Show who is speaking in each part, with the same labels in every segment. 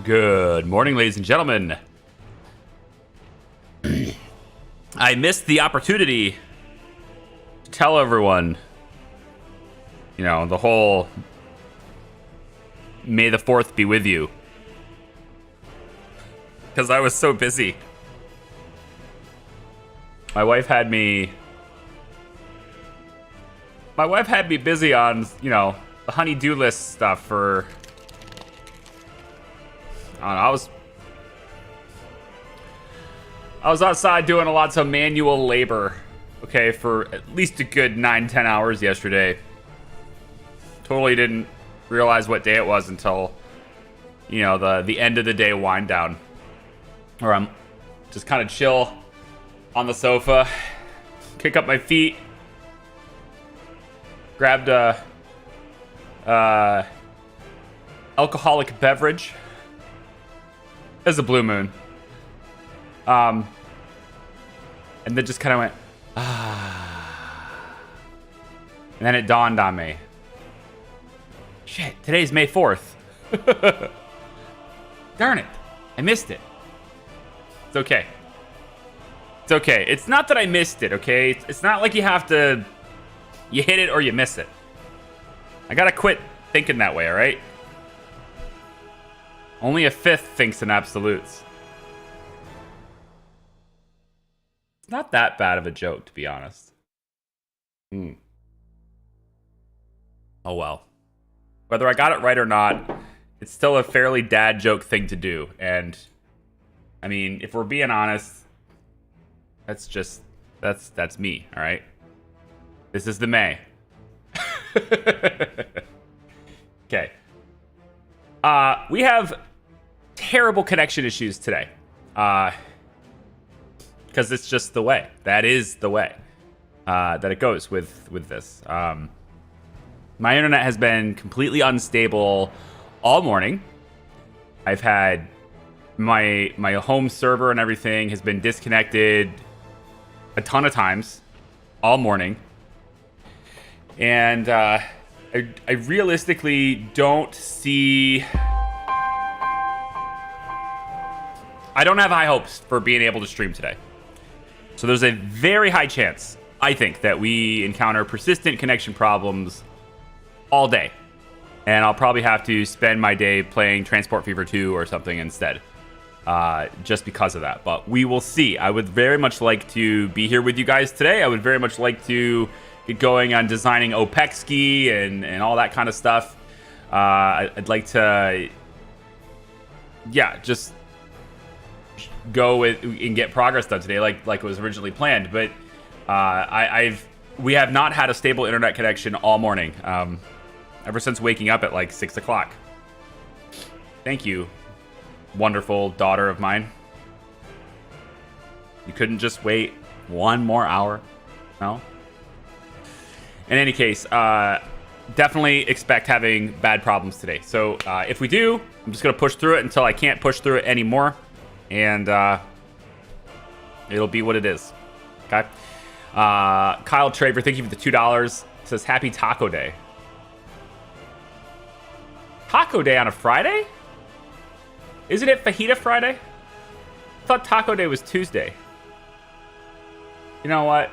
Speaker 1: Good morning, ladies and gentlemen. I missed the opportunity to tell everyone, you know, the whole May the 4th be with you. Because I was so busy. My wife had me busy on, you know, the honey-do list stuff for... I was outside doing lots of manual labor, okay, for at least a good 9-10 hours yesterday. Totally didn't realize what day it was until, you know, the end of the day wind down. Or I'm just kind of chill on the sofa, kick up my feet, grabbed a alcoholic beverage. It's a blue moon. And then just kind of went, ah. And then it dawned on me. Shit, today's May 4th. Darn it. I missed it. It's okay. It's okay. It's not that I missed it, okay? It's not like you have to... You hit it or you miss it. I gotta quit thinking that way, alright? Only a fifth thinks in absolutes. It's not that bad of a joke, to be honest. Oh well. Whether I got it right or not, it's still a fairly dad joke thing to do. And, I mean, if we're being honest, that's me, alright? This is the May. Okay. We have terrible connection issues today. Because it's just the way. That is the way that it goes with this. My internet has been completely unstable all morning. I've had my home server and everything has been disconnected a ton of times all morning. And I realistically don't see... I don't have high hopes for being able to stream today. So there's a very high chance, I think, that we encounter persistent connection problems all day. And I'll probably have to spend my day playing Transport Fever 2 or something instead. Just because of that. But we will see. I would very much like to be here with you guys today. I would very much like to get going on designing Opecski and all that kind of stuff. I'd like to... Yeah, just... go with and get progress done today like it was originally planned, but we have not had a stable internet connection all morning, ever since waking up at like 6 o'clock. Thank you, wonderful daughter of mine. You couldn't just wait one more hour? No? In any case, definitely expect having bad problems today. So if we do, I'm just gonna push through it until I can't push through it anymore. And it'll be what it is. Okay. Kyle Traver, thank you for the $2. Says happy Taco Day. Taco Day on a Friday? Isn't it Fajita Friday? I thought Taco Day was Tuesday. You know what?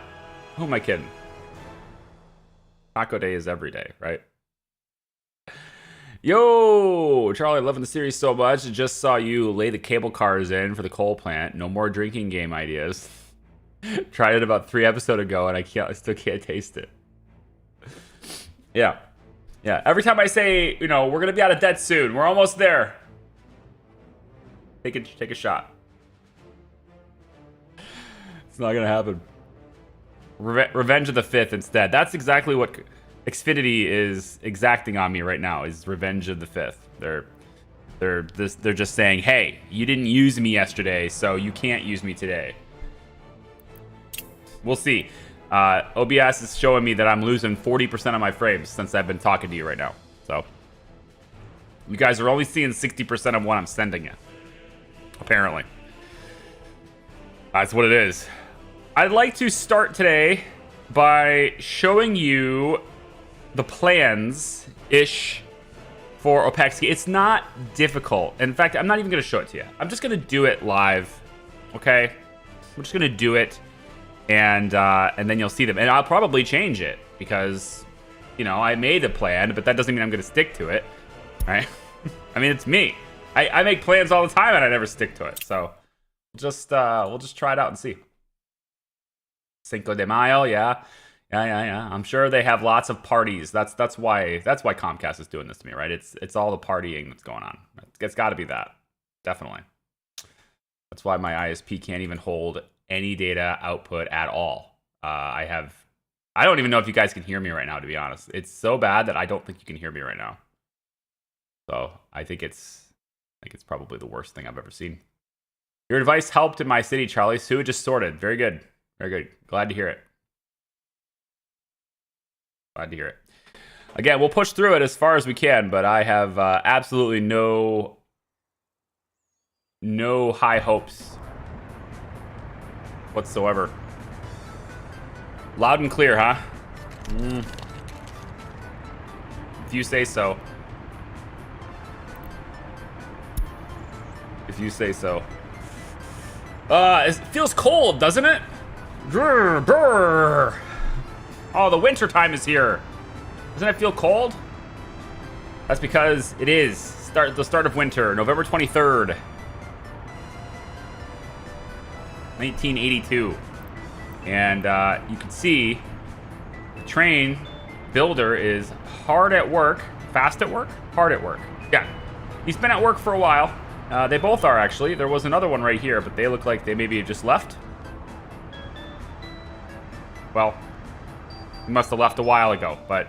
Speaker 1: Who am I kidding? Taco Day is every day, right? Yo, Charlie, loving the series so much. I just saw you lay the cable cars in for the coal plant. No more drinking game ideas. Tried it about 3 episodes ago, and I still can't taste it. Yeah. Every time I say, you know, we're gonna be out of debt soon, we're almost there. Take a shot. It's not gonna happen. Revenge of the 5th instead. That's exactly what Xfinity is exacting on me right now, is Revenge of the 5th. They're just saying, hey, you didn't use me yesterday, so you can't use me today. We'll see. OBS is showing me that I'm losing 40% of my frames since I've been talking to you right now. So you guys are only seeing 60% of what I'm sending you, apparently. That's what it is. I'd like to start today by showing you the plans-ish for Opecski. It's not difficult. In fact, I'm not even going to show it to you. I'm just going to do it live, okay? I'm just going to do it, and then you'll see them. And I'll probably change it because, you know, I made a plan, but that doesn't mean I'm going to stick to it, right? I mean, it's me. I make plans all the time, and I never stick to it. So we'll just try it out and see. Cinco de Mayo, yeah. I'm sure they have lots of parties. That's why Comcast is doing this to me, right? It's all the partying that's going on. It's got to be that, definitely. That's why my ISP can't even hold any data output at all. I don't even know if you guys can hear me right now, to be honest. It's so bad that I don't think you can hear me right now. So I think it's probably the worst thing I've ever seen. Your advice helped in my city, Charlie. Sue just sorted. Very good. Very good. Glad to hear it. Glad to hear it. Again, we'll push through it as far as we can, but I have absolutely no high hopes whatsoever. Loud and clear, huh? If you say so. If you say so. It feels cold, doesn't it? Grr, brr. Oh, the winter time is here. Doesn't it feel cold? That's because it is the start of winter, November 23rd, 1982. And you can see the train builder is hard at work. Fast at work? Hard at work. Yeah. He's been at work for a while. They both are, actually. There was another one right here, but they look like they maybe just left. Well, he must have left a while ago, but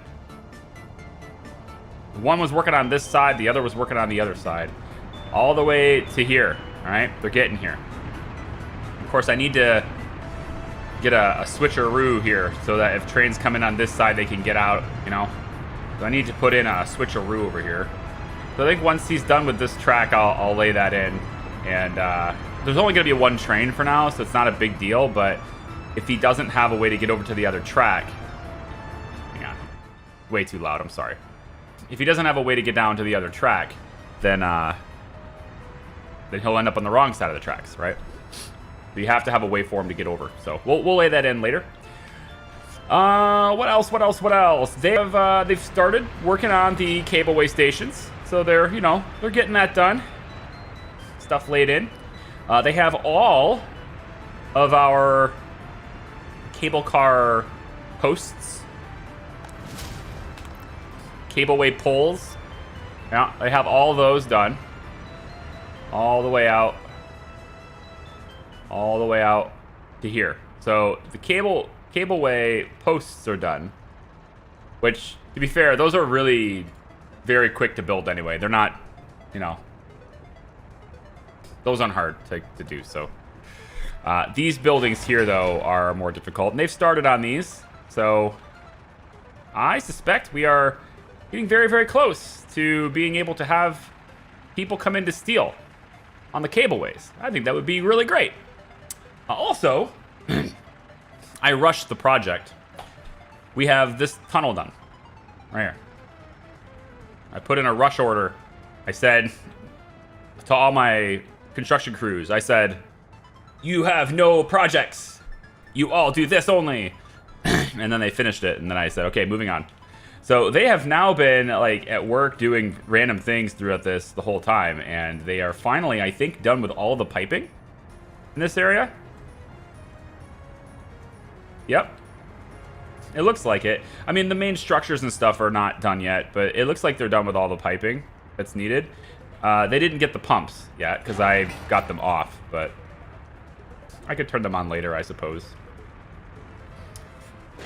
Speaker 1: one was working on this side, the other was working on the other side. All the way to here, all right? They're getting here. Of course, I need to get a switcheroo here so that if trains come in on this side, they can get out, you know? So I need to put in a switcheroo over here. So I think once he's done with this track, I'll lay that in. And there's only going to be one train for now, so it's not a big deal, but if he doesn't have a way to get over to the other track... Hang on. Way too loud, I'm sorry. If he doesn't have a way to get down to the other track, then he'll end up on the wrong side of the tracks, right? So you have to have a way for him to get over. So we'll lay that in later. What else? They've started working on the cableway stations. So they're getting that done. Stuff laid in. They have all of our cable car posts, cableway poles. Yeah, they have all those done. All the way out to here. So the cableway posts are done. Which, to be fair, those are really very quick to build anyway. They're not, those aren't hard to do. So these buildings here, though, are more difficult. And they've started on these. So I suspect we are getting very, very close to being able to have people come in to steal on the cableways. I think that would be really great. Also, I rushed the project. We have this tunnel done. Right here. I put in a rush order. I said to all my construction crews, I said, you have no projects. You all do this only. And then they finished it. And then I said, okay, moving on. So they have now been at work doing random things throughout this the whole time. And they are finally, I think, done with all the piping in this area. Yep. It looks like it. I mean, the main structures and stuff are not done yet, but it looks like they're done with all the piping that's needed. They didn't get the pumps yet because I got them off, but I could turn them on later, I suppose.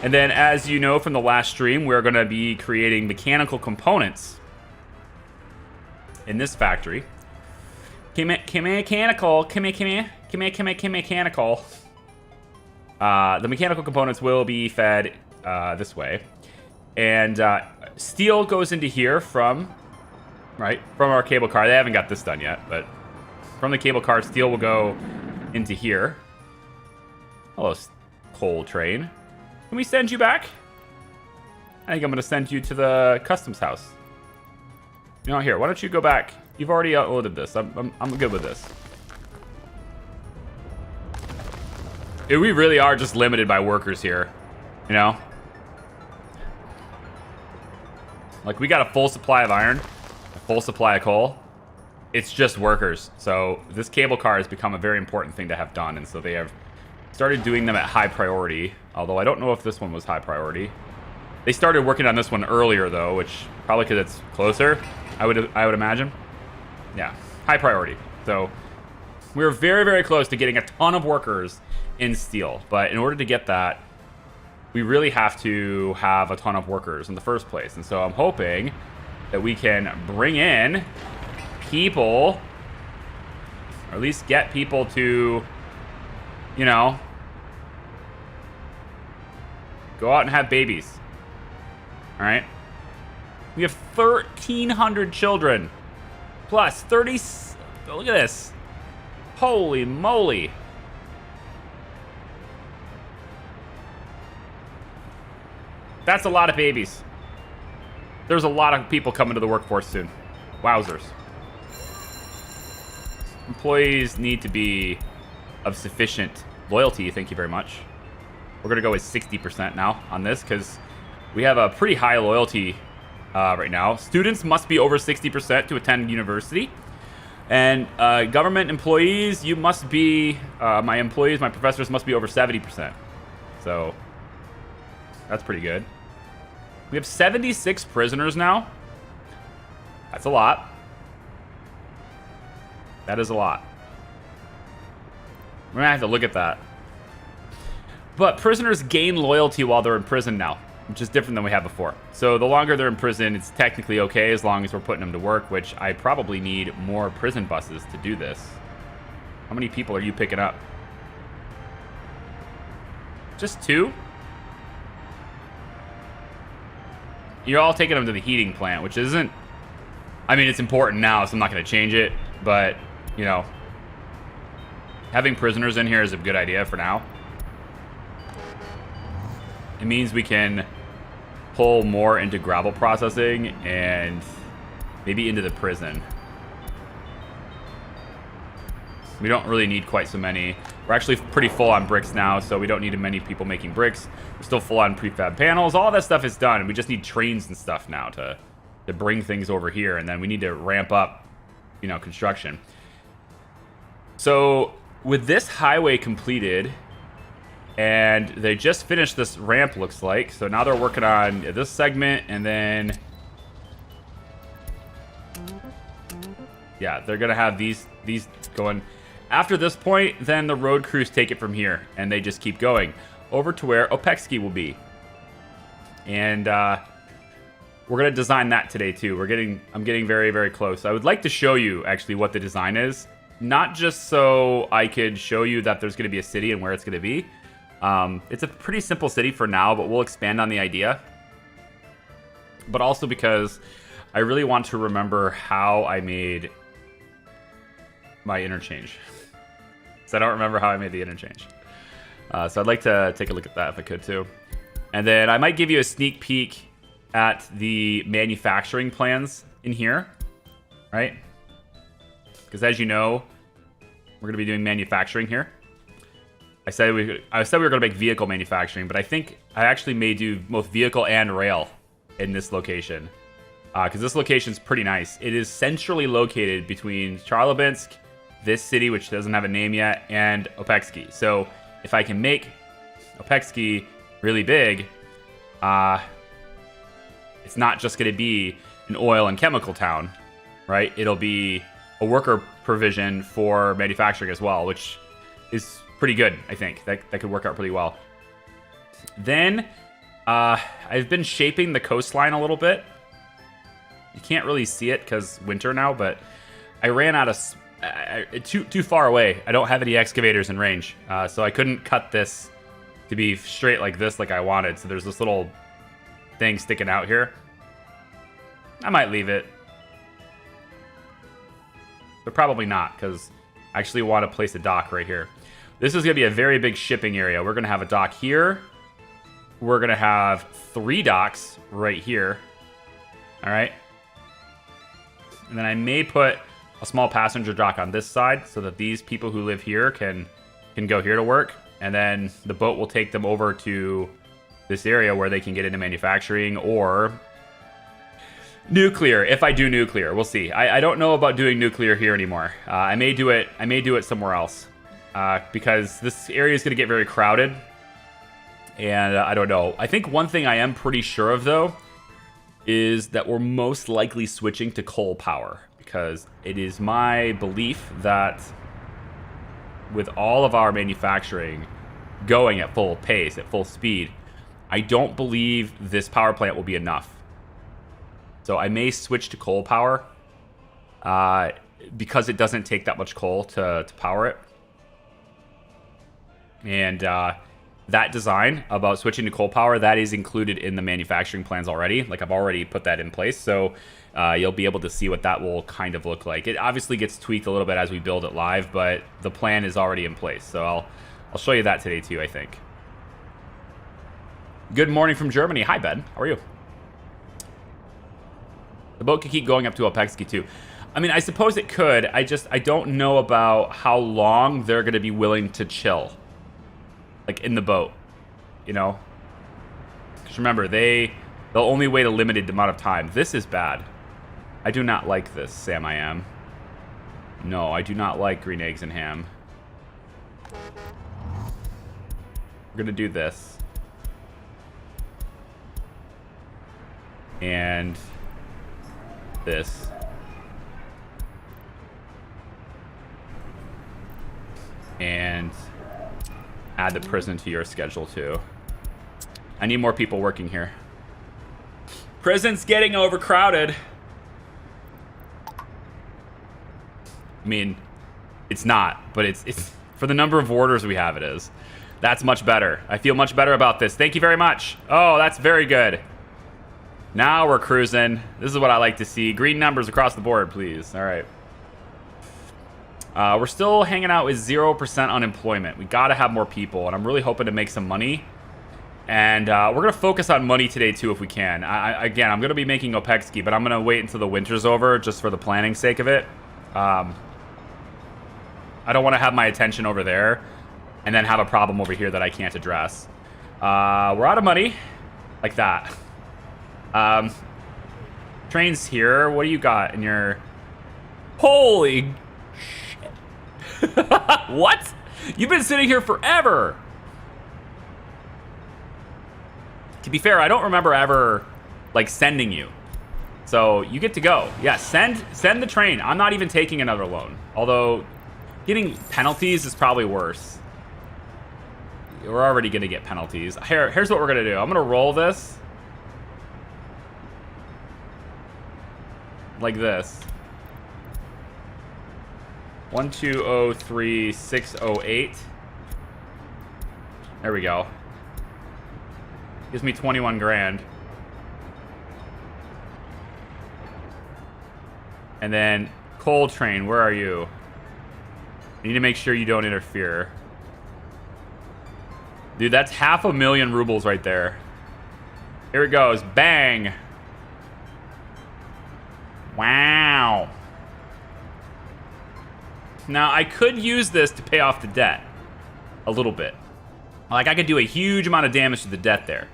Speaker 1: And then, as you know from the last stream, we're going to be creating mechanical components in this factory. Mechanical. The mechanical components will be fed this way. And steel goes into here from our cable car. They haven't got this done yet, but from the cable car, steel will go into here. Hello, coal train. Can we send you back? I think I'm going to send you to the customs house. You know, here, why don't you go back? You've already uploaded this. I'm good with this. We really are just limited by workers here, you know? Like, we got a full supply of iron, a full supply of coal. It's just workers. So this cable car has become a very important thing to have done, and so they have started doing them at high priority, although I don't know if this one was high priority. They started working on this one earlier, though, which probably because it's closer, I would imagine. Yeah, high priority. So we're very, very close to getting a ton of workers in steel, but in order to get that, we really have to have a ton of workers in the first place. And so I'm hoping that we can bring in people, or at least get people to, you know, go out and have babies. All right. We have 1,300 children plus 30. Look at this. Holy moly. That's a lot of babies. There's a lot of people coming to the workforce soon. Wowzers. Employees need to be of sufficient loyalty. Thank you very much. We're going to go with 60% now on this because we have a pretty high loyalty right now. Students must be over 60% to attend university. And government employees, you must be, my professors must be over 70%. So that's pretty good. We have 76 prisoners now. That's a lot. That is a lot. We're gonna have to look at that. But prisoners gain loyalty while they're in prison now, which is different than we had before. So the longer they're in prison, it's technically okay as long as we're putting them to work, which I probably need more prison buses to do this. How many people are you picking up? Just 2? You're all taking them to the heating plant, which isn't... I mean, it's important now, so I'm not going to change it. But, you know, having prisoners in here is a good idea for now. It means we can pull more into gravel processing and maybe into the prison. We don't really need quite so many. We're actually pretty full on bricks now, so we don't need many people making bricks. We're still full on prefab panels. All that stuff is done. We just need trains and stuff now to bring things over here, and then we need to ramp up, you know, construction. So with this highway completed, and they just finished this ramp, looks like. So now they're working on this segment, and then... yeah, they're going to have these going... After this point, then the road crews take it from here, and they just keep going over to where Opecski will be. And we're going to design that today, too. I'm getting very, very close. I would like to show you, actually, what the design is. Not just so I could show you that there's going to be a city and where it's going to be. It's a pretty simple city for now, but we'll expand on the idea. But also because I really want to remember how I made my interchange. So I don't remember how I made the interchange. So I'd like to take a look at that if I could too. And then I might give you a sneak peek at the manufacturing plans in here, right? Because as you know, we're going to be doing manufacturing here. I said we were going to make vehicle manufacturing, but I think I actually may do both vehicle and rail in this location. Because this location is pretty nice. It is centrally located between Charlabinsk, this city, which doesn't have a name yet, and Opecski. So if I can make Opecski really big, it's not just going to be an oil and chemical town, right? It'll be a worker provision for manufacturing as well, which is pretty good, I think. That could work out pretty well. Then I've been shaping the coastline a little bit. You can't really see it because winter now, but I ran out of... too far away. I don't have any excavators in range, so I couldn't cut this to be straight like this like I wanted. So there's this little thing sticking out here. I might leave it, but probably not, because I actually want to place a dock right here. This is going to be a very big shipping area. We're going to have a dock here. We're going to have 3 docks right here. All right. And then I may put a small passenger dock on this side so that these people who live here can go here to work. And then the boat will take them over to this area where they can get into manufacturing or nuclear. If I do nuclear, we'll see. I don't know about doing nuclear here anymore. I may do it somewhere else because this area is going to get very crowded. And I don't know. I think one thing I am pretty sure of, though, is that we're most likely switching to coal power, because it is my belief that with all of our manufacturing going at full pace, at full speed, I don't believe this power plant will be enough. So I may switch to coal power because it doesn't take that much coal to power it. And that design about switching to coal power, that is included in the manufacturing plans already. Like, I've already put that in place, so you'll be able to see what that will kind of look like. It obviously gets tweaked a little bit as we build it live, but the plan is already in place. So I'll show you that today too, I think. Good morning from Germany. Hi, Ben. How are you? The boat could keep going up to Opecski too. I mean, I suppose it could. I don't know about how long they're going to be willing to chill. Like, in the boat, you know? Because remember, they'll only wait a limited amount of time. This is bad. I do not like this, Sam I am. No, I do not like green eggs and ham. We're going to do this. And this. And add the prison to your schedule too. I need more people working here. Prison's getting overcrowded. I mean, it's not, but it's for the number of orders we have, it is. That's much better. I feel much better about this. Thank you very much. Oh, that's very good. Now we're cruising. This is what I like to see. Green numbers across the board, please. All right. We're still hanging out with 0% unemployment. We got to have more people, and I'm really hoping to make some money. And we're going to focus on money today, too, if we can. Again, I'm going to be making Opecski, but I'm going to wait until the winter's over just for the planning sake of it. I don't want to have my attention over there and then have a problem over here that I can't address. We're out of money. Like that. Train's here. What do you got in your... Holy... What? You've been sitting here forever. To be fair, I don't remember ever like sending you. So you get to go. Yeah, send the train. I'm not even taking another loan. Although getting penalties is probably worse. We're already gonna get penalties. Here's what we're gonna do. I'm gonna roll this like this. 1203608. There we go. Gives me 21 grand. And then coal train, where are you? I need to make sure you don't interfere. Dude, that's 500,000 rubles right there. Here it goes. Bang. Wow. Now, I could use this to pay off the debt a little bit. Like, I could do a huge amount of damage to the debt there,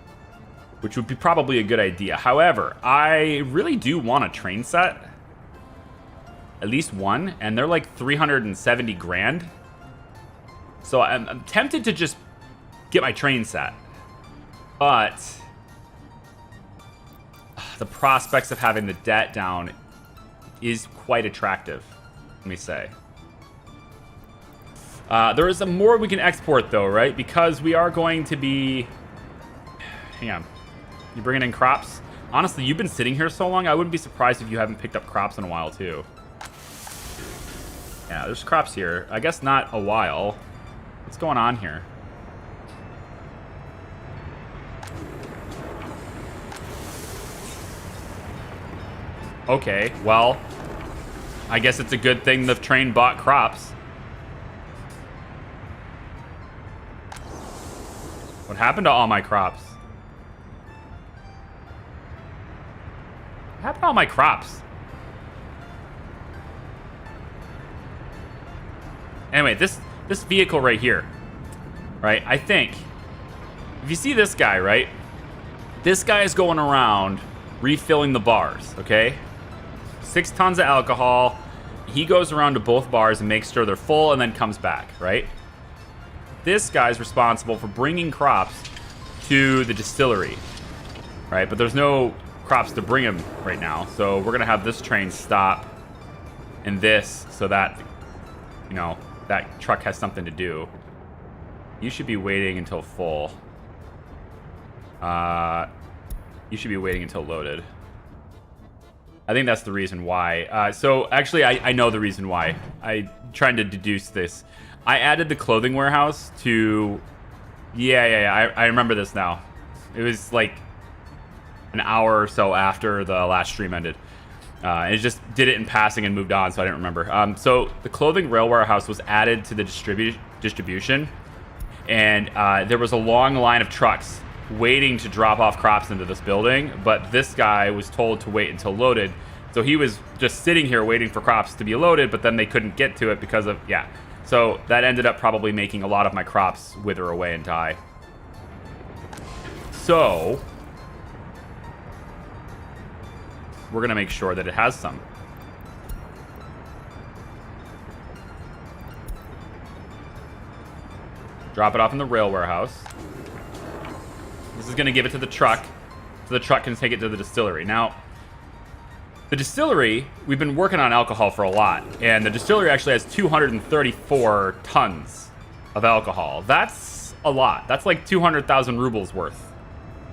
Speaker 1: which would be probably a good idea. However, I really do want a train set. At least one, and they're like 370 grand. So I'm tempted to just get my train set. But the prospects of having the debt down is quite attractive, let me say. There is some more we can export, though, right? Because we are going to be... Hang on. You bringing in crops? Honestly, you've been sitting here so long, I wouldn't be surprised if you haven't picked up crops in a while, too. Yeah, there's crops here. I guess not a while. What's going on here? Okay, well, I guess it's a good thing the train bought crops. What happened to all my crops? What happened to all my crops? Anyway, this vehicle right here, right? I think if you see this guy, right? This guy is going around refilling the bars, okay? 6 tons of alcohol. He goes around to both bars and makes sure they're full and then comes back, right? This guy's responsible for bringing crops to the distillery, right? But there's no crops to bring him right now. So we're going to have this train stop and this so that, you know, that truck has something to do. You should be waiting until full. You should be waiting until loaded. I think that's the reason why. So actually, I know the reason why. I'm trying to deduce this. I added the clothing warehouse to... Yeah, I remember this now. It was like an hour or so after the last stream ended. And it just did it in passing and moved on, so I didn't remember. So the clothing rail warehouse was added to the distribution. And there was a long line of trucks waiting to drop off crops into this building. But this guy was told to wait until loaded. So he was just sitting here waiting for crops to be loaded, but then they couldn't get to it because of... Yeah. So that ended up probably making a lot of my crops wither away and die. So we're going to make sure that it has some. Drop it off in the rail warehouse. This is going to give it to the truck, so the truck can take it to the distillery. Now, the distillery, we've been working on alcohol for a lot, and the distillery actually has 234 tons of alcohol. That's a lot. That's like 200,000 rubles worth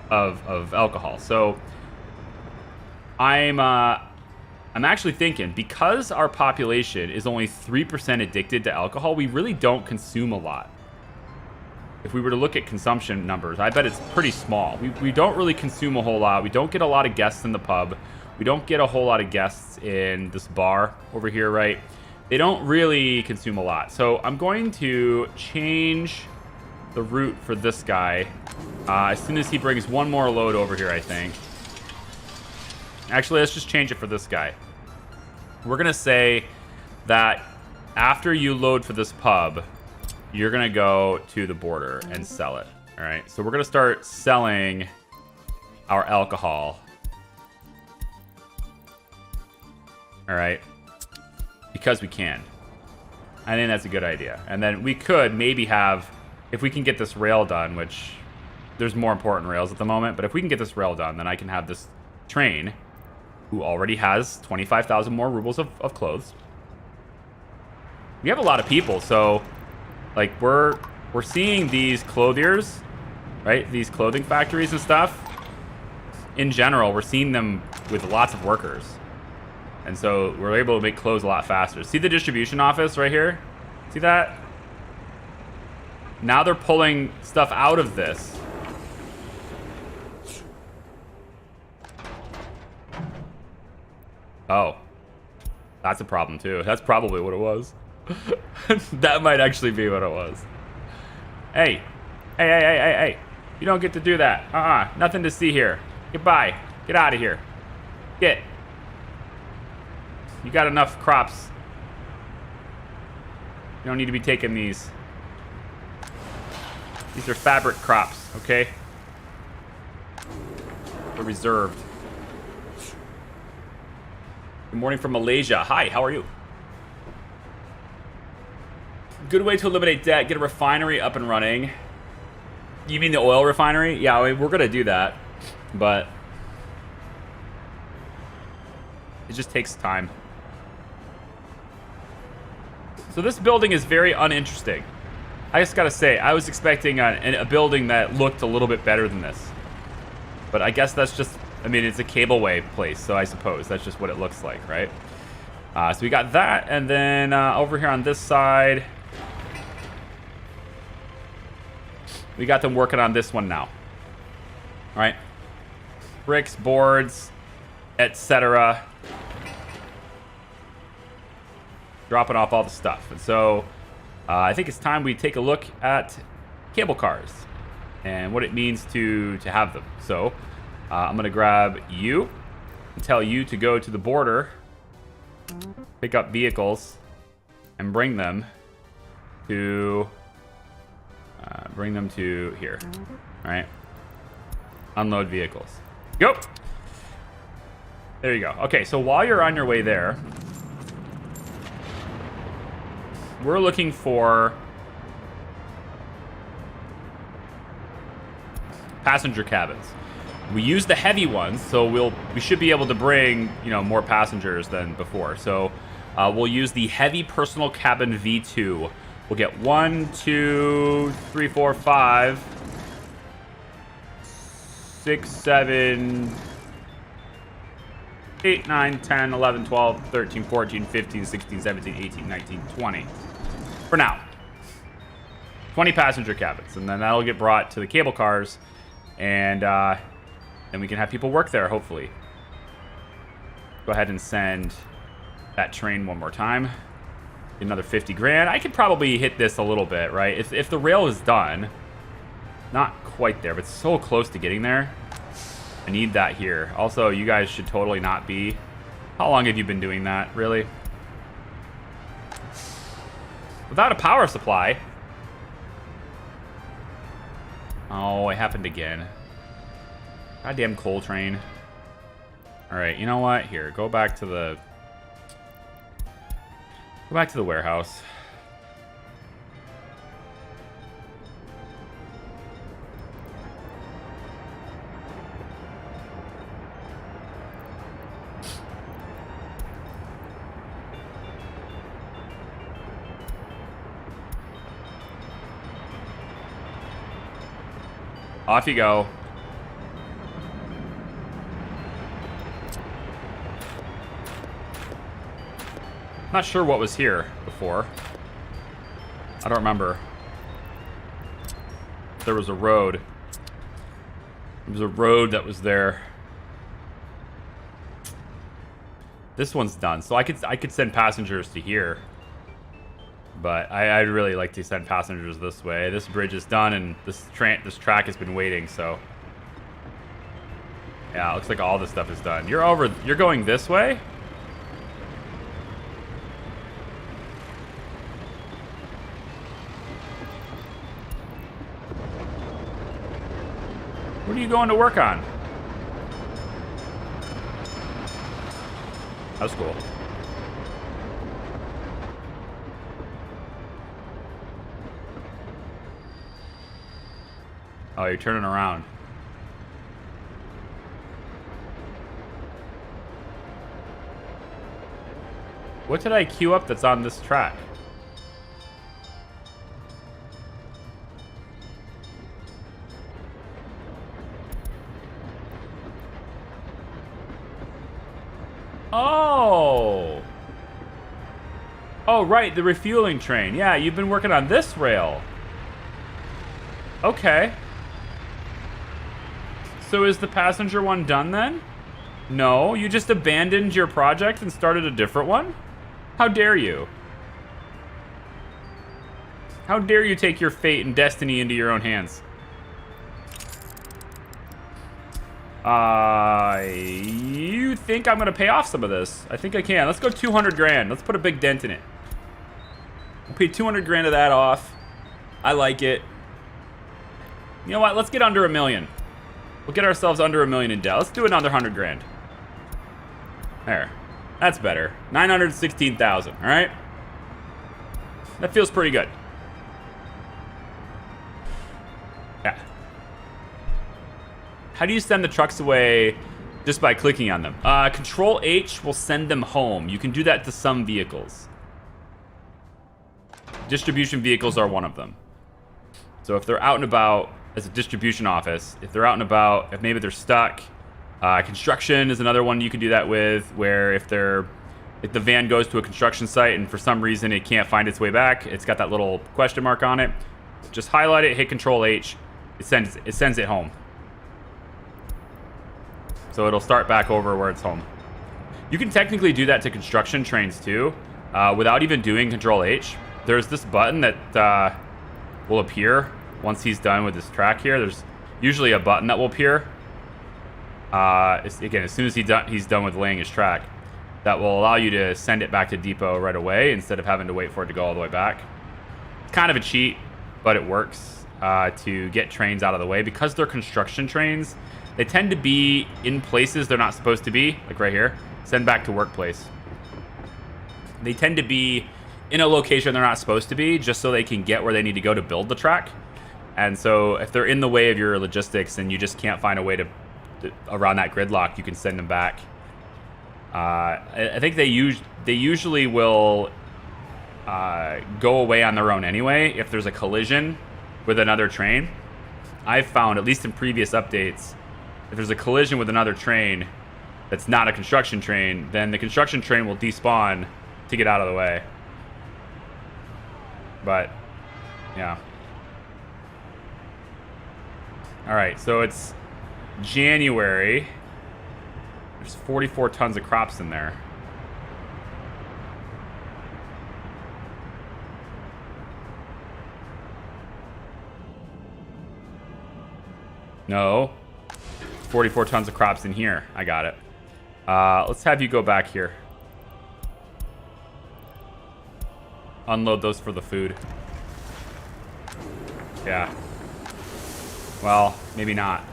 Speaker 1: of alcohol. So I'm actually thinking, because our population is only 3% addicted to alcohol, we really don't consume a lot. If we were to look at consumption numbers, I bet it's pretty small. We don't really consume a whole lot. We don't get a lot of guests in the pub. We don't get a whole lot of guests in this bar over here, right? They don't really consume a lot. So I'm going to change the route for this guy as soon as he brings one more load over here, I think. Actually, let's just change it for this guy. We're going to say that after you load for this pub, you're going to go to the border and sell it. All right. So we're going to start selling our alcohol. All right, because we can. I think that's a good idea. And then we could maybe have, if we can get this rail done, which there's more important rails at the moment, but if we can get this rail done, then I can have this train, who already has 25,000 more rubles of clothes. We have a lot of people, so like we're seeing these clothiers, right? These clothing factories and stuff. In general, we're seeing them with lots of workers. And so we're able to make clothes a lot faster. See the distribution office right here? See that? Now they're pulling stuff out of this. Oh. That's a problem too. That's probably what it was. That might actually be what it was. Hey. Hey. You don't get to do that. Nothing to see here. Goodbye. Get out of here. Get. You got enough crops. You don't need to be taking these. These are fabric crops, okay? They're reserved. Good morning from Malaysia. Hi, how are you? Good way to eliminate debt. Get a refinery up and running. You mean the oil refinery? Yeah, I mean, we're going to do that. But it just takes time. So this building is very uninteresting. I just gotta say, I was expecting a building that looked a little bit better than this. But I guess that's just, I mean, it's a cableway place, so I suppose that's just what it looks like, right? So we got that, and then over here on this side, we got them working on this one now. All right? Bricks, boards, etc. Dropping off all the stuff. And so I think it's time we take a look at cable cars and what it means to have them. So I'm going to grab you and tell you to go to the border, pick up vehicles, and bring them to bring them to here. All right. Unload vehicles. Go. There you go. Okay, so while you're on your way there, we're looking for passenger cabins. We use the heavy ones, so we should be able to bring, you know, more passengers than before. So we'll use the heavy personal cabin V2. We'll get 1, 2, 3, 4, 5, 6, 7, 8, 9, 10, 11, 12, 13, 14, 15, 16, 17, 18, 19, 20. For now. 20 passenger cabins. And then that'll get brought to the cable cars. And then we can have people work there, hopefully. Go ahead and send that train one more time. Another 50 grand. I could probably hit this a little bit, right? If the rail is done, not quite there, but so close to getting there. I need that here. Also, you guys should totally not be. How long have you been doing that, really? Without a power supply. Oh, it happened again. Goddamn coal train. Alright, you know what? Here, go back to the warehouse. Off you go. Not sure what was here before. I don't remember. There was a road. There was a road that was there. This one's done, so I could send passengers to here. But I'd really like to send passengers this way. This bridge is done, and this track has been waiting, so... Yeah, it looks like all this stuff is done. You're going this way? What are you going to work on? That's cool. Oh, you're turning around. What did I queue up that's on this track? Oh! Oh, right, the refueling train. Yeah, you've been working on this rail. Okay. So is the passenger one done then? No, you just abandoned your project and started a different one? How dare you? How dare you take your fate and destiny into your own hands? You think I'm gonna pay off some of this? I think I can. Let's go 200 grand. Let's put a big dent in it. We'll pay 200 grand of that off. I like it. You know what? Let's get under $1 million. We'll get ourselves under $1 million in debt. Let's do another 100 grand. There. That's better. 916,000. All right. That feels pretty good. Yeah. How do you send the trucks away? Just by clicking on them. Control H will send them home. You can do that to some vehicles. Distribution vehicles are one of them. So if they're out and about as a distribution office, if they're out and about, if maybe they're stuck, construction is another one you can do that with, where if the van goes to a construction site and for some reason it can't find its way back, it's got that little question mark on it. Just highlight it, hit Control H, it sends it home. So it'll start back over where it's home. You can technically do that to construction trains too, without even doing Control H. There's this button that will appear once he's done with this track here. There's usually a button that will appear. Again, as soon as he's done with laying his track, that will allow you to send it back to depot right away instead of having to wait for it to go all the way back. kind of a cheat, but it works to get trains out of the way. Because they're construction trains, they tend to be in places they're not supposed to be, like right here. Send back to workplace. They tend to be in a location they're not supposed to be, just so they can get where they need to go to build the track. And so if they're in the way of your logistics and you just can't find a way to around that gridlock, you can send them back. I think they usually will go away on their own anyway if there's a collision with another train. I've found, at least in previous updates, if there's a collision with another train that's not a construction train, then the construction train will despawn to get out of the way. But, yeah. Alright, so it's January. There's 44 tons of crops in there. No. 44 tons of crops in here. I got it. Let's have you go back here. Unload those for the food. Yeah. Well, maybe not.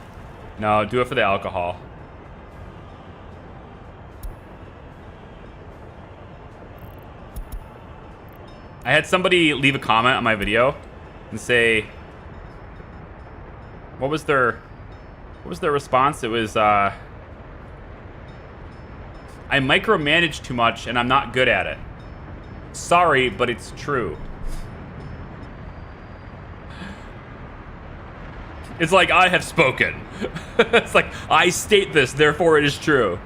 Speaker 1: No, do it for the alcohol. I had somebody leave a comment on my video and say, what was their response? It was, I micromanage too much and I'm not good at it. Sorry, but it's true. It's like, I have spoken. It's like, I state this, therefore it is true.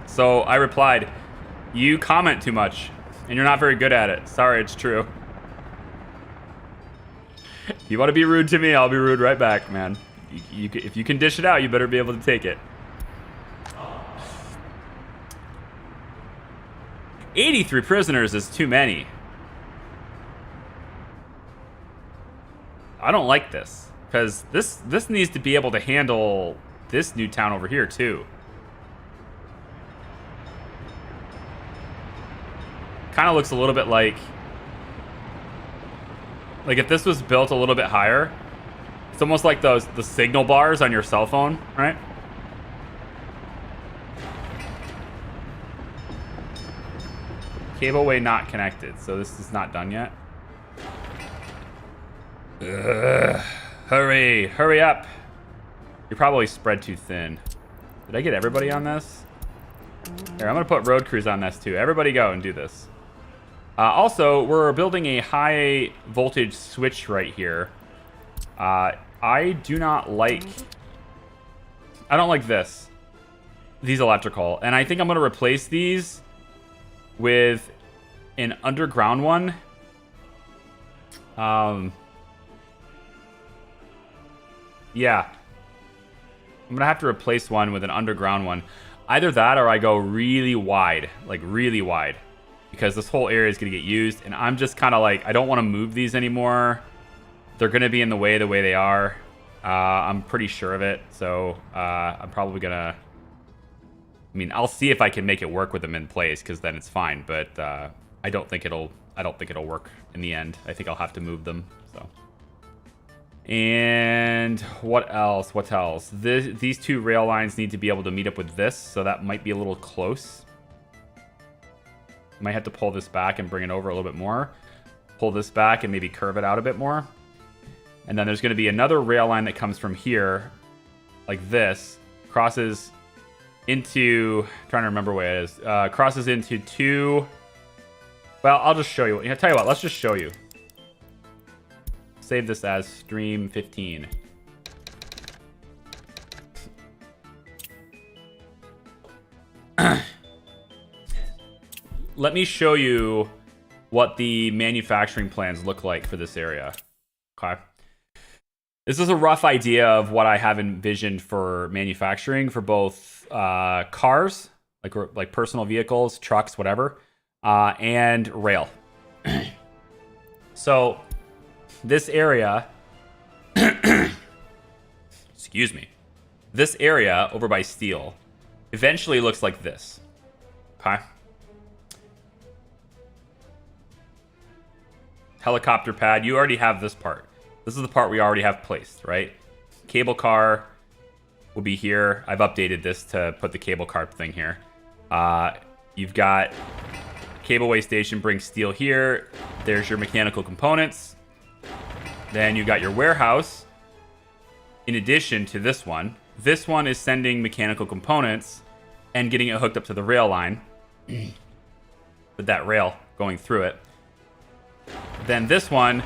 Speaker 1: So I replied, you comment too much and you're not very good at it. Sorry, it's true. If you want to be rude to me, I'll be rude right back, man. If you can dish it out, you better be able to take it. 83 prisoners is too many. I don't like this, because this needs to be able to handle this new town over here too. Kind of looks a little bit like if this was built a little bit higher, it's almost like the signal bars on your cell phone, right? Cableway not connected, so this is not done yet. Ugh. Hurry up. You're probably spread too thin. Did I get everybody on this? Here, I'm gonna put road crews on this too. Everybody go and do this. Also, we're building a high voltage switch right here. I do not like... I don't like this. These electrical. And I think I'm going to replace these with an underground one. Yeah. I'm going to have to replace one with an underground one. Either that or I go really wide. Like, really wide. Because this whole area is going to get used. And I'm just kind of like, I don't want to move these anymore. They're going to be in the way they are. I'm pretty sure of it. So I'm probably going to... I mean, I'll see if I can make it work with them in place, because then it's fine. But I don't think it'll work in the end. I think I'll have to move them. So. And what else? What else? These two rail lines need to be able to meet up with this. So that might be a little close. Might have to pull this back and bring it over a little bit more. Pull this back and maybe curve it out a bit more. And then there's going to be another rail line that comes from here, like this, crosses into, I'm trying to remember where it is, crosses into two, well, I'll just show you. I'll tell you what, let's just show you. Save this as stream 15. Let me show you what the manufacturing plans look like for this area. Okay. This is a rough idea of what I have envisioned for manufacturing for both cars, like personal vehicles, trucks, whatever, and rail. So this area, excuse me, this area over by steel eventually looks like this. Okay. helicopter pad. You already have this part. This is the part we already have placed, right? Cable car will be here. I've updated this to put the cable car thing here. You've got cableway station, bring steel here. There's your mechanical components. Then you got your warehouse. In addition to this one is sending mechanical components and getting it hooked up to the rail line with that rail going through it. Then this one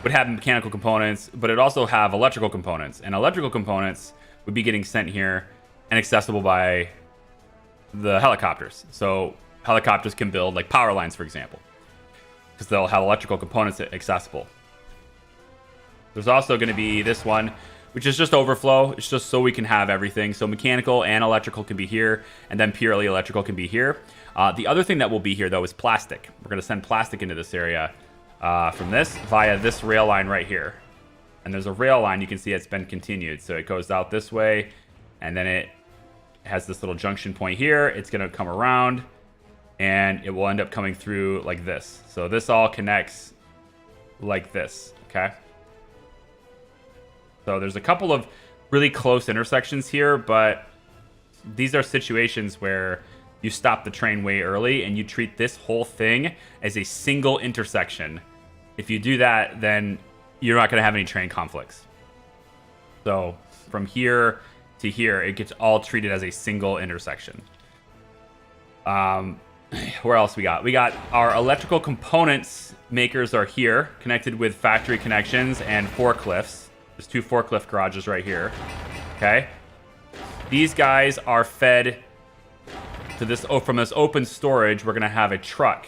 Speaker 1: would have mechanical components, but it also have electrical components, and electrical components would be getting sent here and accessible by the helicopters. So helicopters can build like power lines, for example, because they'll have electrical components accessible. There's also going to be this one, which is just overflow. It's just so we can have everything. So mechanical and electrical can be here, and then purely electrical can be here. The other thing that will be here, though, is plastic. We're going to send plastic into this area from this via this rail line right here. And there's a rail line. You can see it's been continued. So it goes out this way, and then it has this little junction point here. It's going to come around, and it will end up coming through like this. So this all connects like this, okay? So there's a couple of really close intersections here, but these are situations where you stop the train way early and you treat this whole thing as a single intersection. If you do that, then you're not going to have any train conflicts. So from here to here, it gets all treated as a single intersection. Where else we got? We got our electrical components makers are here, connected with factory connections and forklifts. There's 2 forklift garages right here. Okay. These guys are fed to this. Oh, from this open storage, we're going to have a truck.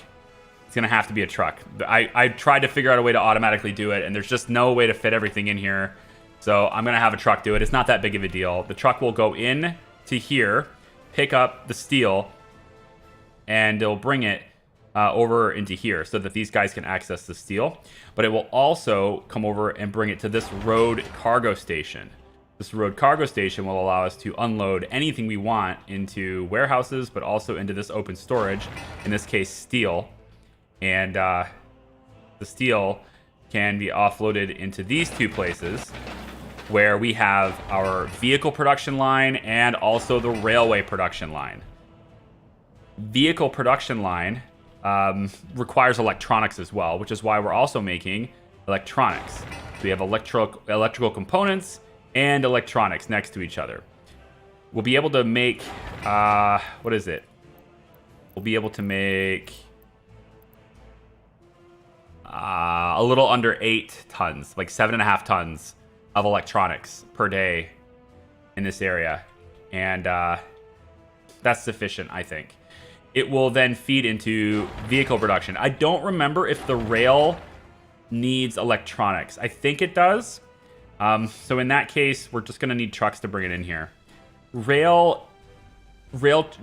Speaker 1: It's going to have to be a truck. I tried to figure out a way to automatically do it, and there's just no way to fit everything in here. So I'm going to have a truck do it. It's not that big of a deal. The truck will go in to here, pick up the steel, and it'll bring it over into here so that these guys can access the steel. But it will also come over and bring it to this road cargo station. This road cargo station will allow us to unload anything we want into warehouses, but also into this open storage, in this case, steel. And the steel can be offloaded into these 2 places where we have our vehicle production line and also the railway production line. Vehicle production line requires electronics as well, which is why we're also making electronics. So we have electrical components and electronics next to each other. We'll be able to make, what is it? We'll be able to make a little under 8 tons, like 7.5 tons of electronics per day in this area. And that's sufficient, I think. It will then feed into vehicle production. I don't remember if the rail needs electronics. I think it does. So in that case, we're just going to need trucks to bring it in here. Rail,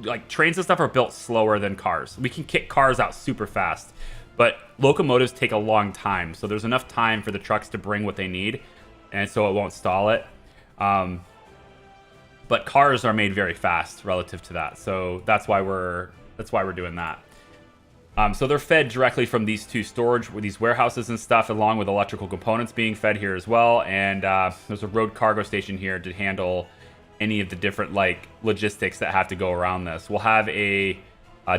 Speaker 1: like trains and stuff are built slower than cars. We can kick cars out super fast, but locomotives take a long time. So there's enough time for the trucks to bring what they need, and so it won't stall it. But cars are made very fast relative to that. So that's why we're doing that. So they're fed directly from these 2 storage, with these warehouses and stuff, along with electrical components being fed here as well. And there's a road cargo station here to handle any of the different like logistics that have to go around this. We'll have a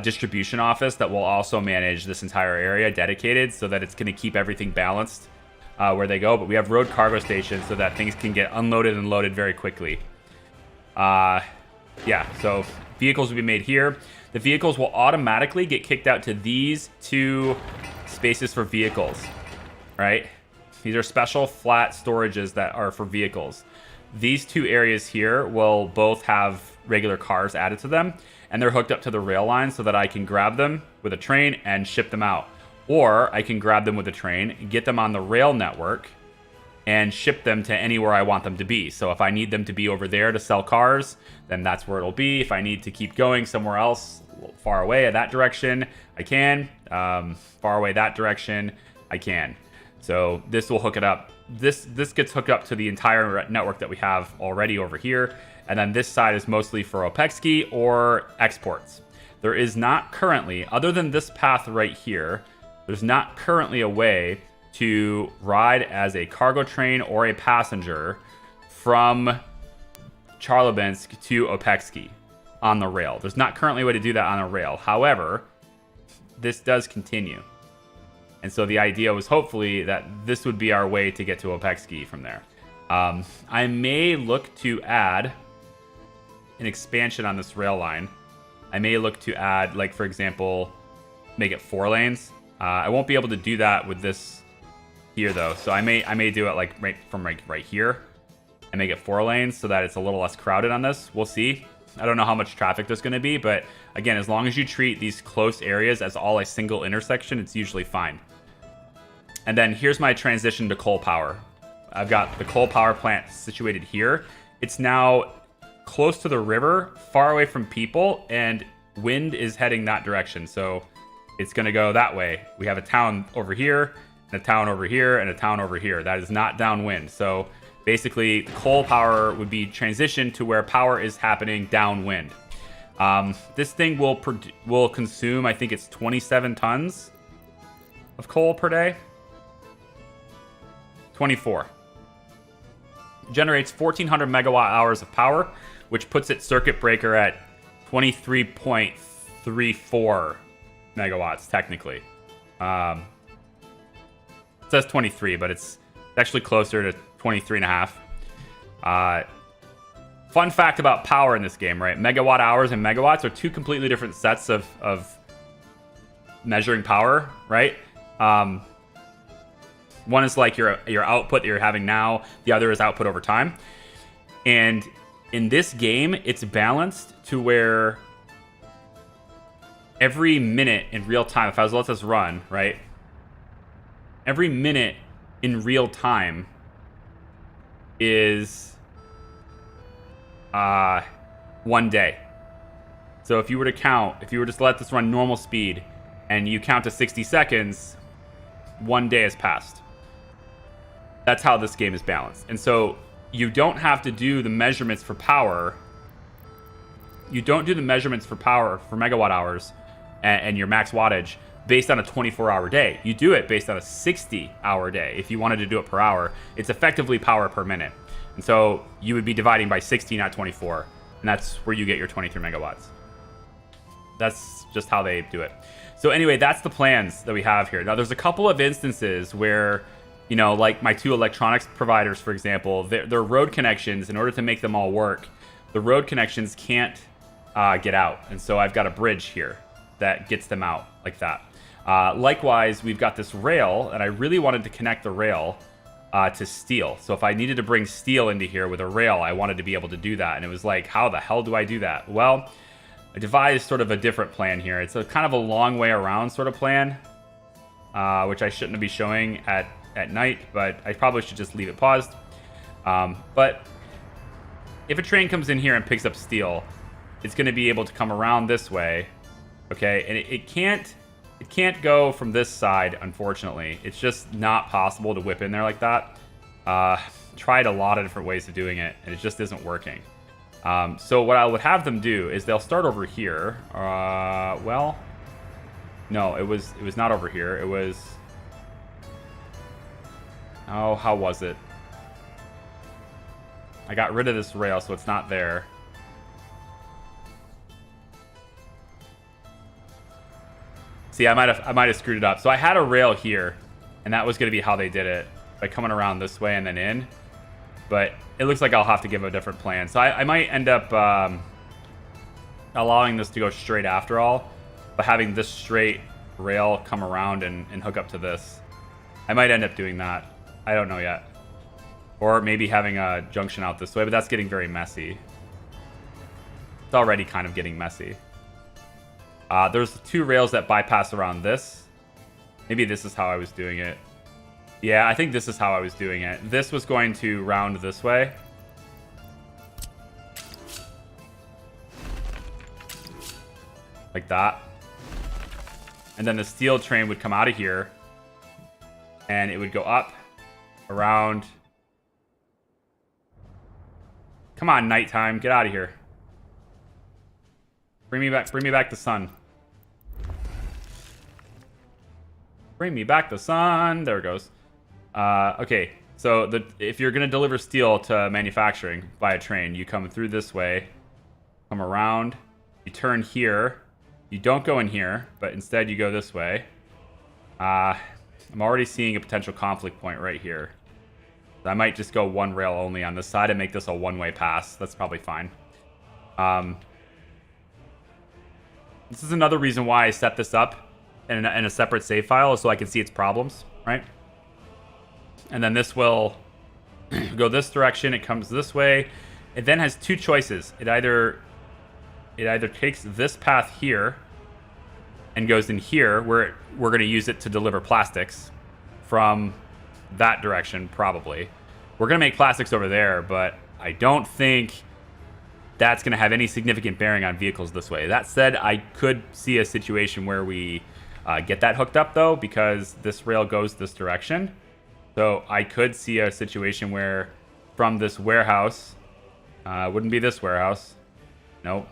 Speaker 1: distribution office that will also manage this entire area, dedicated, so that it's going to keep everything balanced where they go. But we have road cargo stations so that things can get unloaded and loaded very quickly. Yeah, so vehicles will be made here. The vehicles will automatically get kicked out to these 2 spaces for vehicles, right? These are special flat storages that are for vehicles. These 2 areas here will both have regular cars added to them, and they're hooked up to the rail line so that I can grab them with a train and ship them out. Or I can grab them with a train, get them on the rail network, and ship them to anywhere I want them to be. So if I need them to be over there to sell cars, then that's where it'll be. If I need to keep going somewhere else, far away in that direction, I can. Far away that direction, I can. So this will hook it up. This gets hooked up to the entire network that we have already over here. And then this side is mostly for Opecski or exports. There is not currently, other than this path right here, there's not currently a way to ride as a cargo train or a passenger from Charlobinsk to Opecski on the rail. There's not currently a way to do that on a rail. However, this does continue. And so the idea was hopefully that this would be our way to get to Opecski from there. I may look to add an expansion on this rail line. I may look to add, like, for example, make it 4 lanes. I won't be able to do that with this here, though. So I may do it like right here and make it 4 lanes so that it's a little less crowded on this. We'll see. I don't know how much traffic there's going to be, but again, as long as you treat these close areas as all a single intersection, it's usually fine. And then here's my transition to coal power. I've got the coal power plant situated here. It's now close to the river, far away from people, and wind is heading that direction. So it's going to go that way. We have a town over here, and a town over here, and a town over here. That is not downwind. So basically, coal power would be transitioned to where power is happening downwind. This thing will consume, I think it's 27 tons of coal per day. 24. Generates 1,400 megawatt hours of power, which puts its circuit breaker at 23.34 megawatts, technically. It says 23, but it's actually closer to 23 and a half. Fun fact about power in this game, right? Megawatt hours and megawatts are 2 completely different sets of measuring power, right? One is like your output that you're having now. The other is output over time. And in this game, it's balanced to where every minute in real time, if I was to let this run, right? Every minute in real time is 1 day. So if you were to count, if you were just to let this run normal speed and you count to 60 seconds, 1 day has passed. That's how this game is balanced. And so you don't have to do the measurements for power. You don't do the measurements for power for megawatt hours and your max wattage based on a 24-hour day. You do it based on a 60-hour day. If you wanted to do it per hour, it's effectively power per minute. And so you would be dividing by 60, not 24. And that's where you get your 23 megawatts. That's just how they do it. So anyway, that's the plans that we have here. Now, there's a couple of instances where, you know, like my 2 electronics providers, for example, their road connections, in order to make them all work, the road connections can't get out. And so I've got a bridge here that gets them out like that. Likewise, we've got this rail, and I really wanted to connect the rail to steel. So if I needed to bring steel into here with a rail, I wanted to be able to do that. And it was like, how the hell do I do that? Well, I devised sort of a different plan here. It's a kind of a long way around sort of plan, which I shouldn't be showing at night, but I probably should just leave it paused. But if a train comes in here and picks up steel, it's going to be able to come around this way, okay? And it can't go from this side, unfortunately. It's just not possible to whip in there like that. Tried a lot of different ways of doing it, and it just isn't working. So what I would have them do is they'll start over here. Well, no, it was not over here. It was... Oh, how was it? I got rid of this rail, so it's not there. See, I might have screwed it up. So I had a rail here, and that was going to be how they did it, by coming around this way and then in. But it looks like I'll have to give a different plan. So I might end up allowing this to go straight after all, but having this straight rail come around and hook up to this. I might end up doing that. I don't know yet. Or maybe having a junction out this way, but that's getting very messy. It's already kind of getting messy. There's 2 rails that bypass around this. Maybe this is how I was doing it. Yeah, I think this is how I was doing it. This was going to round this way. Like that. And then the steel train would come out of here. And it would go up, around. Come on, nighttime. Get out of here. Bring me back the sun. Bring me back the sun. There it goes. Okay, so if you're going to deliver steel to manufacturing by a train, you come through this way, come around, you turn here, you don't go in here, but instead you go this way. I'm already seeing a potential conflict point right here. I might just go one rail only on this side and make this a one-way pass. That's probably fine. This is another reason why I set this up in a separate save file, so I can see its problems, right? And then this will go this direction. It comes this way. It then has two choices. It either takes this path here and goes in here, where we're going to use it to deliver plastics from that direction, probably. We're going to make plastics over there, but I don't think that's going to have any significant bearing on vehicles this way. That said, I could see a situation where we get that hooked up, though, because this rail goes this direction. So I could see a situation where from this warehouse, wouldn't be this warehouse. Nope.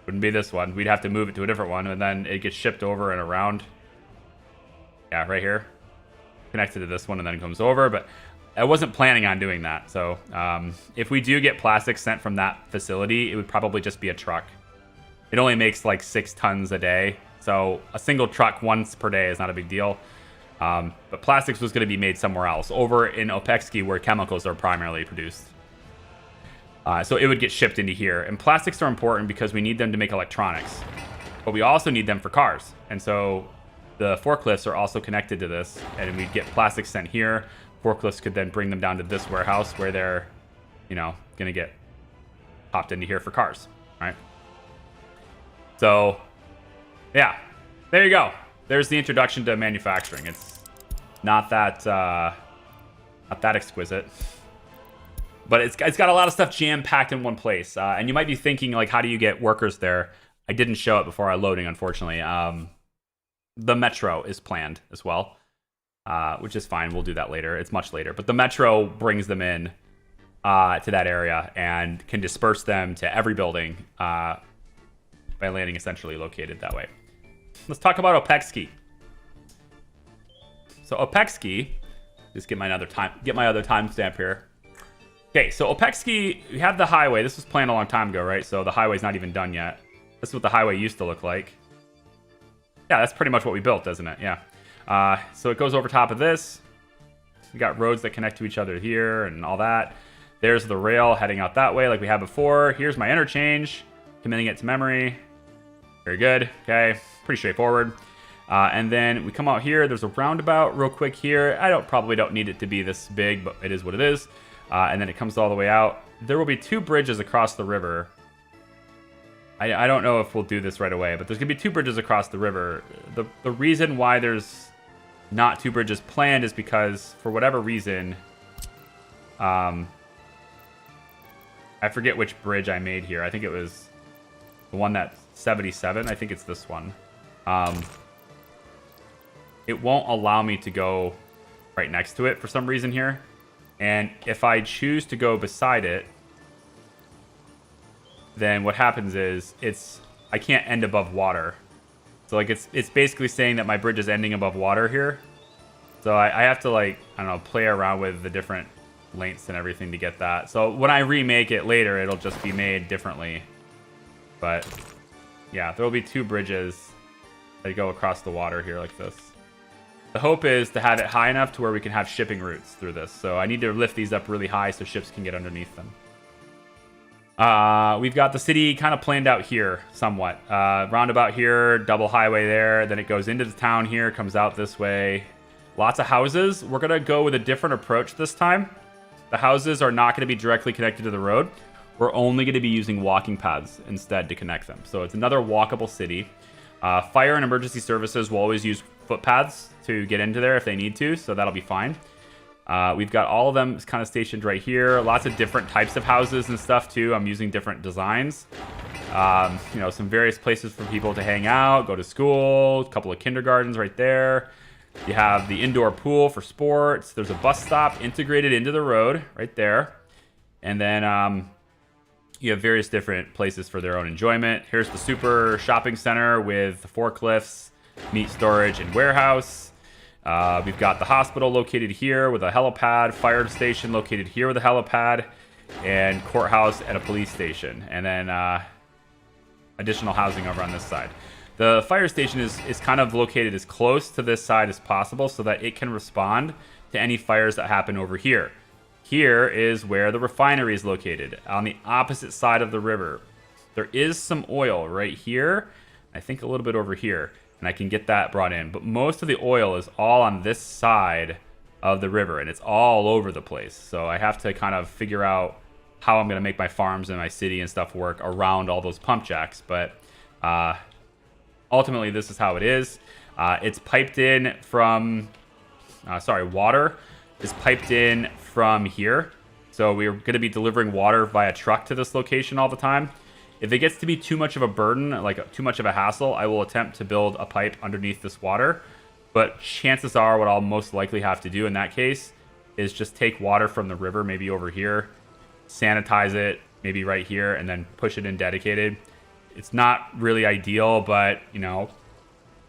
Speaker 1: Wouldn't be this one. We'd have to move it to a different one, and then it gets shipped over and around. Yeah, right here. Connected to this one, and then it comes over, but I wasn't planning on doing that. So if we do get plastic sent from that facility, it would probably just be a truck. It only makes like 6 tons a day, so a single truck once per day is not a big deal. But plastics was going to be made somewhere else, over in Opecski, where chemicals are primarily produced. So it would get shipped into here. And plastics are important because we need them to make electronics, but we also need them for cars. And so the forklifts are also connected to this, and we'd get plastics sent here. Forklifts could then bring them down to this warehouse where they're, going to get popped into here for cars, right? So, yeah, there you go. There's the introduction to manufacturing. It's not that exquisite, but it's got a lot of stuff jam-packed in one place. And you might be thinking, like, how do you get workers there? I didn't show it before loading, unfortunately. The metro is planned as well, which is fine. We'll do that later. It's much later. But the metro brings them in to that area and can disperse them to every building by landing essentially located that way. Let's talk about Opecski. So Opecski, just get my other timestamp here. Okay, so Opecski, we have the highway. This was planned a long time ago, right? So the highway's not even done yet. This is what the highway used to look like. Yeah, that's pretty much what we built, isn't it? Yeah. So it goes over top of this. We got roads that connect to each other here and all that. There's the rail heading out that way like we had before. Here's my interchange, committing it to memory. Very good. Okay, pretty straightforward. And then we come out here. There's a roundabout real quick here. Probably don't need it to be this big, but it is what it is. And then it comes all the way out. There will be 2 bridges across the river. I don't know if we'll do this right away, but there's going to be 2 bridges across the river. The reason why there's not 2 bridges planned is because, for whatever reason, I forget which bridge I made here. I think it was the one that's 77. I think it's this one. It won't allow me to go right next to it for some reason here. And if I choose to go beside it, then what happens is I can't end above water. So like it's basically saying that my bridge is ending above water here. So I have to, like, I don't know, play around with the different lengths and everything to get that. So when I remake it later, it'll just be made differently. But yeah, there will be 2 bridges that go across the water here like this. The hope is to have it high enough to where we can have shipping routes through this. So I need to lift these up really high so ships can get underneath them. We've got the city kind of planned out here somewhat. Roundabout here, double highway there. Then it goes into the town here, comes out this way. Lots of houses. We're going to go with a different approach this time. The houses are not going to be directly connected to the road. We're only going to be using walking paths instead to connect them. So it's another walkable city. Fire and emergency services will always use footpaths to get into there if they need to, so that'll be fine. We've got all of them kind of stationed right here. Lots of different types of houses and stuff too. I'm using different designs. Some various places for people to hang out, go to school, a couple of kindergartens right there. You have the indoor pool for sports. There's a bus stop integrated into the road right there. And then you have various different places for their own enjoyment. Here's the super shopping center with the forklifts, meat storage, and warehouse. We've got the hospital located here with a helipad, fire station located here with a helipad, and courthouse and a police station. And then additional housing over on this side. The fire station is kind of located as close to this side as possible so that it can respond to any fires that happen over here. Here is where the refinery is located, on the opposite side of the river. There is some oil right here, I think a little bit over here, and I can get that brought in. But most of the oil is all on this side of the river, and it's all over the place. So I have to kind of figure out how I'm going to make my farms and my city and stuff work around all those pump jacks. But ultimately, this is how it is. It's piped in from, water is piped in from here. So we're going to be delivering water via truck to this location all the time. If it gets to be too much of a burden, like too much of a hassle, I will attempt to build a pipe underneath this water. But chances are what I'll most likely have to do in that case is just take water from the river, maybe over here, sanitize it, maybe right here, and then push it in dedicated. It's not really ideal, but, you know,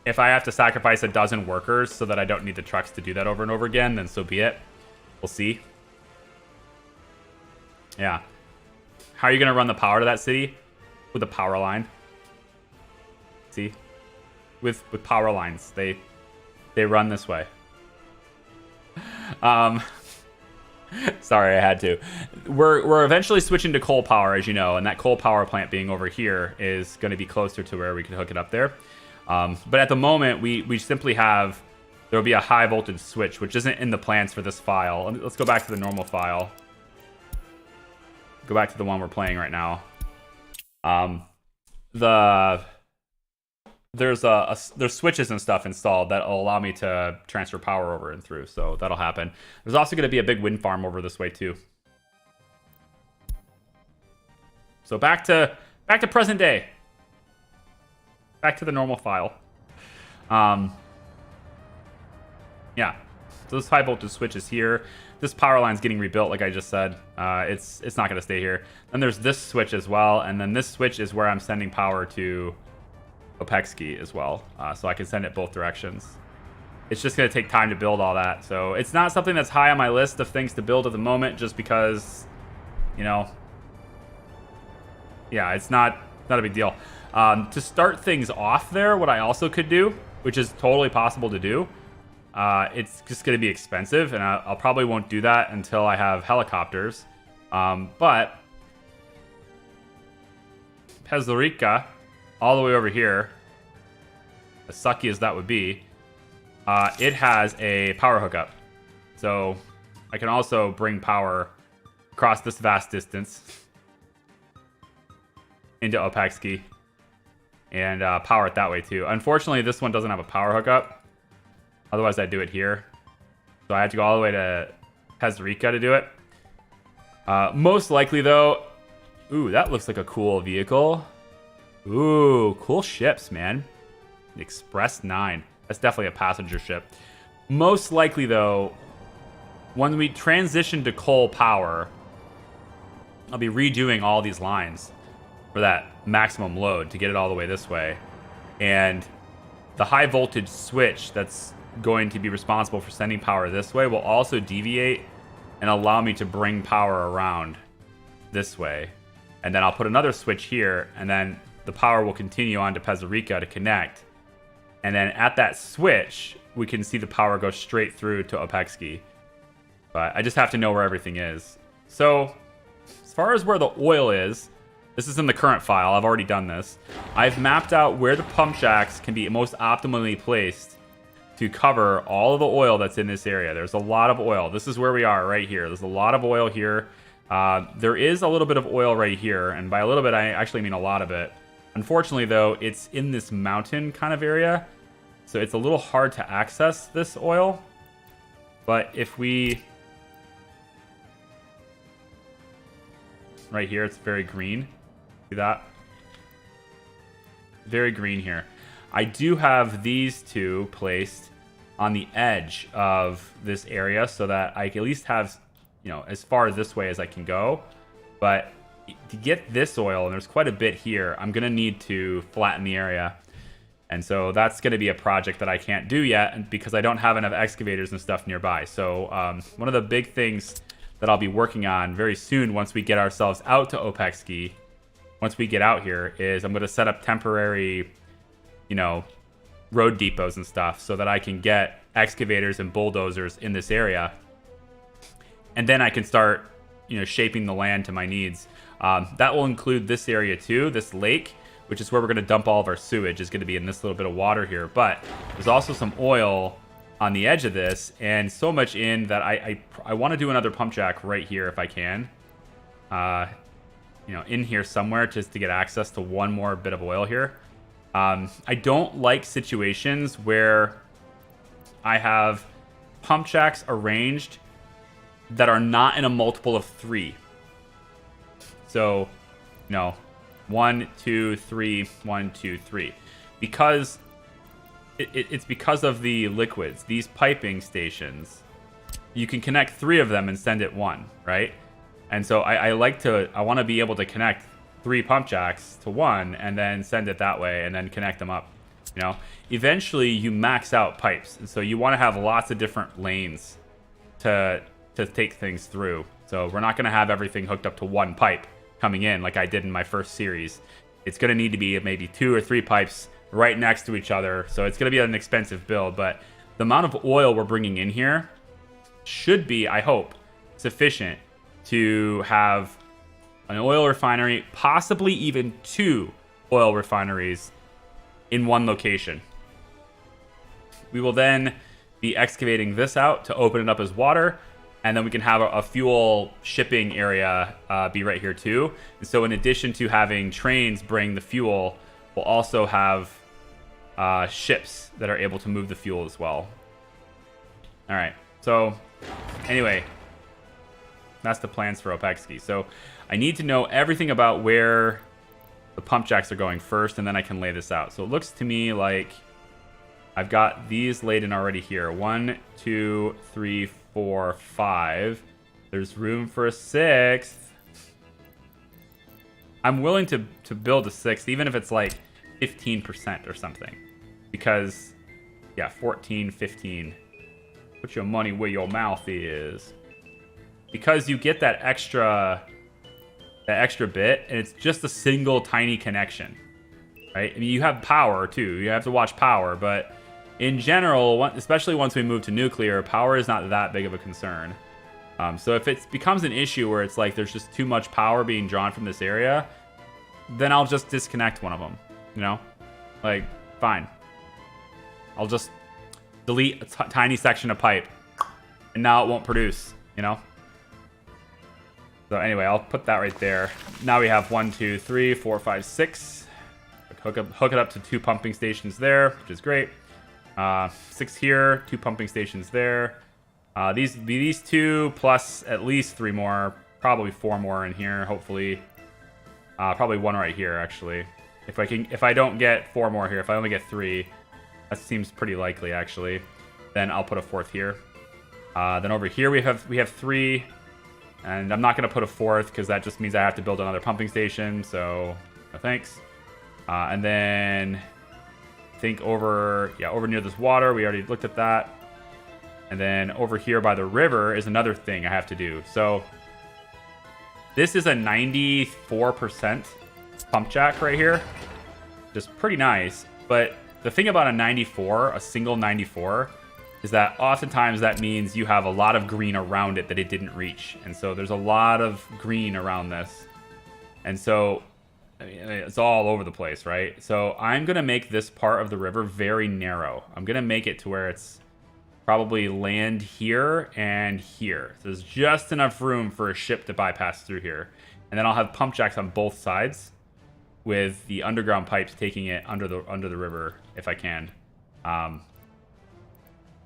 Speaker 1: if I have to sacrifice a dozen workers so that I don't need the trucks to do that over and over again, then so be it. We'll see. Yeah. How are you going to run the power to that city? With a power line. See? With power lines. They run this way. Sorry, I had to. We're eventually switching to coal power, as you know, and that coal power plant being over here is going to be closer to where we can hook it up there. But at the moment, we simply have, there will be a high voltage switch, which isn't in the plans for this file. Let's go back to the normal file. Go back to the one we're playing right now. There's switches and stuff installed that'll allow me to transfer power over and through, so that'll happen. There's also going to be a big wind farm over this way too. So back to present day. Back to the normal file. Yeah. So this high voltage switch is here. This power line's getting rebuilt, like I just said. It's not going to stay here. Then there's this switch as well, and then this switch is where I'm sending power to Opecski as well, so I can send it both directions. It's just going to take time to build all that, so it's not something that's high on my list of things to build at the moment, just because, you know, yeah, it's not a big deal. To start things off there, what I also could do, which is totally possible to do, it's just going to be expensive, and I'll probably won't do that until I have helicopters. But Pezorica, all the way over here, as sucky as that would be, it has a power hookup. So I can also bring power across this vast distance into Opecski and power it that way too. Unfortunately, this one doesn't have a power hookup. Otherwise, I'd do it here. So I had to go all the way to Pezorica to do it. Most likely, though... Ooh, that looks like a cool vehicle. Ooh, cool ships, man. The Express 9. That's definitely a passenger ship. Most likely, though, when we transition to coal power, I'll be redoing all these lines for that maximum load to get it all the way this way. And the high voltage switch that's going to be responsible for sending power this way will also deviate and allow me to bring power around this way. And then I'll put another switch here, and then the power will continue on to Pezorica to connect. And then at that switch, we can see the power go straight through to Opecski. But I just have to know where everything is. So as far as where the oil is, this is in the current file. I've already done this. I've mapped out where the pump jacks can be most optimally placed to cover all of the oil that's in this area. There's a lot of oil. This is where we are right here. There's a lot of oil here. There is a little bit of oil right here, and by a little bit, I actually mean a lot of it. Unfortunately, though, it's in this mountain kind of area, so it's a little hard to access this oil. But if we... Right here, it's very green. See that? Very green here. I do have these two placed on the edge of this area so that I can at least have, you know, as far this way as I can go. But to get this oil, and there's quite a bit here, I'm going to need to flatten the area And so that's going to be a project that I can't do yet because I don't have enough excavators and stuff nearby. So one of the big things that I'll be working on very soon once we get ourselves out to Opecski, once we get out here, is I'm going to set up temporary, you know, road depots and stuff so that I can get excavators and bulldozers in this area. And then I can start, you know, shaping the land to my needs. That will include this area too, this lake, which is where we're going to dump all of our sewage, is going to be in this little bit of water here. But there's also some oil on the edge of this, and so much in that I want to do another pump jack right here if I can. You know, in here somewhere just to get access to one more bit of oil here. I don't like situations where I have pump jacks arranged that are not in a multiple of 3. So, you know, 1, 2, 3, 1, 2, 3. Because it's because of the liquids. These piping stations, you can connect 3 of them and send it 1, right? And so I want to be able to connect 3 pump jacks to 1 and then send it that way and then connect them up. You know, eventually you max out pipes, and so you want to have lots of different lanes to take things through. So we're not going to have everything hooked up to 1 pipe coming in like I did in my first series. It's going to need to be maybe 2 or 3 pipes right next to each other. So it's going to be an expensive build, but the amount of oil we're bringing in here should be, I hope, sufficient to have an oil refinery, possibly even 2 oil refineries in one location. We will then be excavating this out to open it up as water, and then we can have a fuel shipping area be right here too. And so in addition to having trains bring the fuel, we'll also have ships that are able to move the fuel as well. All right, so anyway, that's the plans for Opecski. So I need to know everything about where the pump jacks are going first, and then I can lay this out. So it looks to me like I've got these laid in already here. 1, 2, 3, 4, 5. There's room for a 6th. I'm willing to build a 6th, even if it's like 15% or something. Because, yeah, 14, 15. Put your money where your mouth is. Because you get that extra bit, and it's just a single tiny connection, right? I mean, you have power too. You have to watch power, but in general, especially once we move to nuclear, power is not that big of a concern. So if it becomes an issue where it's like there's just too much power being drawn from this area, then I'll just disconnect one of them, you know? Like, fine. I'll just delete a tiny section of pipe, and now it won't produce, you know? So anyway, I'll put that right there. Now we have 1, 2, 3, 4, 5, 6. Hook it up to 2 pumping stations there, which is great. 6 here, 2 pumping stations there. These 2 plus at least 3 more, probably 4 more in here. Hopefully, probably 1 right here actually. If I don't get 4 more here, if I only get 3, that seems pretty likely actually. Then I'll put a 4th here. Then over here we have 3. And I'm not going to put a 4th because that just means I have to build another pumping station. So, no thanks. And then I think over near this water, we already looked at that. And then over here by the river is another thing I have to do. So this is a 94% pump jack right here. Just pretty nice. But the thing about a single 94, is that oftentimes that means you have a lot of green around it that it didn't reach. And so there's a lot of green around this. And so I mean, it's all over the place, right? So I'm going to make this part of the river very narrow. I'm going to make it to where it's probably land here and here. So there's just enough room for a ship to bypass through here. And then I'll have pump jacks on both sides with the underground pipes taking it under the river if I can.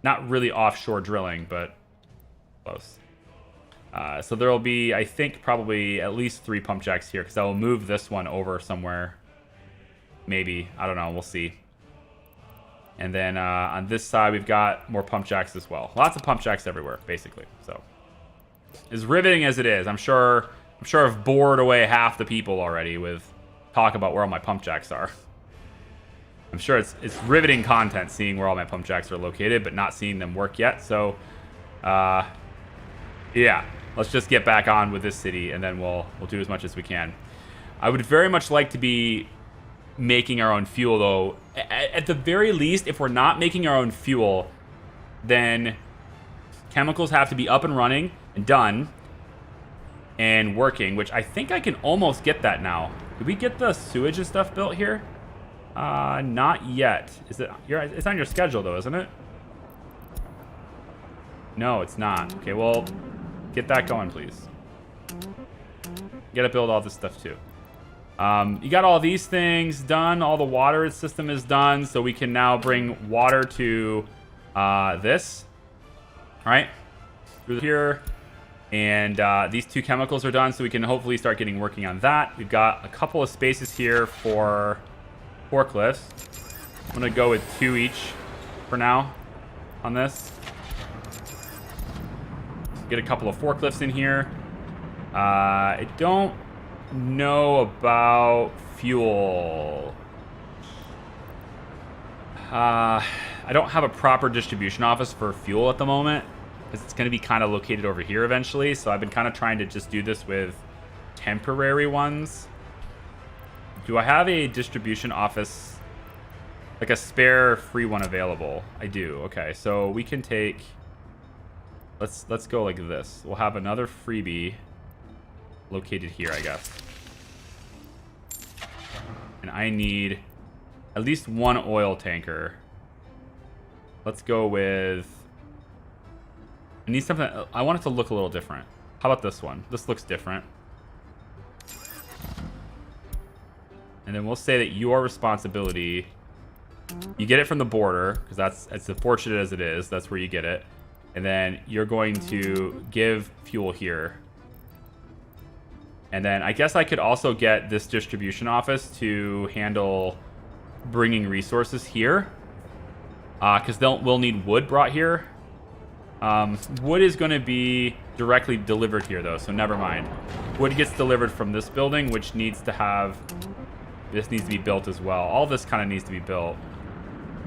Speaker 1: Not really offshore drilling, but close. So there will be, I think, probably at least 3 pump jacks here because I will move this one over somewhere. Maybe. I don't know. We'll see. And then on this side, we've got more pump jacks as well. Lots of pump jacks everywhere, basically. So as riveting as it is, I'm sure I've bored away half the people already with talk about where all my pump jacks are. I'm sure it's riveting content seeing where all my pump jacks are located, but not seeing them work yet. So, yeah, let's just get back on with this city, and then we'll do as much as we can. I would very much like to be making our own fuel, though. At the very least, if we're not making our own fuel, then chemicals have to be up and running and done and working, which I think I can almost get that now. Did we get the sewage and stuff built here? Not yet. Is it? It's on your schedule though, isn't it? No, it's not. Okay, well, get that going, please. You gotta build all this stuff too. You got all these things done. All the water system is done, so we can now bring water to this. All right, through here. And these two chemicals are done, so we can hopefully start working on that. We've got a couple of spaces here for forklifts. I'm gonna go with 2 each for now on this. Get a couple of forklifts in here. I don't know about fuel. I don't have a proper distribution office for fuel at the moment, because it's going to be kind of located over here eventually. So I've been kind of trying to just do this with temporary ones. Do I have a distribution office, like a spare free one available? I do. Okay, so we can take, let's go like this. We'll have another freebie located here, I guess. And I need at least 1 oil tanker. Let's go with, I need something, I want it to look a little different. How about this one? This looks different. And then we'll say that your responsibility, you get it from the border, because that's as fortunate as it is, that's where you get it. And then you're going to give fuel here. And then I guess I could also get this distribution office to handle bringing resources here. Because we'll need wood brought here. Wood is going to be directly delivered here, though, so never mind. Wood gets delivered from this building, which needs to have... This needs to be built as well. All this kind of needs to be built.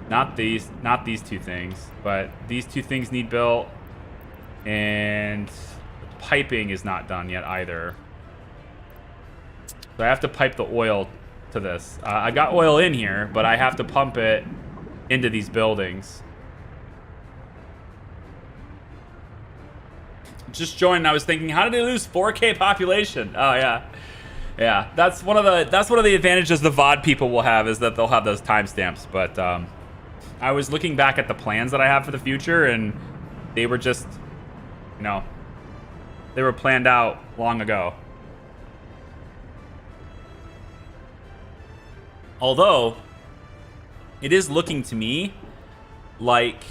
Speaker 1: Not these 2 things, but these 2 things need built. And piping is not done yet either. So I have to pipe the oil to this. I got oil in here, but I have to pump it into these buildings. Just joined. I was thinking, how did they lose 4K population? Oh yeah, yeah. That's one of the advantages the VOD people will have, is that they'll have those timestamps. But I was looking back at the plans that I have for the future, and they were just, you know, they were planned out long ago. Although, it is looking to me like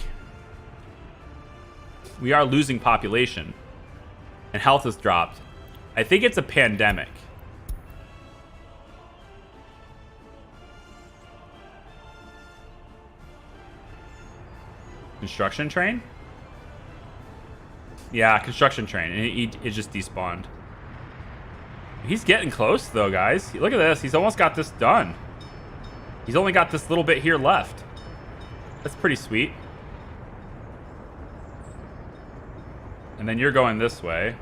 Speaker 1: we are losing population and health has dropped. I think it's a pandemic. Construction train? Yeah, construction train. And it just despawned. He's getting close, though, guys. Look at this. He's almost got this done. He's only got this little bit here left. That's pretty sweet. And then you're going this way.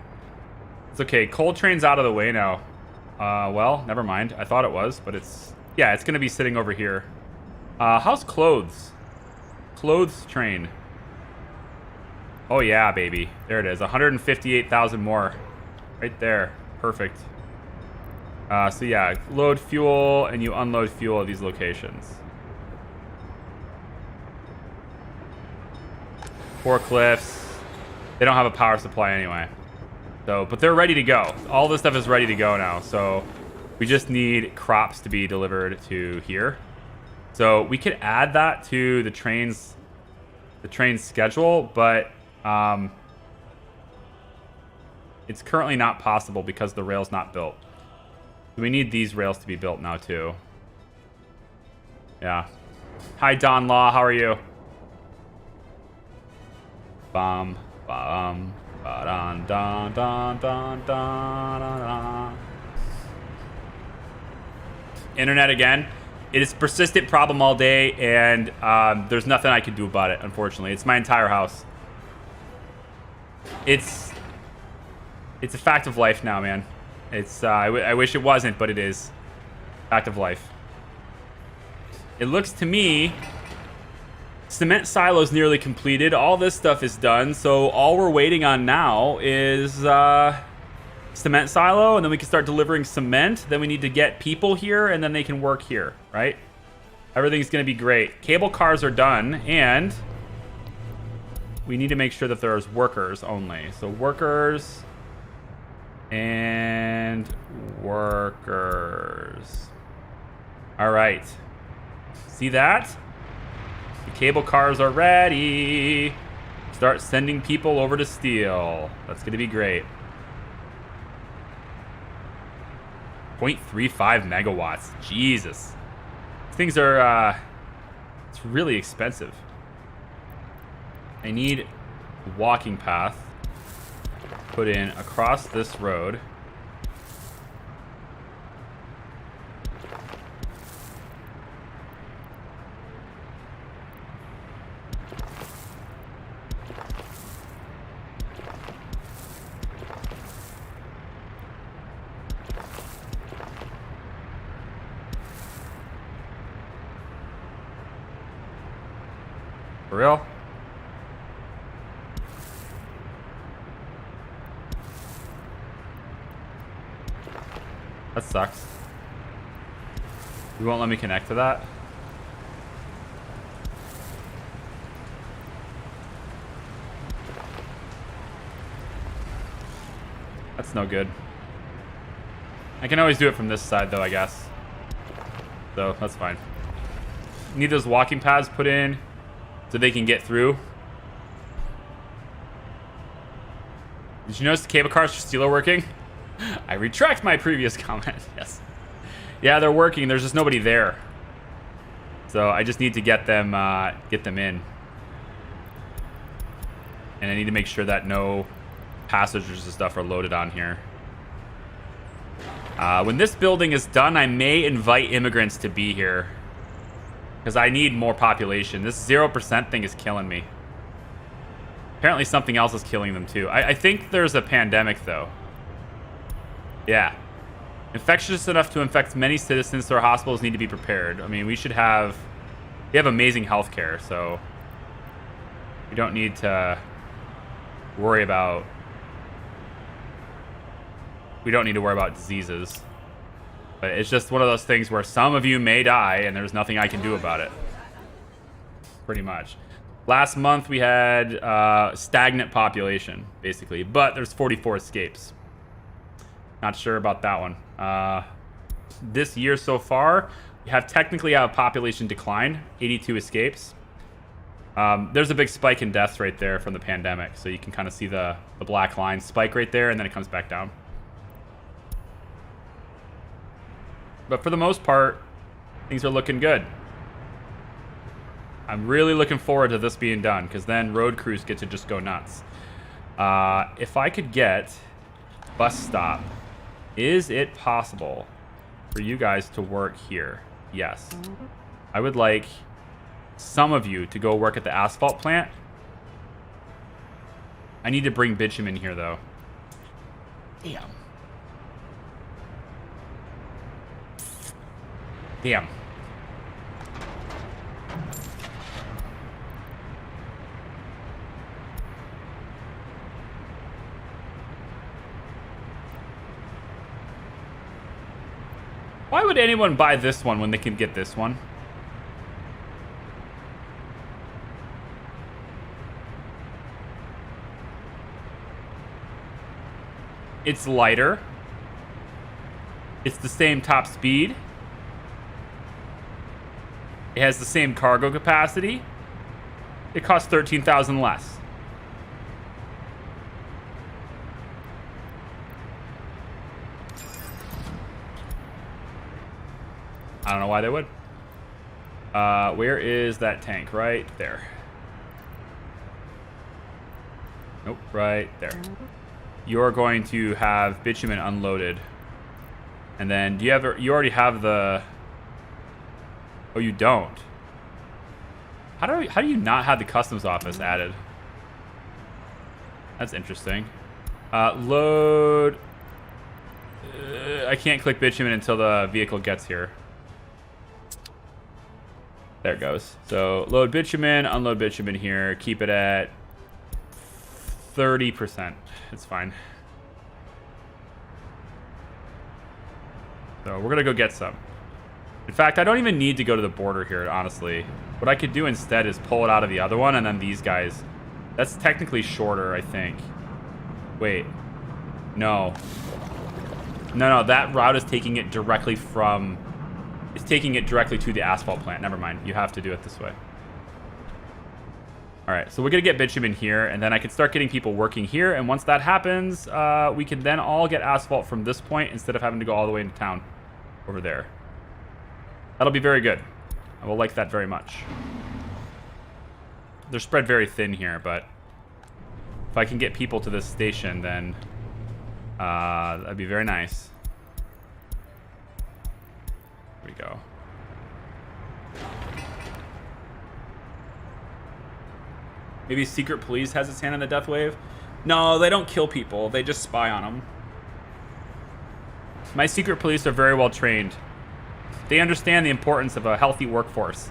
Speaker 1: It's okay. Coal train's out of the way now. Well, never mind. I thought it was, but it's... Yeah, it's going to be sitting over here. How's clothes? Clothes train. Oh, yeah, baby. There it is. 158,000 more. Right there. Perfect. So, yeah. Load fuel, and you unload fuel at these locations. Forklifts. They don't have a power supply anyway. So, but they're ready to go. All this stuff is ready to go now. So we just need crops to be delivered to here. So we could add that to the train's schedule, but it's currently not possible because the rail's not built. So we need these rails to be built now too. Yeah. Hi Don Law, how are you? Bum. Ba-dum, ba-dun, dun, dun, dun, dun, dun, dun. Internet again. It is a persistent problem all day, and there's nothing I can do about it, unfortunately. It's my entire house. It's a fact of life now, man. It's I wish it wasn't, but it is. Fact of life. It looks to me cement silo's nearly completed. All this stuff is done, so all we're waiting on now is cement silo, and then we can start delivering cement. Then we need to get people here, and then they can work here, right? Everything's gonna be great. Cable cars are done, and we need to make sure that there's workers only. So workers and workers. All right. See that? The cable cars are ready. Start sending people over to steel. That's going to be great. 0.35 megawatts. Jesus. These things are, it's really expensive. I need a walking path put in across this road. For real? That sucks. You won't let me connect to that? That's no good. I can always do it from this side though, I guess. So that's fine. Need those walking paths put in so they can get through. Did you notice the cable cars for steel are working? I retract my previous comment. Yes. Yeah, they're working. There's just nobody there. So I just need to get them in. And I need to make sure that no passengers and stuff are loaded on here. When this building is done, I may invite immigrants to be here. Because I need more population. This 0% thing is killing me. Apparently something else is killing them too. I think there's a pandemic though. Yeah. Infectious enough to infect many citizens, so our hospitals need to be prepared. I mean, we have amazing healthcare, so we don't need to worry about diseases. But it's just one of those things where some of you may die and there's nothing I can do about it. Pretty much. Last month we had stagnant population, basically, but there's 44 escapes. Not sure about that one. This year so far, we have technically a population decline, 82 escapes. There's a big spike in deaths right there from the pandemic, so you can kind of see the black line spike right there, and then it comes back down. But for the most part, things are looking good. I'm really looking forward to this being done, because then road crews get to just go nuts. If I could get bus stop, is it possible for you guys to work here? Yes. I would like some of you to go work at the asphalt plant. I need to bring bitumen here, though. Damn. Damn. Why would anyone buy this one when they can get this one? It's lighter. It's the same top speed. It has the same cargo capacity. It costs $13,000 less. I don't know why they would. Where is that tank? Right there. Nope, right there. You're going to have bitumen unloaded. And then do you already have the Oh, you don't. How do you not have the customs office added? That's interesting. Load. I can't click bitumen until the vehicle gets here. There it goes. So load bitumen, unload bitumen here. Keep it at 30%. It's fine. So we're gonna go get some. In fact, I don't even need to go to the border here, honestly. What I could do instead is pull it out of the other one, and then these guys. That's technically shorter, I think. Wait. No. No, that route is taking it directly from... It's taking it directly to the asphalt plant. Never mind. You have to do it this way. All right, so we're going to get bitumen here, and then I can start getting people working here. And once that happens, we can then all get asphalt from this point instead of having to go all the way into town over there. That'll be very good. I will like that very much. They're spread very thin here, but if I can get people to this station, then that'd be very nice. There we go. Maybe secret police has its hand in the death wave? No, they don't kill people. They just spy on them. My secret police are very well trained. They understand the importance of a healthy workforce.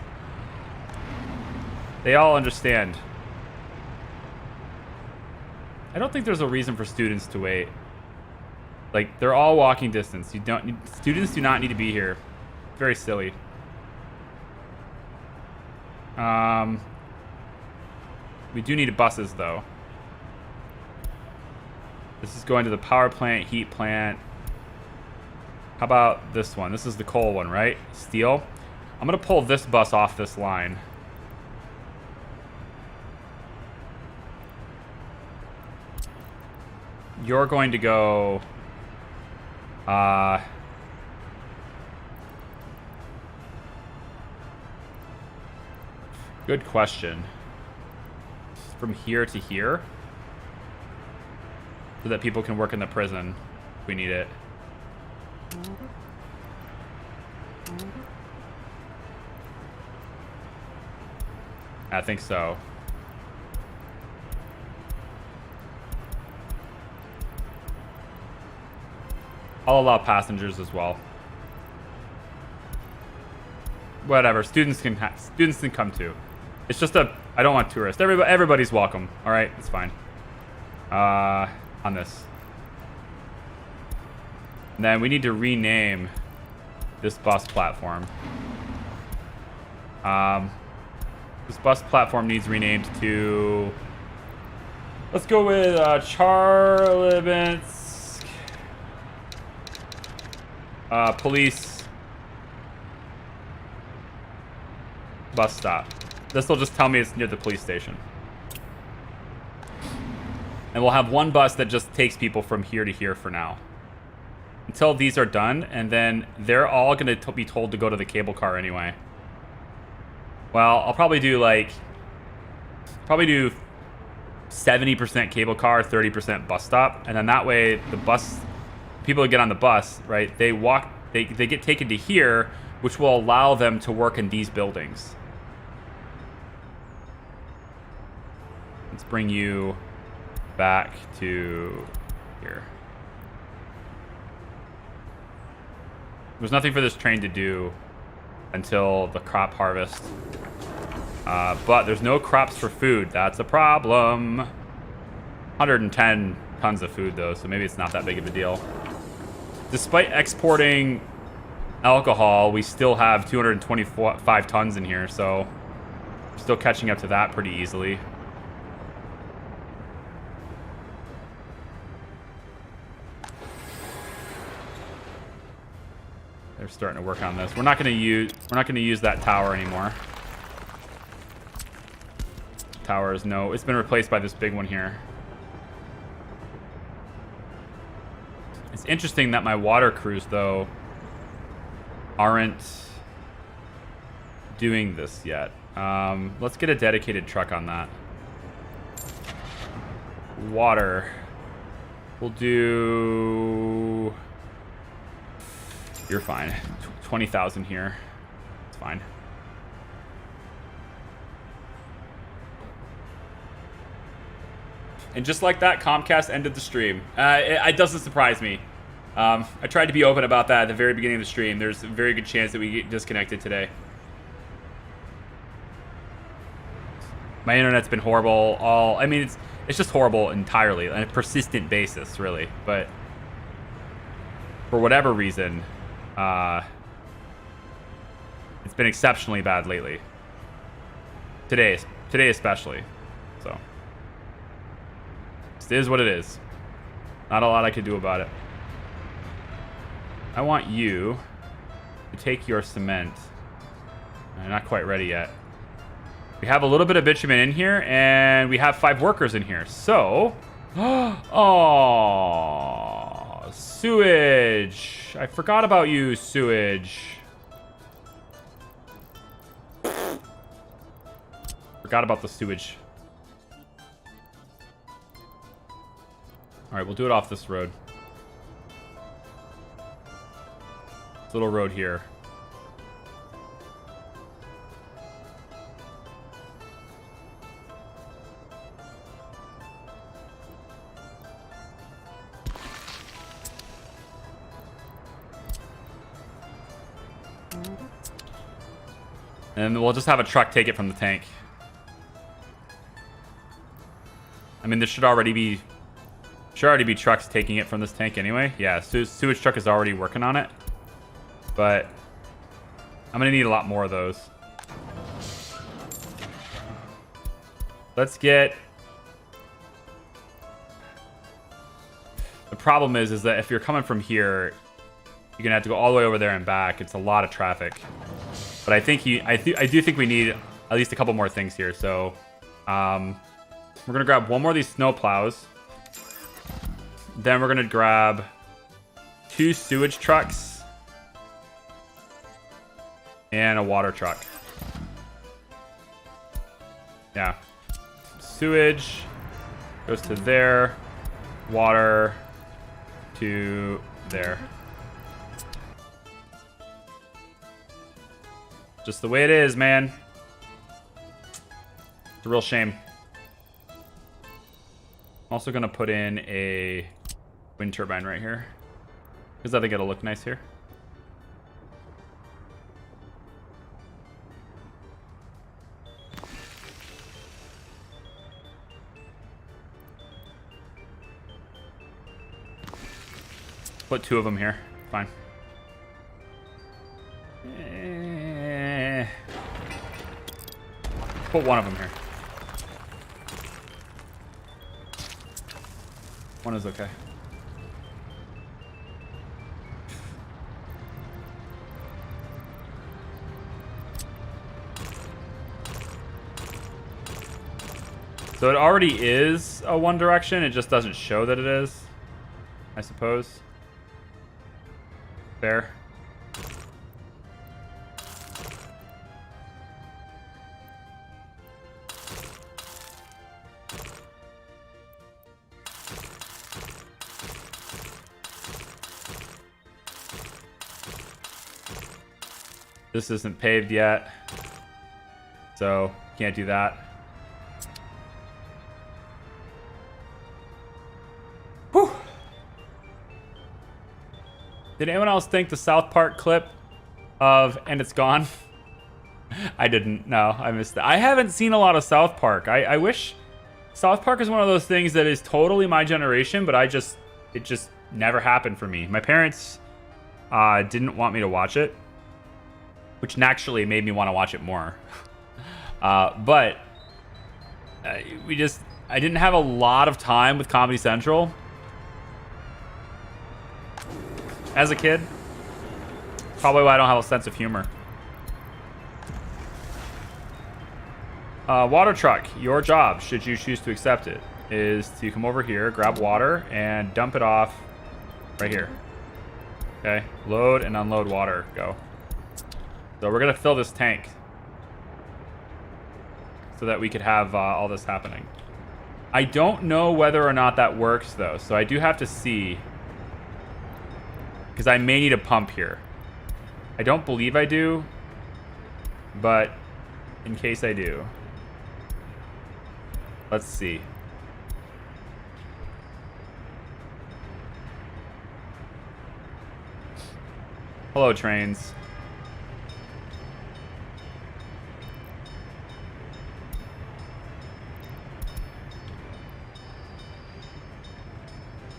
Speaker 1: They all understand. I don't think there's a reason for students to wait. Like, they're all walking distance. Students do not need to be here. Very silly. We do need buses, though. This is going to the power plant, heat plant. How about this one? This is the coal one, right? Steel. I'm going to pull this bus off this line. You're going to go... Good question. From here to here? So that people can work in the prison if we need it. I think so. I'll allow passengers as well. Whatever, students can come too. It's just I don't want tourists. Everybody's welcome. All right, it's fine. On this. And then we need to rename this bus platform. This bus platform needs renamed to... Let's go with Charlevitz Police Bus Stop. This will just tell me it's near the police station. And we'll have one bus that just takes people from here to here for now. Until these are done, and then they're all going to be told to go to the cable car anyway. Well, I'll probably do like... 70% cable car, 30% bus stop. And then that way, the bus... People that get on the bus, right, they walk... They get taken to here, which will allow them to work in these buildings. Let's bring you back to here. There's nothing for this train to do until the crop harvest. But there's no crops for food. That's a problem. 110 tons of food, though, so maybe it's not that big of a deal. Despite exporting alcohol, we still have 225 tons in here, so we're still catching up to that pretty easily. They're starting to work on this. We're not going to use that tower anymore. Tower is no. It's been replaced by this big one here. It's interesting that my water crews, though, aren't doing this yet. Let's get a dedicated truck on that. Water. We'll do... You're fine. 20,000 here. It's fine. And just like that, Comcast ended the stream. It doesn't surprise me. I tried to be open about that at the very beginning of the stream. There's a very good chance that we get disconnected today. My internet's been horrible. I mean, it's just horrible entirely on a persistent basis, really. But for whatever reason, it's been exceptionally bad lately. Today especially. So it is what it is. Not a lot I can do about it. I want you to take your cement. Not quite ready yet. We have a little bit of bitumen in here, and we have 5 workers in here. So, oh, sewage. I forgot about you, sewage. Forgot about the sewage. All right, we'll do it off this road. This little road here. And we'll just have a truck take it from the tank. I mean, there should already be trucks taking it from this tank anyway. Yeah, sewage truck is already working on it. But I'm gonna need a lot more of those. Let's get... The problem is that if you're coming from here, you're gonna have to go all the way over there and back. It's a lot of traffic. But I think I do think we need at least a couple more things here. So we're gonna grab one more of these snow plows. Then we're gonna grab 2 sewage trucks and a water truck. Yeah, sewage goes to there, water to there. Just the way it is, man. It's a real shame. I'm also gonna put in a wind turbine right here, because I think it'll look nice here. Put 2 of them here. Fine. Put 1 of them here. 1 is okay. So it already is a one direction. It just doesn't show that it is, I suppose. Fair. This isn't paved yet, so can't do that. Whew. Did anyone else think the South Park clip of "And It's Gone"? I didn't. No, I missed that. I haven't seen a lot of South Park. I wish. South Park is one of those things that is totally my generation, but it just never happened for me. My parents didn't want me to watch it, which naturally made me want to watch it more. But I didn't have a lot of time with Comedy Central as a kid. Probably why I don't have a sense of humor. Water truck, your job, should you choose to accept it, is to come over here, grab water, and dump it off right here. Okay, load and unload water, go. So we're gonna fill this tank so that we could have all this happening. I don't know whether or not that works though, so I do have to see, because I may need a pump here. I don't believe I do, but in case I do, let's see. Hello, trains.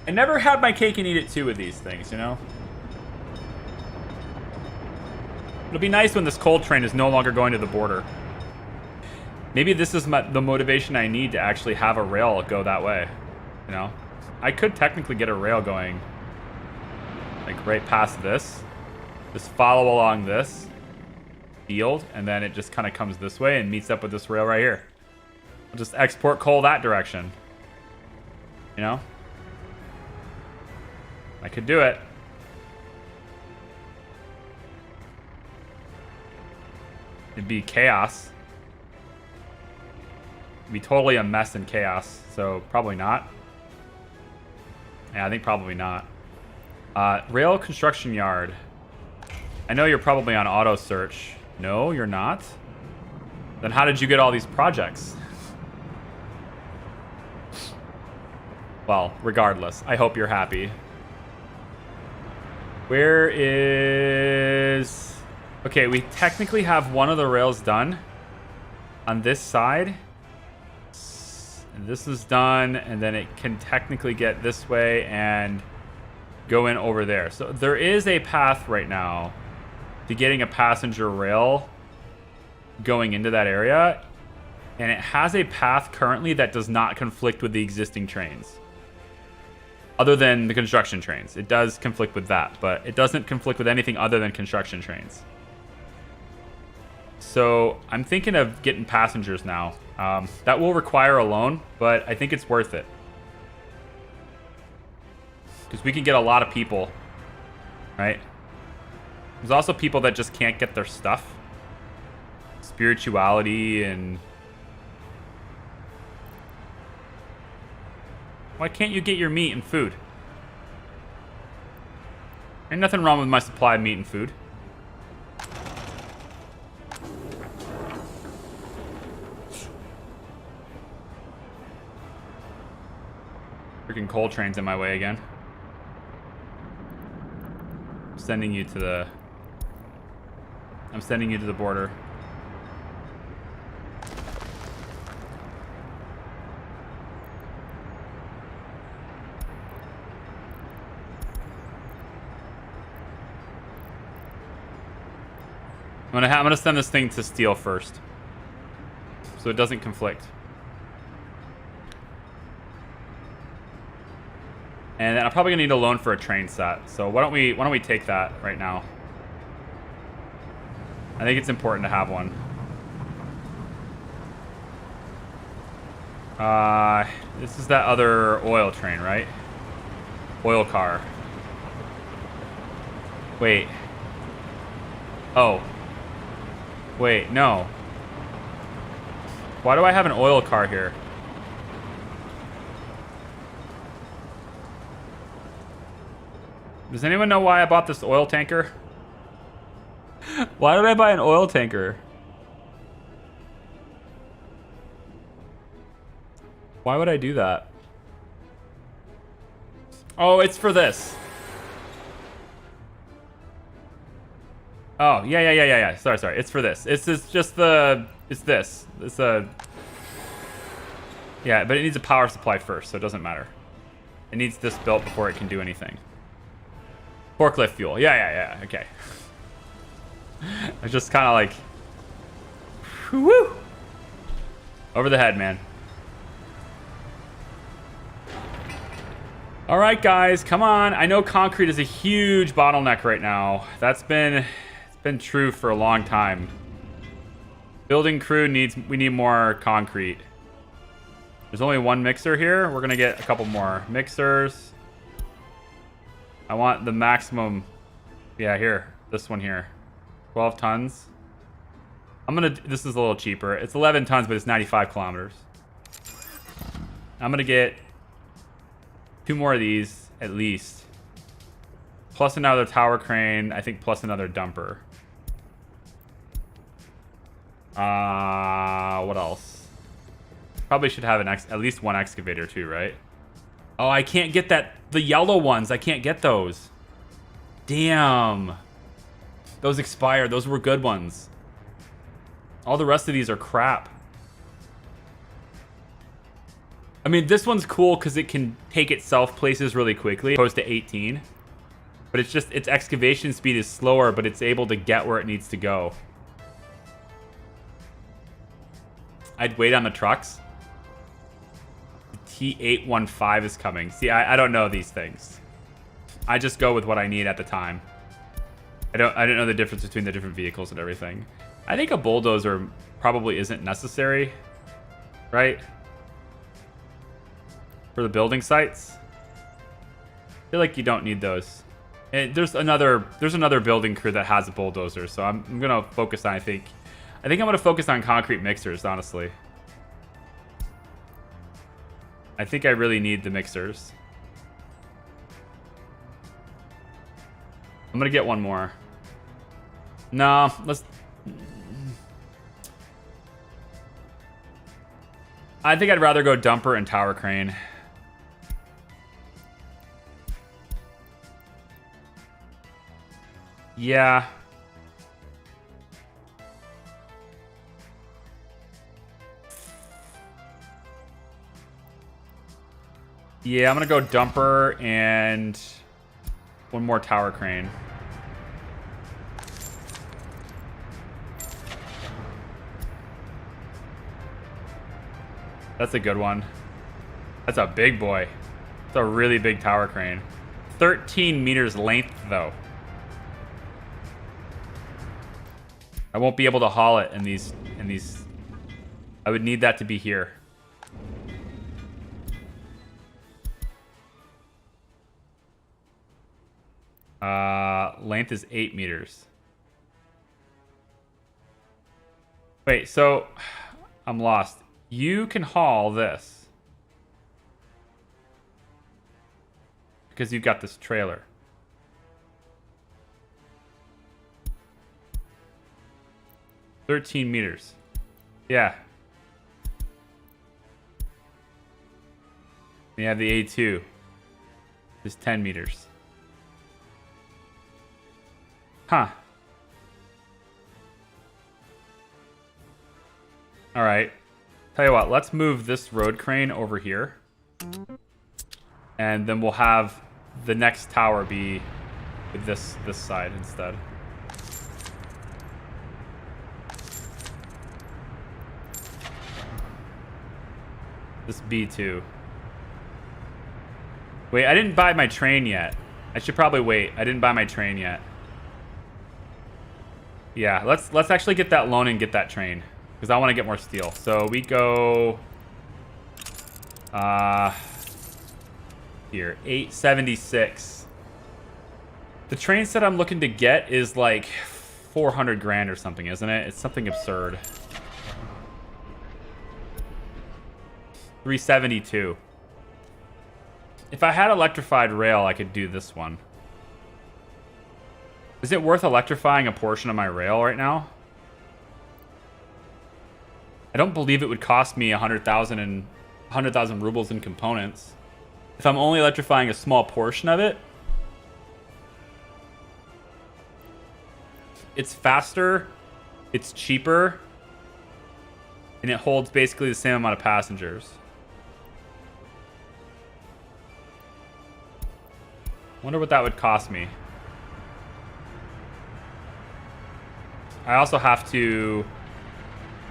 Speaker 1: I never had my cake and eat it too with these things, you know? It'll be nice when this coal train is no longer going to the border. Maybe this is the motivation I need to actually have a rail go that way, you know? I could technically get a rail going, like, right past this. Just follow along this field, and then it just kind of comes this way and meets up with this rail right here. I'll just export coal that direction, you know? I could do it. It'd be chaos. It'd be totally a mess and chaos, so probably not. Yeah, I think probably not. Rail construction yard. I know you're probably on auto search. No, you're not. Then how did you get all these projects? Well, regardless, I hope you're happy. Where is... Okay, we technically have one of the rails done on this side. And this is done, and then it can technically get this way and go in over there. So there is a path right now to getting a passenger rail going into that area. And it has a path currently that does not conflict with the existing trains. Other than the construction trains. It does conflict with that, but it doesn't conflict with anything other than construction trains. So I'm thinking of getting passengers now. That will require a loan, but I think it's worth it. Because we can get a lot of people, right? There's also people that just can't get their stuff. Spirituality and... Why can't you get your meat and food? Ain't nothing wrong with my supply of meat and food. Freaking coal train's in my way again. I'm sending you to the border. I'm gonna send this thing to steel first, so it doesn't conflict. And then I'm probably gonna need a loan for a train set. So why don't we take that right now? I think it's important to have one. This is that other oil train, right? Oil car. Wait. Oh. Wait, no. Why do I have an oil car here? Does anyone know why I bought this oil tanker? Why did I buy an oil tanker? Why would I do that? Oh, it's for this. Oh, yeah. Sorry. It's for this. It's this. It's a... Yeah, but it needs a power supply first, so it doesn't matter. It needs this built before it can do anything. Forklift fuel. Yeah. Okay. I just kind of like... Woo! Over the head, man. All right, guys, come on. I know concrete is a huge bottleneck right now. It's been true for a long time. Building crew we need more concrete. There's only one mixer here. We're gonna get a couple more mixers. I want the maximum. Yeah, here, this one here, 12 tons. This is a little cheaper. It's 11 tons, but it's 95 kilometers. I'm gonna get 2 more of these at least. Plus another tower crane, I think, plus another dumper. What else? Probably should have at least one excavator too, right? Oh, I can't get the yellow ones. I can't get those. Damn. Those expired. Those were good ones. All the rest of these are crap. I mean, this one's cool because it can take itself places really quickly, opposed to 18. But it's just, its excavation speed is slower, but it's able to get where it needs to go. I'd wait on the trucks. The T815 is coming. See, I don't know these things. I just go with what I need at the time. I don't know the difference between the different vehicles and everything. I think a bulldozer probably isn't necessary, right? For the building sites. I feel like you don't need those. And there's another building crew that has a bulldozer, so I'm gonna focus on, I think I'm gonna focus on concrete mixers, honestly. I think I really need the mixers. I'm gonna get one more. No, let's... I think I'd rather go dumper and tower crane. Yeah. Yeah, I'm gonna go dumper and one more tower crane. That's a good one. That's a big boy. It's a really big tower crane. 13 meters length, though. I won't be able to haul it in these. I would need that to be here. Length is 8 meters. Wait, so I'm lost. You can haul this because you've got this trailer. $13 meters. Yeah. You have the A2. It's 10 meters. Huh. All right. Tell you what, let's move this road crane over here. And then we'll have the next tower be with this side instead. This B2. Wait, I didn't buy my train yet. I should probably wait. I didn't buy my train yet. Yeah, let's actually get that loan and get that train. Because I want to get more steel. So we go... here, 876. The train set I'm looking to get is like 400 grand or something, isn't it? It's something absurd. 372. If I had electrified rail, I could do this one. Is it worth electrifying a portion of my rail right now? I don't believe it would cost me 100,000 rubles in components. If I'm only electrifying a small portion of it, it's faster, it's cheaper, and it holds basically the same amount of passengers. Wonder what that would cost me. I also have to...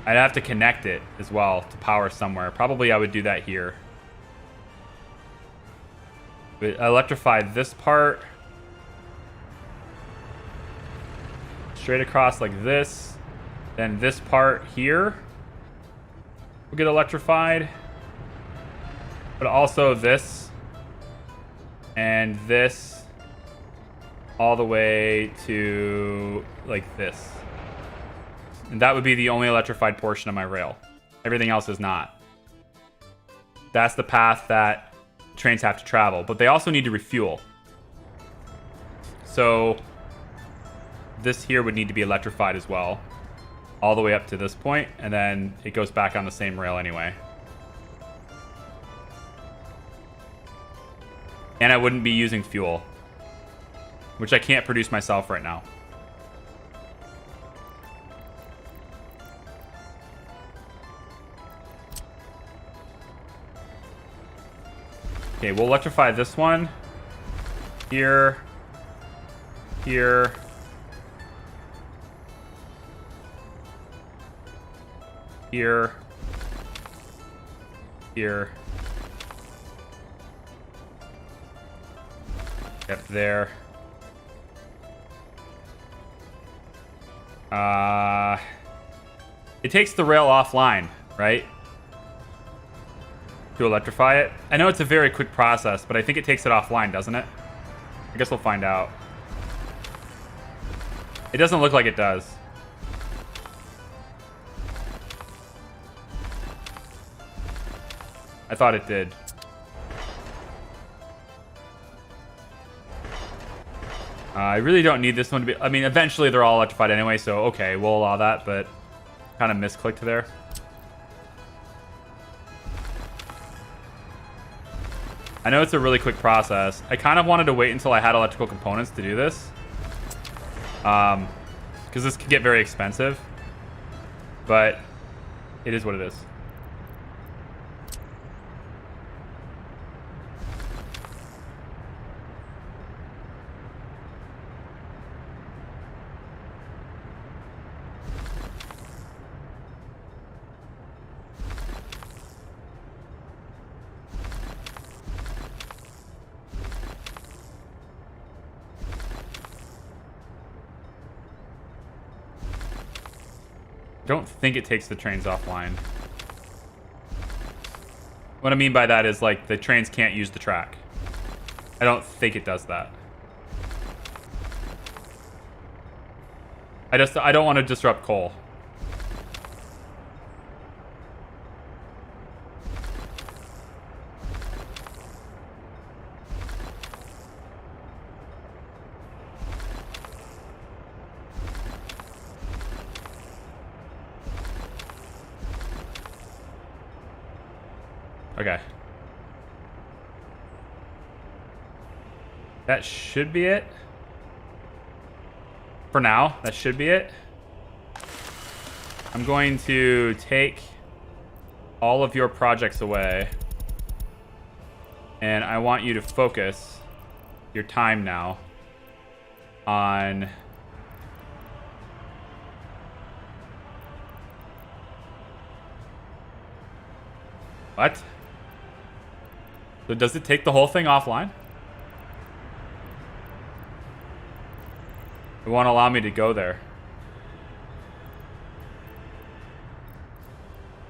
Speaker 1: I'd have to connect it as well to power somewhere. Probably I would do that here. But electrify this part. Straight across like this. Then this part here will get electrified. But also this. And this. All the way to like this. And that would be the only electrified portion of my rail. Everything else is not. That's the path that trains have to travel. But they also need to refuel. So this here would need to be electrified as well. All the way up to this point. And then it goes back on the same rail anyway. And I wouldn't be using fuel. Which I can't produce myself right now. Okay, we'll electrify this one. Here. Here. Here. Here. Yep, there. It takes the rail offline, right? To electrify it. I know it's a very quick process, but I think it takes it offline, doesn't it? I guess we'll find out. It doesn't look like it does. I thought it did. I really don't need this one to be... I mean, eventually they're all electrified anyway, so okay, we'll allow that, but kind of misclicked there. I know it's a really quick process. I kind of wanted to wait until I had electrical components to do this. Because this could get very expensive. But it is what it is. I don't think it takes the trains offline. What I mean by that is, like, the trains can't use the track. I don't think it does that. I don't want to disrupt coal. Okay. That should be it. For now, that should be it. I'm going to take all of your projects away. And I want you to focus your time now on... What? So does it take the whole thing offline? It won't allow me to go there.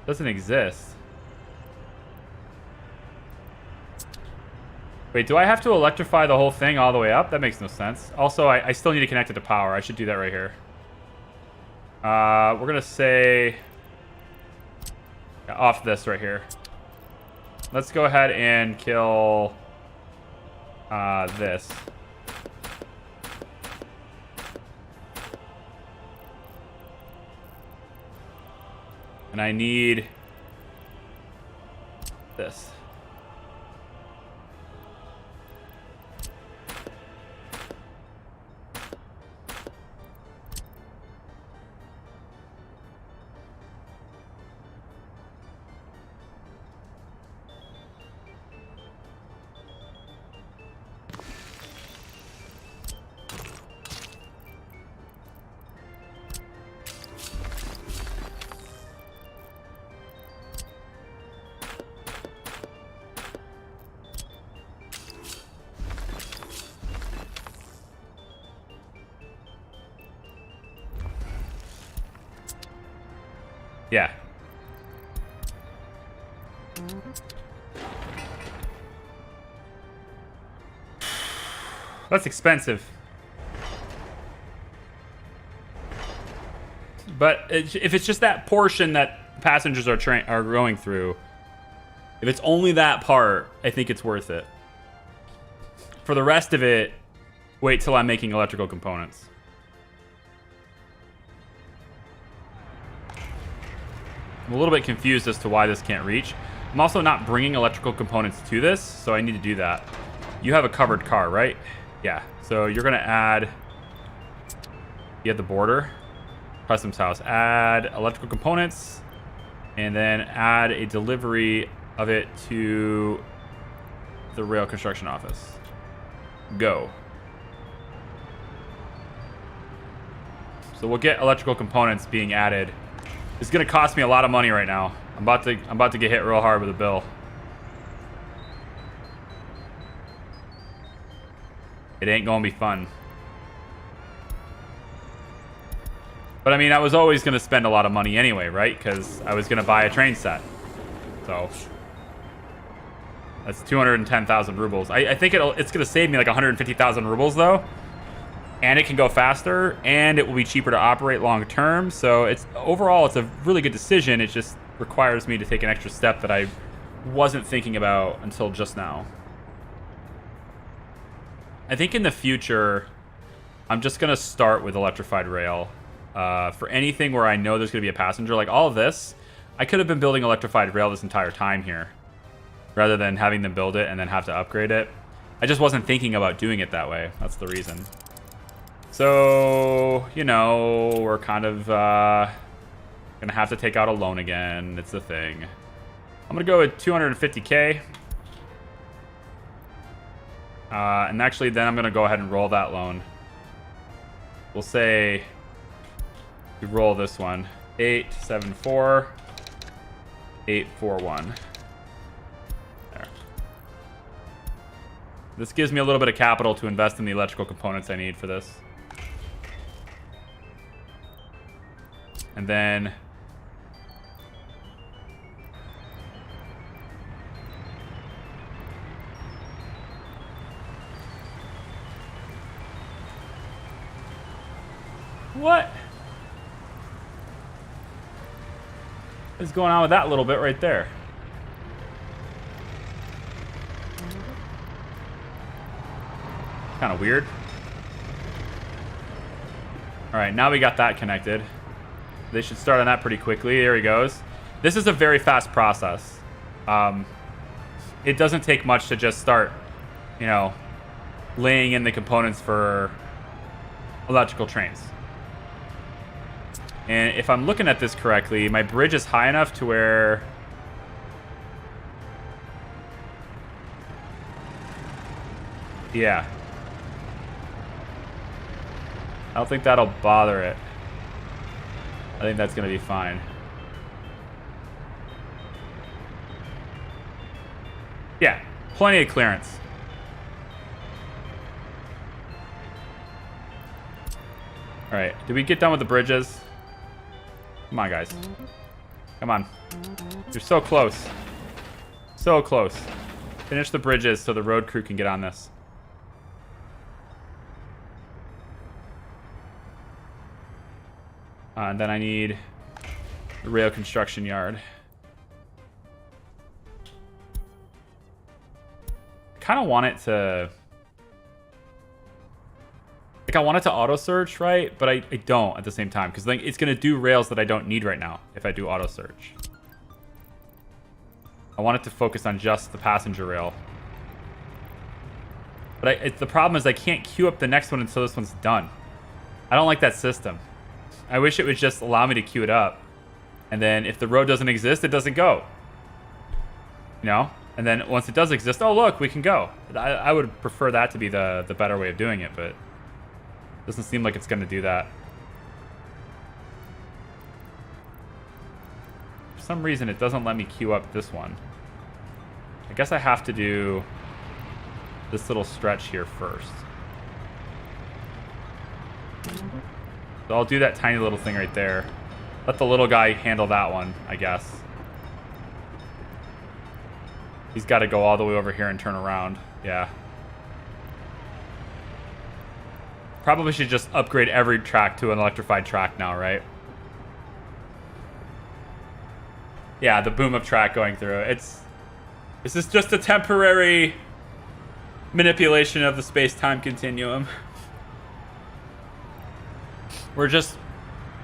Speaker 1: Doesn't exist. Wait, do I have to electrify the whole thing all the way up? That makes no sense. Also, I still need to connect it to power. I should do that right here. We're gonna say off this right here. Let's go ahead and kill this. And I need this. Yeah. That's expensive. But if it's just that portion that passengers are going through, if it's only that part, I think it's worth it. For the rest of it, wait till I'm making electrical components. I'm a little bit confused as to why this can't reach. I'm also not bringing electrical components to this, so I need to do that. You have a covered car, right? Yeah. So you're going to add... You have the border. Customs house. Add electrical components. And then add a delivery of it to the rail construction office. Go. So we'll get electrical components being added. It's gonna cost me a lot of money right now. I'm about to get hit real hard with a bill. It ain't gonna be fun. But I mean, I was always gonna spend a lot of money anyway, right? Because I was gonna buy a train set. So that's 210,000 rubles. I think it's gonna save me like 150,000 rubles though. And it can go faster, and it will be cheaper to operate long term. So overall, it's a really good decision. It just requires me to take an extra step that I wasn't thinking about until just now. I think in the future, I'm just going to start with electrified rail. For anything where I know there's going to be a passenger, like all of this, I could have been building electrified rail this entire time here, rather than having them build it and then have to upgrade it. I just wasn't thinking about doing it that way. That's the reason. So, you know, we're kind of gonna have to take out a loan again. It's a thing. I'm gonna go with 250K. And actually, then I'm gonna go ahead and roll that loan. We'll say we roll this one. 874 841. There. This gives me a little bit of capital to invest in the electrical components I need for this. And then what is going on with that little bit right there? Kind of weird. All right, now we got that connected. They should start on that pretty quickly. There he goes. This is a very fast process. It doesn't take much to just start, you know, laying in the components for electrical trains. And if I'm looking at this correctly, my bridge is high enough to where... Yeah. I don't think that'll bother it. I think that's going to be fine. Yeah, plenty of clearance. All right, did we get done with the bridges? Come on, guys. Come on. You're so close. So close. Finish the bridges so the road crew can get on this. And then I need the rail construction yard. I kind of want it to... Like, I want it to auto-search, right? But I don't at the same time. Because like, it's going to do rails that I don't need right now if I do auto-search. I want it to focus on just the passenger rail. But the problem is I can't queue up the next one until this one's done. I don't like that system. I wish it would just allow me to queue it up. And then if the road doesn't exist, it doesn't go. You know? And then once it does exist, oh, look, we can go. I would prefer that to be the better way of doing it, but it doesn't seem like it's going to do that. For some reason, it doesn't let me queue up this one. I guess I have to do this little stretch here first. So I'll do that tiny little thing right there. Let the little guy handle that one, I guess. He's got to go all the way over here and turn around. Yeah. Probably should just upgrade every track to an electrified track now, right? Yeah, the boom of track going through. This is just a temporary manipulation of the space-time continuum. We're just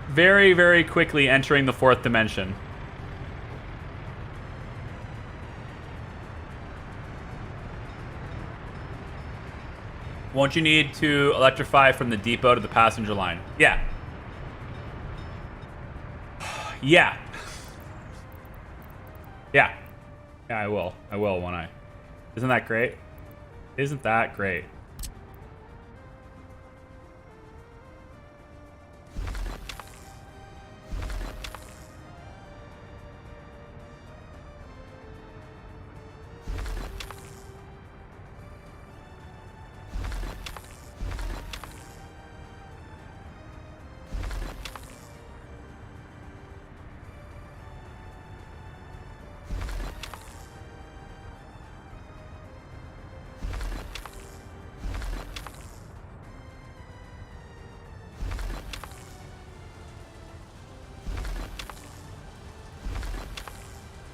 Speaker 1: very, very quickly entering the fourth dimension. Won't you need to electrify from the depot to the passenger line? Yeah. Yeah. Yeah, I will. I will, won't I? Isn't that great? Isn't that great?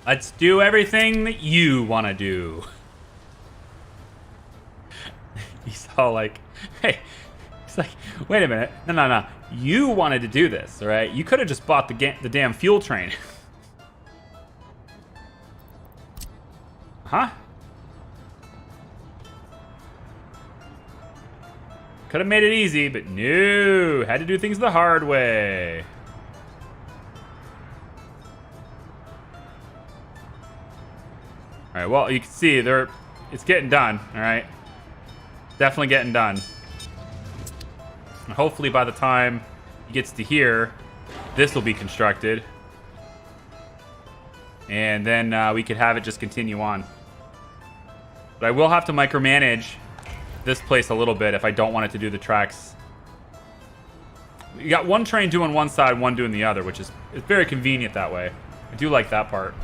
Speaker 1: Let's do everything that you want to do. He's all like, hey, he's like, wait a minute. No. You wanted to do this, all right? You could have just bought the damn fuel train. Huh? Could have made it easy, but no. Had to do things the hard way. All right, well, you can see it's getting done, all right? Definitely getting done. And hopefully by the time he gets to here, this will be constructed. And then we could have it just continue on. But I will have to micromanage this place a little bit if I don't want it to do the tracks. You got one train doing one side, one doing the other, which is it's very convenient that way. I do like that part.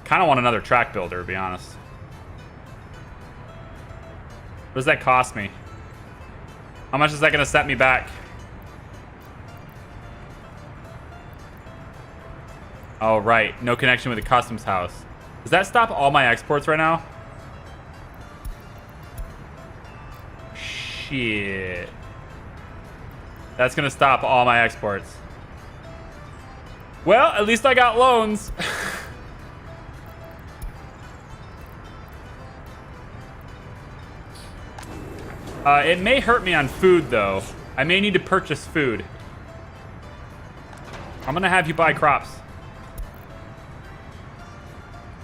Speaker 1: Kind of want another track builder, to be honest. What does that cost me? How much is that going to set me back? Oh, right. No connection with the customs house. Does that stop all my exports right now? Shit. That's going to stop all my exports. Well, at least I got loans. It may hurt me on food, though. I may need to purchase food. I'm going to have you buy crops.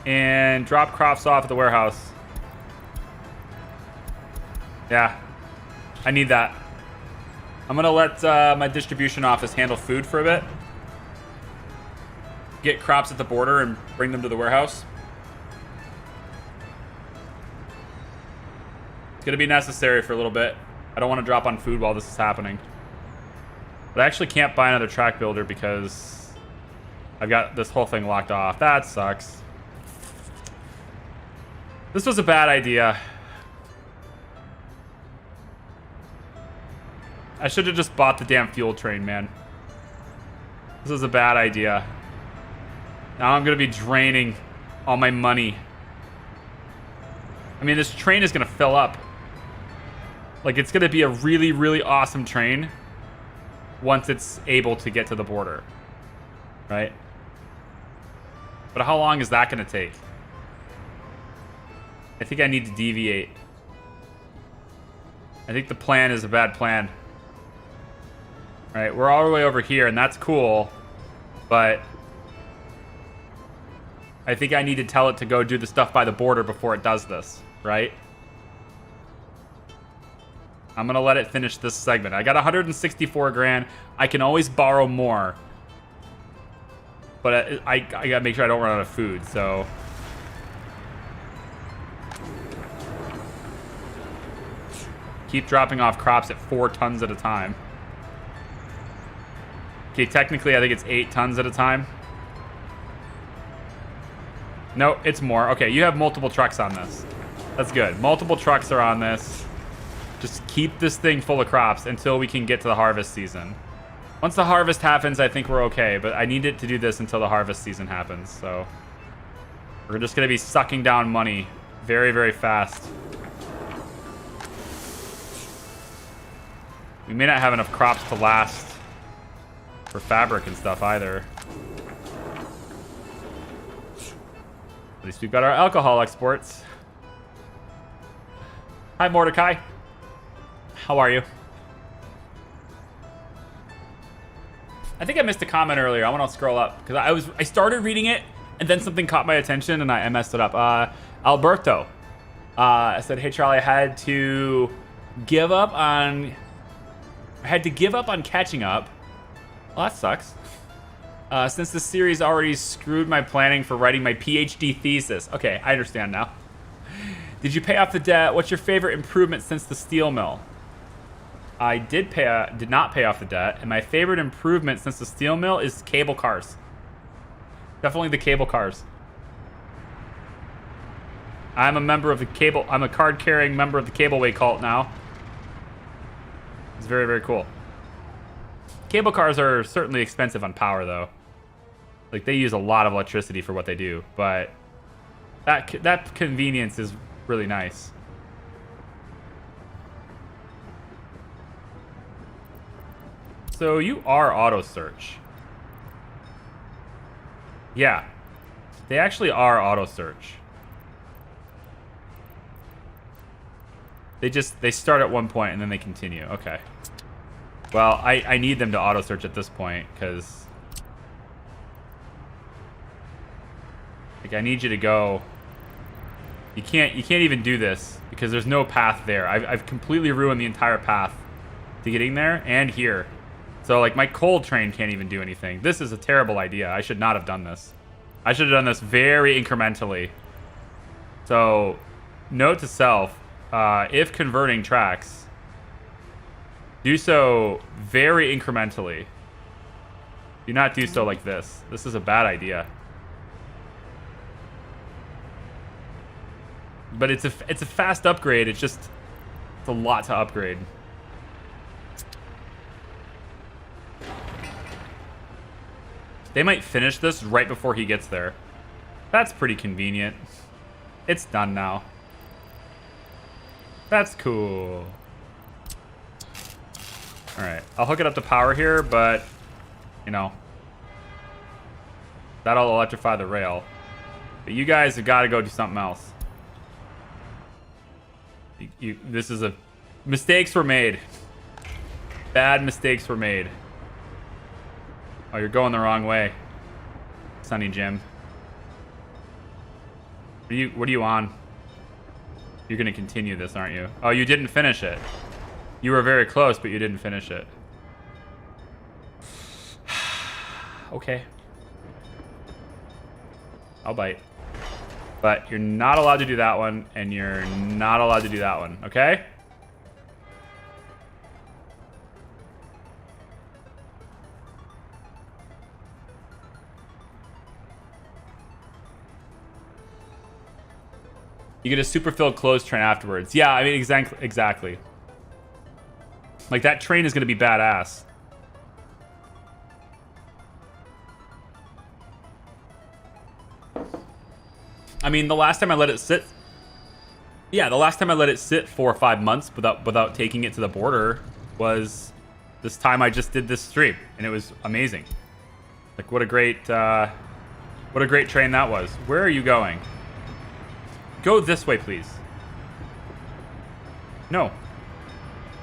Speaker 1: And drop crops off at the warehouse. Yeah. I need that. I'm going to let my distribution office handle food for a bit. Get crops at the border and bring them to the warehouse. It's going to be necessary for a little bit. I don't want to drop on food while this is happening. But I actually can't buy another track builder because I've got this whole thing locked off. That sucks. This was a bad idea. I should have just bought the damn fuel train, man. This was a bad idea. Now I'm going to be draining all my money. I mean, this train is going to fill up. Like, it's going to be a really, really awesome train once it's able to get to the border. Right? But how long is that going to take? I think I need to deviate. I think the plan is a bad plan. All right, we're all the way over here, and that's cool. But I think I need to tell it to go do the stuff by the border before it does this, right? I'm going to let it finish this segment. I got 164 grand. I can always borrow more. But I got to make sure I don't run out of food, so... Keep dropping off crops at 4 tons at a time. Okay, technically I think it's 8 tons at a time. No, it's more. Okay, you have multiple trucks on this. That's good. Multiple trucks are on this. Just keep this thing full of crops until we can get to the harvest season. Once the harvest happens, I think we're okay, but I need it to do this until the harvest season happens, so... We're just going to be sucking down money very, very fast. We may not have enough crops to last for fabric and stuff either. At least we've got our alcohol exports. Hi, Mordecai. How are you? I think I missed a comment earlier. I want to scroll up because I started reading it and then something caught my attention and I messed it up. Alberto said, "Hey Charlie, I had to give up on catching up. Well, that sucks. Since the series already screwed my planning for writing my PhD thesis." Okay, I understand now. "Did you pay off the debt? What's your favorite improvement since the steel mill?" I did not pay off the debt, and my favorite improvement since the steel mill is cable cars. Definitely the cable cars. I'm a card-carrying member of the cableway cult now. It's very, very cool. Cable cars are certainly expensive on power, though. Like, they use a lot of electricity for what they do, but that convenience is really nice. So you are auto search. Yeah. They actually are auto search. They start at one point and then they continue. Okay. Well, I need them to auto search at this point because like I need you to go. You can't even do this because there's no path there. I've completely ruined the entire path to getting there and here. So like my coal train can't even do anything. This is a terrible idea. I should not have done this. I should have done this very incrementally. So note to self, if converting tracks, do so very incrementally. Do not do so like this. This is a bad idea. But it's a fast upgrade. It's a lot to upgrade. They might finish this right before he gets there. That's pretty convenient. It's done now. That's cool. Alright, I'll hook it up to power here, but, you know, that'll electrify the rail. But you guys have got to go do something else. Mistakes were made. Bad mistakes were made. Oh, you're going the wrong way, Sonny Jim. What are you on? You're going to continue this, aren't you? Oh, you didn't finish it. You were very close, but you didn't finish it. Okay. I'll bite. But you're not allowed to do that one, and you're not allowed to do that one, okay? You get a super filled closed train afterwards. Yeah, I mean, exactly. Like, that train is going to be badass. I mean, the last time I let it sit... Yeah, the last time I let it sit 4 or 5 months without taking it to the border was this time I just did this stream, and it was amazing. Like, what a great train that was. Where are you going? Go this way, please. No.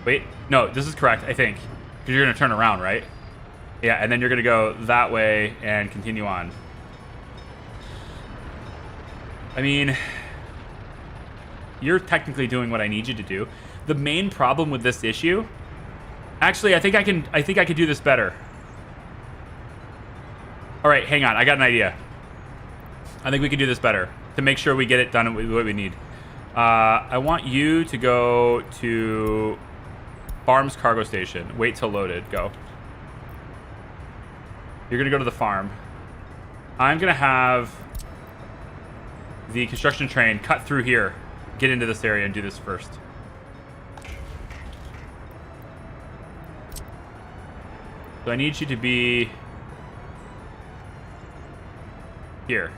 Speaker 1: Wait. No, this is correct, I think. Because you're going to turn around, right? Yeah, and then you're going to go that way and continue on. I mean, you're technically doing what I need you to do. The main problem with this issue... Actually, I think I can do this better. All right, hang on. I got an idea. I think we can do this better to make sure we get it done with what we need. I want you to go to Farm's cargo station. Wait till loaded. Go. You're going to go to the farm. I'm going to have the construction train cut through here. Get into this area and do this first. So I need you to be here.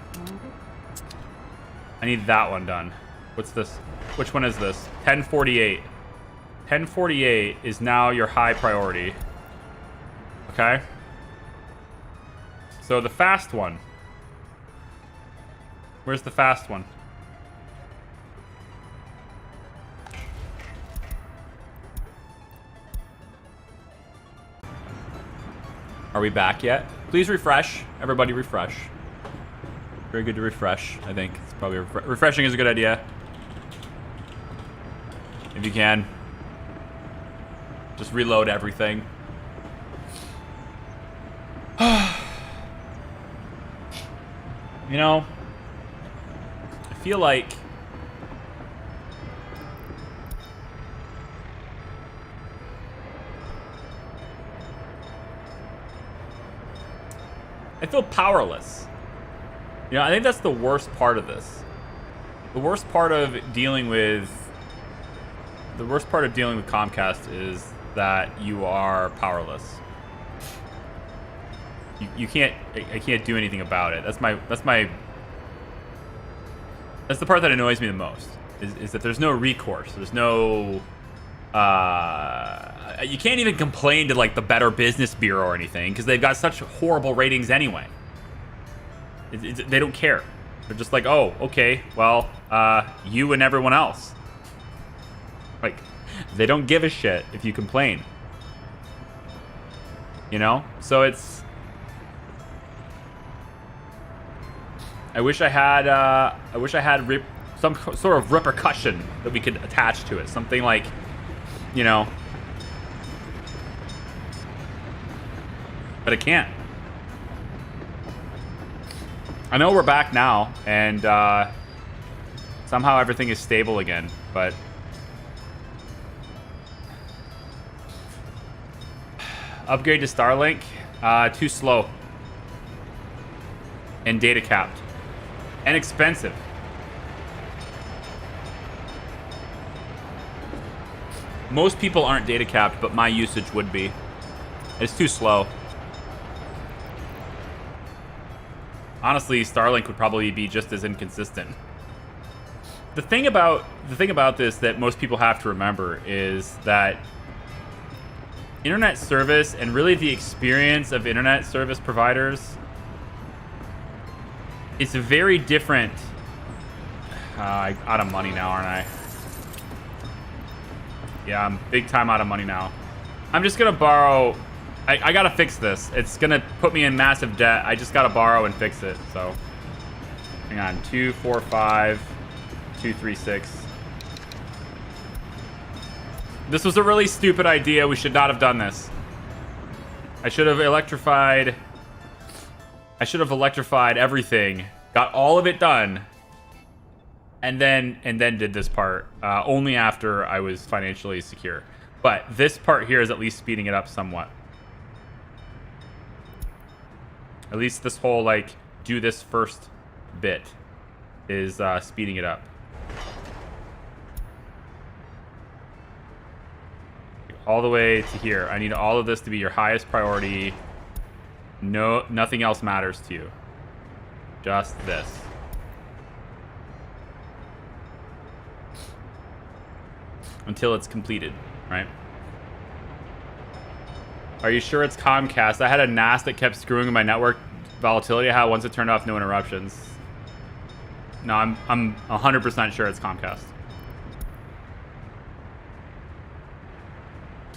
Speaker 1: I need that one done. What's this? Which one is this? 1048. 1048 is now your high priority. Okay? So the fast one. Where's the fast one? Are we back yet? Please refresh. Everybody refresh. Very good to refresh, I think. It's probably refreshing is a good idea. If you can. Just reload everything. You know, I feel like I feel powerless. You know, I think that's the worst part of this. The worst part of dealing with Comcast is that you are powerless. You can't. I can't do anything about it. That's the part that annoys me the most. Is that there's no recourse. There's no. You can't even complain to like the Better Business Bureau or anything because they've got such horrible ratings anyway. They don't care. They're just like, oh, okay, well, you and everyone else. Like, they don't give a shit if you complain. You know? So it's. I wish I had some sort of repercussion that we could attach to it. Something like, you know. But I can't. I know we're back now, and somehow everything is stable again, but upgrade to Starlink, too slow. And data capped. And expensive. Most people aren't data capped, but my usage would be. It's too slow. Honestly, Starlink would probably be just as inconsistent. The thing about this that most people have to remember is that internet service and really the experience of internet service providers is very different. I'm out of money now, aren't I? Yeah, I'm big time out of money now. I'm just gonna borrow. I gotta fix this. It's gonna put me in massive debt. I just gotta borrow and fix it. So, hang on. 2, 4, 5, 2, 3, 6. This was a really stupid idea. We should not have done this. I should have electrified everything. Got all of it done. And then did this part only after I was financially secure. But this part here is at least speeding it up somewhat. At least this whole, like, do this first bit is speeding it up. All the way to here. I need all of this to be your highest priority. No, nothing else matters to you. Just this. Until it's completed, right? Are you sure it's Comcast? I had a NAS that kept screwing with my network volatility. How once it turned off, no interruptions. No, I'm 100% sure it's Comcast.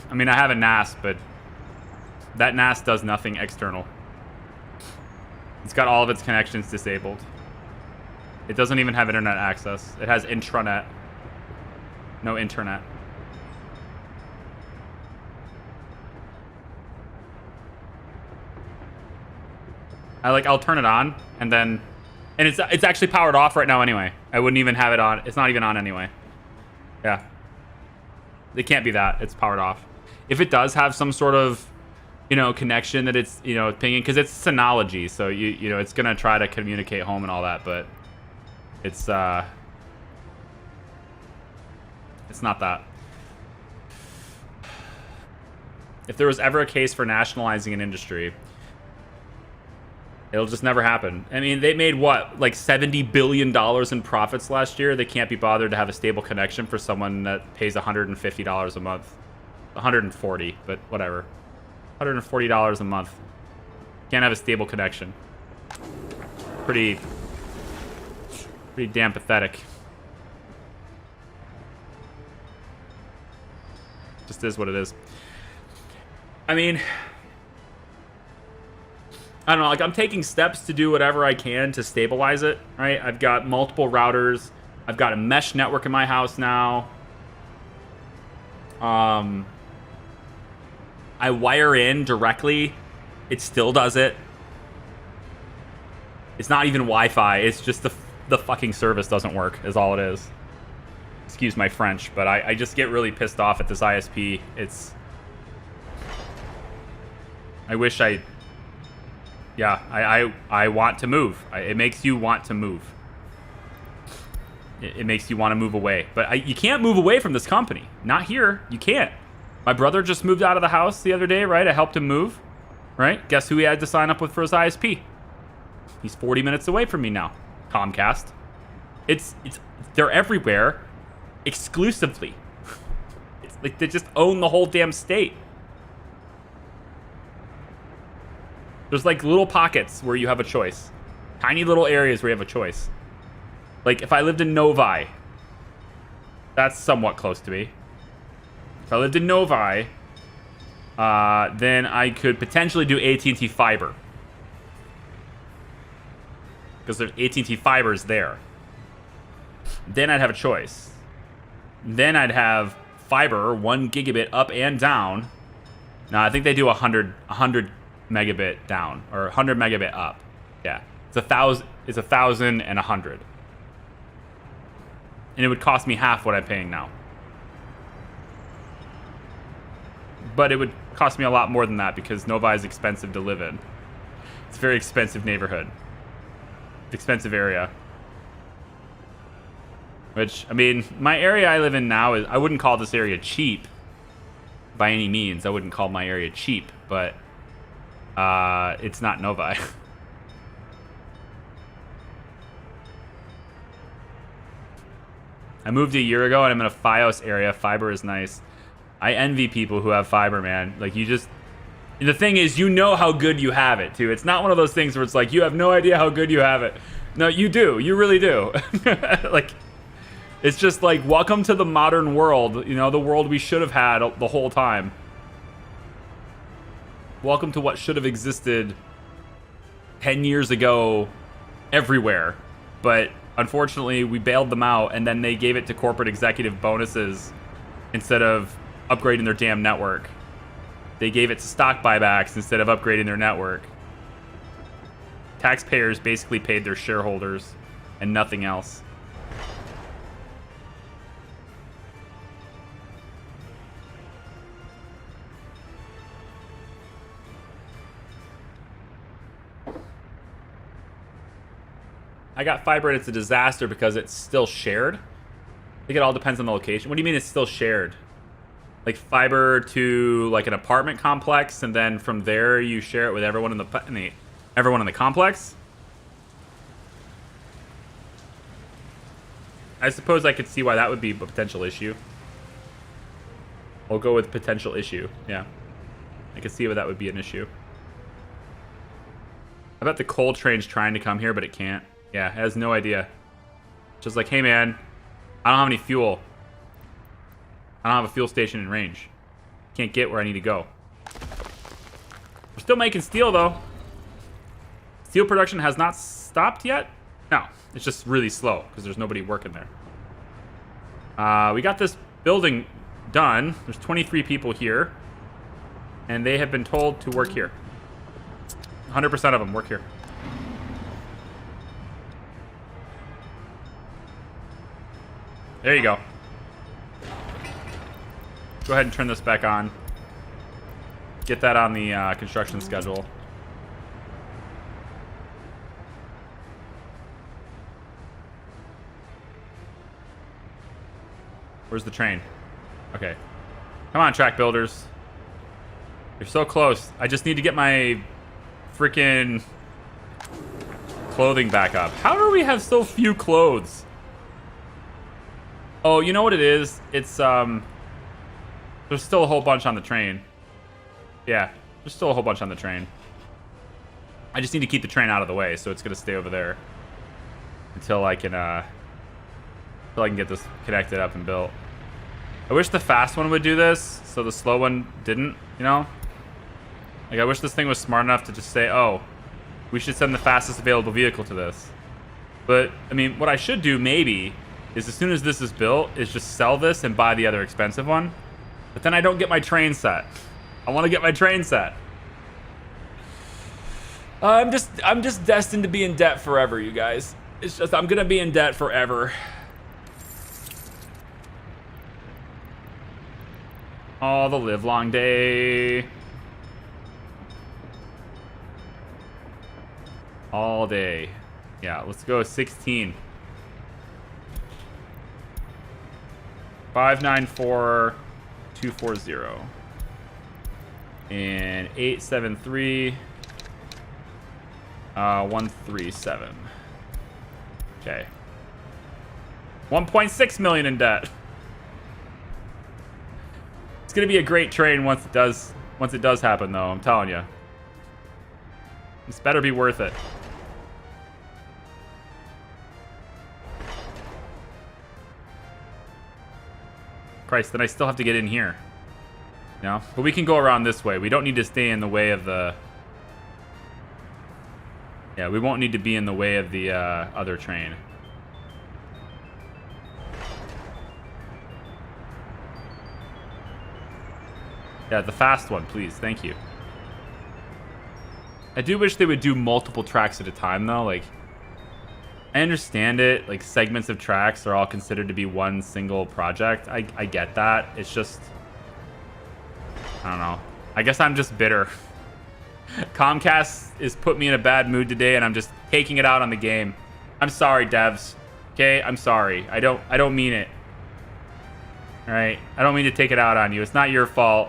Speaker 1: I mean, I have a NAS, but that NAS does nothing external. It's got all of its connections disabled. It doesn't even have internet access. It has intranet. No internet. I'll turn it on and it's actually powered off right now anyway. I wouldn't even have it on. It's not even on anyway. Yeah. It can't be that. It's powered off. If it does have some sort of, connection that it's, pinging, because it's Synology, so it's gonna try to communicate home and all that, but it's not that. If there was ever a case for nationalizing an industry, it'll just never happen. I mean, they made what, like $70 billion in profits last year? They can't be bothered to have a stable connection for someone that pays $150 a month. 140, but whatever. $140 a month. Can't have a stable connection. Pretty damn pathetic. Just is what it is. I mean, I don't know, like I'm taking steps to do whatever I can to stabilize it, right? I've got multiple routers. I've got a mesh network in my house now. I wire in directly. It still does it. It's not even Wi-Fi. It's just the fucking service doesn't work is all it is. Excuse my French, but I just get really pissed off at this ISP. I wish I... Yeah, I want to move. It makes you want to move. It makes you want to move away. But you can't move away from this company. Not here. You can't. My brother just moved out of the house the other day, right? I helped him move, right? Guess who he had to sign up with for his ISP? He's 40 minutes away from me now. Comcast. They're everywhere, exclusively. It's like they just own the whole damn state. There's like little pockets where you have a choice. Tiny little areas where you have a choice. Like if I lived in Novi, that's somewhat close to me. If I lived in Novi, then I could potentially do AT&T fiber. Because there's AT&T fibers there. Then I'd have a choice. Then I'd have fiber, 1 gigabit up and down. Now I think they do 100 megabit down or 100 megabit up. Yeah, it's 1,000 and 100, and it would cost me half what I'm paying now. But it would cost me a lot more than that because Novi is expensive to live in. It's a very expensive neighborhood, expensive area. Which, I mean, my area I live in now is, I wouldn't call this area cheap by any means. I wouldn't call my area cheap, but it's not Novi. I moved a year ago and I'm in a FiOS area. Fiber is nice. I envy people who have fiber, man. Like, you just... The thing is, you know how good you have it, too. It's not one of those things where it's like, you have no idea how good you have it. No, you do. You really do. Like, it's just like, welcome to the modern world. You know, the world we should have had the whole time. Welcome to what should have existed 10 years ago everywhere. But unfortunately, we bailed them out, and then they gave it to corporate executive bonuses instead of upgrading their damn network. They gave it to stock buybacks instead of upgrading their network. Taxpayers basically paid their shareholders and nothing else. I got fiber and it's a disaster because it's still shared. I think it all depends on the location. What do you mean it's still shared? Like fiber to like an apartment complex, and then from there you share it with everyone in the complex? I suppose I could see why that would be a potential issue. I'll go with potential issue. Yeah, I could see why that would be an issue. I bet the coal train's trying to come here, but it can't. Yeah, it has no idea. Just like, hey man, I don't have any fuel. I don't have a fuel station in range. Can't get where I need to go. We're still making steel though. Steel production has not stopped yet. No, it's just really slow because there's nobody working there. We got this building done. There's 23 people here, and they have been told to work here. 100% of them work here. There you go. Go ahead and turn this back on. Get that on the construction schedule. Where's the train? Okay. Come on, track builders. You're so close. I just need to get my freaking clothing back up. How do we have so few clothes? Oh, you know what it is? It's, there's still a whole bunch on the train. Yeah, there's still a whole bunch on the train. I just need to keep the train out of the way, so it's gonna stay over there until I can get this connected up and built. I wish the fast one would do this, so the slow one didn't, you know? Like, I wish this thing was smart enough to just say, oh, We should send the fastest available vehicle to this. But, I mean, what I should do maybe is as soon as this is built is just sell this and buy the other expensive one. But then I don't get my train set. I want to get my train set. I'm just destined to be in debt forever, you guys. It's just, I'm gonna be in debt forever. Oh, the live long day. All day. Yeah, let's go 16. 594240. And 873 137. Okay. 1.6 million in debt. It's gonna be a great train once it does happen, though. I'm telling you. This better be worth it. Christ, then I still have to get in here. No, but we can go around this way. We don't need to stay in the way of the. Yeah, we won't need to be in the way of the other train. Yeah, the fast one, please. Thank you. I do wish they would do multiple tracks at a time, though. Like, I understand it. Like, segments of tracks are all considered to be one single project. I get that. It's just... I don't know. I guess I'm just bitter. Comcast is put me in a bad mood today, and I'm just taking it out on the game. I'm sorry, devs. Okay, I'm sorry. I don't mean it. All right, I don't mean to take it out on you. It's not your fault.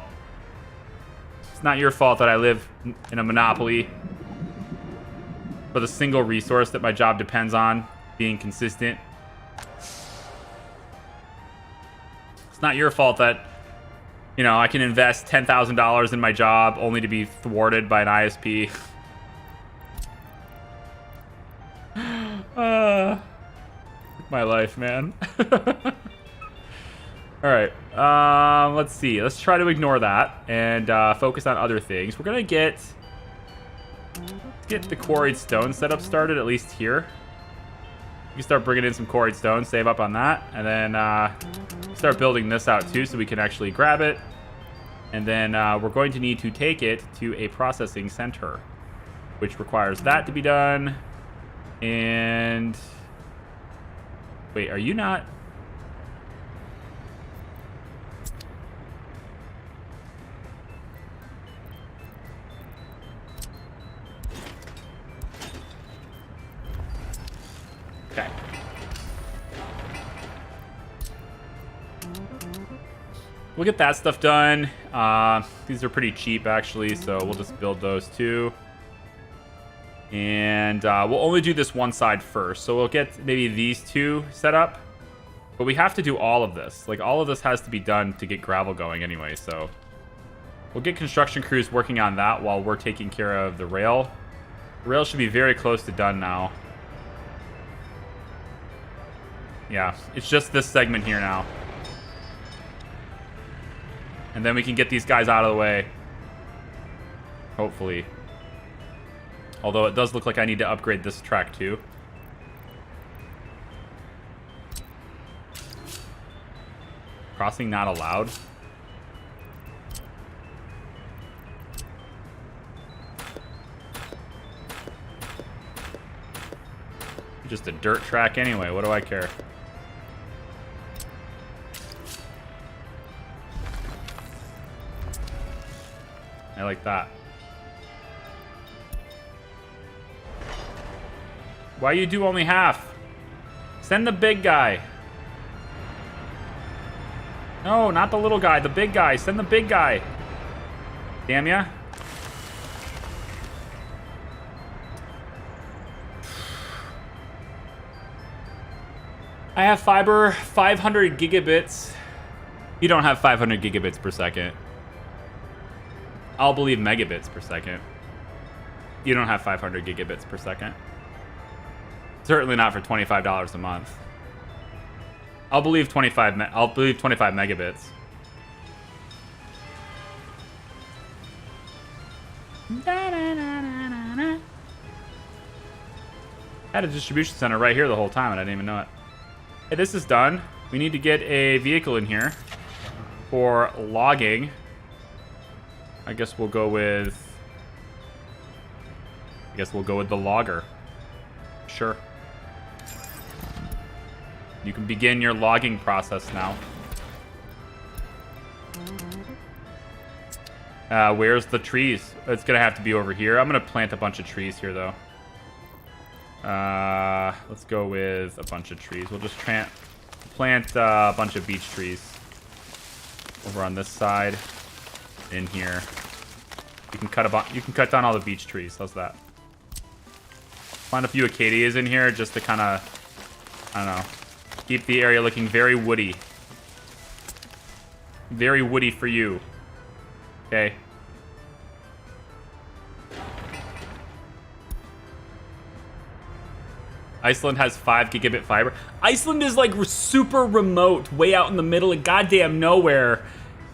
Speaker 1: It's not your fault that I live in a monopoly for the single resource that my job depends on being consistent. It's not your fault that, you know, I can invest $10,000 in my job only to be thwarted by an ISP. My life, man. All right, let's see. Let's try to ignore that and focus on other things. We're gonna get the quarried stone setup started, at least here. We can start bringing in some quarried stone, save up on that, and then start building this out too so we can actually grab it. And then we're going to need to take it to a processing center, which requires that to be done. And wait, are you not? Okay. We'll get that stuff done. These are pretty cheap, actually, so we'll just build those too. And we'll only do this one side first. So we'll get maybe these two set up. But we have to do all of this. Like, all of this has to be done to get gravel going anyway, so... We'll get construction crews working on that while we're taking care of the rail. The rail should be very close to done now. Yeah, it's just this segment here now. And then we can get these guys out of the way. Hopefully. Although it does look like I need to upgrade this track too. Crossing not allowed. Just a dirt track anyway, what do I care? I like that. Why you do only half? Send the big guy. No, not the little guy, the big guy. Send the big guy. Damn ya. I have fiber 500 gigabits. You don't have 500 gigabits per second. I'll believe megabits per second. You don't have 500 gigabits per second. Certainly not for $25 a month. I'll believe 25 megabits. I had a distribution center right here the whole time and I didn't even know it. Hey, this is done. We need to get a vehicle in here for logging. I guess we'll go with the logger. Sure. You can begin your logging process now. Where's the trees? It's gonna have to be over here. I'm gonna plant a bunch of trees here, though. Let's go with a bunch of trees. We'll just plant a bunch of beech trees over on this side. In here, you can cut down all the beech trees. How's that? Find a few acacias in here just to kind of, I don't know, keep the area looking very woody. Very woody for you. Okay. Iceland has 5 gigabit fiber. Iceland is like super remote, way out in the middle of goddamn nowhere.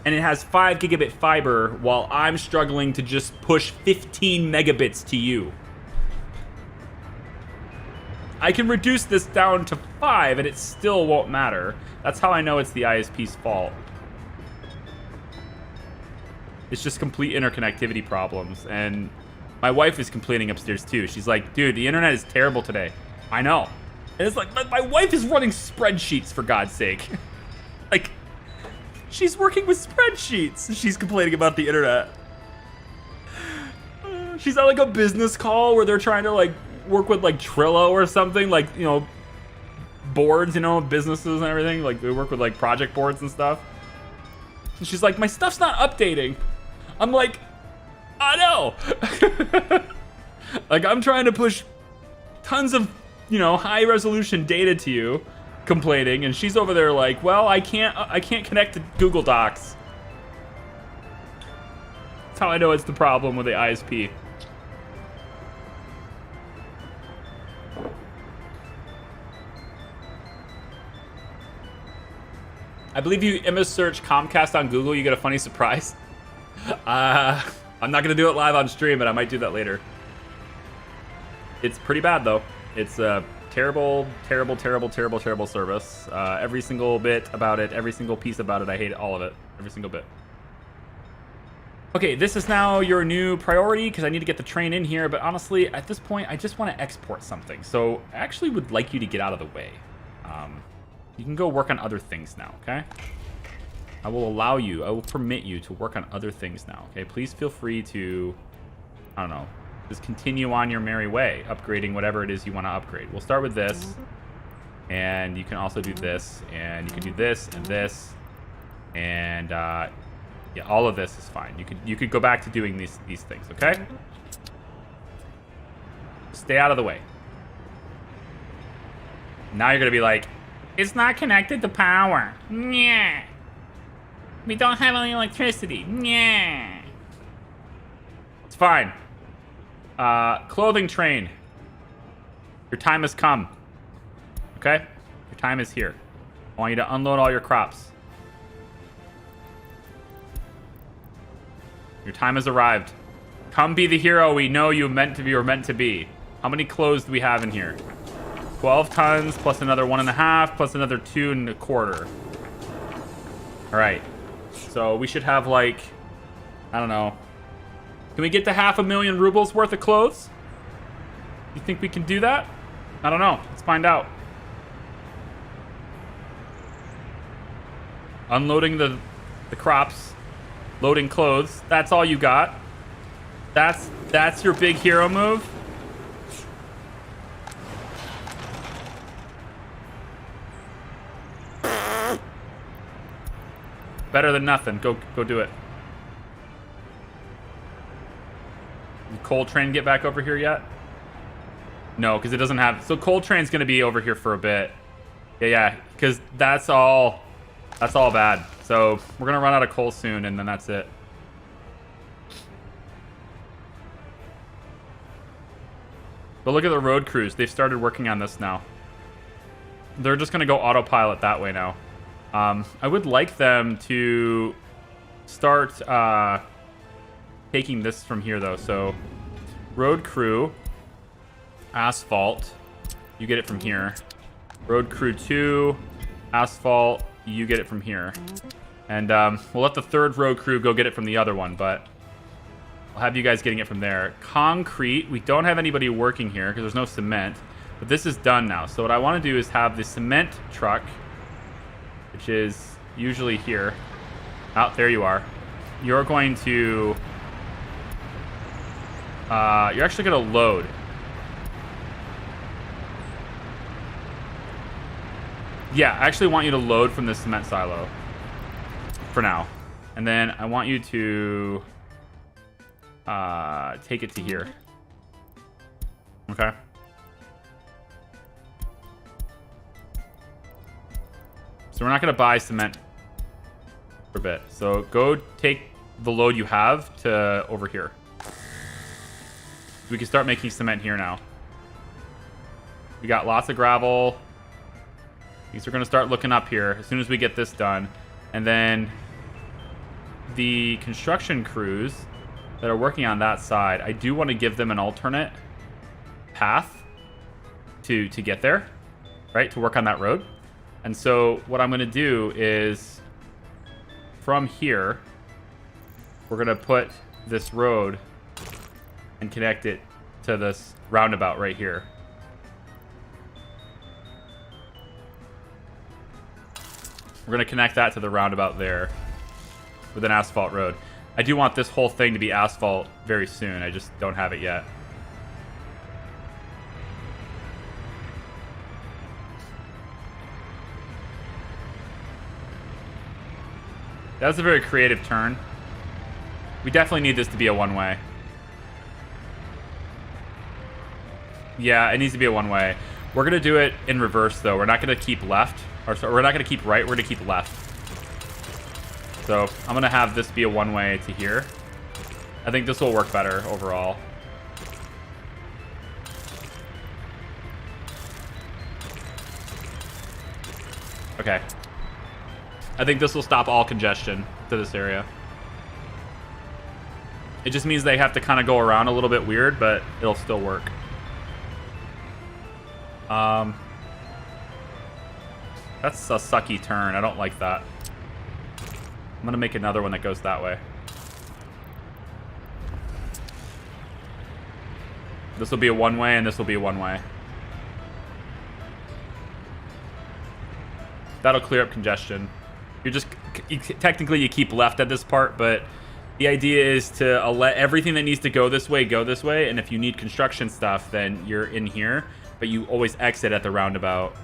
Speaker 1: And it has 5 gigabit fiber while I'm struggling to just push 15 megabits to you. I can reduce this down to 5 and it still won't matter. That's how I know it's the ISP's fault. It's just complete interconnectivity problems. And my wife is complaining upstairs too. She's like, dude, the internet is terrible today. I know. And it's like, my wife is running spreadsheets, for God's sake. Like, she's working with spreadsheets. She's complaining about the internet. She's on like a business call where they're trying to like work with like Trello or something, like, you know, boards, you know, businesses and everything. Like they work with like project boards and stuff. And she's like, my stuff's not updating. I'm like, I know. Like I'm trying to push tons of, you know, high resolution data to you, complaining, and she's over there like, well, I can't connect to Google Docs. That's how I know it's the problem with the ISP. I believe you image search Comcast on Google, you get a funny surprise. I'm not gonna do it live on stream, but I might do that later. It's pretty bad though. It's a terrible, terrible, terrible, terrible, terrible service. Every single bit about it, every single piece about it, I hate all of it. Every single bit. Okay, this is now your new priority because I need to get the train in here, but honestly, at this point, I just want to export something. So I actually would like you to get out of the way. You can go work on other things now, okay? I will permit you to work on other things now, okay? Please feel free to, I don't know, just continue on your merry way, upgrading whatever it is you want to upgrade. We'll start with this, and you can also do this, and you can do this, and this, and yeah, all of this is fine. You could go back to doing these things, okay? Stay out of the way. Now you're gonna be like, it's not connected to power. Yeah. We don't have any electricity. Yeah. It's fine. Clothing train. Your time has come. Okay? Your time is here. I want you to unload all your crops. Your time has arrived. Come be the hero we know you meant to be or meant to be. How many clothes do we have in here? 12 tons plus another 1.5 plus another 2.25. All right. So we should have like, I don't know. Can we get to 500,000 rubles worth of clothes? You think we can do that? I don't know. Let's find out. Unloading the crops. Loading clothes. That's all you got. That's your big hero move. Better than nothing. Go do it. Did Coal Train get back over here yet? No, because it doesn't have... So Coal Train's going to be over here for a bit. Yeah, because that's all bad. So we're going to run out of coal soon, and then that's it. But look at the road crews. They've started working on this now. They're just going to go autopilot that way now. I would like them to start taking this from here, though. So, road crew, asphalt, You get it from here. Road crew 2, asphalt, you get it from here. And we'll let the third road crew go get it from the other one, but I'll have you guys getting it from there. Concrete, we don't have anybody working here because there's no cement, but this is done now. So what I want to do is have the cement truck, which is usually here. Oh, there you are. You're going to... you're actually going to load. Yeah, I actually want you to load from the cement silo for now. And then I want you to take it to here. Okay. So we're not going to buy cement for a bit. So go take the load you have to over here. We can start making cement here now. We got lots of gravel. These are going to start looking up here as soon as we get this done. And then the construction crews that are working on that side, I do want to give them an alternate path to get there, right? To work on that road. And so what I'm going to do is from here, we're going to put this road and connect it to this roundabout right here. We're going to connect that to the roundabout there with an asphalt road. I do want this whole thing to be asphalt very soon. I just don't have it yet. That was a very creative turn. We definitely need this to be a one-way. Yeah, it needs to be a one-way. We're going to do it in reverse, though. We're not going to keep left. Or so we're not going to keep right. We're going to keep left. So I'm going to have this be a one-way to here. I think this will work better overall. Okay. I think this will stop all congestion to this area. It just means they have to kind of go around a little bit weird, but it'll still work. That's a sucky turn. I don't like that. I'm going to make another one that goes that way. This will be a one-way, and this will be a one-way. That'll clear up congestion. You're just... technically, you keep left at this part, but the idea is to let everything that needs to go this way, and if you need construction stuff, then you're in here, but you always exit at the roundabout.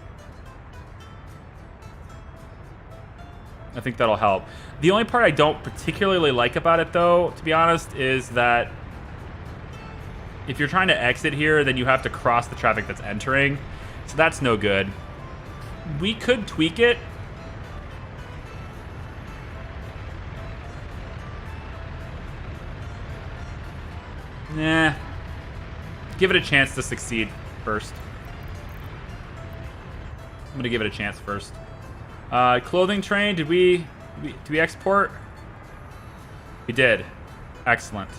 Speaker 1: I think that'll help. The only part I don't particularly like about it, though, to be honest, is that if you're trying to exit here, then you have to cross the traffic that's entering. So that's no good. We could tweak it. Nah. Give it a chance to succeed first. I'm going to give it a chance first. Clothing train, did we export? We did. Excellent.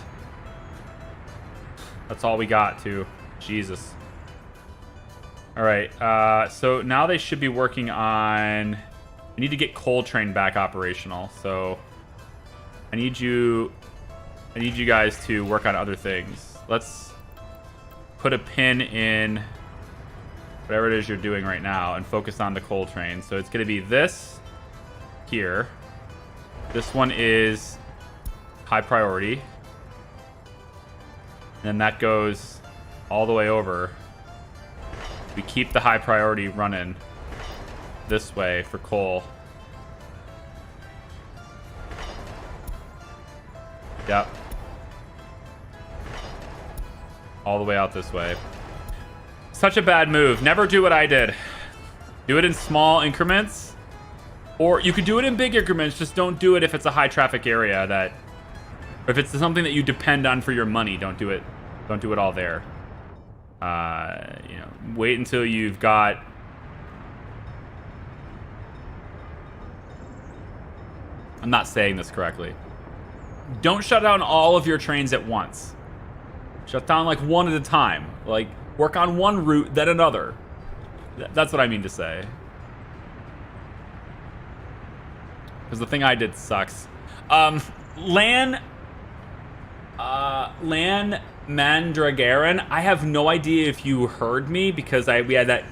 Speaker 1: That's all we got, too. Jesus. All right. So now they should be working on... We need to get coal train back operational. So I need you guys to work on other things. Let's put a pin in whatever it is you're doing right now and focus on the coal train. So it's going to be this here. This one is high priority. And then that goes all the way over. We keep the high priority running this way for coal. Yep. All the way out this way. Such a bad move. Never do what I did. Do it in small increments. Or you could do it in big increments. Just don't do it if it's a high traffic area that... Or if it's something that you depend on for your money, don't do it. Don't do it all there. You know, wait until you've got... I'm not saying this correctly. Don't shut down all of your trains at once. Shut down like one at a time. Like, work on one route, then another. That's what I mean to say. Because the thing I did sucks. Lan Mandragaran, I have no idea if you heard me because we had that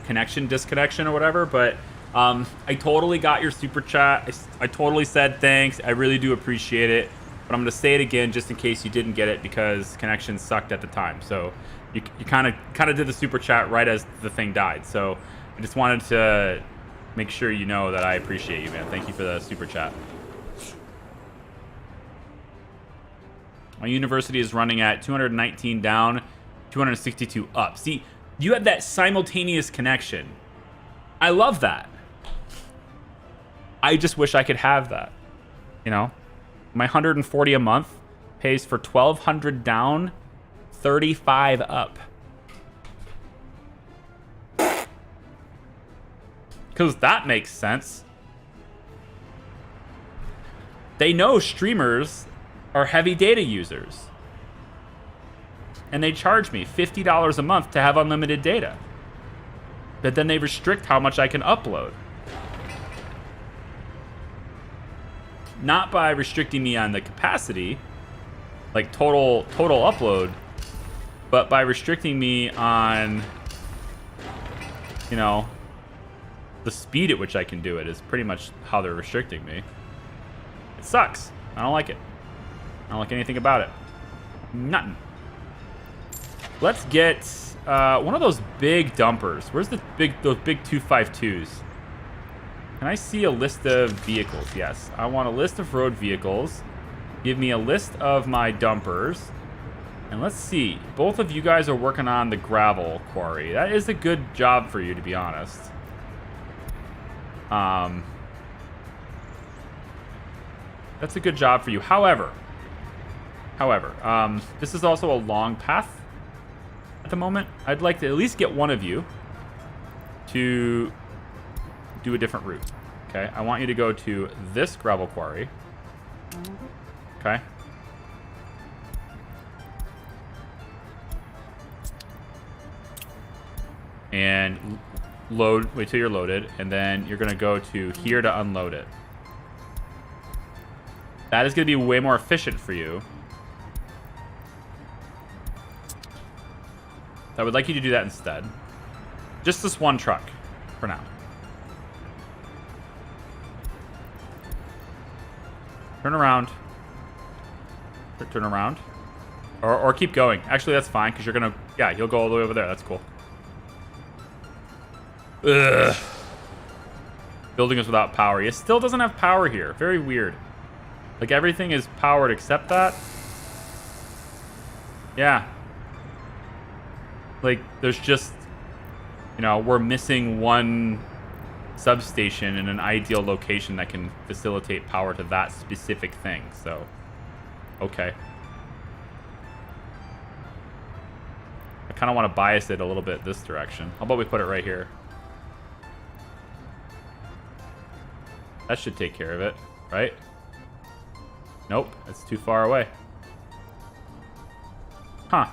Speaker 1: disconnection or whatever, but I totally got your super chat. I totally said thanks. I really do appreciate it. But I'm going to say it again just in case you didn't get it because connection sucked at the time. So you kind of did the super chat right as the thing died. So I just wanted to make sure you know that I appreciate you, man. Thank you for the super chat. My university is running at 219 down, 262 up. See, you have that simultaneous connection. I love that. I just wish I could have that. You know, my 140 a month pays for 1,200 down, 35 up. Because that makes sense. They know streamers are heavy data users. And they charge me $50 a month to have unlimited data. But then they restrict how much I can upload. Not by restricting me on the capacity, like total upload, but by restricting me on, you know, the speed at which I can do it is pretty much how they're restricting me. It sucks. I don't like it. I don't like anything about it. Nothing. Let's get one of those big dumpers. Where's those big 252s? Can I see a list of vehicles? Yes. I want a list of road vehicles. Give me a list of my dumpers. And let's see. Both of you guys are working on the gravel quarry. That is a good job for you, to be honest. That's a good job for you. However, this is also a long path at the moment. I'd like to at least get one of you to do a different route. Okay, I want you to go to this gravel quarry. Okay. And wait till you're loaded, and then you're gonna go to here to unload it. That is gonna be way more efficient for you. I would like you to do that instead. Just this one truck for now. Turn around. Turn around. Or keep going. Actually, that's fine, because you're gonna... Yeah, you'll go all the way over there. That's cool. Ugh. Building is without power. It still doesn't have power here. Very weird. Like, everything is powered except that. Yeah. Like, there's just... You know, we're missing one substation in an ideal location that can facilitate power to that specific thing. So, okay. I kind of want to bias it a little bit this direction. How about we put it right here? That should take care of it, right? Nope, it's too far away. Huh.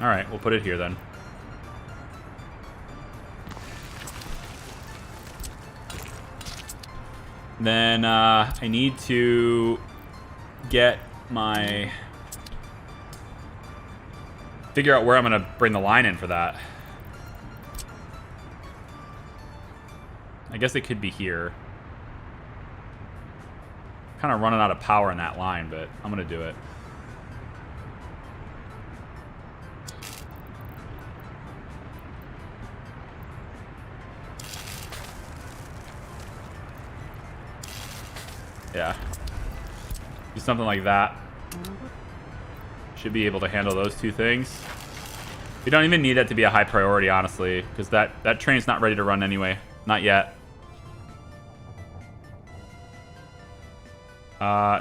Speaker 1: Alright, we'll put it here then. Then I need to get my... Figure out where I'm going to bring the line in for that. I guess it could be here. Kind of running out of power in that line, but I'm going to do it. Yeah. Do something like that. Should be able to handle those two things. We don't even need that to be a high priority, honestly, because that train's not ready to run anyway. Not yet.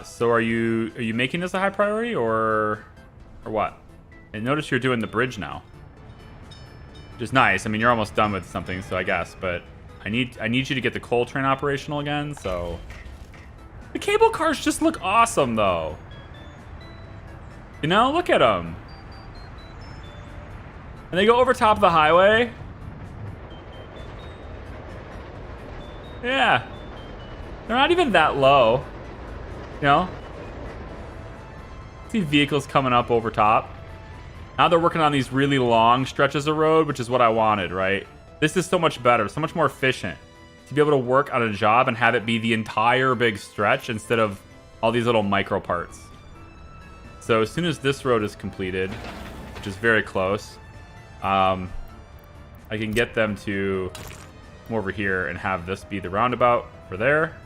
Speaker 1: So are you making this a high priority or what? And notice you're doing the bridge now. Which is nice. I mean, you're almost done with something, so I guess, but I need you to get the coal train operational again, so... The cable cars just look awesome, though. You know, look at them. And they go over top of the highway. Yeah. They're not even that low. You know? See vehicles coming up over top. Now they're working on these really long stretches of road, which is what I wanted, right? This is so much better, so much more efficient to be able to work on a job and have it be the entire big stretch instead of all these little micro parts. So as soon as this road is completed, which is very close, I can get them to come over here and have this be the roundabout for there.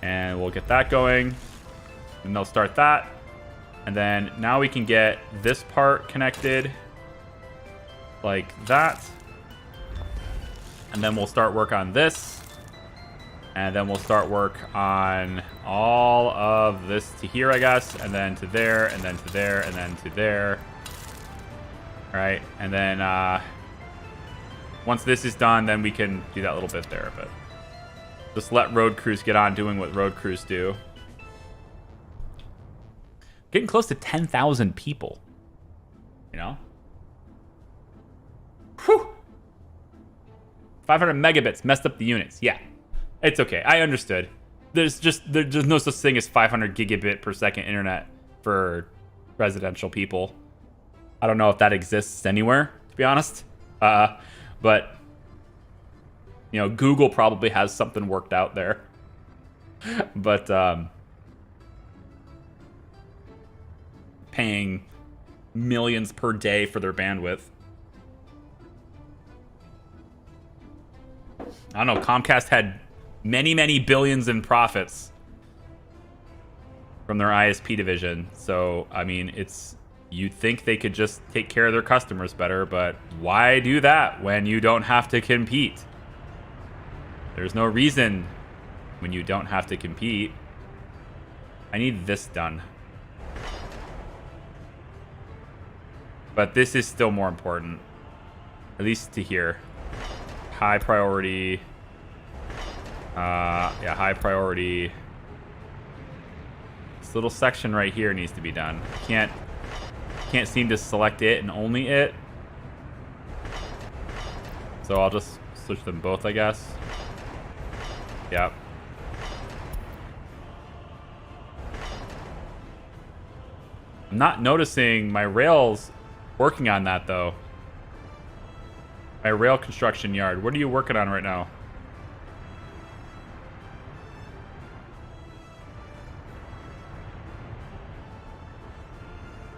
Speaker 1: And we'll get that going. And they'll start that. And then now we can get this part connected like that. And then we'll start work on this. And then we'll start work on all of this to here, I guess. And then to there, and then to there, and then to there. All right. And then once this is done, then we can do that little bit there. But just let road crews get on doing what road crews do. Getting close to 10,000 people. You know? Whew! 500 megabits messed up the units. Yeah. It's okay. I understood. There's no such thing as 500 gigabit per second internet for residential people. I don't know if that exists anywhere, to be honest. But you know, Google probably has something worked out there. But paying millions per day for their bandwidth. I don't know. Comcast had many billions in profits from their ISP division. So, I mean, you'd think they could just take care of their customers better, but why do that when you don't have to compete? There's no reason when you don't have to compete. I need this done. But this is still more important. At least to here. High priority. Yeah, high priority. This little section right here needs to be done. Can't seem to select it and only it. So I'll just switch them both, I guess. Yep. I'm not noticing my rails working on that, though. My rail construction yard. What are you working on right now?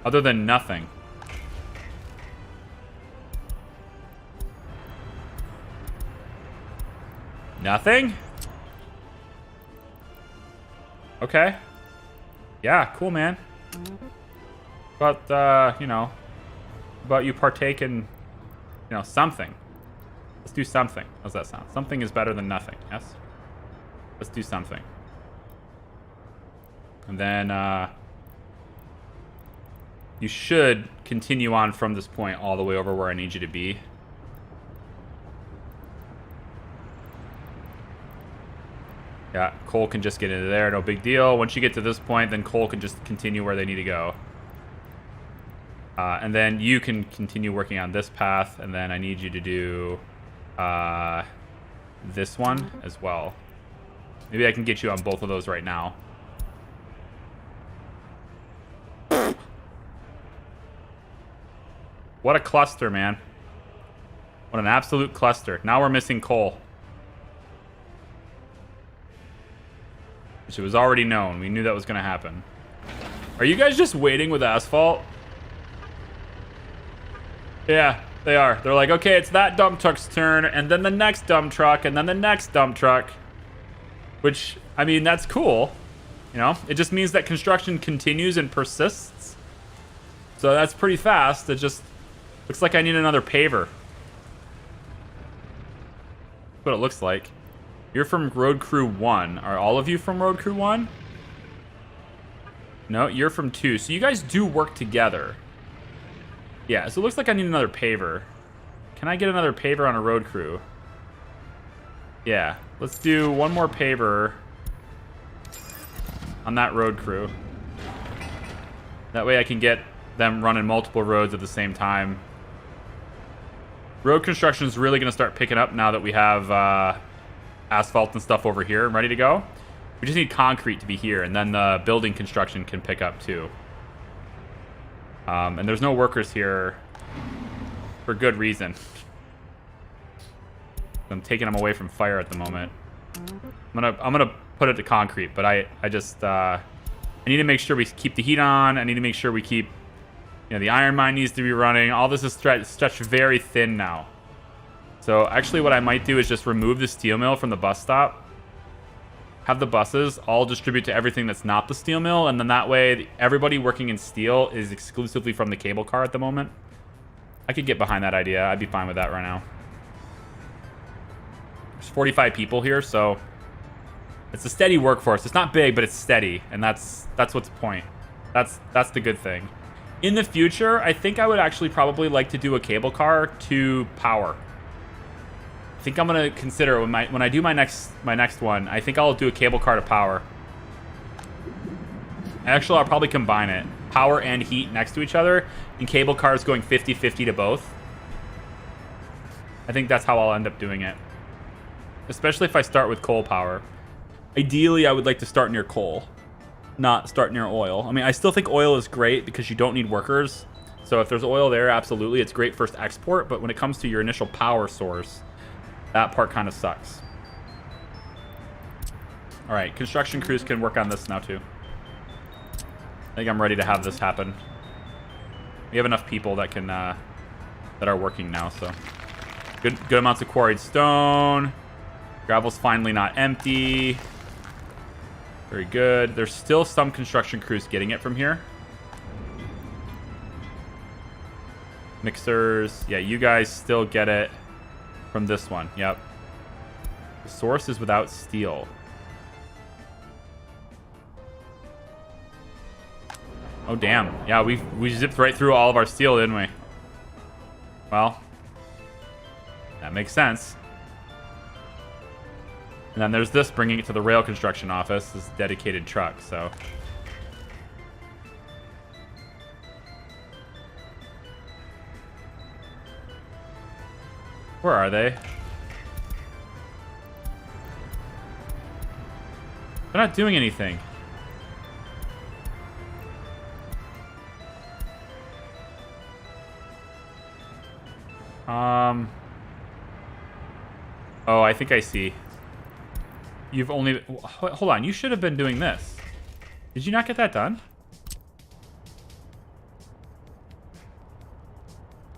Speaker 1: Other than nothing. Nothing? Okay. Yeah, cool, man. But, you know, about you partake in, you know, something. Let's do something. How's that sound? Something is better than nothing, yes? Let's do something. And then, you should continue on from this point all the way over where I need you to be. Yeah, coal can just get into there, no big deal. Once you get to this point, then coal can just continue where they need to go. And then you can continue working on this path, and then I need you to do this one as well. Maybe I can get you on both of those right now. What a cluster, man. What an absolute cluster. Now we're missing coal. Which was already known. We knew that was going to happen. Are you guys just waiting with asphalt? Yeah, they are. They're like, okay, it's that dump truck's turn, and then the next dump truck, and then the next dump truck. Which, I mean, that's cool. You know, it just means that construction continues and persists. So that's pretty fast. It just looks like I need another paver. That's what it looks like. You're from Road Crew 1. Are all of you from Road Crew 1? No, you're from 2. So you guys do work together. Yeah, so it looks like I need another paver. Can I get another paver on a road crew? Yeah, let's do one more paver on that road crew. That way I can get them running multiple roads at the same time Road construction is really going to start picking up now that we have asphalt and stuff over here ready to go. We just need concrete to be here, and then the building construction can pick up too. And there's no workers here for good reason. I'm taking them away from fire at the moment. I'm gonna put it to concrete, but I need to make sure we keep the heat on. I need to make sure we keep, the iron mine needs to be running. All this is stretched very thin now. So actually what I might do is just remove the steel mill from the bus stop. Have the buses all distribute to everything that's not the steel mill, and then that way everybody working in steel is exclusively from the cable car at the moment. I could get behind that idea. I'd be fine with that right now. There's 45 people here, so it's a steady workforce. It's not big, but it's steady, and that's what's the point. That's the good thing. In the future, I think I would actually probably like to do a cable car to power. I think I'm gonna consider when I do my next one. I think I'll do a cable car to power. Actually, I'll probably combine it, power and heat next to each other, and cable cars going 50-50 to both. I think that's how I'll end up doing it, especially if I start with coal power. Ideally, I would like to start near coal, not start near oil. I mean, I still think oil is great because you don't need workers. So if there's oil there, absolutely, it's great for export. But when it comes to your initial power source, that part kind of sucks. All right, construction crews can work on this now too. I think I'm ready to have this happen. We have enough people that can that are working now, so good amounts of quarried stone. Gravel's finally not empty. Very good. There's still some construction crews getting it from here. Mixers. Yeah, you guys still get it from this one. Yep. The source is without steel. Oh, damn. Yeah, we zipped right through all of our steel, didn't we? Well, that makes sense. And then there's this, bringing it to the rail construction office, this dedicated truck, so. Where are they? They're not doing anything. Oh, I think I see. You've only... Hold on, you should have been doing this. Did you not get that done?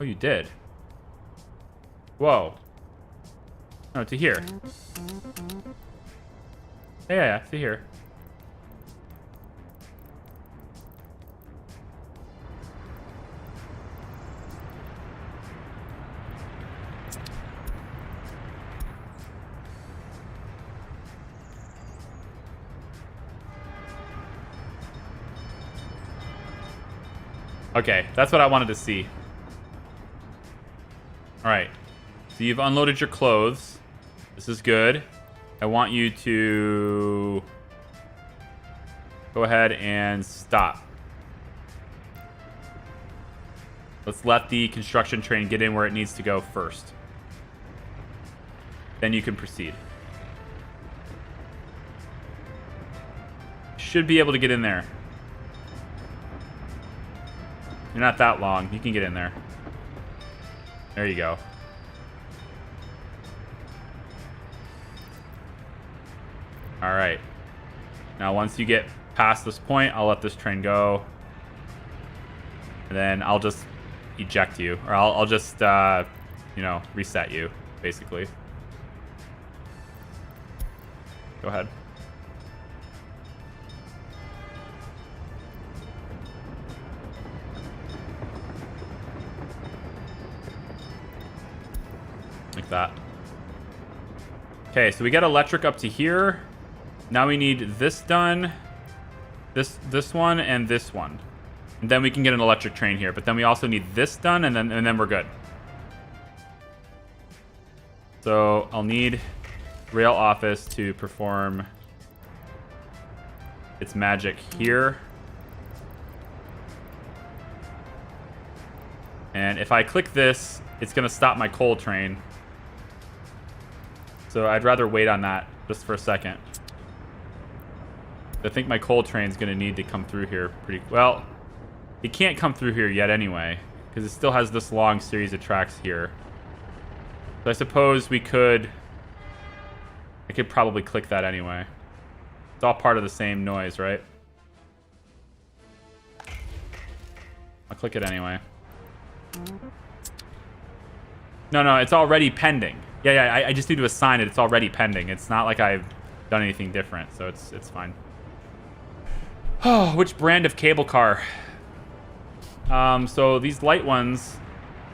Speaker 1: Oh, you did. Whoa. No, to here. Yeah, to here. Okay, that's what I wanted to see. All right, so you've unloaded your clothes. This is good. I want you to go ahead and stop. Let's let the construction train get in where it needs to go first. Then you can proceed. Should be able to get in there. You're not that long. You can get in there. There you go. All right. Now, once you get past this point, I'll let this train go. And then I'll just eject you. Or I'll just, reset you, basically. Go ahead. Like that. Okay, so we got electric up to here. Now we need this done, this one, and this one, and then we can get an electric train here. But then we also need this done, and then we're good. So I'll need rail office to perform its magic here. And if I click this, it's going to stop my coal train. So I'd rather wait on that just for a second. I think my coal train's going to need to come through here pretty... Well, it can't come through here yet anyway, because it still has this long series of tracks here. So I suppose we could... I could probably click that anyway. It's all part of the same noise, right? I'll click it anyway. No, it's already pending. Yeah, I just need to assign it. It's already pending. It's not like I've done anything different, so it's fine. Oh, which brand of cable car? So these light ones,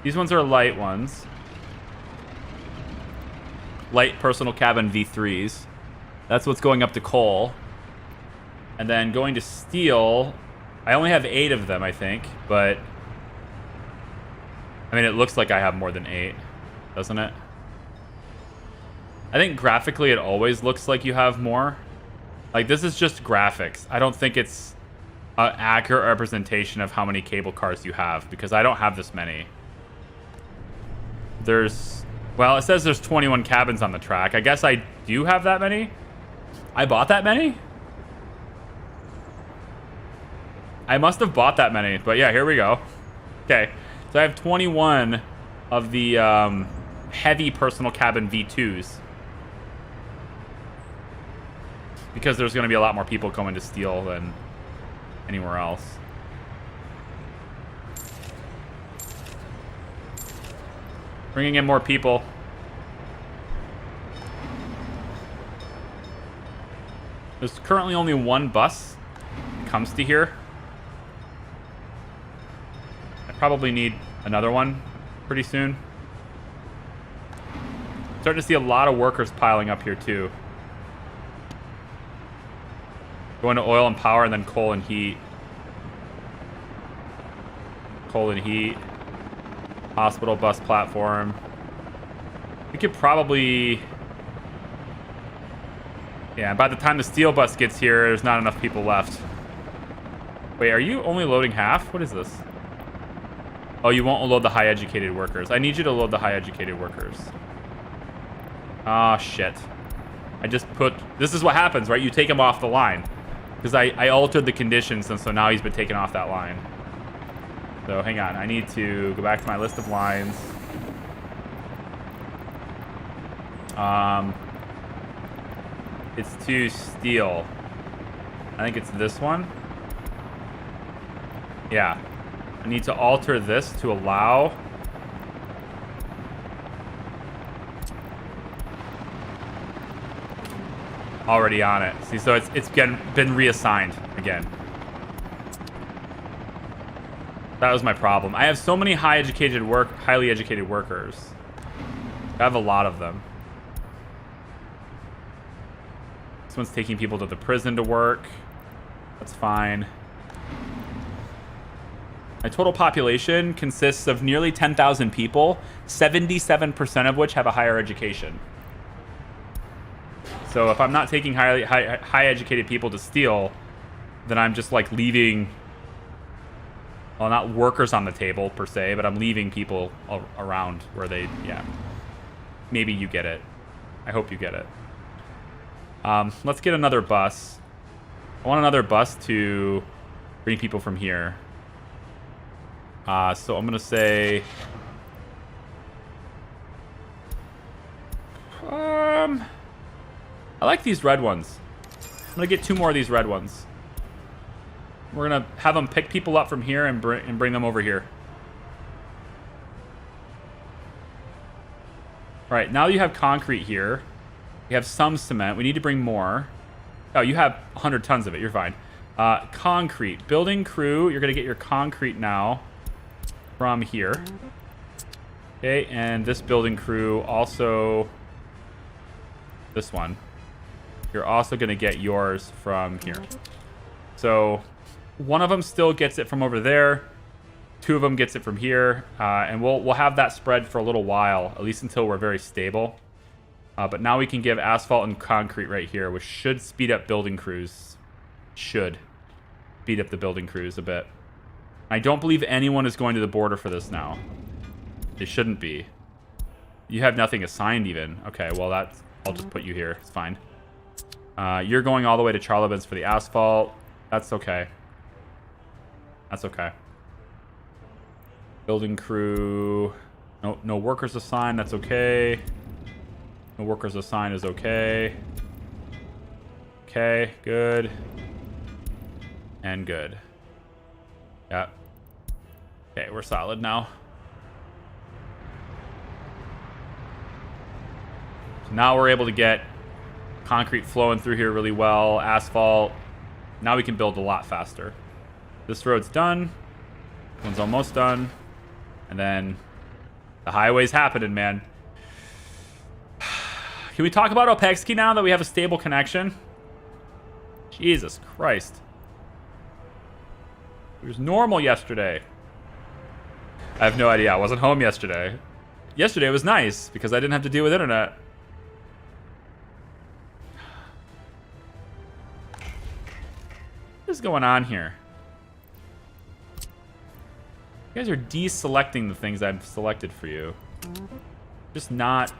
Speaker 1: these ones are light ones. Light personal cabin V3s. That's what's going up to coal. And then going to steel, I only have 8 of them, I think, but I mean, it looks like I have more than 8, doesn't it? I think graphically it always looks like you have more. Like, this is just graphics. I don't think it's an accurate representation of how many cable cars you have, because I don't have this many. There's... Well, it says there's 21 cabins on the track. I guess I do have that many? I bought that many? I must have bought that many, but yeah, here we go. Okay, so I have 21 of the heavy personal cabin V2s. Because there's going to be a lot more people going to steel than anywhere else. Bringing in more people. There's currently only one bus that comes to here. I probably need another one pretty soon. Starting to see a lot of workers piling up here too. Going to oil and power and then coal and heat. Coal and heat. Hospital bus platform. We could probably... Yeah, by the time the steel bus gets here, there's not enough people left. Wait, are you only loading half? What is this? Oh, you won't load the high educated workers. I need you to load the high educated workers. Ah, shit. I just put... This is what happens, right? You take him off the line. Because I altered the conditions, and so now he's been taken off that line. So, hang on. I need to go back to my list of lines. It's to steel. I think it's this one. Yeah. I need to alter this to allow... Already on it. See, so it's been reassigned again. That was my problem. I have so many highly educated workers. I have a lot of them. This one's taking people to the prison to work. That's fine. My total population consists of nearly 10,000 people, 77% of which have a higher education. So if I'm not taking high educated people to steel, then I'm just like leaving, well, not workers on the table per se, but I'm leaving people around where they, yeah. Maybe you get it. I hope you get it. Let's get another bus. I want another bus to bring people from here. So I'm going to say... I like these red ones. I'm going to get 2 more of these red ones. We're going to have them pick people up from here and bring them over here. All right, now you have concrete here. You have some cement. We need to bring more. Oh, you have 100 tons of it. You're fine. Concrete. Building crew. You're going to get your concrete now from here. Okay, and this building crew also... This one. You're also going to get yours from here. So one of them still gets it from over there. 2 of them gets it from here. And we'll have that spread for a little while, at least until we're very stable. But now we can give asphalt and concrete right here, which should speed up building crews. Should speed up the building crews a bit. I don't believe anyone is going to the border for this now. They shouldn't be. You have nothing assigned even. Okay, well that's... I'll just put you here. It's fine. You're going all the way to Charlevins for the asphalt. That's okay. That's okay. Building crew. No workers assigned. That's okay. No workers assigned is okay. Okay, good. And good. Yep. Okay, we're solid now. So now we're able to get concrete flowing through here really well. Asphalt. Now we can build a lot faster. This road's done. One's almost done. And then the highway's happening, man. Can we talk about Opecski now that we have a stable connection? Jesus Christ. It was normal yesterday. I have no idea. I wasn't home yesterday. Yesterday was nice because I didn't have to deal with internet. What is going on here? You guys are deselecting the things I've selected for you. Just not...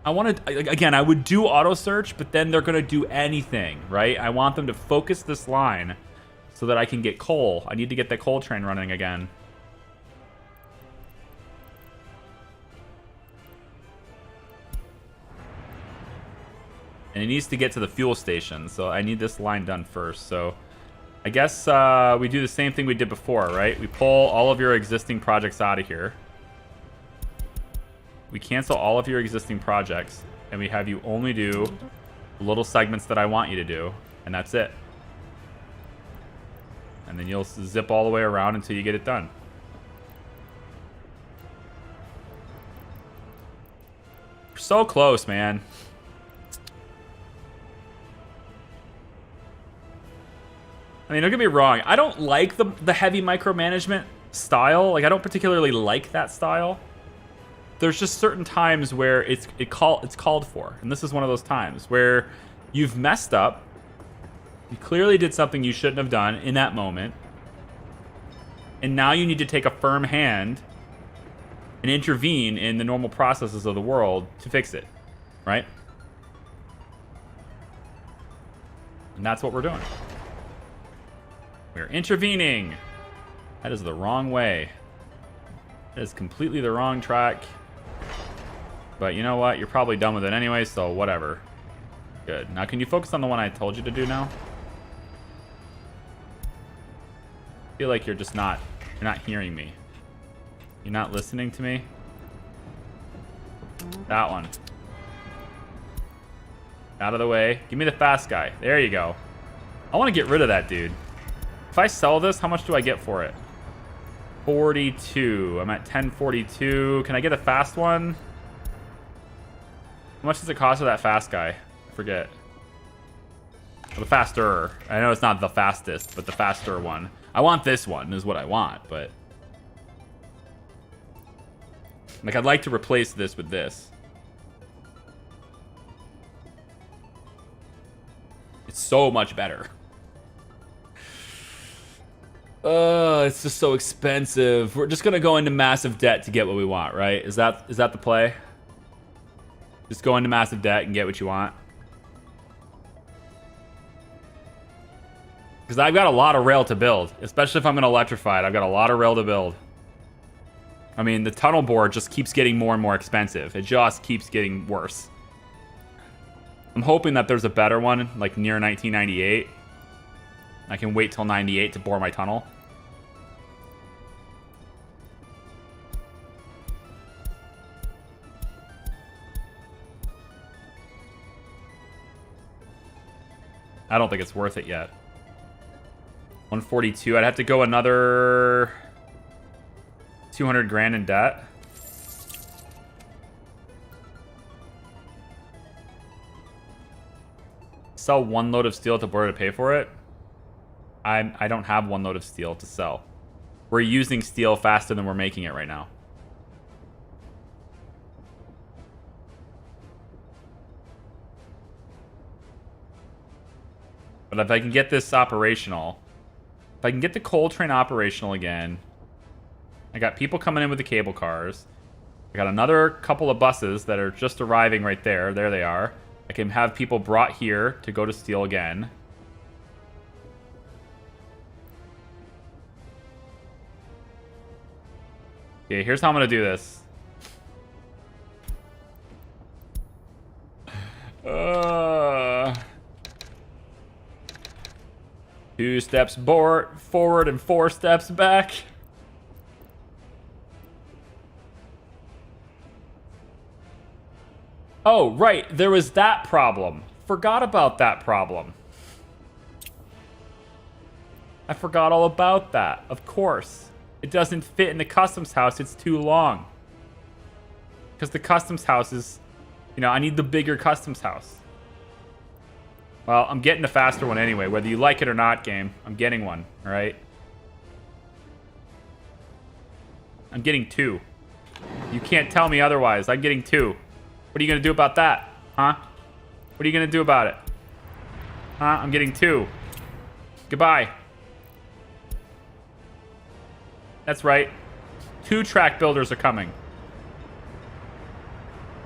Speaker 1: I want to... Again, I would do auto search, but then they're going to do anything, right? I want them to focus this line so that I can get coal. I need to get the coal train running again. And it needs to get to the fuel station, so I need this line done first. So I guess we do the same thing we did before, right? We pull all of your existing projects out of here. We cancel all of your existing projects, and we have you only do the little segments that I want you to do, and that's it. And then you'll zip all the way around until you get it done. We're so close, man. I mean, don't get me wrong. I don't like the heavy micromanagement style. Like, I don't particularly like that style. There's just certain times where it's called for. And this is one of those times where you've messed up. You clearly did something you shouldn't have done in that moment. And now you need to take a firm hand and intervene in the normal processes of the world to fix it. Right? And that's what we're doing. We're intervening. That is the wrong way. That is completely the wrong track. But you know what? You're probably done with it anyway, so whatever. Good. Now can you focus on the one I told you to do now? I feel like you're just not... You're not hearing me. You're not listening to me. That one. Out of the way. Give me the fast guy. There you go. I want to get rid of that dude. If I sell this, how much do I get for it? 42. I'm at 1042. Can I get a fast one? How much does it cost for that fast guy? I forget. The faster. I know it's not the fastest, but the faster one. I want this one is what I want, but... Like, I'd like to replace this with this. It's so much better. It's just so expensive. We're just gonna go into massive debt to get what we want, right? Is that the play? Just go into massive debt and get what you want. Because I've got a lot of rail to build, especially if I'm gonna electrify it. I've got a lot of rail to build. I mean, the tunnel board just keeps getting more and more expensive. It just keeps getting worse. I'm hoping that there's a better one, like near 1998. I can wait till 98 to bore my tunnel. I don't think it's worth it yet. 142. I'd have to go another 200 grand in debt. Sell one load of steel to borrow to pay for it. I don't have one load of steel to sell. We're using steel faster than we're making it right now. But if I can get this operational, if I can get the coal train operational again, I got people coming in with the cable cars. I got another couple of buses that are just arriving right there. There they are. I can have people brought here to go to steel again. Okay, here's how I'm going to do this. Two steps forward and 4 steps back. Oh, right. There was that problem. Forgot about that problem. I forgot all about that. Of course. It doesn't fit in the customs house. It's too long. Because the customs house is... You know, I need the bigger customs house. Well, I'm getting a faster one anyway. Whether you like it or not, game. I'm getting one. All right? I'm getting 2. You can't tell me otherwise. I'm getting 2. What are you going to do about that? Huh? What are you going to do about it? Huh? I'm getting 2. Goodbye. That's right. 2 track builders are coming.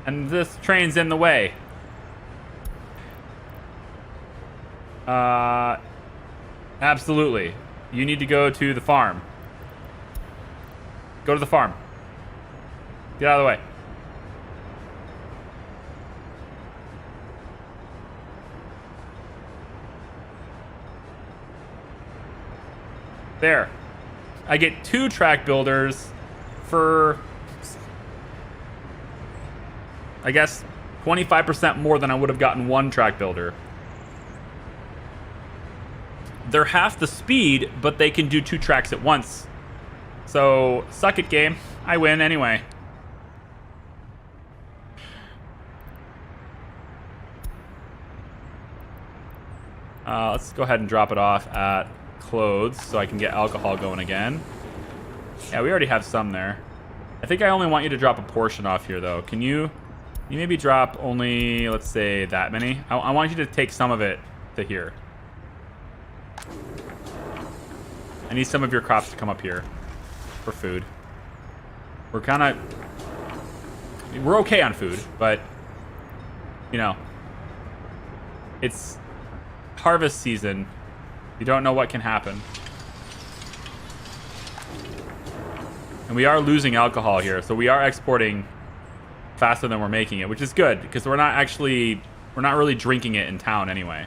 Speaker 1: And this train's in the way. Absolutely. You need to go to the farm. Go to the farm. Get out of the way. There. I get 2 track builders for, I guess, 25% more than I would have gotten 1 track builder. They're half the speed, but they can do 2 tracks at once. So, suck it, game. I win anyway. Let's go ahead and drop it off at clothes so I can get alcohol going again. Yeah, we already have some there. I think I only want you to drop a portion off here, though. Can you maybe drop only, let's say, that many? I want you to take some of it to here. I need some of your crops to come up here for food. We're okay on food, but, you know, it's harvest season. You don't know what can happen. And we are losing alcohol here, so we are exporting faster than we're making it, which is good, because we're not really drinking it in town anyway.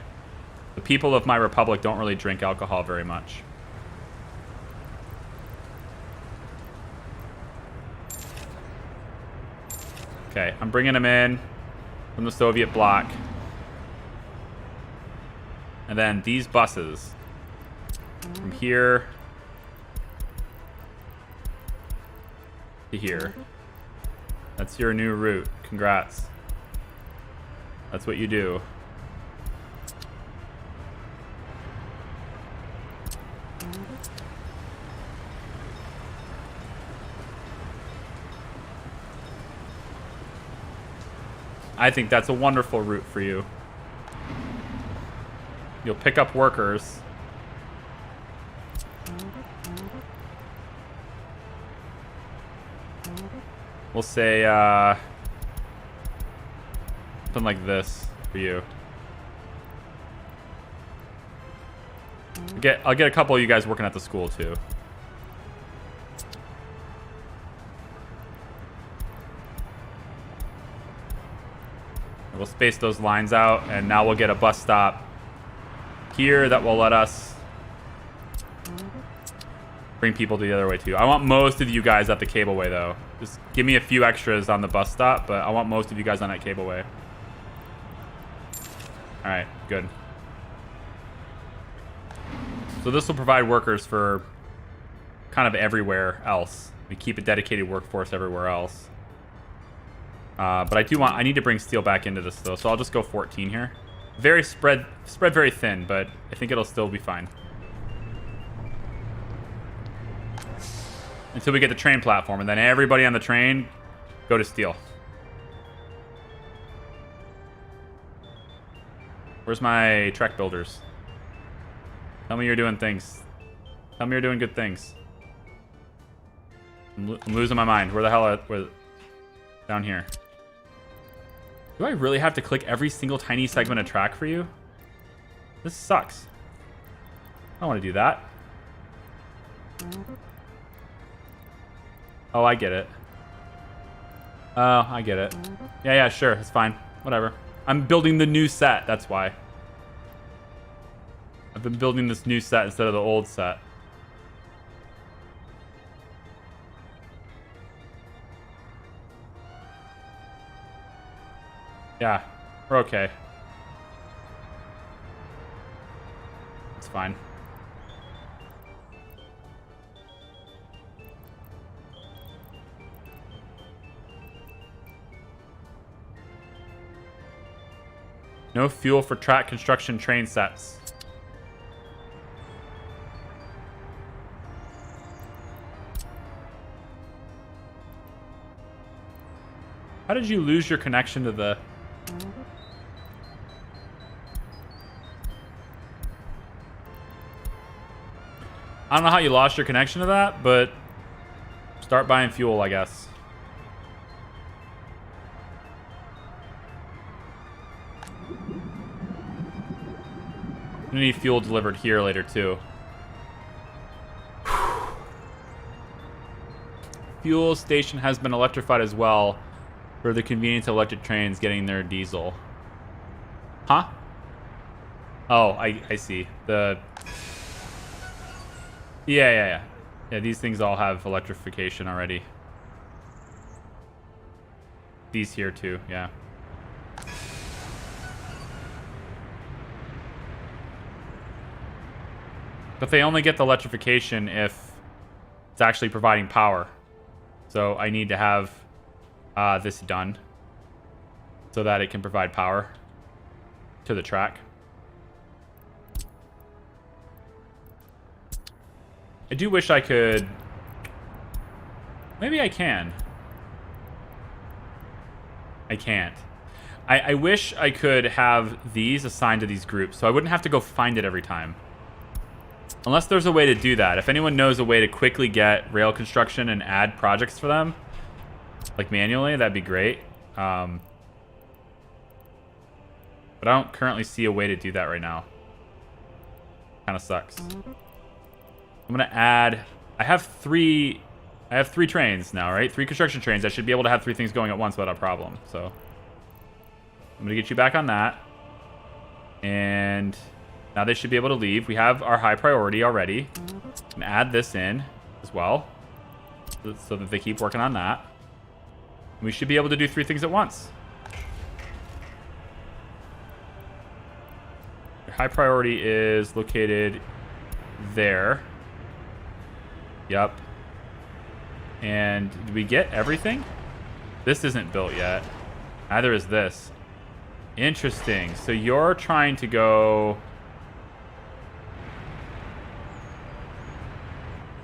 Speaker 1: The people of my republic don't really drink alcohol very much. Okay, I'm bringing them in from the Soviet bloc. And then these buses from here to here. That's your new route. Congrats. That's what you do. I think that's a wonderful route for you. You'll pick up workers. We'll say, something like this for you. I'll get a couple of you guys working at the school, too. We'll space those lines out, and now we'll get a bus stop here that will let us bring people the other way, too. I want most of you guys at the cableway, though. Just give me a few extras on the bus stop, but I want most of you guys on that cableway. All right, good. So this will provide workers for kind of everywhere else. We keep a dedicated workforce everywhere else. But I need to bring steel back into this, though, so I'll just go 14 here. Very spread very thin, but I think it'll still be fine. Until we get the train platform, and then everybody on the train go to steel. Where's my track builders? Tell me you're doing things. Tell me you're doing good things. I'm losing my mind. Where the hell are... Down here. Do I really have to click every single tiny segment of track for you? This sucks. I don't want to do that. Oh, I get it. Oh, I get it. Yeah, sure. It's fine. Whatever. I'm building the new set. That's why. I've been building this new set instead of the old set. Yeah, we're okay. It's fine. No fuel for track construction train sets. How did you lose your connection to the... I don't know how you lost your connection to that, but start buying fuel, I guess. We need fuel delivered here later, too. Fuel station has been electrified as well for the convenience of electric trains getting their diesel. Huh? Oh, I see. The... Yeah, these things all have electrification already. These here, too, yeah. But they only get the electrification if it's actually providing power. So I need to have this done so that it can provide power to the track. I do wish I could... Maybe I can. I can't. I wish I could have these assigned to these groups so I wouldn't have to go find it every time. Unless there's a way to do that. If anyone knows a way to quickly get rail construction and add projects for them, like manually, that'd be great. But I don't currently see a way to do that right now. Kind of sucks. I'm gonna add... I have three trains now, right? 3 construction trains. I should be able to have 3 things going at once without a problem. So I'm gonna get you back on that. And... now they should be able to leave. We have our high priority already. And add this in as well. So that they keep working on that. We should be able to do 3 things at once. Your high priority is located there. Yep. And did we get everything? This isn't built yet. Neither is this. Interesting. So you're trying to go...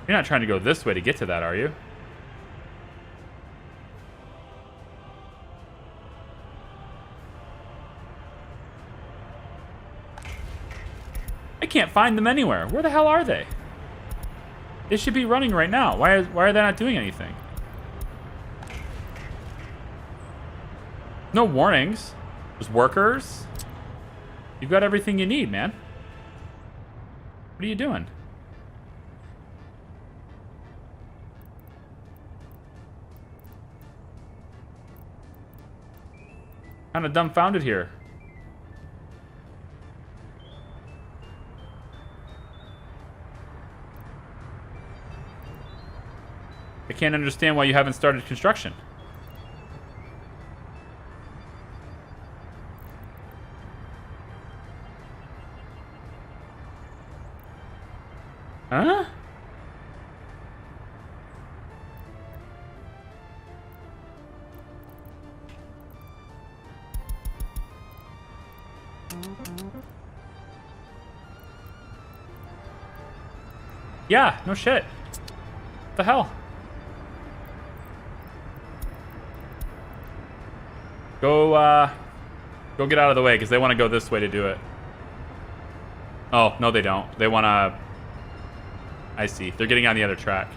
Speaker 1: You're not trying to go this way to get to that, are you? I can't find them anywhere. Where the hell are they? They should be running right now. Why are they not doing anything? No warnings. There's workers. You've got everything you need, man. What are you doing? Kind of dumbfounded here. I can't understand why you haven't started construction. Huh? Yeah, no shit. What the hell? Go get out of the way, because they want to go this way to do it. Oh, no they don't. They want to... I see. They're getting on the other track.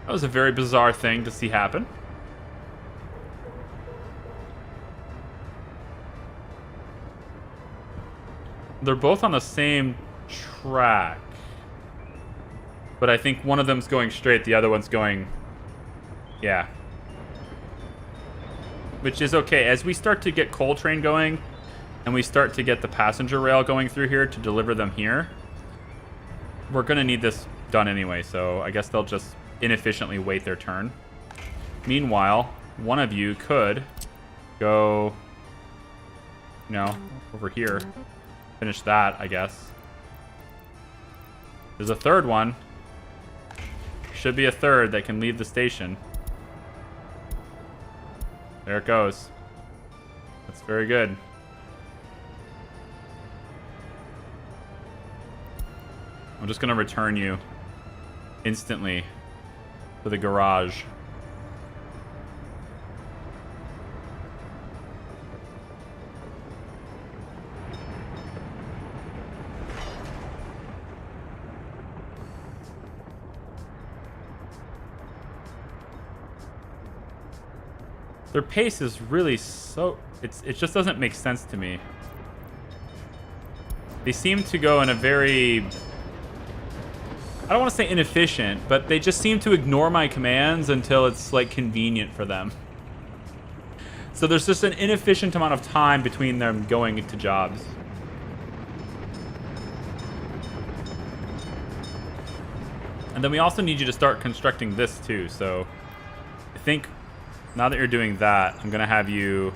Speaker 1: That was a very bizarre thing to see happen. They're both on the same track. But I think one of them's going straight, the other one's going... Yeah. Which is okay. As we start to get coal train going, and we start to get the passenger rail going through here to deliver them here, we're going to need this done anyway, so I guess they'll just inefficiently wait their turn. Meanwhile, one of you could go, you know, over here. Finish that, I guess. There's a third one. Should be a third that can leave the station. There it goes. That's very good. I'm just going to return you instantly to the garage. Their pace is really so... It just doesn't make sense to me. They seem to go in a very... I don't want to say inefficient, but they just seem to ignore my commands until it's, like, convenient for them. So there's just an inefficient amount of time between them going into jobs. And then we also need you to start constructing this, too. So I think now that you're doing that, I'm going to have you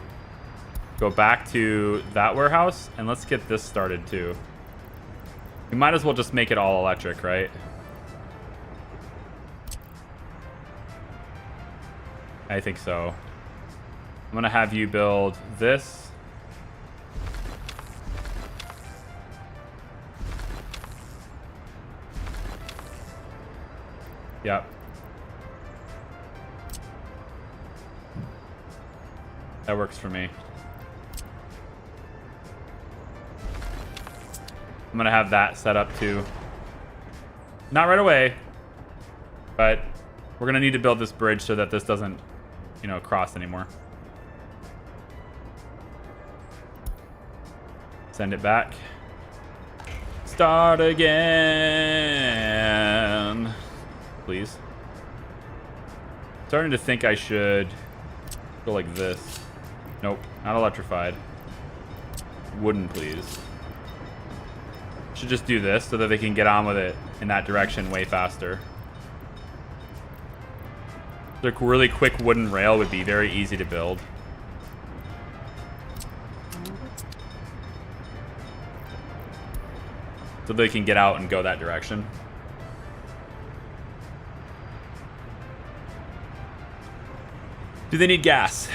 Speaker 1: go back to that warehouse, and let's get this started, too. We might as well just make it all electric, right? I think so. I'm going to have you build this. Yep. That works for me. I'm going to have that set up too. Not right away, but we're going to need to build this bridge so that this doesn't, you know, cross anymore. Send it back. Start again. Please. Starting to think I should go like this. Nope, not electrified. Wooden, please. Should just do this so that they can get on with it in that direction way faster. The really quick wooden rail would be very easy to build. So they can get out and go that direction. Do they need gas?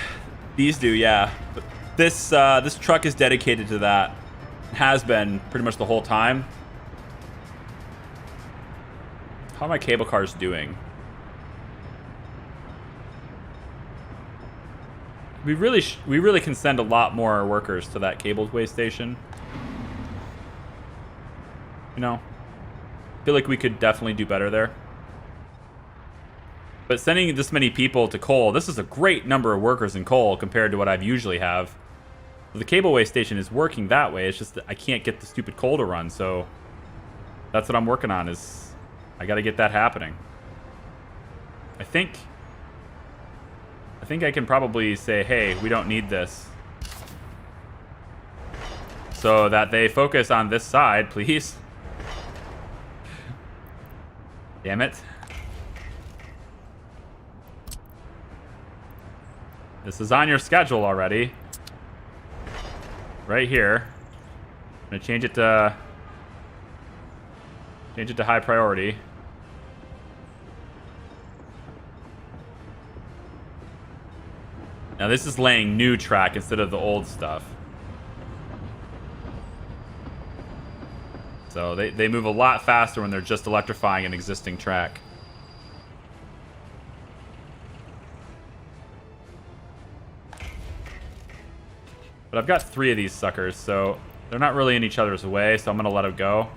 Speaker 1: These do, yeah. But this truck is dedicated to that. It has been pretty much the whole time. How are my cable cars doing? We really can send a lot more workers to that cableway station. You know, I feel like we could definitely do better there. But sending this many people to coal, this is a great number of workers in coal compared to what I've usually have. The cableway station is working that way. It's just that I can't get the stupid coal to run, so that's what I'm working on. Is I got to get that happening. I think I can probably say, hey, we don't need this, so that they focus on this side, please. Damn it. This is on your schedule already. Right here. I'm gonna change it to high priority. Now this is laying new track instead of the old stuff. So they move a lot faster when they're just electrifying an existing track. But I've got 3 of these suckers, so they're not really in each other's way, so I'm going to let them go.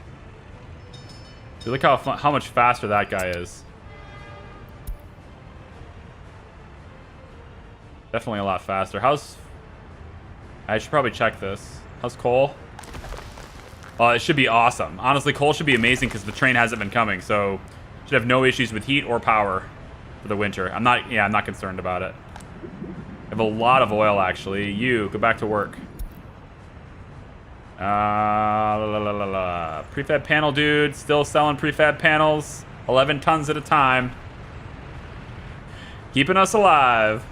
Speaker 1: See, look how much faster that guy is. Definitely a lot faster. I should probably check this. How's coal? Oh, it should be awesome. Honestly, coal should be amazing because the train hasn't been coming, so should have no issues with heat or power for the winter. I'm not concerned about it. I have a lot of oil, actually. You, go back to work. Prefab panel dude, still selling prefab panels. 11 tons at a time. Keeping us alive.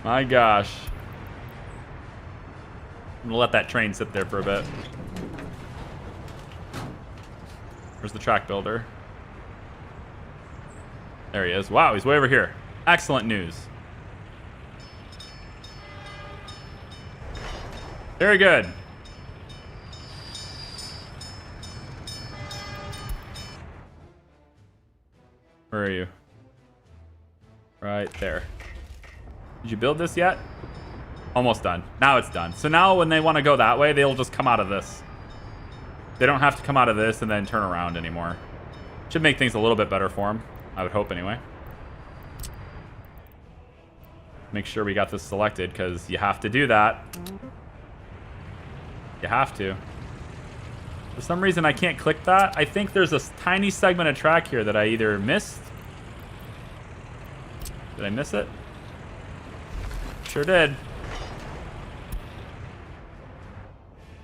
Speaker 1: My gosh. I'm gonna let that train sit there for a bit. Where's the track builder? There he is. Wow, he's way over here. Excellent news. Very good. Where are you? Right there. Did you build this yet? Almost done. Now it's done. So now when they want to go that way, they'll just come out of this. They don't have to come out of this and then turn around anymore. Should make things a little bit better for them. I would hope anyway. Make sure we got this selected because you have to do that. You have to. For some reason, I can't click that. I think there's a tiny segment of track here that I either missed. Did I miss it? Sure did.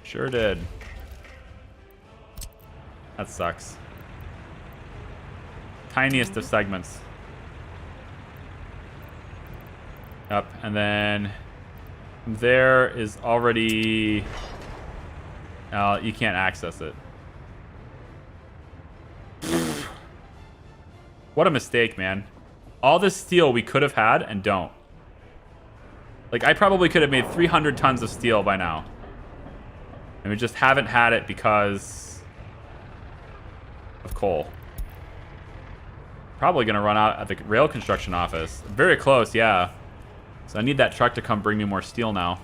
Speaker 1: Sure did. That sucks. Tiniest of segments. Yep, and then there is already... you can't access it. What a mistake, man. All this steel we could have had and don't. Like, I probably could have made 300 tons of steel by now. And we just haven't had it because of coal. Probably going to run out at the rail construction office. Very close, yeah. So I need that truck to come bring me more steel now.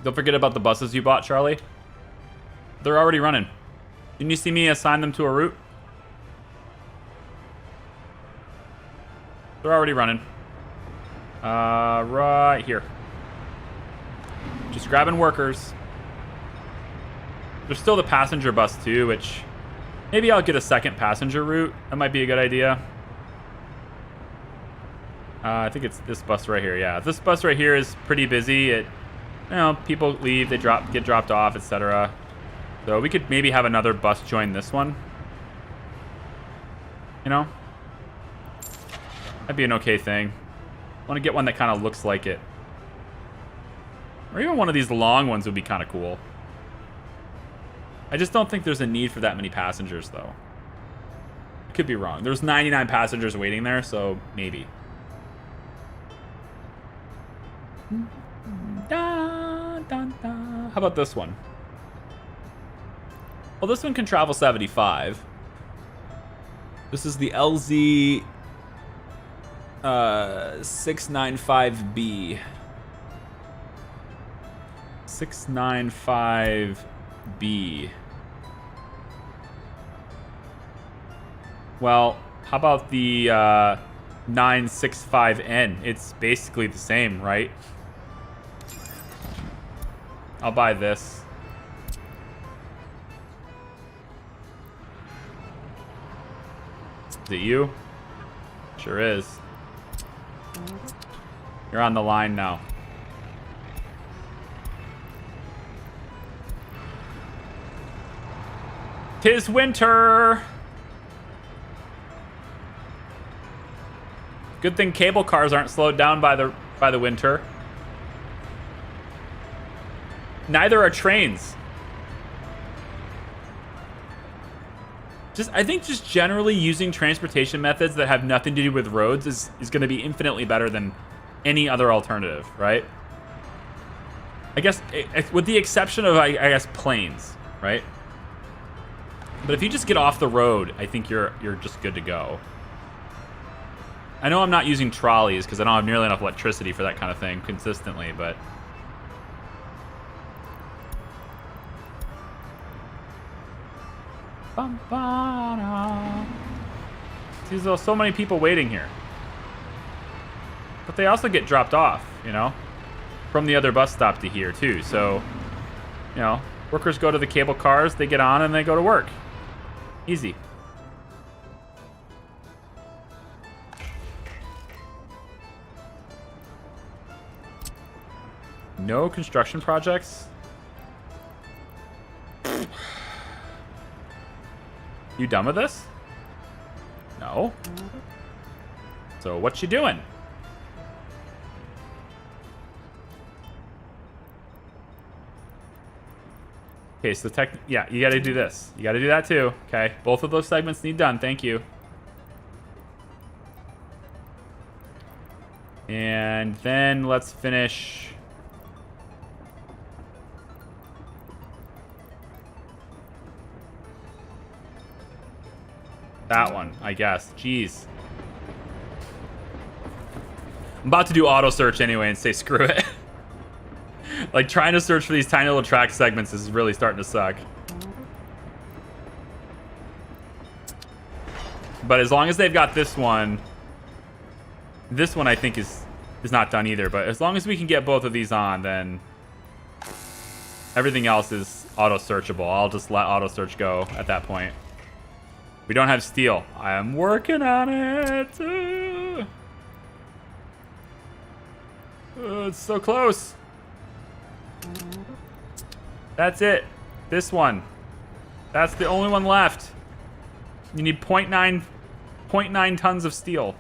Speaker 1: Don't forget about the buses you bought, Charlie. They're already running. Didn't you see me assign them to a route? They're already running. Right here. Just grabbing workers. There's still the passenger bus too, which maybe I'll get a second passenger route. That might be a good idea. I think it's this bus right here. Yeah, this bus right here is pretty busy. It, you know, people leave, they get dropped off, etc. So we could maybe have another bus join this one. You know, that'd be an okay thing. I want to get one that kind of looks like it, or even one of these long ones would be kind of cool. I just don't think there's a need for that many passengers, though. I could be wrong. There's 99 passengers waiting there, so maybe. Dun, dun, dun. How about this one? Well, this one can travel 75. This is the LZ 695B. 695B. Well, how about the 965N? It's basically the same, right? I'll buy this. Is it you? Sure is. You're on the line now. Tis winter. Good thing cable cars aren't slowed down by the winter. Neither are trains. I think just generally using transportation methods that have nothing to do with roads is going to be infinitely better than any other alternative, right? I guess, with the exception of, I guess, planes, right? But if you just get off the road, I think you're just good to go. I know I'm not using trolleys because I don't have nearly enough electricity for that kind of thing consistently, but... There's so many people waiting here. But they also get dropped off, you know, from the other bus stop to here, too. So, you know, workers go to the cable cars, they get on, and they go to work. Easy. No construction projects? You done with this? No. So what you doing? Okay, so yeah, you gotta do this. You gotta do that too. Okay, both of those segments need done. Thank you. And then let's finish. That one, I guess. Jeez. I'm about to do auto search anyway and say screw it. Like, trying to search for these tiny little track segments is really starting to suck. But as long as they've got this one I think is not done either. But as long as we can get both of these on, then everything else is auto searchable. I'll just let auto search go at that point. We don't have steel. I am working on it. It's so close. That's it. This one. That's the only one left. You need 0.9 tons of steel.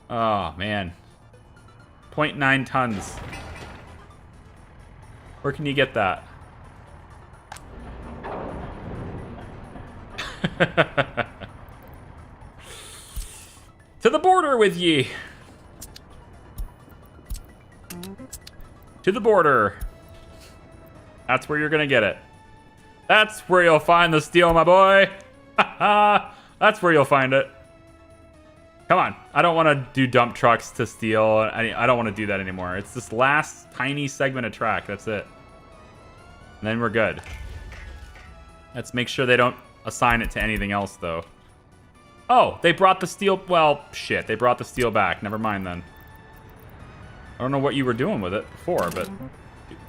Speaker 1: Oh, man. 0.9 tons. Where can you get that? To the border with ye. To the border. That's where you're gonna get it. That's where you'll find the steel, my boy. That's where you'll find it. Come on. I don't want to do dump trucks to steel. I don't want to do that anymore. It's this last tiny segment of track. That's it. And then we're good. Let's make sure they don't assign it to anything else, though. Oh, they brought the steel. Well, shit. They brought the steel back. Never mind, then. I don't know what you were doing with it before, but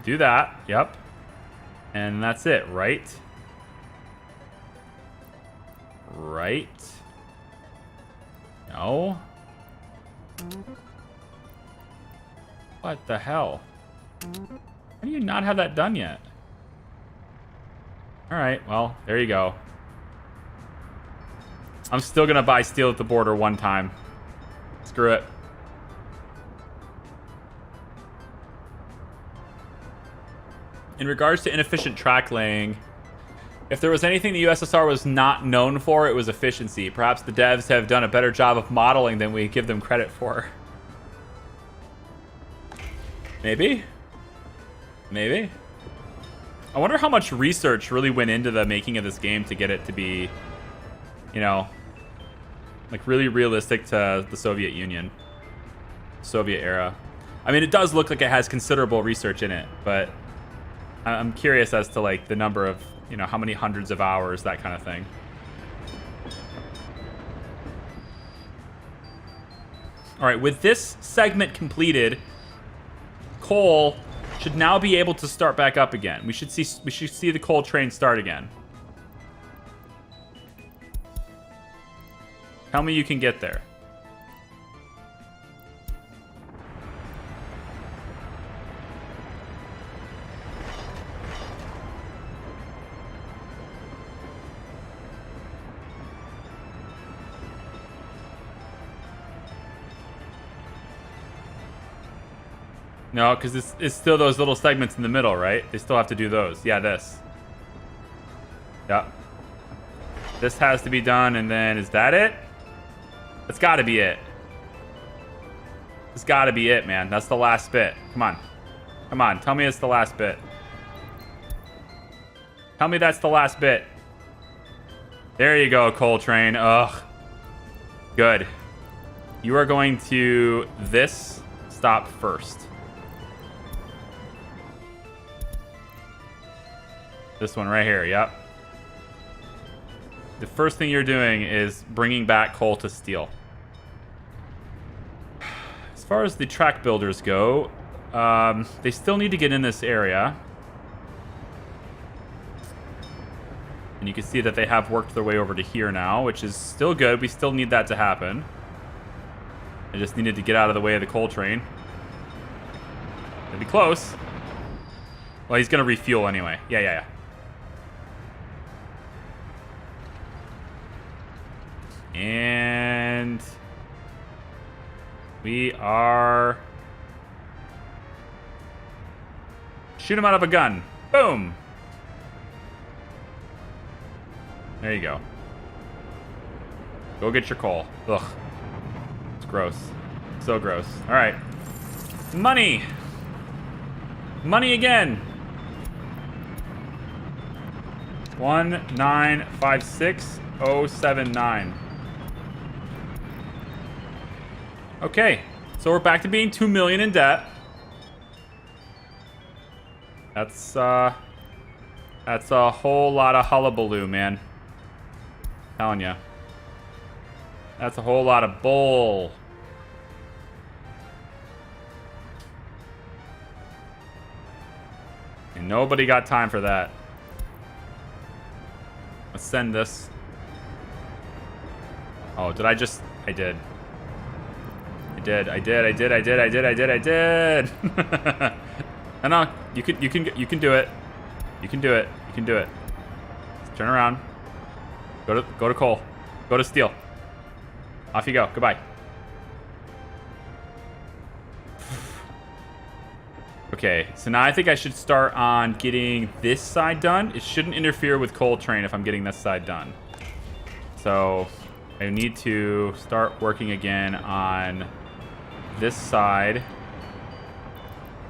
Speaker 1: do that. Yep. And that's it, right? Right. No. What the hell? How do you not have that done yet? Alright, well, there you go. I'm still gonna buy steel at the border one time. Screw it. In regards to inefficient track laying, if there was anything the USSR was not known for, it was efficiency. Perhaps the devs have done a better job of modeling than we give them credit for. Maybe? Maybe? I wonder how much research really went into the making of this game to get it to be, you know, like really realistic to the Soviet Union. Soviet era. I mean, it does look like it has considerable research in it, but I'm curious as to like the number of, you know, how many hundreds of hours, that kind of thing. All right, with this segment completed, coal should now be able to start back up again. We should see the coal train start again. Tell me you can get there. No, because it's still those little segments in the middle, right? They still have to do those. Yeah, this. Yep. This has to be done, and then is that it? That's got to be it. It's got to be it, man. That's the last bit. Come on. Come on. Tell me it's the last bit. Tell me that's the last bit. There you go, coal train. Ugh. Good. You are going to this stop first. This one right here, yep. the first thing you're doing is bringing back coal to steel. As far as the track builders go, they still need to get in this area. And you can see that they have worked their way over to here now, which is still good. We still need that to happen. They just needed to get out of the way of the coal train. It'd be close. Well, he's going to refuel anyway. Yeah. And we are... Shoot him out of a gun. Boom. There you go. Go get your coal. Ugh. It's gross. So gross. All right. Money. Money again. 1956079. Okay. So we're back to being 2 million in debt. That's a whole lot of hullabaloo, man. Telling ya. That's a whole lot of bull. And nobody got time for that. Let's send this. Oh, did I just... I did. No, you can do it. You can do it. Let's turn around. Go to coal. Go to steel. Off you go. Goodbye. Okay, so now I think I should start on getting this side done. It shouldn't interfere with coal train if I'm getting this side done. So I need to start working again on this side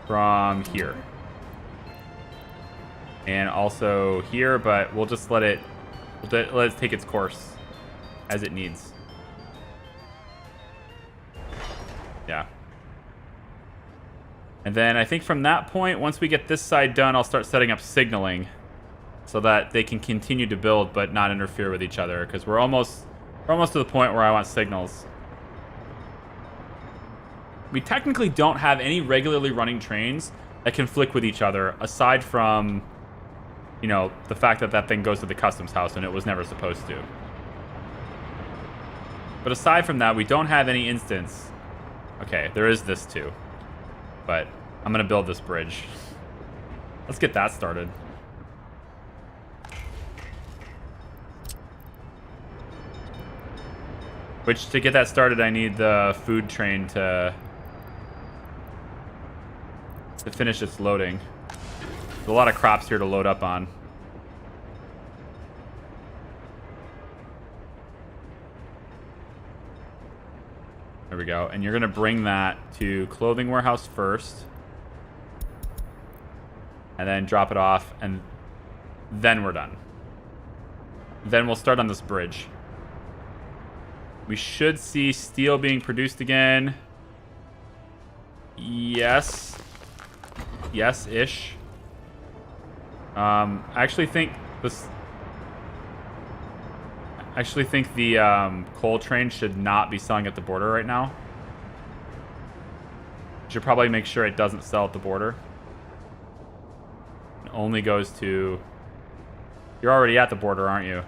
Speaker 1: from here. And also here, but we'll just let it take its course as it needs. Yeah. And then I think from that point, once we get this side done, I'll start setting up signaling so that they can continue to build but not interfere with each other, because we're almost to the point where I want signals. We technically don't have any regularly running trains that conflict with each other, aside from, you know, the fact that that thing goes to the customs house and it was never supposed to. But aside from that, we don't have any instance. Okay, there is this too. But I'm going to build this bridge. Let's get that started. Which, to get that started, I need the food train to finish its loading. There's a lot of crops here to load up on. There we go. And you're going to bring that to clothing warehouse first. And then drop it off. And then we're done. Then we'll start on this bridge. We should see steel being produced again. Yes. Yes-ish. I actually think this... I actually think the coal train should not be selling at the border right now. Should probably make sure it doesn't sell at the border. It only goes to... You're already at the border, aren't you?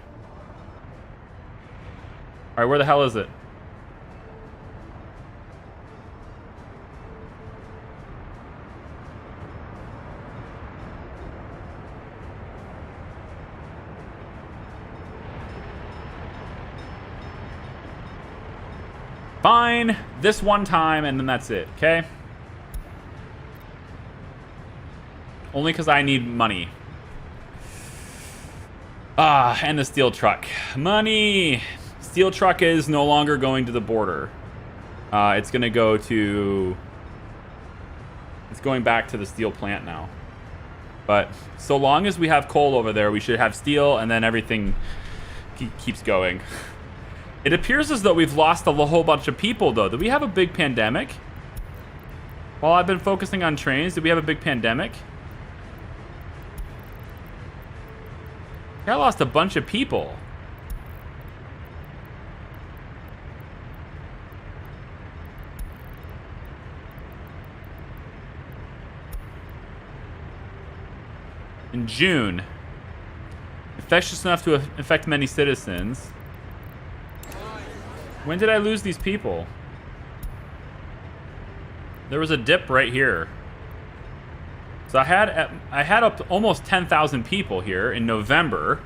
Speaker 1: Alright, where the hell is it? Fine, this one time, and then that's it, okay? Only because I need money. And the steel truck. Money! Steel truck is no longer going to the border. It's going to go to... It's going back to the steel plant now. But so long as we have coal over there, we should have steel, and then everything keeps going. It appears as though we've lost a whole bunch of people, though. Did we have a big pandemic? While I've been focusing on trains, did we have a big pandemic? I lost a bunch of people. In June. Infectious enough to infect many citizens. When did I lose these people? There was a dip right here. So I had up almost 10,000 people here in November.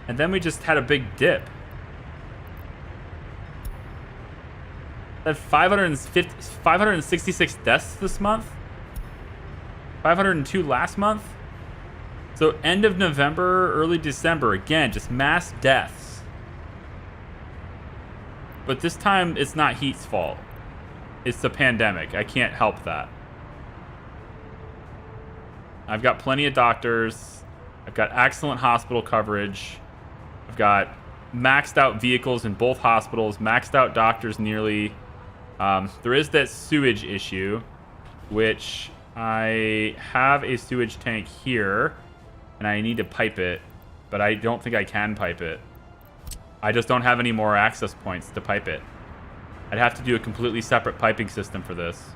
Speaker 1: And then we just had a big dip. I had 566 deaths this month. 502 last month. So end of November, early December, again, just mass deaths. But this time, it's not heat's fault. It's the pandemic. I can't help that. I've got plenty of doctors. I've got excellent hospital coverage. I've got maxed out vehicles in both hospitals, maxed out doctors nearly. There is that sewage issue, which I have a sewage tank here, and I need to pipe it, but I don't think I can pipe it. I just don't have any more access points to pipe it. I'd have to do a completely separate piping system for this.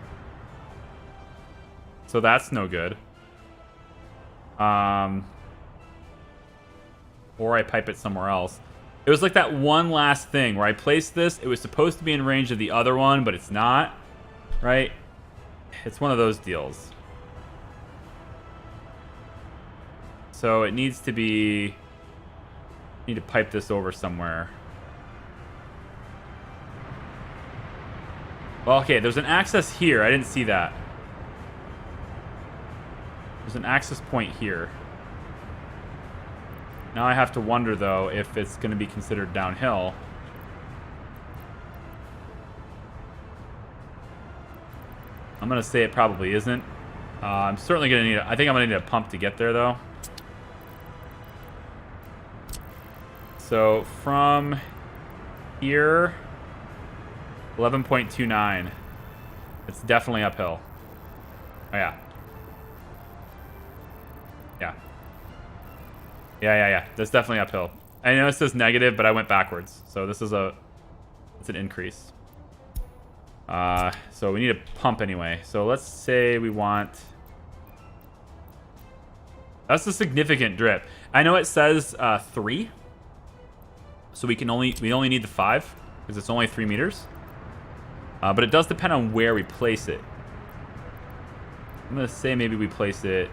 Speaker 1: So that's no good. Or I pipe it somewhere else. It was like that one last thing where I placed this. It was supposed to be in range of the other one, but it's not. Right? It's one of those deals. So it needs to be... need to pipe this over somewhere. Well, okay, there's an access here. I didn't see that. There's an access point here. Now I have to wonder, though, if it's going to be considered downhill. I'm going to say it probably isn't. I'm certainly going to need... I think I'm going to need a pump to get there, though. So, from here... 11.29. It's definitely uphill. Oh, yeah. Yeah. Yeah. That's definitely uphill. I know it says negative, but I went backwards. So this is it's an increase. So we need a pump anyway. So let's say we want... That's a significant drip. I know it says 3. So we only need the 5 because it's only 3 meters. But it does depend on where we place it. I'm going to say maybe we place it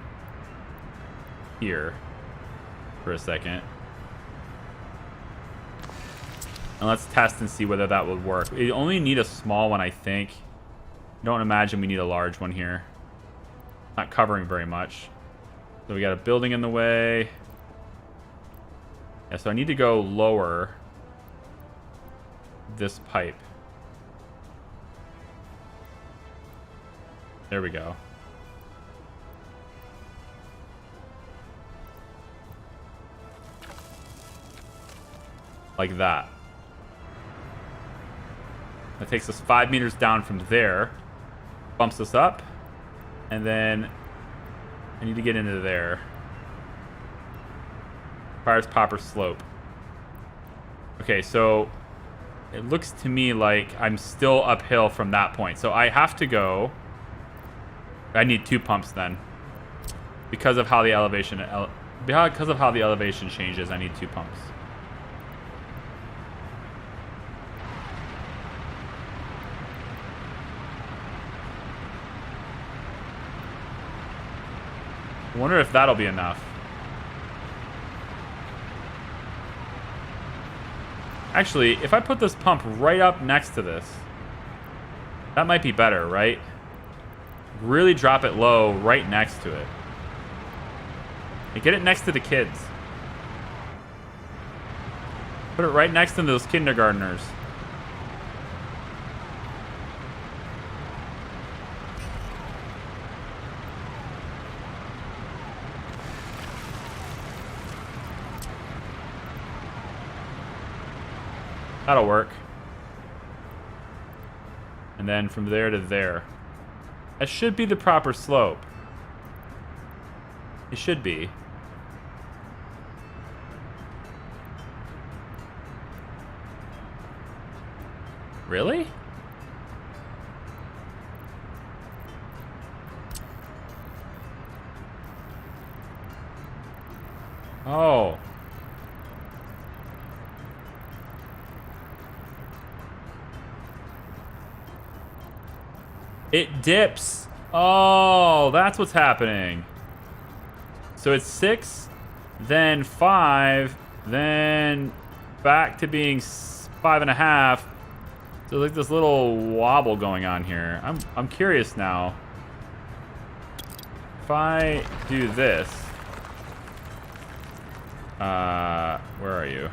Speaker 1: here for a second. And let's test and see whether that would work. We only need a small one, I think. Don't imagine we need a large one here. Not covering very much. So we got a building in the way. Yeah, so I need to go lower this pipe. There we go. Like that. That takes us 5 meters down from there. Bumps us up. And then I need to get into there. Requires proper slope. Okay, so it looks to me like I'm still uphill from that point. So I have to go... I need 2 pumps then. Because of how the elevation changes, I need 2 pumps. I wonder if that'll be enough. Actually, if I put this pump right up next to this, that might be better, right? Really drop it low right next to it. And get it next to the kids. Put it right next to those kindergartners. That'll work. And then from there to there. That should be the proper slope. It should be. Really? Oh. It dips. Oh, that's what's happening. So it's 6, then 5, then back to being 5.5. So like this little wobble going on here. I'm curious now. If I do this, where are you?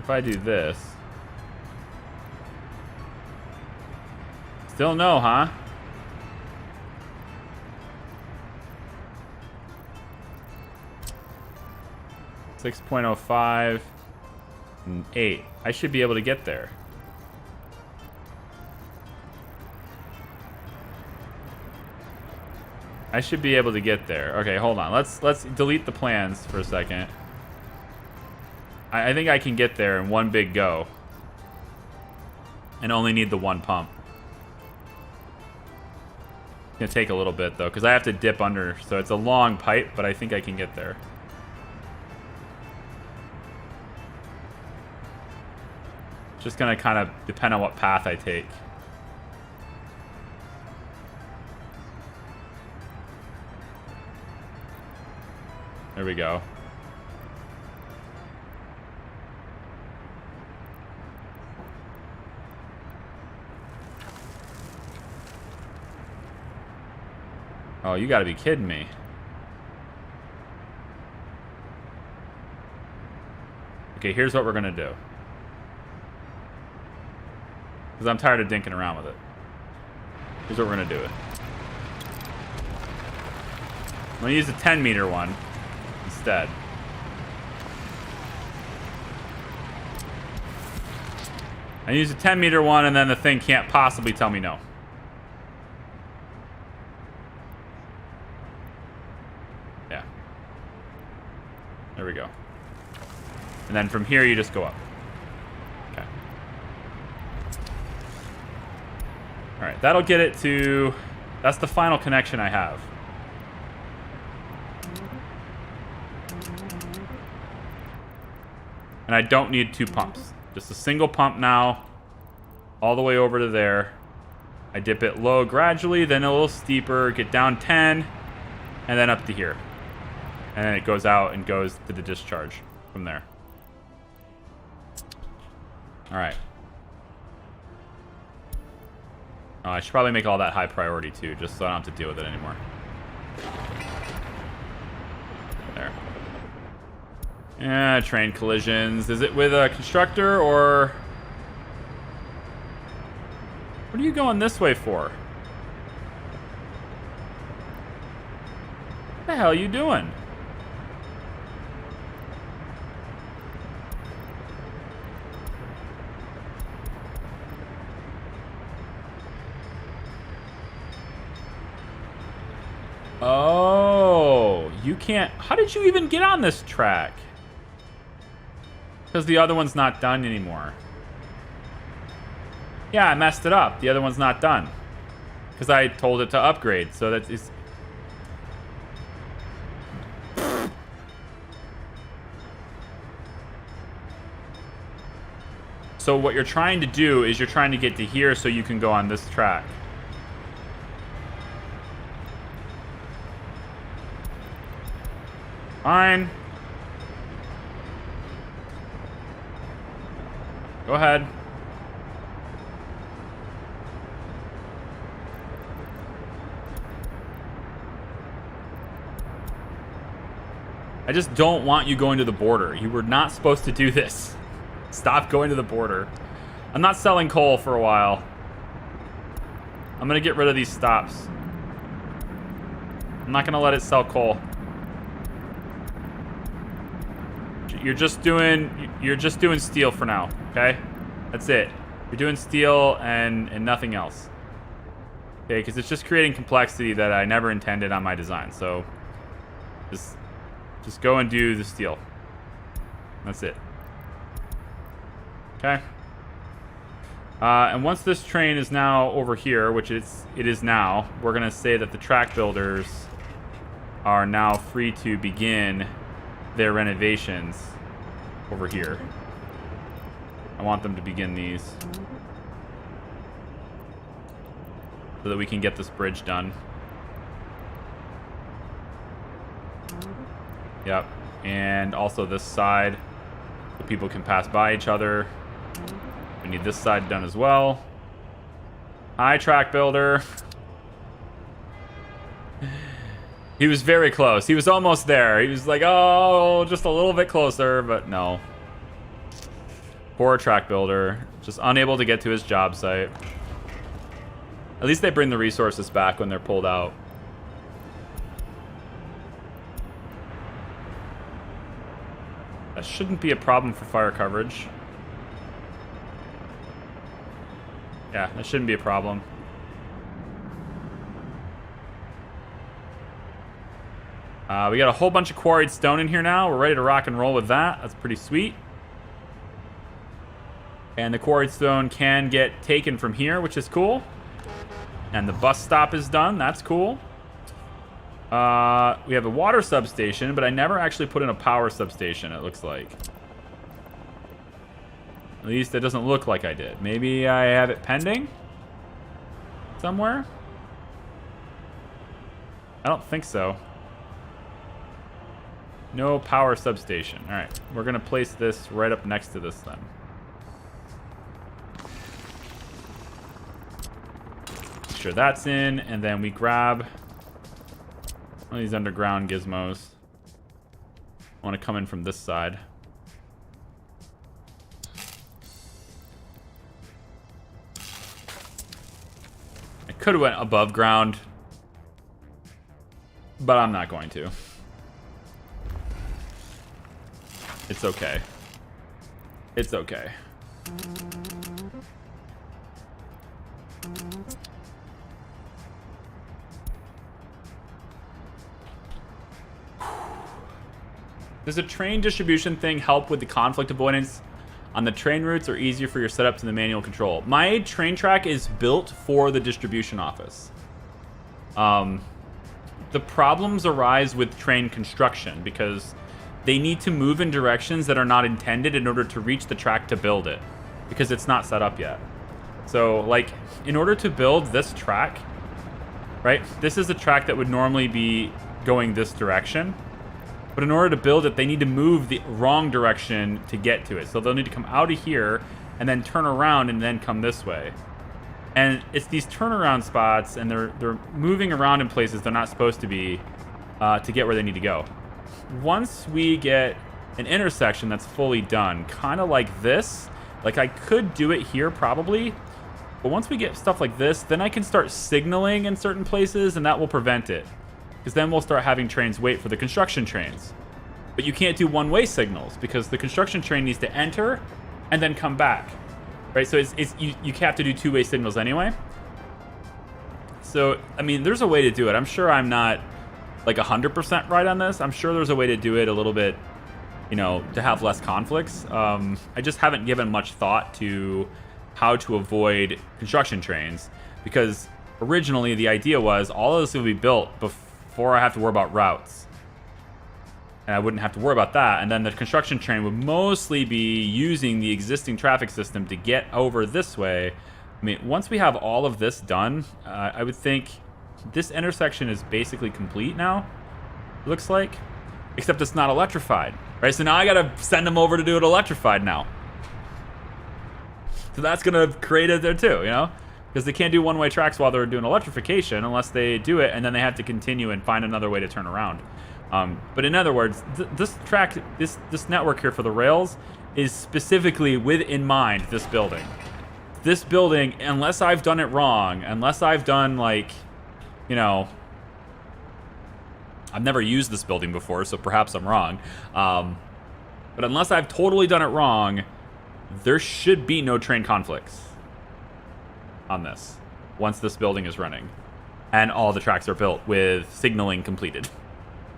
Speaker 1: If I do this, still no, huh? .05 and 8. I should be able to get there. I should be able to get there. Okay, hold on. Let's delete the plans for a second. I think I can get there in one big go. And only need the one pump. It's gonna take a little bit though, because I have to dip under. So it's a long pipe, but I think I can get there. Just gonna kind of depend on what path I take. There we go. Oh, you gotta be kidding me. Okay, here's what we're gonna do. Because I'm tired of dinking around with it. Here's what we're gonna do. I'm gonna use the 10-meter one instead. I use a 10-meter one, and then the thing can't possibly tell me no. Yeah. There we go. And then from here, you just go up. Okay. All right, that'll get it to... That's the final connection I have. And I don't need 2 pumps. Just a single pump now, all the way over to there. I dip it low gradually, then a little steeper, get down 10, and then up to here. And then it goes out and goes to the discharge from there. All right. Oh, I should probably make all that high priority too, just so I don't have to deal with it anymore. There. Yeah, train collisions. Is it with a constructor or... What are you going this way for? What the hell are you doing? Oh, you can't... How did you even get on this track? Because the other one's not done anymore. Yeah, I messed it up. The other one's not done. Because I told it to upgrade, so that is... So what you're trying to do is you're trying to get to here so you can go on this track. Fine. Go ahead. I just don't want you going to the border. You were not supposed to do this. Stop going to the border. I'm not selling coal for a while. I'm gonna get rid of these stops. I'm not gonna let it sell coal. You're just doing steel for now, okay? That's it. You're doing steel and nothing else. Okay, because it's just creating complexity that I never intended on my design. So just go and do the steel. That's it. Okay. And once this train is now over here, which it is now, we're gonna say that the track builders are now free to begin their renovations over here. I want them to begin these so that we can get this bridge done. Yep. And also this side, so people can pass by each other. We need this side done as well. Hi, track builder. He was very close. He was almost there. He was like, oh, just a little bit closer, but no. Poor track builder. Just unable to get to his job site. At least they bring the resources back when they're pulled out. That shouldn't be a problem for fire coverage. Yeah, that shouldn't be a problem. We got a whole bunch of quarried stone in here now. We're ready to rock and roll with that. That's pretty sweet. And the quarried stone can get taken from here, which is cool. And the bus stop is done. That's cool. We have a water substation, but I never actually put in a power substation, it looks like. At least it doesn't look like I did. Maybe I have it pending somewhere? I don't think so. No power substation. All right, we're going to place this right up next to this then. Make sure that's in, and then we grab one of these underground gizmos. I want to come in from this side. I could have went above ground, but I'm not going to. It's okay. It's okay. Does a train distribution thing help with the conflict avoidance on the train routes or easier for your setups in the manual control? My train track is built for the distribution office. The problems arise with train construction because they need to move in directions that are not intended in order to reach the track to build it, because it's not set up yet. So, like, in order to build this track, right, this is a track that would normally be going this direction, but in order to build it, they need to move the wrong direction to get to it. So they'll need to come out of here and then turn around and then come this way. And it's these turnaround spots, and they're moving around in places they're not supposed to be to get where they need to go. Once we get an intersection that's fully done, kind of like this, like I could do it here probably, but once we get stuff like this, then I can start signaling in certain places, and that will prevent it. Because then we'll start having trains wait for the construction trains. But you can't do one-way signals, because the construction train needs to enter and then come back. Right, so you have to do two-way signals anyway. So, I mean, there's a way to do it. I'm sure I'm not like 100% right on this. I'm sure there's a way to do it a little bit, you know, to have less conflicts. I just haven't given much thought to how to avoid construction trains, because originally the idea was all of this would be built before I have to worry about routes. And I wouldn't have to worry about that. And then the construction train would mostly be using the existing traffic system to get over this way. I mean, once we have all of this done, I would think this intersection is basically complete now, it looks like. Except it's not electrified, right? So now I gotta send them over to do it electrified now. So that's gonna create it there too, you know? Because they can't do one-way tracks while they're doing electrification unless they do it, and then they have to continue and find another way to turn around. But in other words, this track, this network here for the rails is specifically with in mind this building. This building, unless I've done it wrong, unless I've done like, you know, I've never used this building before, so perhaps I'm wrong. But unless I've totally done it wrong, there should be no train conflicts on this once this building is running and all the tracks are built with signaling completed.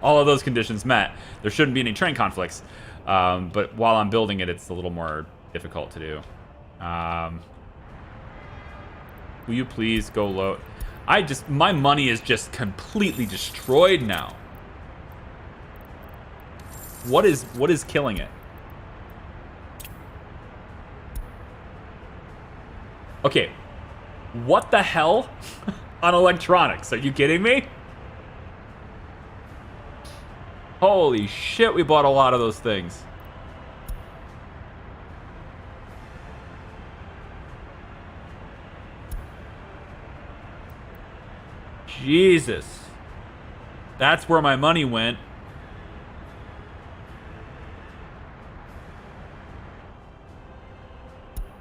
Speaker 1: All of those conditions met, there shouldn't be any train conflicts. But while I'm building it, it's a little more difficult to do. Will you please go low? My money is just completely destroyed now. What is killing it? Okay. What the hell on electronics? Are you kidding me? Holy shit, we bought a lot of those things. Jesus. That's where my money went.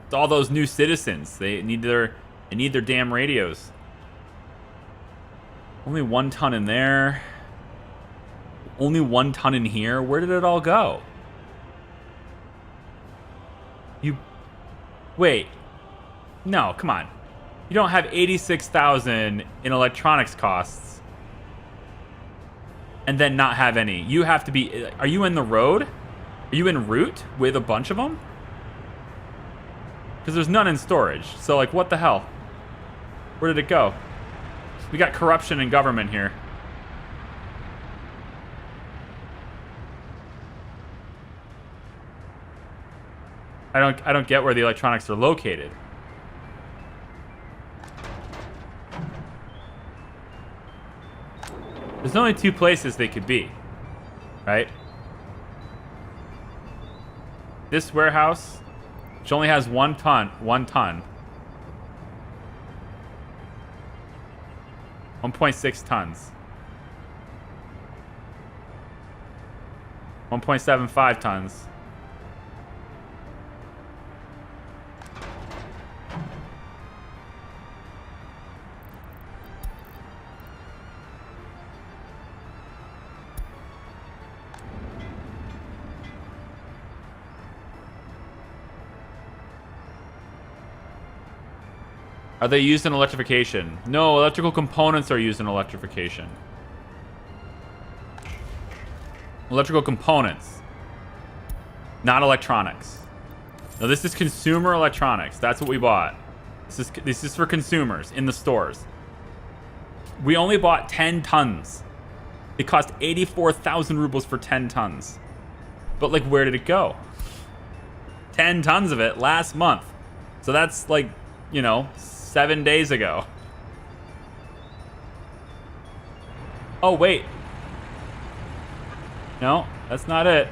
Speaker 1: It's all those new citizens. They need their damn radios. Only 1 ton in there. Only 1 ton in here. Where did it all go? Wait. No, come on. You don't have 86,000 in electronics costs and then not have any. You have to be... Are you in the road? Are you en route with a bunch of them? Because there's none in storage. So, like, what the hell? Where did it go? We got corruption in government here. I don't get where the electronics are located. There's only 2 places they could be, right? This warehouse, which only has 1 ton. 1.6 tons. 1.75 tons. Are they used in electrification? No, electrical components are used in electrification. Electrical components. Not electronics. No, this is consumer electronics. That's what we bought. This is for consumers in the stores. We only bought 10 tons. It cost 84,000 rubles for 10 tons. But, like, where did it go? 10 tons of it last month. So that's, like, you know, 7 days ago. Oh, wait. No, that's not it.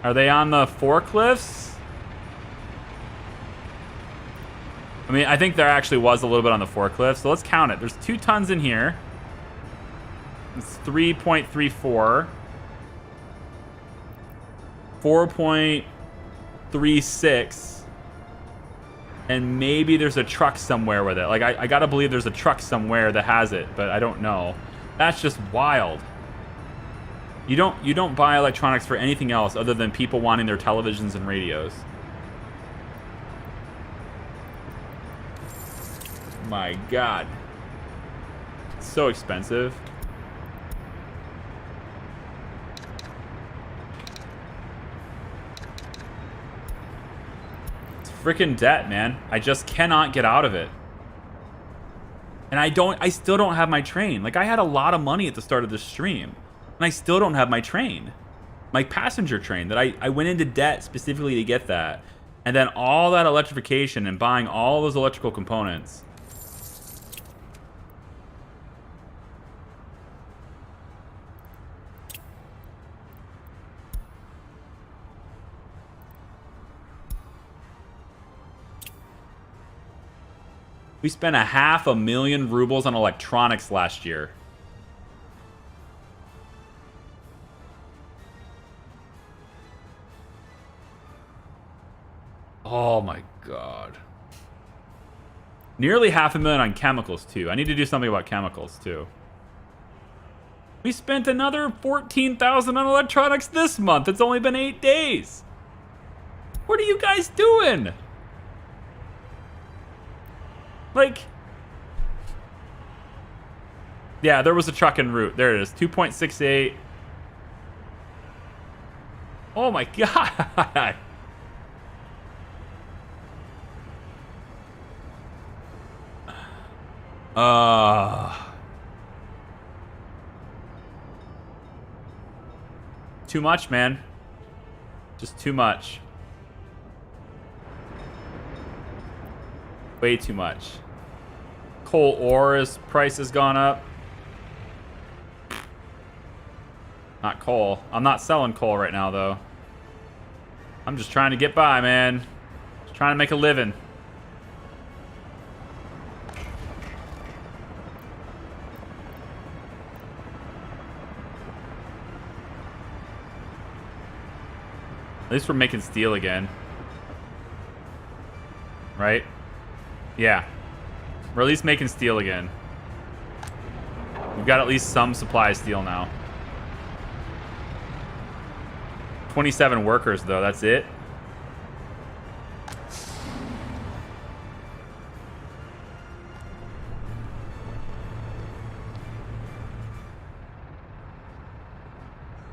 Speaker 1: Are they on the forklifts? I mean, I think there actually was a little bit on the forklift. So let's count it. There's 2 tons in here. It's 3.34. 4.36. And maybe there's a truck somewhere with it. Like, I gotta believe there's a truck somewhere that has it, but I don't know. That's just wild. You don't buy electronics for anything else other than people wanting their televisions and radios. My God. It's so expensive. Freaking debt, man. I just cannot get out of it. And I still don't have my train. Like, I had a lot of money at the start of this stream, and I still don't have my train. My passenger train that I went into debt specifically to get that. And then all that electrification and buying all those electrical components. We spent 500,000 rubles on electronics last year. Oh my God. Nearly 500,000 on chemicals too. I need to do something about chemicals too. We spent another 14,000 on electronics this month. It's only been 8 days. What are you guys doing? Like, yeah, there was a truck en route. There it is, 2.68. Oh my God. too much, man. Just too much. Way too much. Coal ores price has gone up. Not coal. I'm not selling coal right now, though. I'm just trying to get by, man. Just trying to make a living. At least we're making steel again. Right? Yeah. We're at least making steel again. We've got at least some supply of steel now. 27 workers, though. That's it.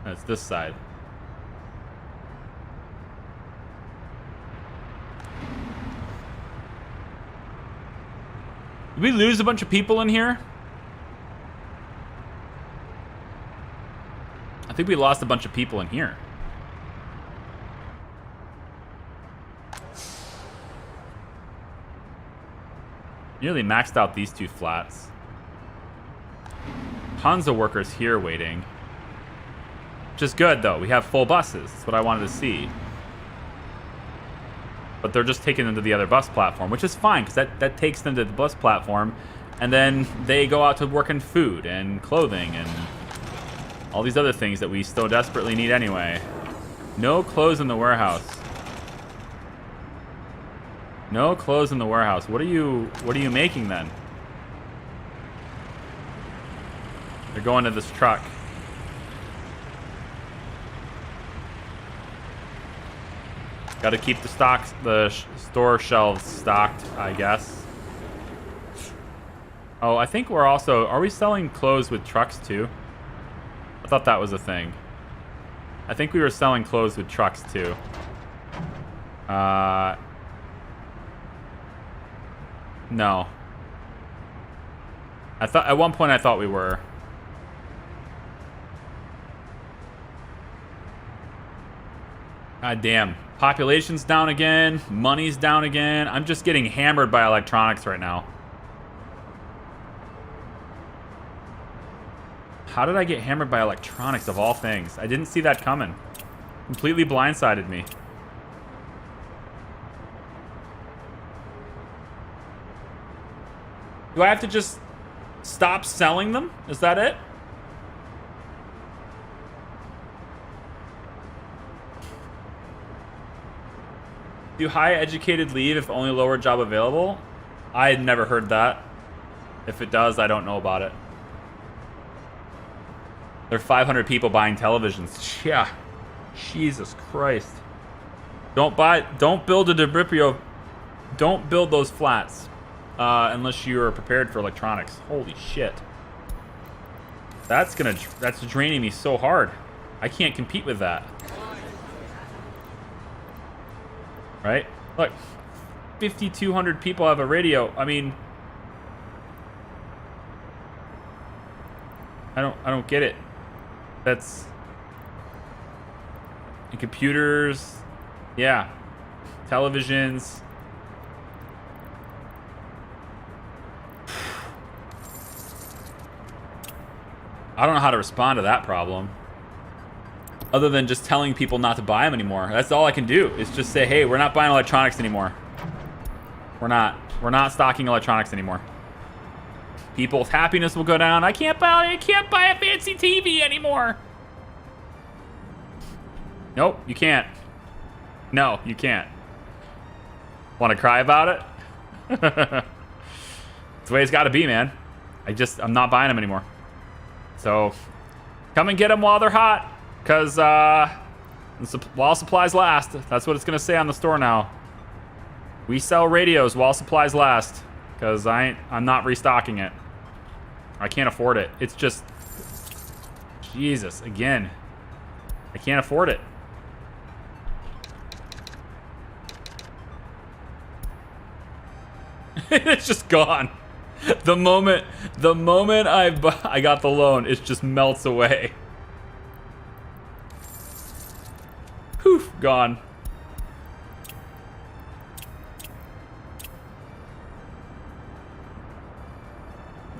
Speaker 1: That's this side. Did we lose a bunch of people in here? I think we lost a bunch of people in here. Nearly maxed out these two flats. Tons of workers here waiting. Which is good, though. We have full buses. That's what I wanted to see. But they're just taking them to the other bus platform, which is fine, because that takes them to the bus platform, and then they go out to work in food and clothing and all these other things that we so desperately need anyway. No clothes in the warehouse. No clothes in the warehouse. What are you making then? They're going to this truck. Got to keep the store shelves stocked, I guess. Oh, I think we're also... Are we selling clothes with trucks, too? I thought that was a thing. I think we were selling clothes with trucks, too. No. I thought... At one point, I thought we were. God damn. Population's down again. Money's down again. I'm just getting hammered by electronics right now. How did I get hammered by electronics of all things? I didn't see that coming. Completely blindsided me. Do I have to just stop selling them? Is that it? Do high educated leave if only lower job available? I had never heard that. If it does, I don't know about it. There are 500 people buying televisions. Yeah. Jesus Christ. Don't build a Debripio. Don't build those flats. Unless you are prepared for electronics. Holy shit. That's draining me so hard. I can't compete with that. Right? Look, 5,200 people have a radio. I mean, I don't get it. That's and computers, yeah, televisions. I don't know how to respond to that problem. Other than just telling people not to buy them anymore. That's all I can do, is just say, hey, we're not buying electronics anymore. We're not stocking electronics anymore. People's happiness will go down. I can't buy a fancy TV anymore. Nope, you can't. No, you can't. Want to cry about it? It's the way it's got to be, man. I'm not buying them anymore. So, come and get them while they're hot. Because, while supplies last. That's what it's going to say on the store now. We sell radios while supplies last. Because I'm not restocking it. I can't afford it. It's just... Jesus, again. I can't afford it. It's just gone. The moment I got the loan, it just melts away. Gone.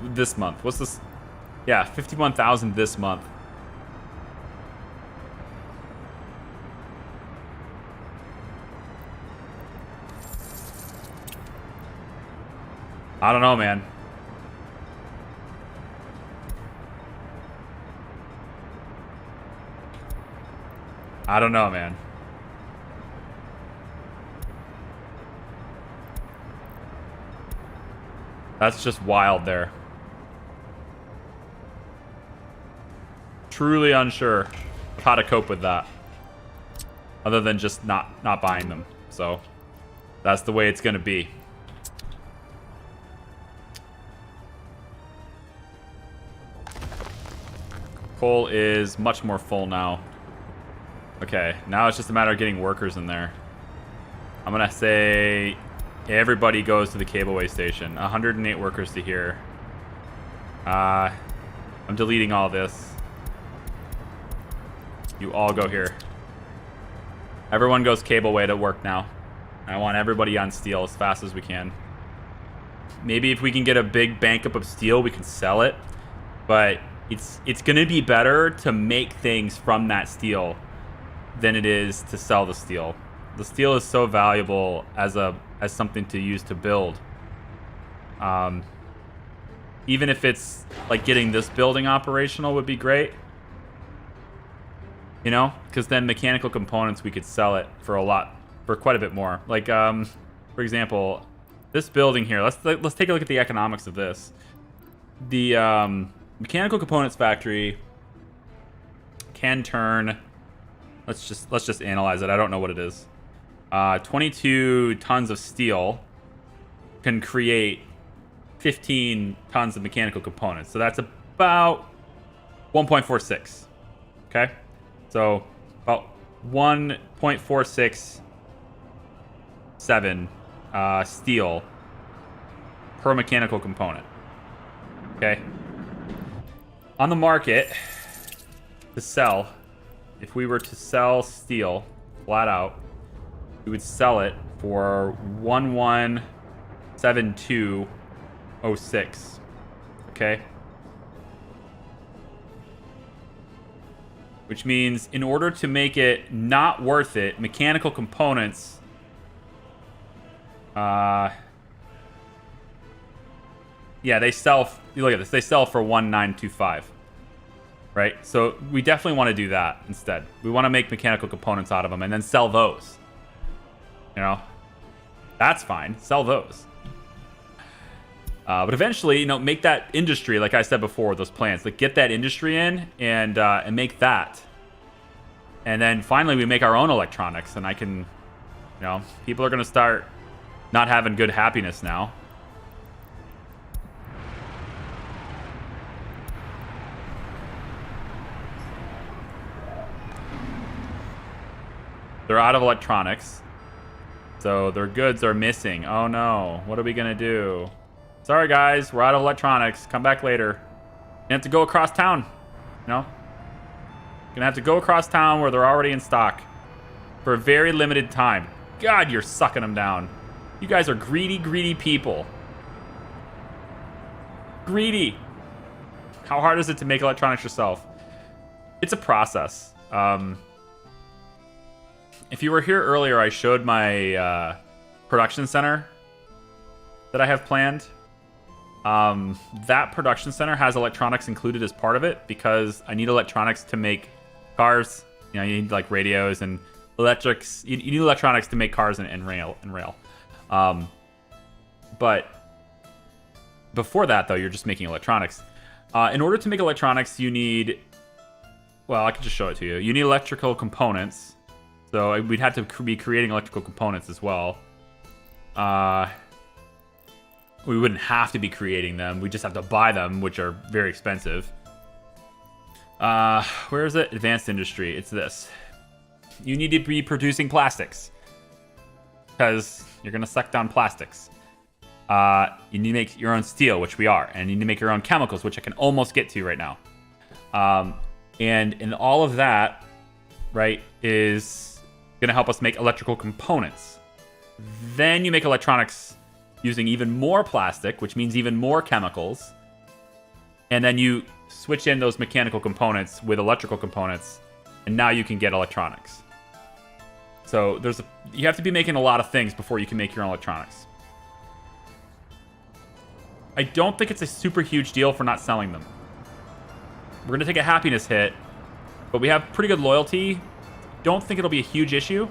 Speaker 1: This month. What's this? Yeah, 51,000 this month. I don't know, man. I don't know, man. That's just wild there. Truly unsure of how to cope with that. Other than just not buying them. So that's the way it's gonna be. Coal is much more full now. Okay, now it's just a matter of getting workers in there. I'm gonna say everybody goes to the cableway station. 108 workers to here. I'm deleting all this. You all go here. Everyone goes cableway to work now. I want everybody on steel as fast as we can. Maybe if we can get a big bank up of steel, we can sell it. But it's gonna be better to make things from that steel than it is to sell the steel. The steel is so valuable as something to use to build. Even if it's like getting this building operational would be great. You know, because then mechanical components we could sell it for quite a bit more. Like for example, this building here. Let's take a look at the economics of this. The mechanical components factory can turn. Let's just analyze it. I don't know what it is. 22 tons of steel can create 15 tons of mechanical components. So that's about 1.46. Okay, so about 1.467 steel per mechanical component. Okay. On the market, to sell, if we were to sell steel flat out, we would sell it for 1172.06. Okay? Which means in order to make it not worth it, mechanical components yeah, they sell, look at this, they sell for 1925. Right? So we definitely want to do that instead. We want to make mechanical components out of them and then sell those. You know? That's fine. Sell those. But eventually, you know, make that industry, like I said before, those plants. Like, get that industry in and make that. And then finally we make our own electronics. And I can, you know, people are going to start not having good happiness now. They're out of electronics. So their goods are missing. Oh no. What are we going to do? Sorry guys, we're out of electronics. Come back later. You have to go across town. You know? Gonna have to go across town where they're already in stock. For a very limited time. God, you're sucking them down. You guys are greedy, greedy people. Greedy. How hard is it to make electronics yourself? It's a process. If you were here earlier, I showed my production center that I have planned. That production center has electronics included as part of it because I need electronics to make cars. You know, you need like radios and electrics. You need electronics to make cars and rail. But before that, though, you're just making electronics. In order to make electronics, you need... Well, I can just show it to you. You need electrical components. So we'd have to be creating electrical components as well. We wouldn't have to be creating them. We just have to buy them, which are very expensive. Where is it? Advanced industry. It's this. You need to be producing plastics. Because you're going to suck down plastics. You need to make your own steel, which we are. And you need to make your own chemicals, which I can almost get to right now. And in all of that, right, is going to help us make electrical components. Then you make electronics using even more plastic, which means even more chemicals. And then you switch in those mechanical components with electrical components, and now you can get electronics. So you have to be making a lot of things before you can make your own electronics. I don't think it's a super huge deal for not selling them. We're going to take a happiness hit, but we have pretty good loyalty. Don't think it'll be a huge issue.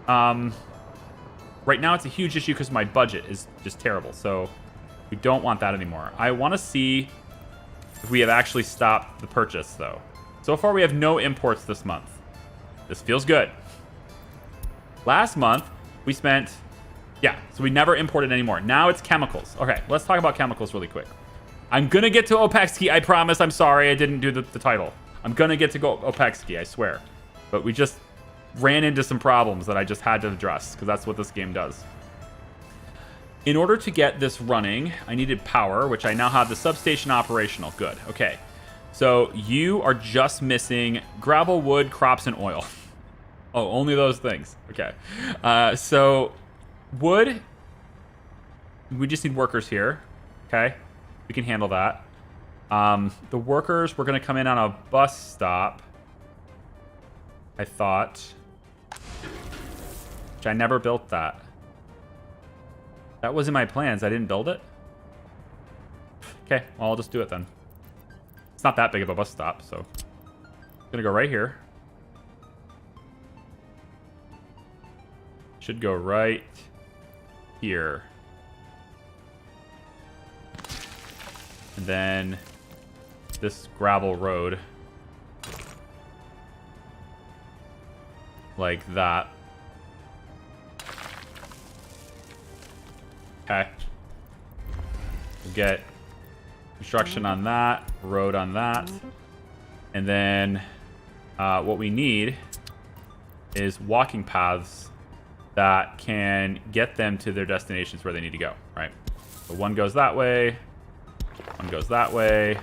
Speaker 1: Right now it's a huge issue because my budget is just terrible, so we don't want that anymore. I want to see if we have actually stopped the purchase, though. So far, we have no imports this month. This feels good. Last month, we spent... Yeah, so we never imported anymore. Now it's chemicals. Okay, let's talk about chemicals really quick. I'm going to get to Opecski, I promise. I'm sorry I didn't do the title. I'm going to get to Opecski, I swear. But we just ran into some problems that I just had to address, because that's what this game does. In order to get this running, I needed power, which I now have the substation operational. Good. Okay. So you are just missing gravel, wood, crops, and oil. Oh, only those things. Okay. So wood, we just need workers here. Okay. We can handle that. The workers, we're going to come in on a bus stop. I thought. Which I never built that. That was in my plans. I didn't build it? Okay, well, I'll just do it then. It's not that big of a bus stop, so... I'm gonna go right here. Should go right here. And then this gravel road. Like that. Okay. We'll get construction on that, road on that. And then what we need is walking paths that can get them to their destinations where they need to go, right? So one goes that way, one goes that way.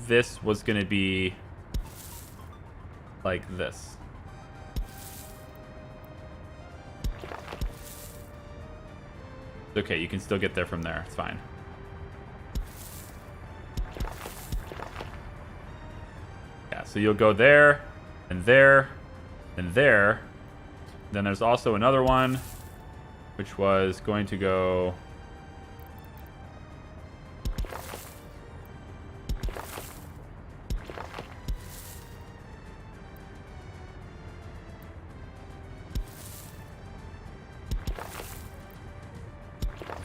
Speaker 1: This was going to be like this. Okay, you can still get there from there. It's fine. Yeah, so you'll go there, and there, and there. Then there's also another one, which was going to go...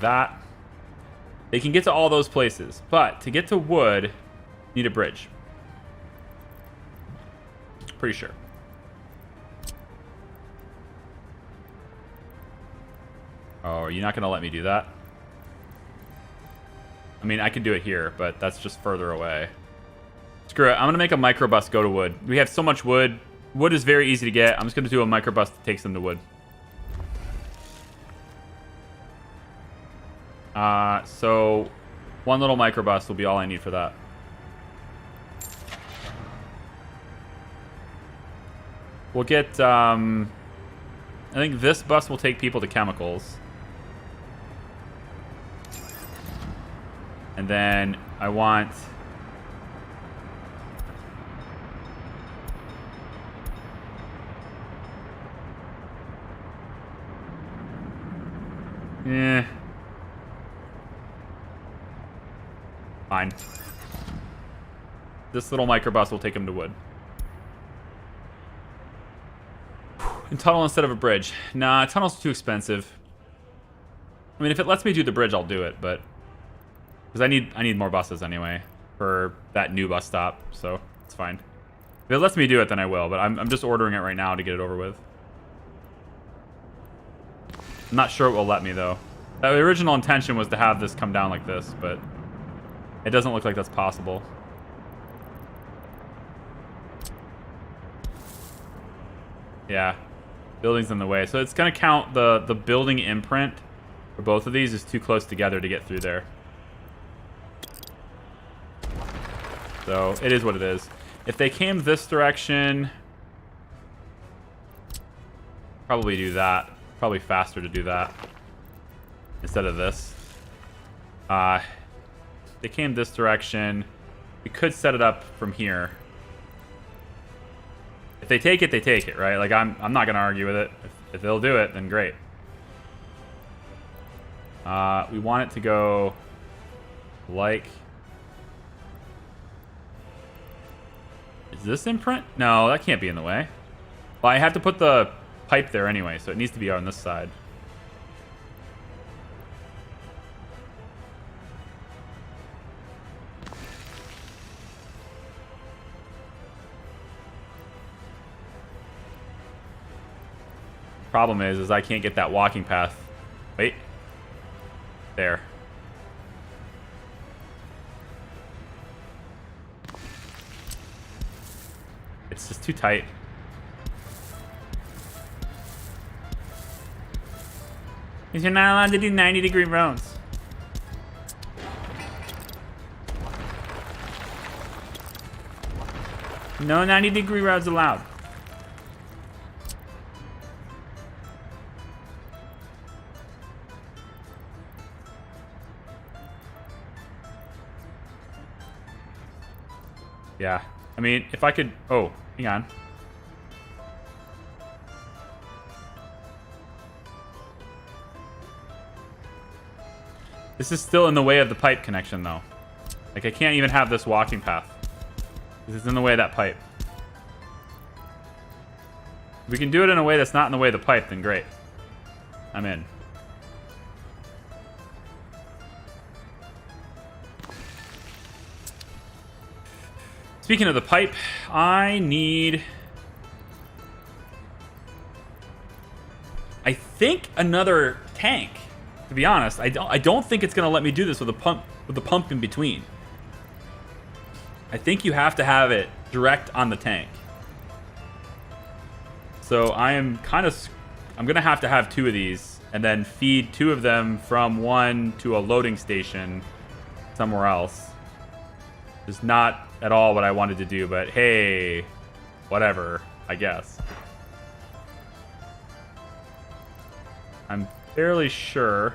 Speaker 1: that. They can get to all those places, but to get to wood, need a bridge. Pretty sure. Oh, are you not going to let me do that? I mean, I could do it here, but that's just further away. Screw it. I'm going to make a microbus go to wood. We have so much wood. Wood is very easy to get. I'm just going to do a microbus that takes them to wood. So one little microbus will be all I need for that. We'll get, I think this bus will take people to chemicals. And then I want... Fine. This little microbus will take him to wood. And tunnel instead of a bridge. Nah, tunnel's too expensive. I mean, if it lets me do the bridge, I'll do it, but... Because I need more buses anyway for that new bus stop, so it's fine. If it lets me do it, then I will, but I'm just ordering it right now to get it over with. I'm not sure it will let me, though. The original intention was to have this come down like this, but... It doesn't look like that's possible. Yeah. Building's in the way. So it's going to count the building imprint for both of these is too close together to get through there. So it is what it is. If they came this direction... Probably do that. Probably faster to do that instead of this. They came this direction. We could set it up from here. If they take it, right? Like, I'm not going to argue with it. If they'll do it, then great. We want it to go like... Is this imprint? No, that can't be in the way. Well, I have to put the pipe there anyway, so it needs to be on this side. Problem is I can't get that walking path. Wait. There. It's just too tight. Because you're not allowed to do 90-degree roads. No 90-degree roads allowed. Yeah. I mean, if I could... Oh, hang on. This is still in the way of the pipe connection, though. Like, I can't even have this walking path. This is in the way of that pipe. If we can do it in a way that's not in the way of the pipe, then great. I'm in. Speaking of the pipe, I need... I think another tank. To be honest, I don't think it's gonna let me do this with a pump in between. I think you have to have it direct on the tank. So I'm gonna have to have 2 of these and then feed 2 of them from one to a loading station somewhere else. It's not at all what I wanted to do, but hey, whatever, I guess. I'm fairly sure.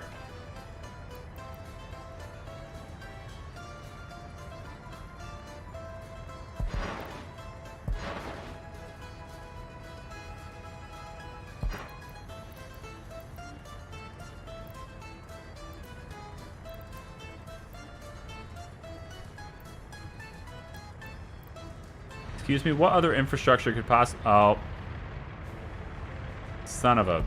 Speaker 1: Excuse me, what other infrastructure could possibly... Oh. Son of a...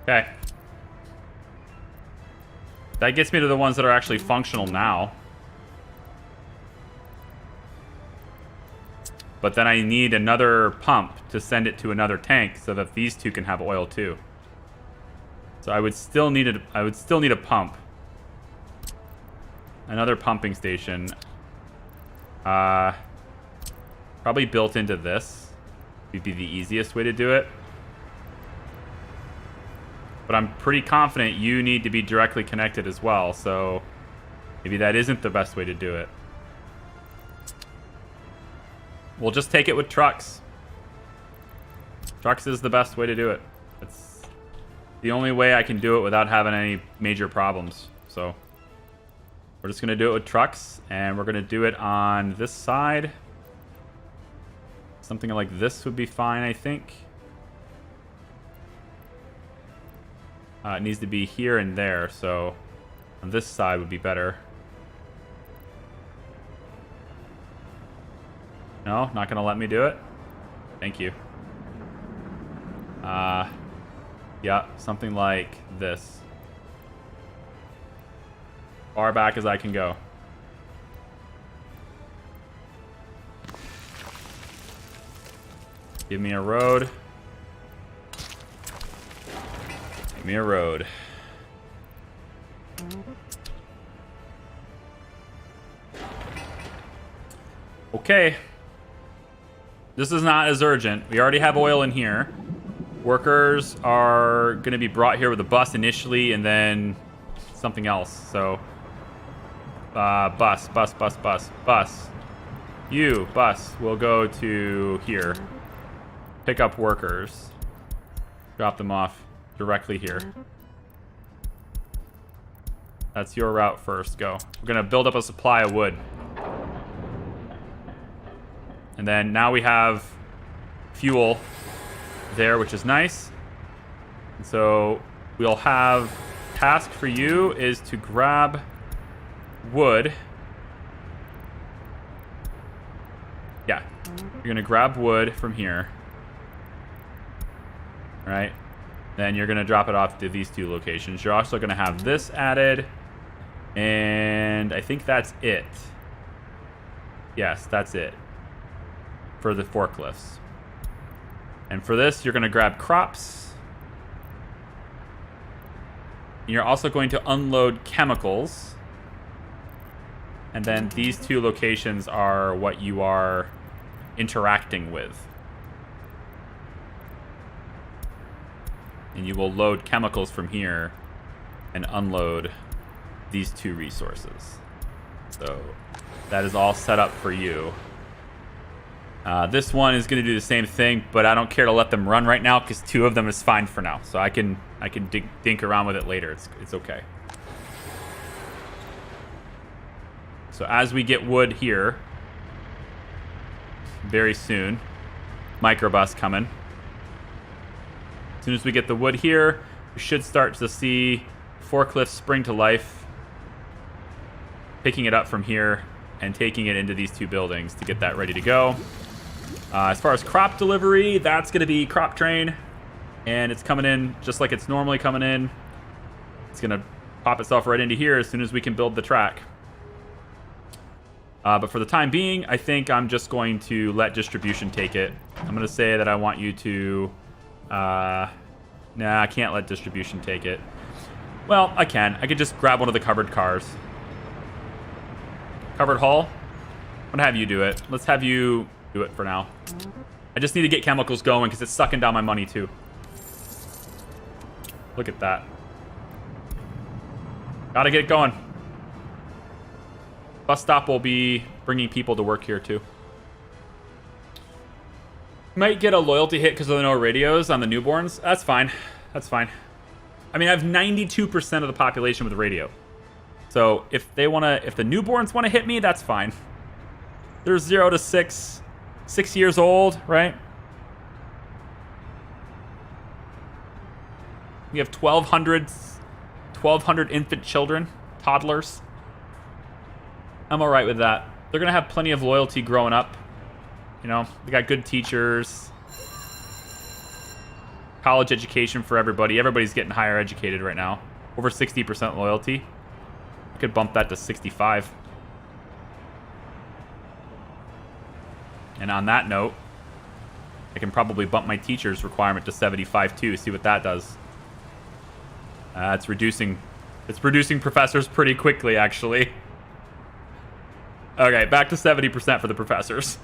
Speaker 1: Okay. That gets me to the ones that are actually functional now. But then I need another pump to send it to another tank so that these 2 can have oil too. So I would still need a pump. Another pumping station. Probably built into this would be the easiest way to do it. But I'm pretty confident you need to be directly connected as well, so maybe that isn't the best way to do it. We'll just take it with trucks. Trucks is the best way to do it. It's the only way I can do it without having any major problems. So we're just going to do it with trucks, and we're going to do it on this side. Something like this would be fine, I think. It needs to be here and there, so on this side would be better. No, not going to let me do it? Thank you. Yeah, something like this. Far back as I can go. Give me a road. Give me a road. Okay. This is not as urgent. We already have oil in here. Workers are going to be brought here with a bus initially and then something else. So, bus. You, bus, will go to here. Pick up workers. Drop them off directly here. That's your route first. Go. We're going to build up a supply of wood. And then now we have fuel there, which is nice. And so we'll have task for you is to grab wood. Yeah. You're going to grab wood from here. Right? Then you're going to drop it off to these two locations. You're also going to have this added. And I think that's it. Yes, that's it. For the forklifts. And for this, you're going to grab crops. You're also going to unload chemicals. And then these two locations are what you are interacting with. And you will load chemicals from here and unload these two resources. So that is all set up for you. This one is going to do the same thing, but I don't care to let them run right now because two of them is fine for now. So I can dink around with it later. It's okay. So as we get wood here, very soon, microbus coming. As soon as we get the wood here, we should start to see forklifts spring to life, picking it up from here and taking it into these two buildings to get that ready to go. As far as crop delivery, that's going to be crop train, and it's coming in just like it's normally coming in. It's going to pop itself right into here as soon as we can build the track. But for the time being, I think I'm just going to let distribution take it. I'm going to say that I want you to... nah, I can't let distribution take it. Well, I can. I could just grab one of the covered cars. Covered hull? I'm going to have you do it. Let's have you do it for now. I just need to get chemicals going because it's sucking down my money too. Look at that. Gotta get it going. Bus stop will be bringing people to work here too. Might get a loyalty hit because of the no radios on the newborns. That's fine. That's fine. I mean, I have 92% of the population with radio. So if they wanna, if the newborns want to hit me, that's fine. They're 0 to 6 years old, right? We have 1,200 infant children, toddlers. I'm all right with that. They're gonna have plenty of loyalty growing up. You know, they got good teachers. College education for everybody. Everybody's getting higher educated right now. Over 60% loyalty. I could bump that to 65. And on that note, I can probably bump my teacher's requirement to 75 too. See what that does. It's reducing professors pretty quickly, actually. Okay, back to 70% for the professors.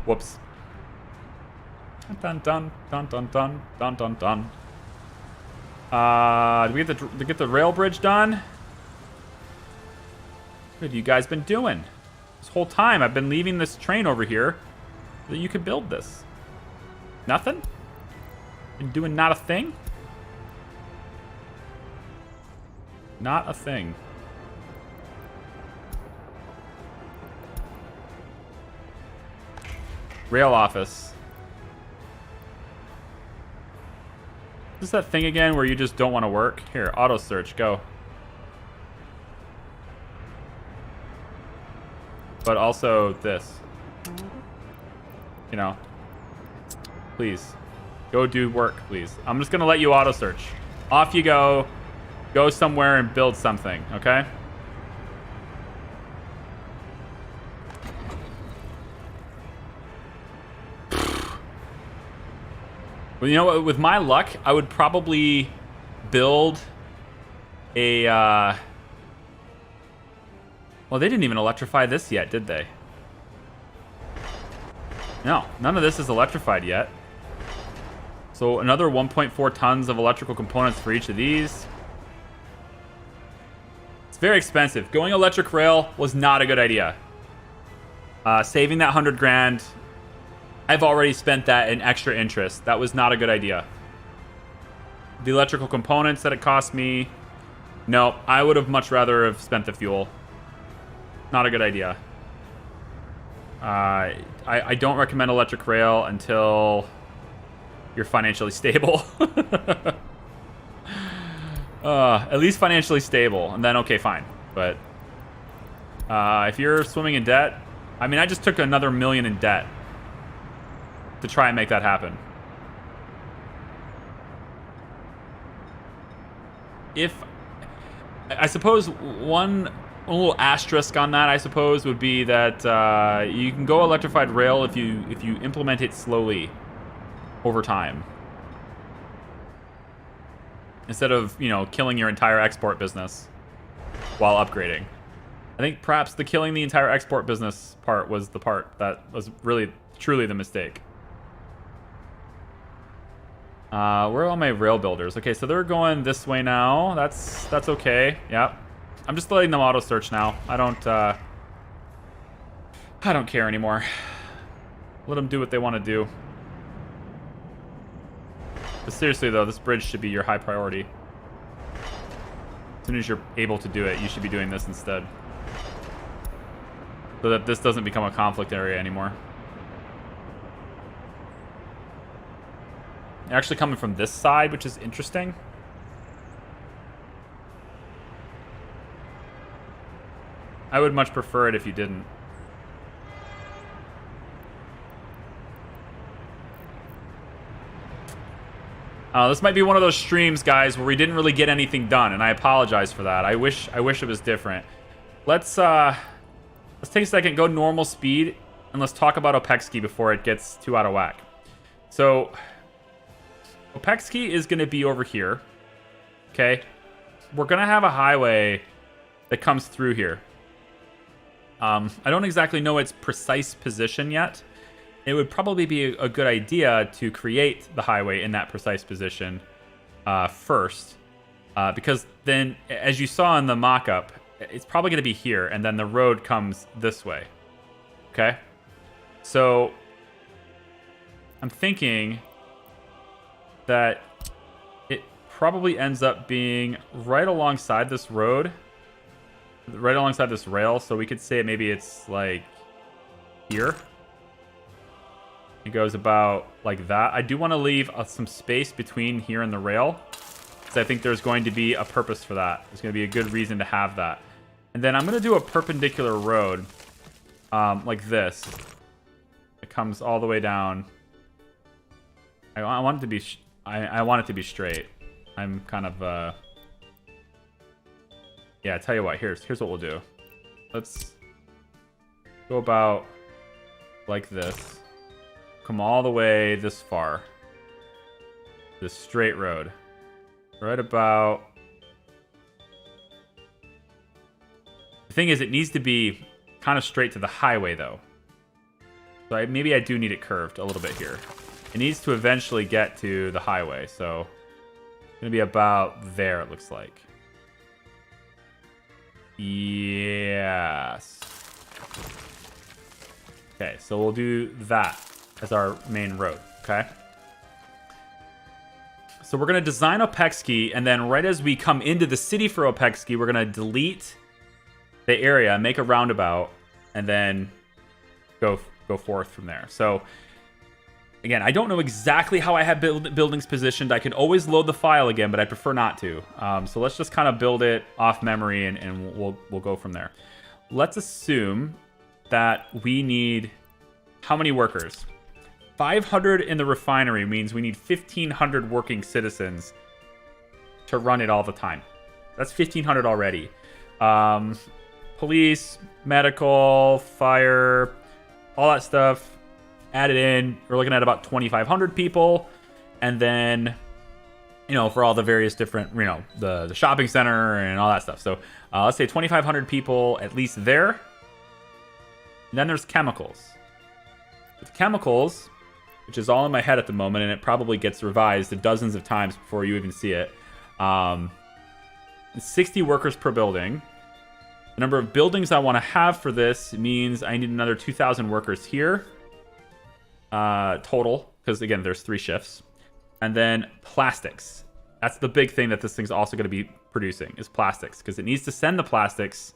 Speaker 1: Whoops. Dun dun dun dun dun dun dun dun. Did we get the rail bridge done? What have you guys been doing? This whole time I've been leaving this train over here so that you could build this. Nothing? Been doing not a thing? Not a thing. Rail office. Is this that thing again where you just don't want to work? Here, auto search, go. But also this. You know. Please. Go do work, please. I'm just going to let you auto search. Off you go. Go somewhere and build something, okay? Well, you know what? With my luck, I would probably build a... Well, they didn't even electrify this yet, did they? No, none of this is electrified yet. So another 1.4 tons of electrical components for each of these. It's very expensive. Going electric rail was not a good idea. Saving that 100 grand, I've already spent that in extra interest. That was not a good idea. The electrical components that it cost me, no, I would have much rather have spent the fuel. Not a good idea. I don't recommend electric rail until you're financially stable. At least financially stable, and then okay, fine. But if you're swimming in debt, I mean, I just took another $1 million in debt to try and make that happen. If I suppose one little asterisk on that, I suppose, would be that you can go electrified rail if you implement it slowly over time, instead of, you know, killing your entire export business while upgrading. I think perhaps the killing the entire export business part was the part that was really truly the mistake. Where are all my rail builders? Okay, so they're going this way now. That's okay. Yep. I'm just letting them auto search now. I don't care anymore. Let them do what they want to do. But seriously though, this bridge should be your high priority. As soon as you're able to do it, you should be doing this instead, so that this doesn't become a conflict area anymore. They're actually coming from this side, which is interesting. I would much prefer it if you didn't. This might be one of those streams, guys, where we didn't really get anything done, and I apologize for that. I wish it was different. Let's take a second, go normal speed, and let's talk about Opecski before it gets too out of whack. So, Opecski is going to be over here. Okay, we're going to have a highway that comes through here. I don't exactly know its precise position yet. It would probably be a good idea to create the highway in that precise position first. Because then, as you saw in the mock-up, it's probably going to be here, and then the road comes this way. Okay? So, I'm thinking that it probably ends up being right alongside this road, right alongside this rail, so we could say maybe it's like here. It goes about like that. I do want to leave some space between here and the rail, because I think there's going to be a purpose for that. There's going to be a good reason to have that. And then I'm going to do a perpendicular road like this. It comes all the way down. I want it to be I want it to be straight. I'm kind of yeah, I tell you what, here's what we'll do. Let's go about like this. Come all the way this far. This straight road. Right about... The thing is, it needs to be kind of straight to the highway, though. So maybe I do need it curved a little bit here. It needs to eventually get to the highway, so... It's going to be about there, it looks like. Yes. Okay, so we'll do that as our main road, okay? So we're going to design Opecski, and then right as we come into the city for Opecski, we're going to delete the area, make a roundabout, and then go forth from there. So, again, I don't know exactly how I have buildings positioned. I could always load the file again, but I prefer not to. So let's just kind of build it off memory, and we'll go from there. Let's assume that we need how many workers? 500 in the refinery means we need 1,500 working citizens to run it all the time. That's 1,500 already. Police, medical, fire, all that stuff added in. We're looking at about 2,500 people. And then, for all the various different, the shopping center and all that stuff. So let's say 2,500 people at least there. And then there's chemicals. With chemicals, which is all in my head at the moment, and it probably gets revised dozens of times before you even see it. 60 workers per building. The number of buildings I want to have for this means I need another 2,000 workers here total, because again, there's 3 shifts. And then plastics. That's the big thing that this thing's also going to be producing, is plastics, because it needs to send the plastics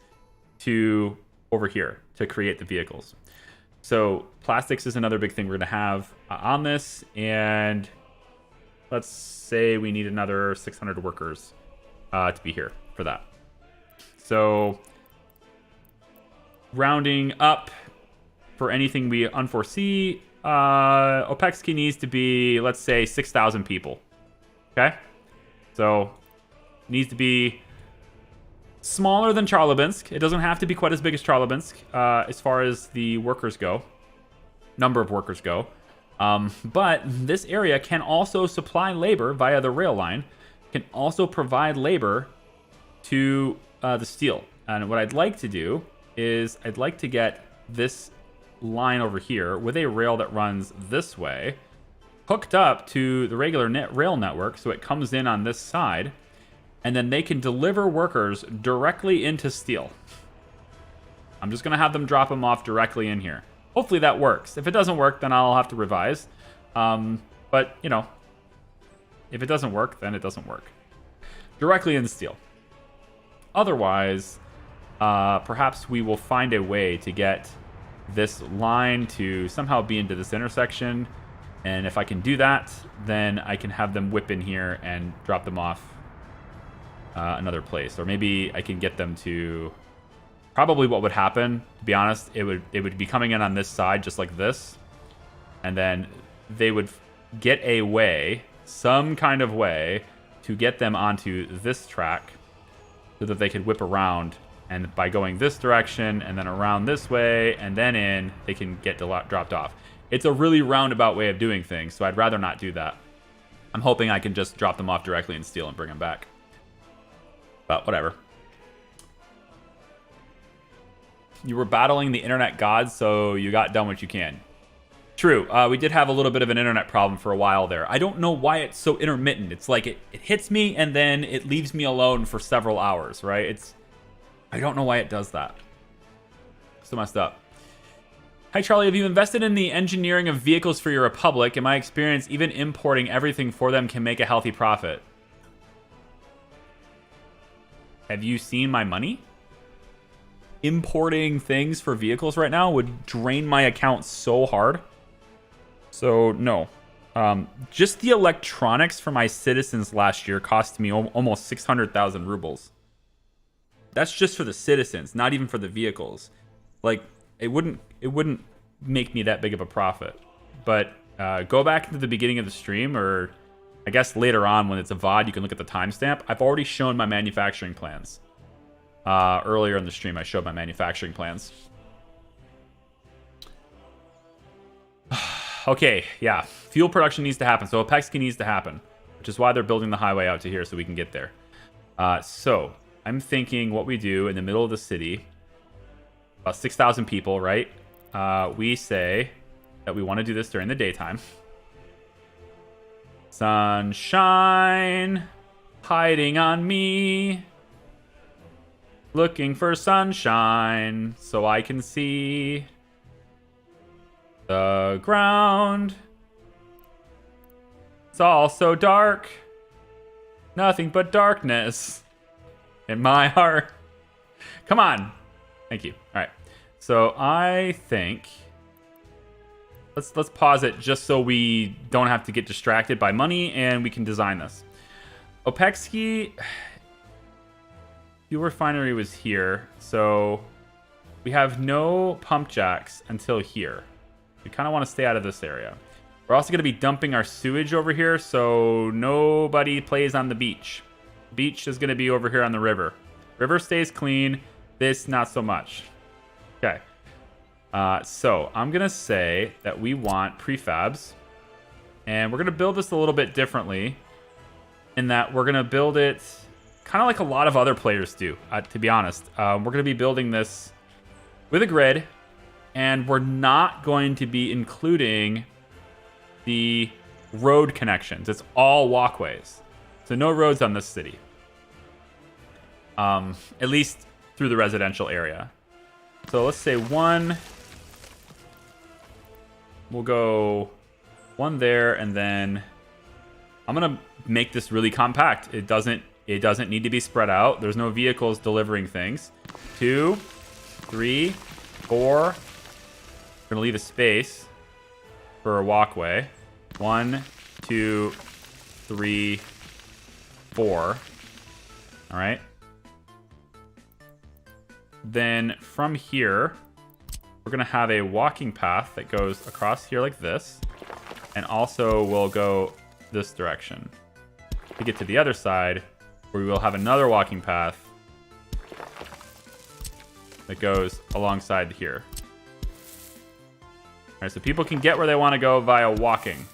Speaker 1: to over here to create the vehicles. So plastics is another big thing we're going to have on this, and let's say we need another 600 workers to be here for that. So rounding up for anything we unforesee, Opecski needs to be, let's say, 6,000 people. Okay? So it needs to be smaller than Charlabinsk. It doesn't have to be quite as big as Charlabinsk as far as the workers go, number of workers go. But this area can also supply labor via the rail line, can also provide labor to the steel. And what I'd like to do is I'd like to get this line over here with a rail that runs this way hooked up to the regular rail network, so it comes in on this side, and then they can deliver workers directly into steel. I'm just going to have them drop them off directly in here. Hopefully that works. If it doesn't work, then I'll have to revise. But, if it doesn't work, then it doesn't work. Directly in steel. Otherwise, perhaps we will find a way to get this line to somehow be into this intersection. And if I can do that, then I can have them whip in here and drop them off another place. Or maybe I can get them to... Probably what would happen, to be honest, it would be coming in on this side just like this. And then they would get a way, some kind of way, to get them onto this track so that they could whip around. And by going this direction and then around this way and then in, they can get dropped off. It's a really roundabout way of doing things, so I'd rather not do that. I'm hoping I can just drop them off directly in steel and bring them back. But whatever. You were battling the internet gods, so you got done what you can. True. We did have a little bit of an internet problem for a while there. I don't know why it's so intermittent. It's like it hits me and then it leaves me alone for several hours, right? I don't know why it does that. So messed up. Hi, Charlie. Have you invested in the engineering of vehicles for your Republic? In my experience, even importing everything for them can make a healthy profit. Have you seen my money? Importing things for vehicles right now would drain my account so hard. So, no. Just the electronics for my citizens last year cost me almost 600,000 rubles. That's just for the citizens, not even for the vehicles. Like, it wouldn't make me that big of a profit. But go back to the beginning of the stream, or I guess later on when it's a VOD, you can look at the timestamp. I've already shown my manufacturing plans. Earlier in the stream, I showed my manufacturing plans. Okay, yeah. Fuel production needs to happen. So Opecski needs to happen, which is why they're building the highway out to here so we can get there. So I'm thinking what we do in the middle of the city, about 6,000 people, right? We say that we want to do this during the daytime. Sunshine hiding on me. Looking for sunshine so I can see the ground. It's all so dark. Nothing but darkness in my heart. Come on. Thank you. All right. So I think let's pause it just so we don't have to get distracted by money and we can design this. Opecski fuel refinery was here, so we have no pump jacks until here. We kind of want to stay out of this area. We're also going to be dumping our sewage over here, so nobody plays on the beach. Beach is going to be over here on the river. River stays clean. This, not so much. Okay. So I'm going to say that we want prefabs And we're going to build this a little bit differently in that we're going to build it kind of like a lot of other players do, to be honest. We're going to be building this with a grid, and we're not going to be including the road connections. It's all walkways. So no roads on this city. At least through the residential area. So let's say one. We'll go one there, and then I'm gonna make this really compact. It doesn't need to be spread out. There's no vehicles delivering things. 2, 3, 4. We're gonna leave a space for a walkway. 1, 2, 3, 4. All right. Then from here, we're going to have a walking path that goes across here like this. And also will go this direction. To get to the other side, where we will have another walking path that goes alongside here. All right, so people can get where they want to go via walking.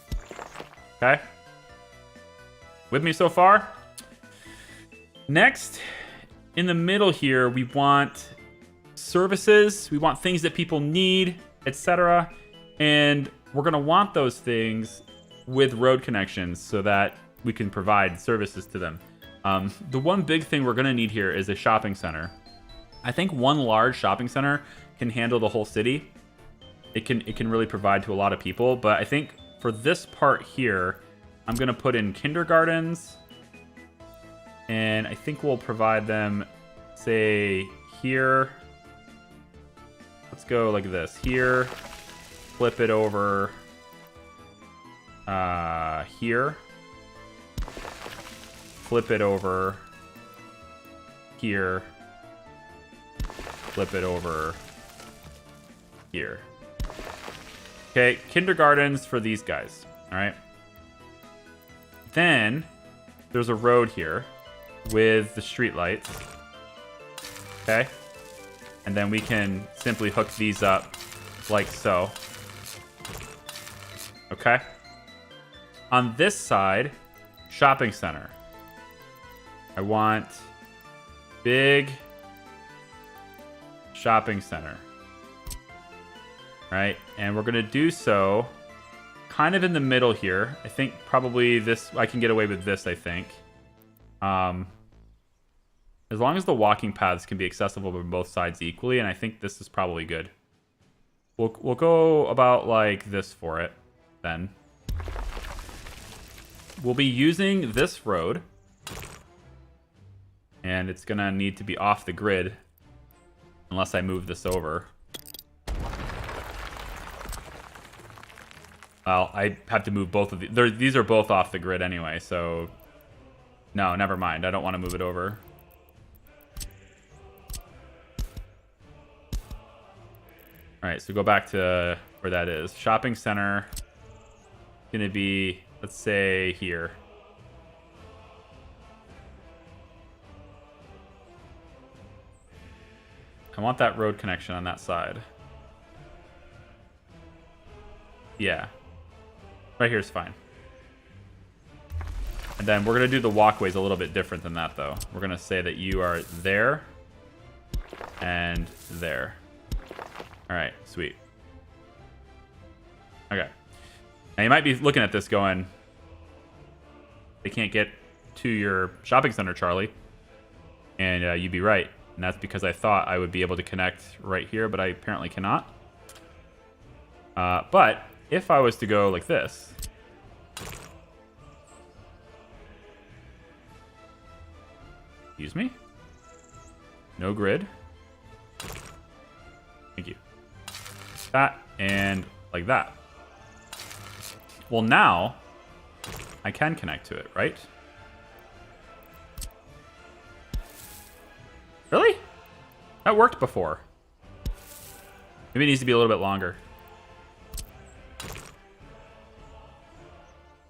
Speaker 1: Okay? With me so far? Next, in the middle here, we want services. We want things that people need, etc. And we're going to want those things with road connections so that we can provide services to them. The one big thing we're going to need here is a shopping center. I think one large shopping center can handle the whole city. It can really provide to a lot of people. But I think for this part here, I'm going to put in kindergartens. And I think we'll provide them, say, here. Let's go like this. Here. Flip it over here. Flip it over here. Flip it over here. Okay, kindergartens for these guys. All right. Then there's a road here with the street lights. Okay. And then we can simply hook these up like so. Okay. On this side, shopping center. I want big shopping center. Right? And we're going to do so kind of in the middle here. I think probably this, I can get away with this, I think. As long as the walking paths can be accessible from both sides equally, and I think this is probably good. We'll go about like this for it, then. We'll be using this road. And it's going to need to be off the grid. Unless I move this over. Well, I have to move both of these. These are both off the grid anyway, so... No, never mind. I don't want to move it over. Alright, so go back to where that is. Shopping center. Going to be, let's say, here. I want that road connection on that side. Yeah. Right here is fine. And then we're going to do the walkways a little bit different than that, though. We're going to say that you are there and there. All right, sweet. Okay. Now, you might be looking at this going, they can't get to your shopping center, Charlie. And you'd be right. And that's because I thought I would be able to connect right here, but I apparently cannot. But if I was to go like this... Excuse me? No grid. Thank you. That and like that. Well, now I can connect to it, right? Really? That worked before. Maybe it needs to be a little bit longer.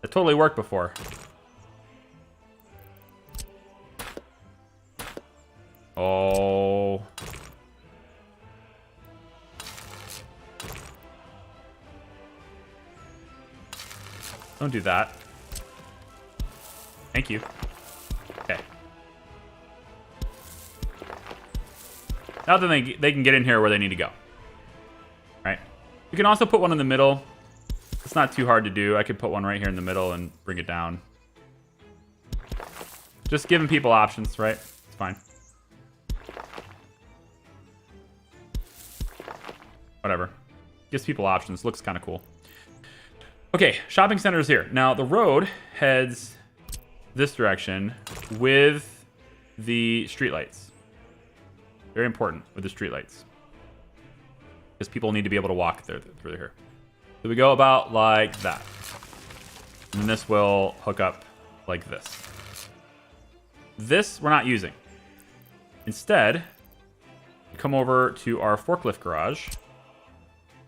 Speaker 1: It totally worked before. Oh. Don't do that. Thank you. Okay. Now then they can get in here where they need to go. Right. You can also put one in the middle. It's not too hard to do. I could put one right here in the middle and bring it down. Just giving people options, right? It's fine. Whatever. Gives people options. Looks kind of cool. Okay, shopping center is here. Now, the road heads this direction with the streetlights. Very important with the streetlights. Because people need to be able to walk through here. So we go about like that. And this will hook up like this. This we're not using. Instead, come over to our forklift garage.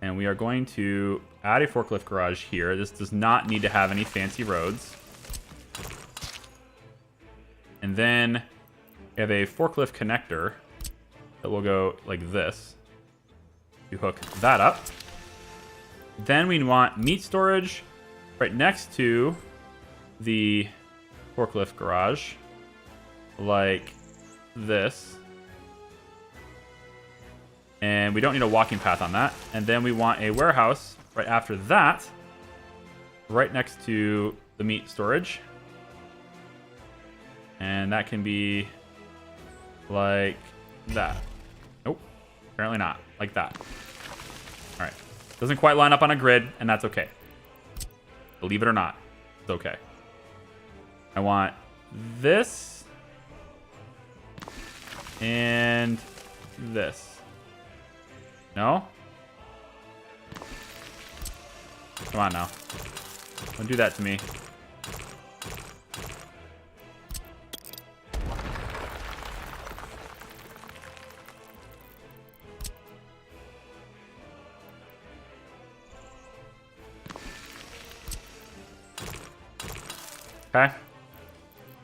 Speaker 1: And we are going to add a forklift garage here. This does not need to have any fancy roads. And then we have a forklift connector that will go like this. You hook that up. Then we want meat storage right next to the forklift garage, like this. And we don't need a walking path on that. And then we want a warehouse right after that, right next to the meat storage. And that can be like that. Nope, apparently not. Like that. All right. Doesn't quite line up on a grid, and that's okay. Believe it or not, it's okay. I want this and this. No? Come on now. Don't do that to me. Okay.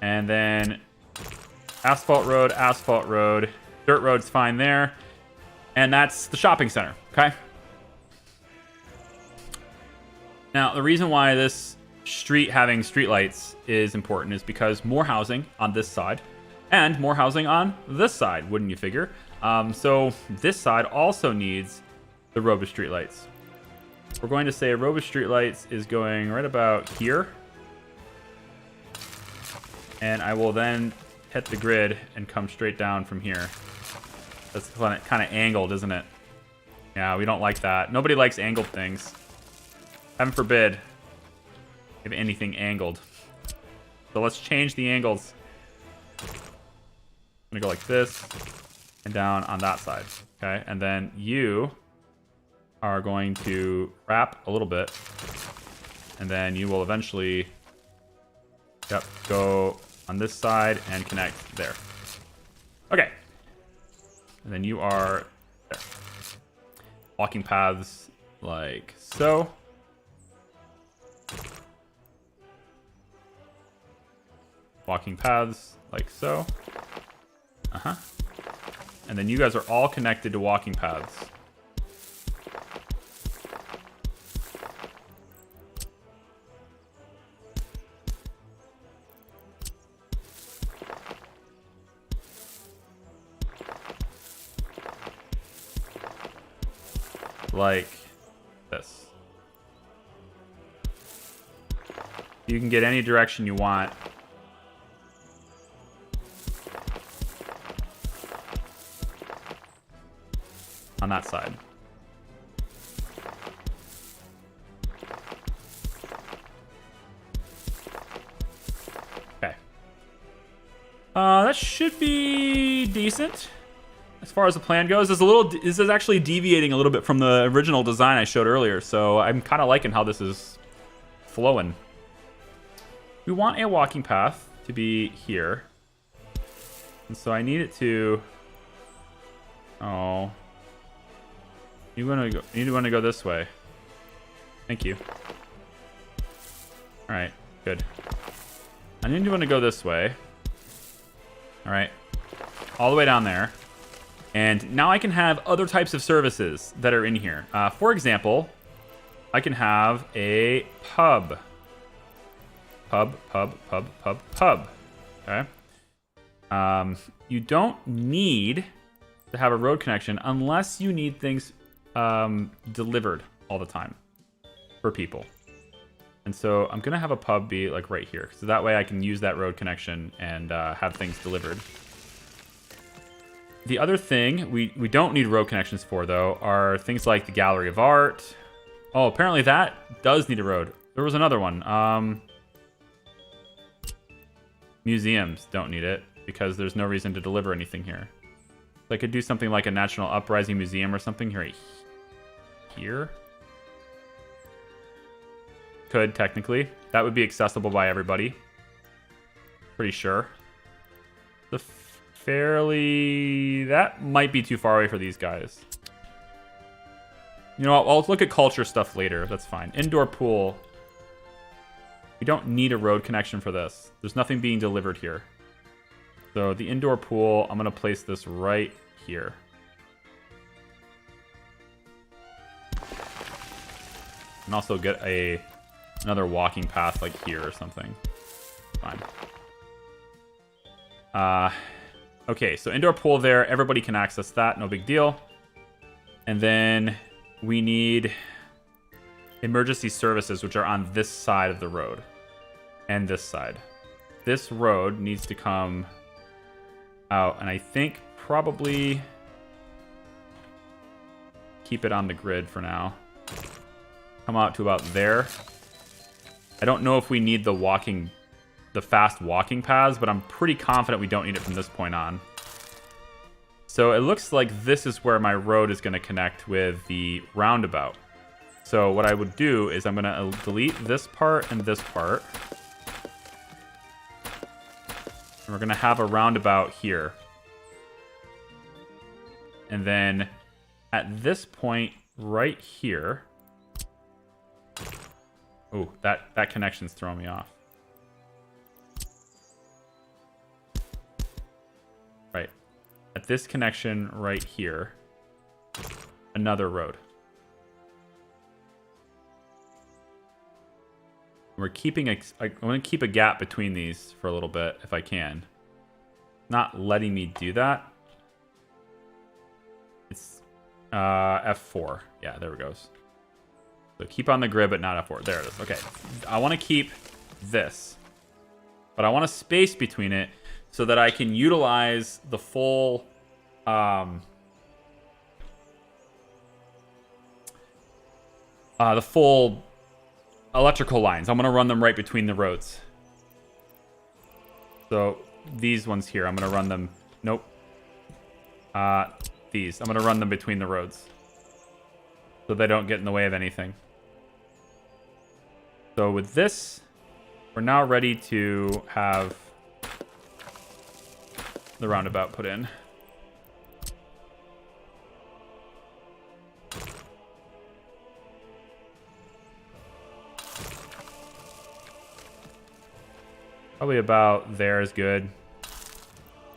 Speaker 1: And then asphalt road, dirt road's fine there. And that's the shopping center, okay? Now, the reason why this street having streetlights is important is because more housing on this side and more housing on this side, wouldn't you figure? So this side also needs the row of streetlights. We're going to say a row of streetlights is going right about here. And I will then hit the grid and come straight down from here. That's kind of angled, isn't it? Yeah, we don't like that. Nobody likes angled things. Heaven forbid if anything angled. So let's change the angles. I'm gonna go like this and down on that side. Okay, and then you are going to wrap a little bit, and then you will eventually, yep, go on this side and connect there. Okay. And then you are there. Walking paths like so. Walking paths like so. Uh-huh. And then you guys are all connected to walking paths. Like this. You can get any direction you want. On that side. Okay. That should be decent. As far as the plan goes, this is actually deviating a little bit from the original design I showed earlier, so I'm kind of liking how this is flowing. We want a walking path to be here. And so I need it to... Oh. You want to go this way. Thank you. All right, good. I need to want to go this way. All right, all the way down there. And now I can have other types of services that are in here. For example, I can have a pub pub, pub, pub, pub, pub. Okay. You don't need to have a road connection unless you need things delivered all the time for people. And so I'm going to have a pub be like right here. So that way I can use that road connection and have things delivered. The other thing we don't need road connections for, though, are things like the Gallery of Art. Oh, apparently that does need a road. There was another one. Museums don't need it because there's no reason to deliver anything here. So I could do something like a National Uprising Museum or something right here. Could, technically. That would be accessible by everybody. Pretty sure. That might be too far away for these guys. You know what? I'll look at culture stuff later. That's fine. Indoor pool. We don't need a road connection for this. There's nothing being delivered here. So the indoor pool, I'm going to place this right here. And also get another walking path like here or something. Fine. Okay, so indoor pool there. Everybody can access that. No big deal. And then we need emergency services, which are on this side of the road. And this side. This road needs to come out. And I think probably keep it on the grid for now. Come out to about there. I don't know if we need the fast walking paths, but I'm pretty confident we don't need it from this point on. So it looks like this is where my road is going to connect with the roundabout. So what I would do is I'm going to delete this part and this part. And we're going to have a roundabout here. And then at this point right here... Oh, that connection's throwing me off. Right. At this connection right here, another road. We're keeping I'm going to keep a gap between these for a little bit if I can. Not letting me do that. It's F4. Yeah, there it goes. So keep on the grid, but not F4. There it is. Okay. I want to keep this. But I want a space between it so that I can utilize the full... the full electrical lines. I'm going to run them right between the roads. So these ones here, I'm going to run them... Nope. These. I'm going to run them between the roads. So they don't get in the way of anything. So with this, we're now ready to have the roundabout put in. Probably about there is good.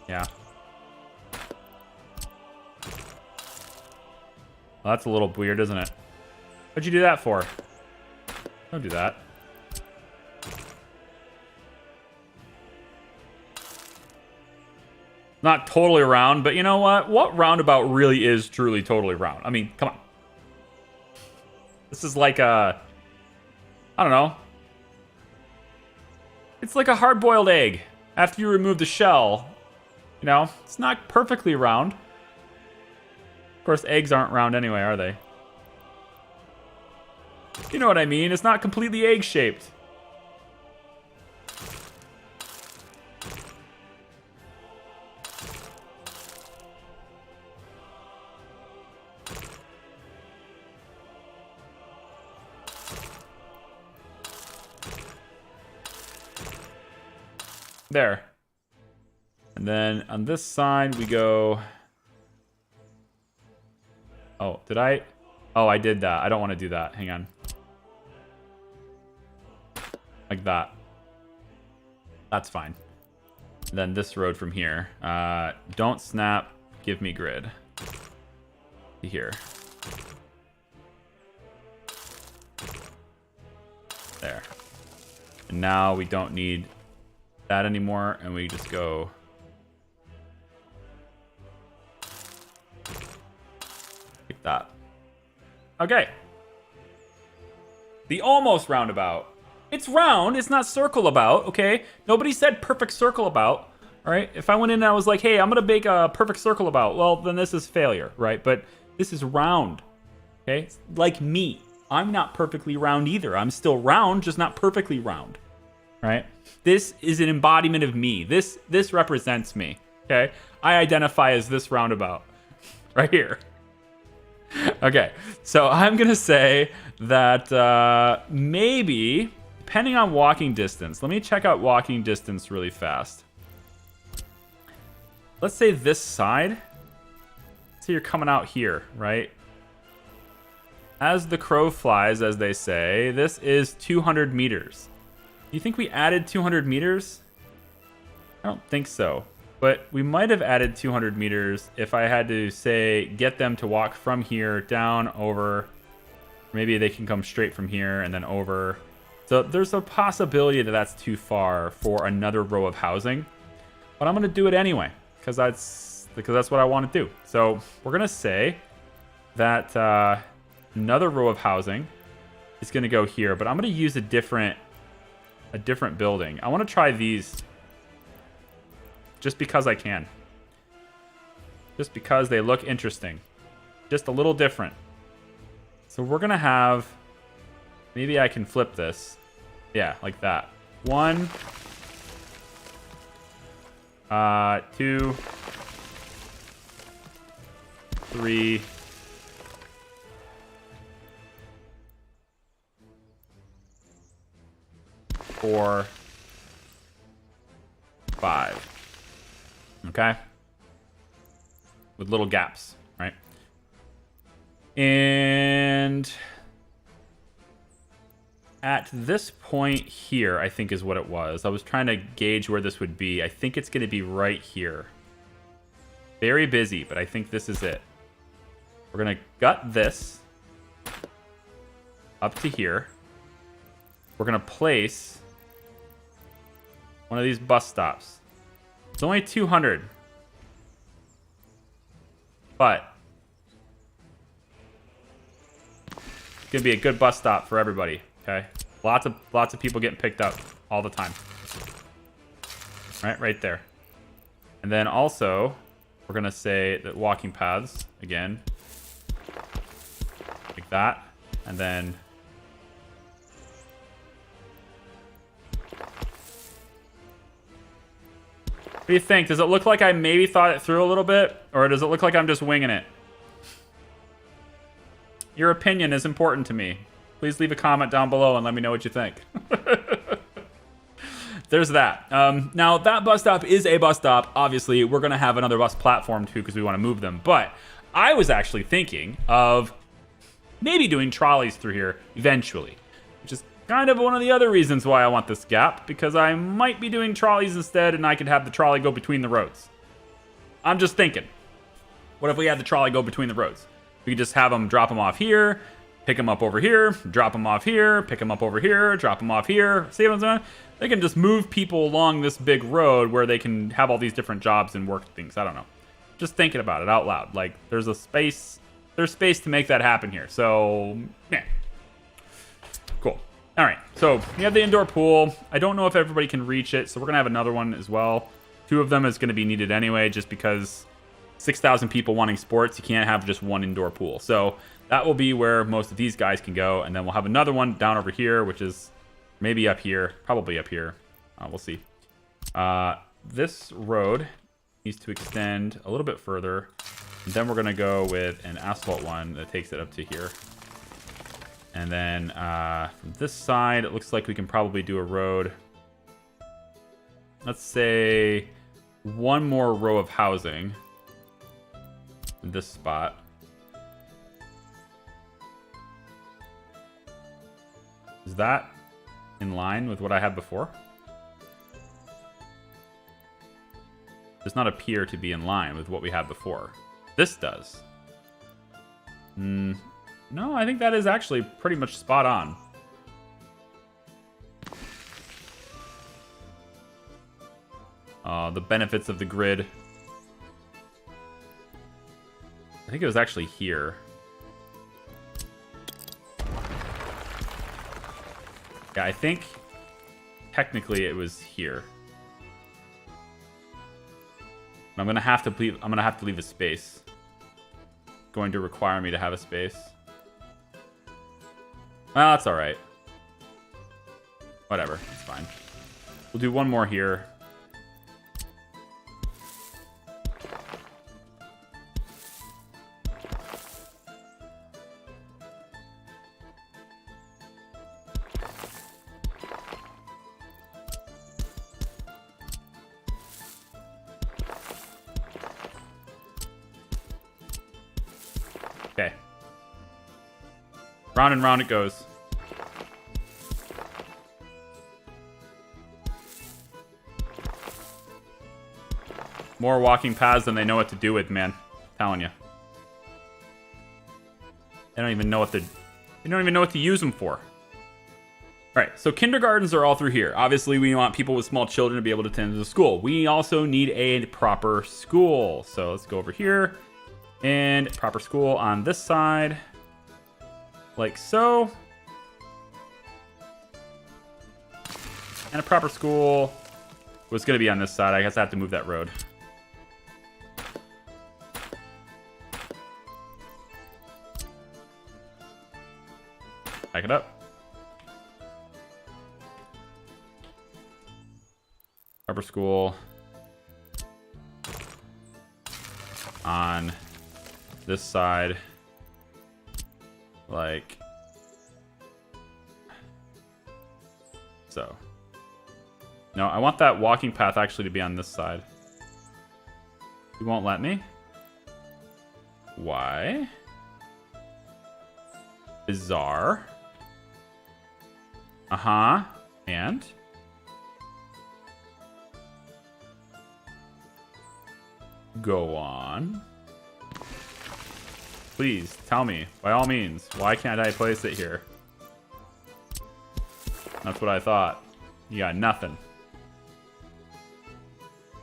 Speaker 1: Yeah. Well, that's a little weird, isn't it? What'd you do that for? Don't do that. Not totally round, but you know what? What roundabout really is truly totally round? I mean, come on. This is like a... I don't know. It's like a hard-boiled egg. After you remove the shell, you know, it's not perfectly round. Of course, eggs aren't round anyway, are they? You know what I mean? It's not completely egg-shaped. There. And then on this side, we go... Oh, did I? Oh, I did that. I don't want to do that. Hang on. Like that. That's fine. And then this road from here. Don't snap. Give me grid. Here. There. And now we don't need that anymore, and we just go like that. Okay. The almost roundabout. It's round, it's not circle about, okay? Nobody said perfect circle about, all right? If I went in and I was like, hey, I'm gonna make a perfect circle about, well, then this is failure, right? But this is round, okay? It's like me. I'm not perfectly round either. I'm still round, just not perfectly round, right? This is an embodiment of me. This represents me, okay? I identify as this roundabout right here. Okay, so I'm going to say that maybe, depending on walking distance, let me check out walking distance really fast. Let's say this side. So you're coming out here, right? As the crow flies, as they say, this is 200 meters. You think we added 200 meters? I don't think so. But we might have added 200 meters if I had to, say, get them to walk from here down over. Maybe they can come straight from here and then over. So there's a possibility that that's too far for another row of housing. But I'm going to do it anyway because that's what I want to do. So we're going to say that another row of housing is going to go here. But I'm going to use a different building. I want to try these just because I can. Just because they look interesting. Just a little different. So we're going to have... Maybe I can flip this. Yeah, like that. 1, 2, 3, 4, 5. Okay? With little gaps, right? And at this point here, I think is what it was. I was trying to gauge where this would be. I think it's going to be right here. Very busy, but I think this is it. We're going to gut this up to here. We're going to place one of these bus stops. It's only 200. But it's going to be a good bus stop for everybody, okay? Lots of people getting picked up all the time. Right there. And then also, we're going to say that walking paths, again, like that. And then what do you think? Does it look like I maybe thought it through a little bit? Or does it look like I'm just winging it? Your opinion is important to me. Please leave a comment down below and let me know what you think. There's that. Now, that bus stop is a bus stop. Obviously, we're going to have another bus platform, too, because we want to move them. But I was actually thinking of maybe doing trolleys through here eventually, which is kind of one of the other reasons why I want this gap, because I might be doing trolleys instead, and I could have the trolley go between the roads. I'm just thinking. What if we had the trolley go between the roads? We could just have them drop them off here, pick them up over here, drop them off here, pick them up over here, drop them off here. See what I'm saying? They can just move people along this big road where they can have all these different jobs and work things. I don't know. Just thinking about it out loud. Like, there's space to make that happen here. So, yeah. Cool. All right, so we have the indoor pool. I don't know if everybody can reach it, so we're going to have another one as well. 2 of them is going to be needed anyway, just because 6,000 people wanting sports, you can't have just one indoor pool. So that will be where most of these guys can go, and then we'll have another one down over here, which is maybe up here, probably up here. We'll see. This road needs to extend a little bit further, and then we're going to go with an asphalt one that takes it up to here. And then from this side, it looks like we can probably do a road. Let's say one more row of housing in this spot. Is that in line with what I had before? Does not appear to be in line with what we had before. This does. No, I think that is actually pretty much spot on. The benefits of the grid. I think it was actually here. Yeah, I think technically it was here. I'm gonna have to leave a space. It's going to require me to have a space. Well, that's all right. Whatever, it's fine. We'll do one more here. Okay. Round and round it goes. More walking paths than they know what to do with, man. I'm telling you. They don't even know what to use them for. All right, so kindergartens are all through here. Obviously, we want people with small children to be able to attend the school. We also need a proper school. So let's go over here. And proper school on this side. Like so. And a proper school was going to be on this side. I guess I have to move that road. Back it up. Proper school on this side, like so. No, I want that walking path actually to be on this side. You won't let me? Why? Bizarre. Uh-huh. And? Go on. Please, tell me, by all means, why can't I place it here? That's what I thought. You got nothing.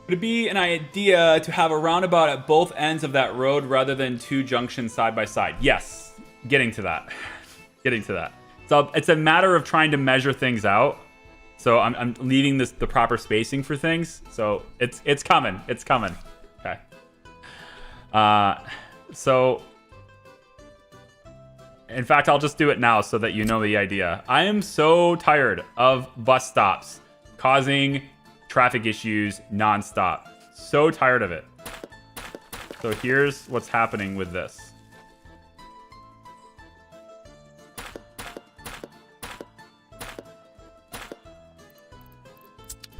Speaker 1: Would it be an idea to have a roundabout at both ends of that road rather than two junctions side by side? Yes. Getting to that. Getting to that. So it's a matter of trying to measure things out. So I'm leaving the proper spacing for things. So it's coming. It's coming. Okay. So in fact, I'll just do it now so that you know the idea. I am so tired of bus stops causing traffic issues nonstop. So tired of it. So here's what's happening with this.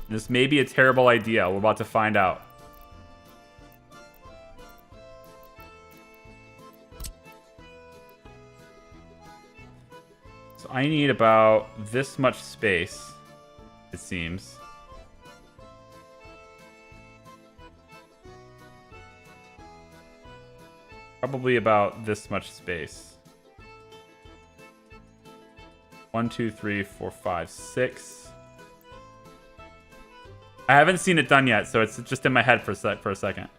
Speaker 1: This may be a terrible idea. We're about to find out. So I need about this much space, it seems. Probably about this much space. 1, 2, 3, 4, 5, 6. I haven't seen it done yet, so it's just in my head for a second.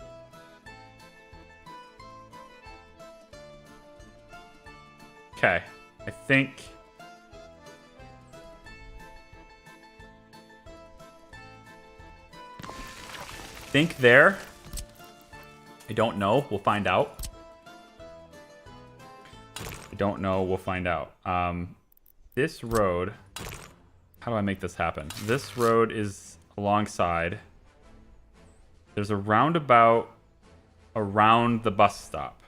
Speaker 1: Okay, I think there. I don't know. We'll find out. I don't know. We'll find out. This road. How do I make this happen? This road is alongside. There's a roundabout around the bus stop.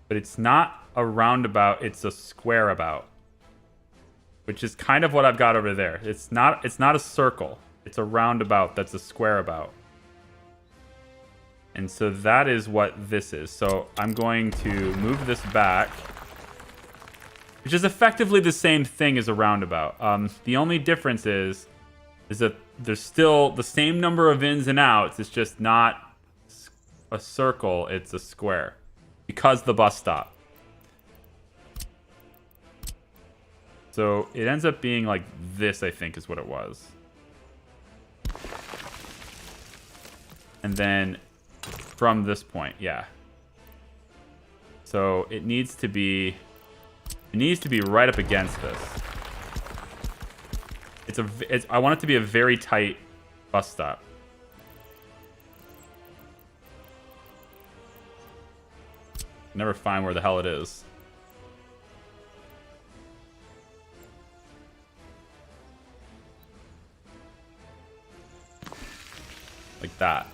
Speaker 1: But it's not a roundabout, it's a square about. Which is kind of what I've got over there. It's not a circle. It's a roundabout that's a square about. And so that is what this is. So I'm going to move this back. Which is effectively the same thing as a roundabout. The only difference is that there's still the same number of ins and outs. It's just not a circle, it's a square. Because the bus stop. So it ends up being like this, I think, is what it was. And then from this point, yeah. So it needs to be right up against this. I want it to be a very tight bus stop. Never find where the hell it is. Like that.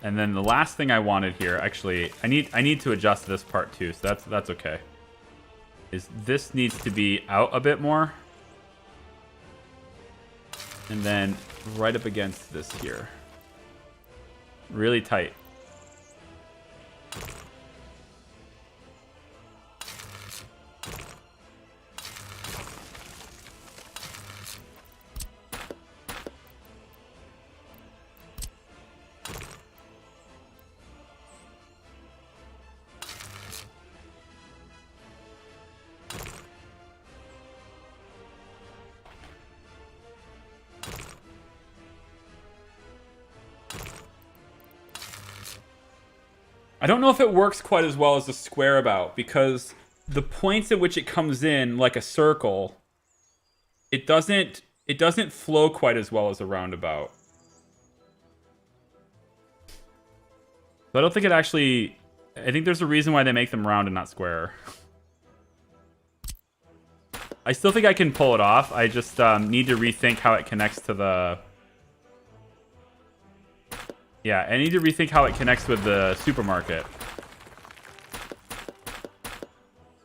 Speaker 1: And then the last thing I wanted here, actually, I need to adjust this part too, so that's okay. Is this needs to be out a bit more. And then right up against this here. Really tight. I don't know if it works quite as well as the square about, because the points at which it comes in like a circle, it doesn't flow quite as well as a roundabout. So I don't think it actually... I think there's a reason why they make them round and not square. I still think I can pull it off. I just need to rethink how it connects to the... Yeah, I need to rethink how it connects with the supermarket.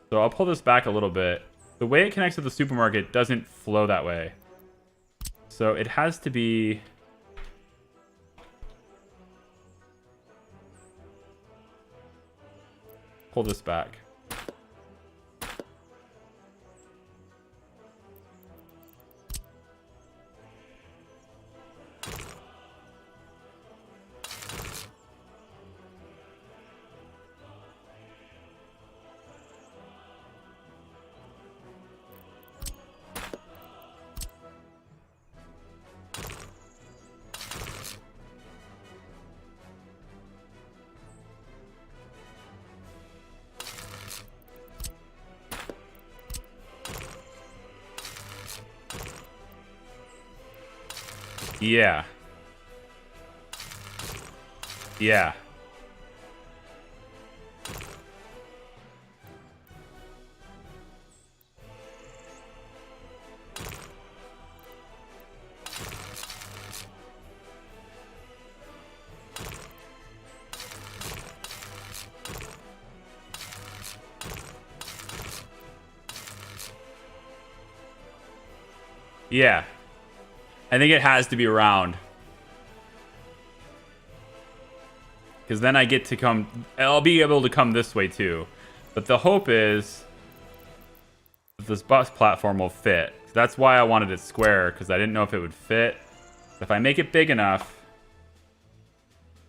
Speaker 1: So I'll pull this back a little bit. The way it connects with the supermarket doesn't flow that way. So it has to be... Pull this back. Yeah. Yeah. Yeah. I think it has to be round. Because then I get to come... I'll be able to come this way too. But the hope is that this bus platform will fit. That's why I wanted it square, because I didn't know if it would fit. If I make it big enough,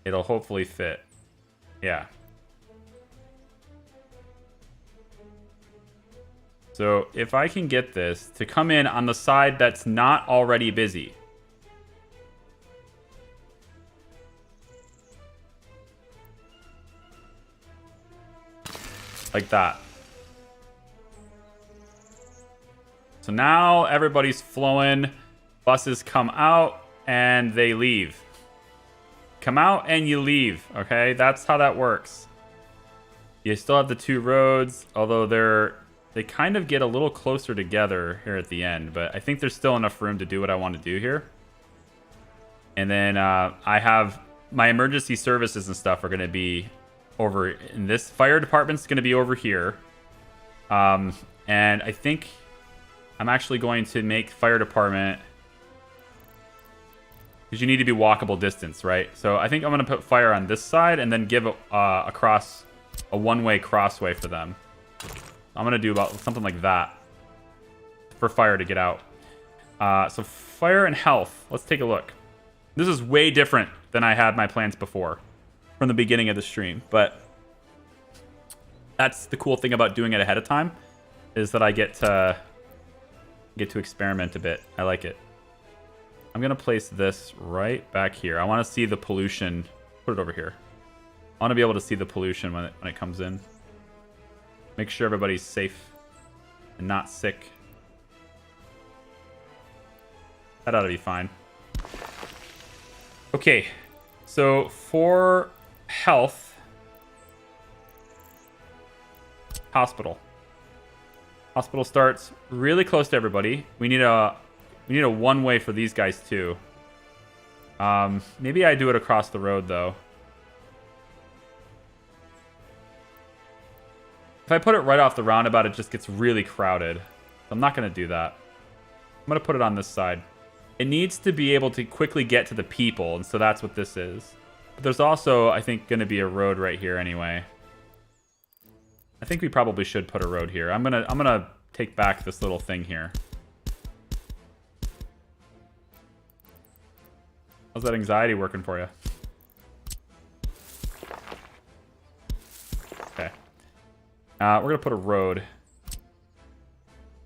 Speaker 1: it'll hopefully fit. Yeah. So if I can get this to come in on the side that's not already busy. Like that. So now everybody's flowing. Buses come out and they leave. Come out and you leave, okay? That's how that works. You still have the two roads, although they kind of get a little closer together here at the end, but I think there's still enough room to do what I want to do here. And then I have my emergency services and stuff are going to be over in this. Fire department's going to be over here. And I think I'm actually going to make fire department, because you need to be walkable distance, right? So I think I'm going to put fire on this side and then give a one-way crossway for them. I'm going to do about something like that for fire to get out. So fire and health. Let's take a look. This is way different than I had my plans before from the beginning of the stream. But that's the cool thing about doing it ahead of time, is that I get to Get to experiment a bit. I like it. I'm going to place this right back here. I want to see the pollution. Put it over here. I want to be able to see the pollution when it comes in. Make sure everybody's safe and not sick. That ought to be fine. Okay. So for health, hospital. Hospital starts really close to everybody. We need a one-way for these guys too. Maybe I do it across the road though. If I put it right off the roundabout, it just gets really crowded. So I'm not going to do that. I'm going to put it on this side. It needs to be able to quickly get to the people, and so that's what this is. But there's also, I think, going to be a road right here anyway. I think we probably should put a road here. I'm gonna take back this little thing here. How's that anxiety working for you? Okay. We're gonna put a road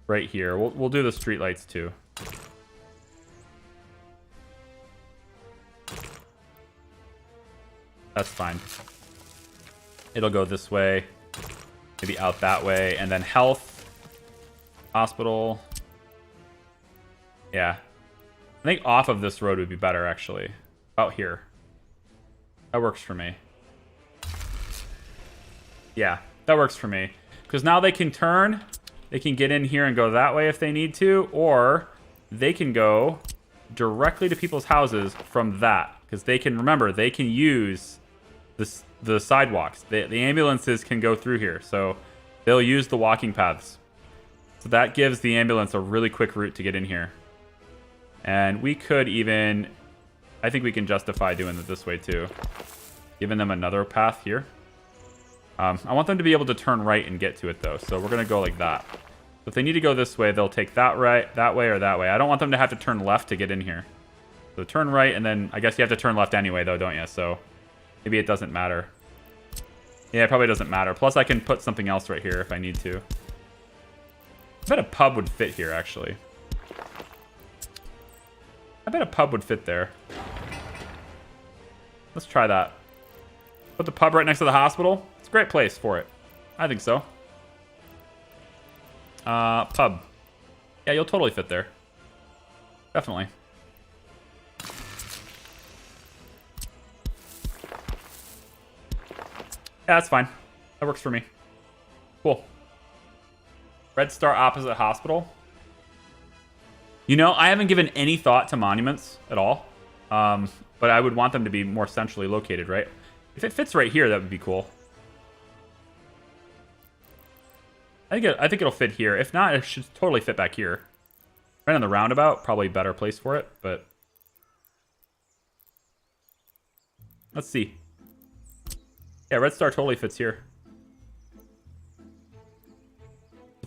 Speaker 1: right here. We'll do the streetlights too. That's fine. It'll go this way. Maybe out that way. And then health. Hospital. Yeah. I think off of this road would be better, actually. Out here. That works for me. Yeah, that works for me. Because now they can turn. They can get in here and go that way if they need to. Or they can go directly to people's houses from that. Because they can, remember, they can use the sidewalks. The ambulances can go through here. So they'll use the walking paths. So that gives the ambulance a really quick route to get in here. And we could even... I think we can justify doing it this way too. Giving them another path here. I want them to be able to turn right and get to it though. So we're going to go like that. So if they need to go this way, they'll take that way or that way. I don't want them to have to turn left to get in here. So turn right, and then I guess you have to turn left anyway though, don't you? So maybe it doesn't matter. Yeah, it probably doesn't matter. Plus I can put something else right here if I need to. I bet a pub would fit here, actually. I bet a pub would fit there. Let's try that. Put the pub right next to the hospital. It's a great place for it. I think so. Pub. Yeah, you'll totally fit there. Definitely. Yeah, that's fine. That works for me. Cool. Red Star opposite hospital. You know, I haven't given any thought to monuments at all. But I would want them to be more centrally located, right? If it fits right here, that would be cool. I think it'll fit here. If not, it should totally fit back here. Right on the roundabout, probably a better place for it, but... Let's see. Yeah, Red Star totally fits here.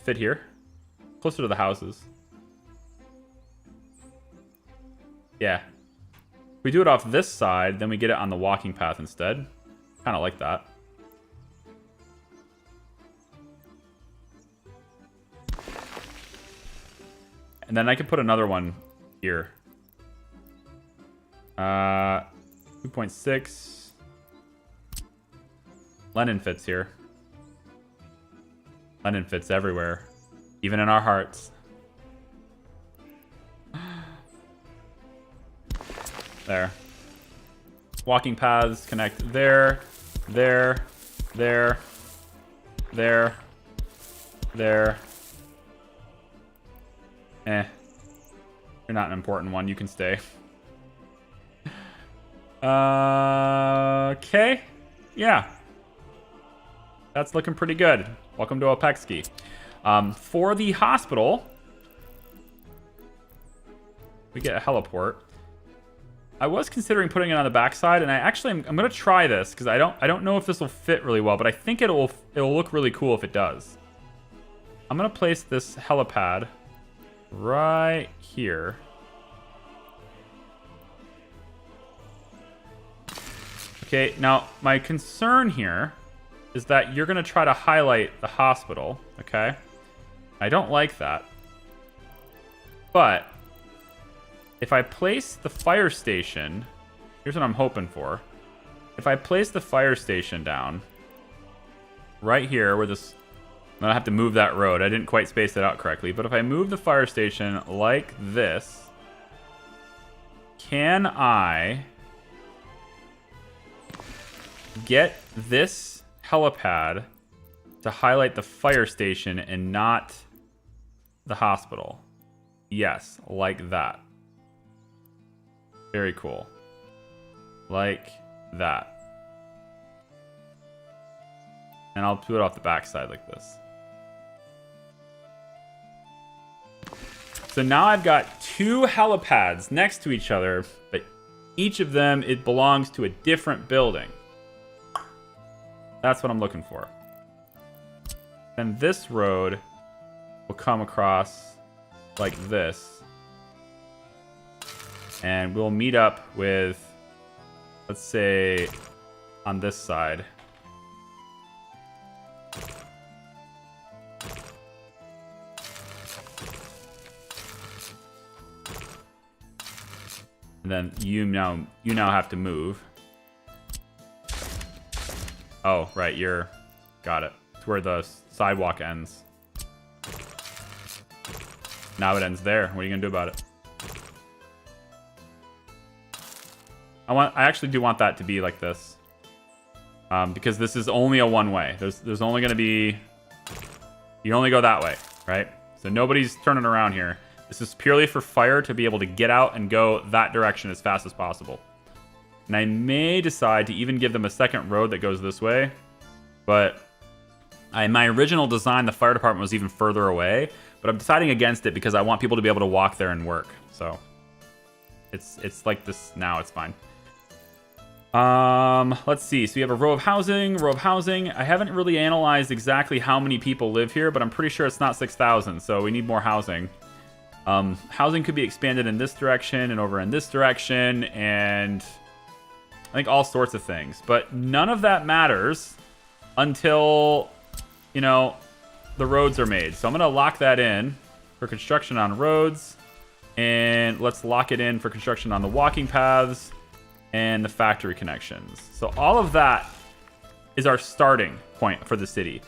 Speaker 1: Fit here. Closer to the houses. Yeah. If we do it off this side, then we get it on the walking path instead. Kind of like that. And then I could put another one here. 2.6. Lenin fits here. Lenin fits everywhere. Even in our hearts. There. Walking paths connect there, there, there, there, there. You're not an important one. You can stay. Okay. Yeah. That's looking pretty good. Welcome to Opecski. For the hospital, we get a heliport. I was considering putting it on the backside, and I'm going to try this because I don't know if this will fit really well, but I think it'll look really cool if it does. I'm going to place this helipad right here. Okay, now my concern here is that you're going to try to highlight the hospital, okay? I don't like that. But if I place the fire station, here's what I'm hoping for. If I place the fire station down right here where this, then I have to move that road. I didn't quite space it out correctly. But if I move the fire station like this, can I get this helipad to highlight the fire station and not the hospital? Yes, like that. Very cool. Like that. And I'll do it off the backside like this. So now I've got two helipads next to each other, but each of them, it belongs to a different building. That's what I'm looking for. And this road will come across like this. And we'll meet up with, let's say, on this side. And then you now have to move. Oh, right, got it. It's where the sidewalk ends. Now it ends there. What are you gonna do about it? I actually do want that to be like this. Because this is only a one-way. There's only gonna be, you only go that way, right? So nobody's turning around here. This is purely for fire to be able to get out and go that direction as fast as possible. And I may decide to even give them a second road that goes this way. But in my original design, the fire department was even further away. But I'm deciding against it because I want people to be able to walk there and work. So it's like this now. It's fine. Let's see. So we have a row of housing. I haven't really analyzed exactly how many people live here, but I'm pretty sure it's not 6,000. So we need more housing. Housing could be expanded in this direction and over in this direction, and I think all sorts of things. But none of that matters until, you know, the roads are made. So I'm going to lock that in for construction on roads, and let's lock it in for construction on the walking paths and the factory connections. So all of that is our starting point for the city.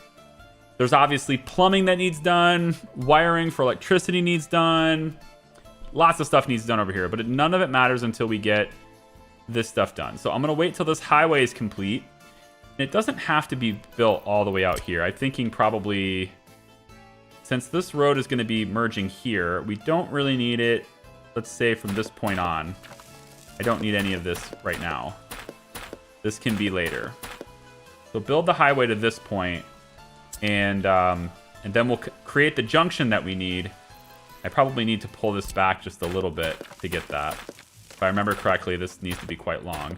Speaker 1: There's obviously plumbing that needs done, wiring for electricity needs done, lots of stuff needs done over here, but none of it matters until we get this stuff done. So I'm going to wait till this highway is complete. And it doesn't have to be built all the way out here. I'm thinking probably, since this road is going to be merging here, we don't really need it, let's say from this point on. I don't need any of this right now. This can be later. So build the highway to this point. And then we'll create the junction that we need. I probably need to pull this back just a little bit to get that. If I remember correctly, this needs to be quite long.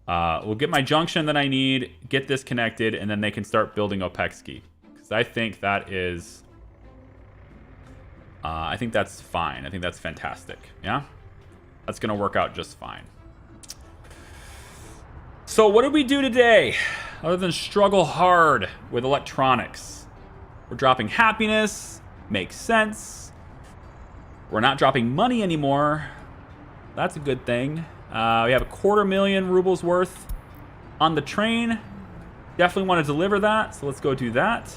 Speaker 1: We'll get my junction that I need, get this connected, and then they can start building Opecski. Because I think that is... I think that's fine. I think that's fantastic. Yeah? That's going to work out just fine. So what did we do today? Other than struggle hard with electronics. We're dropping happiness. Makes sense. We're not dropping money anymore. That's a good thing. We have 250,000 rubles worth on the train. Definitely want to deliver that, so let's go do that.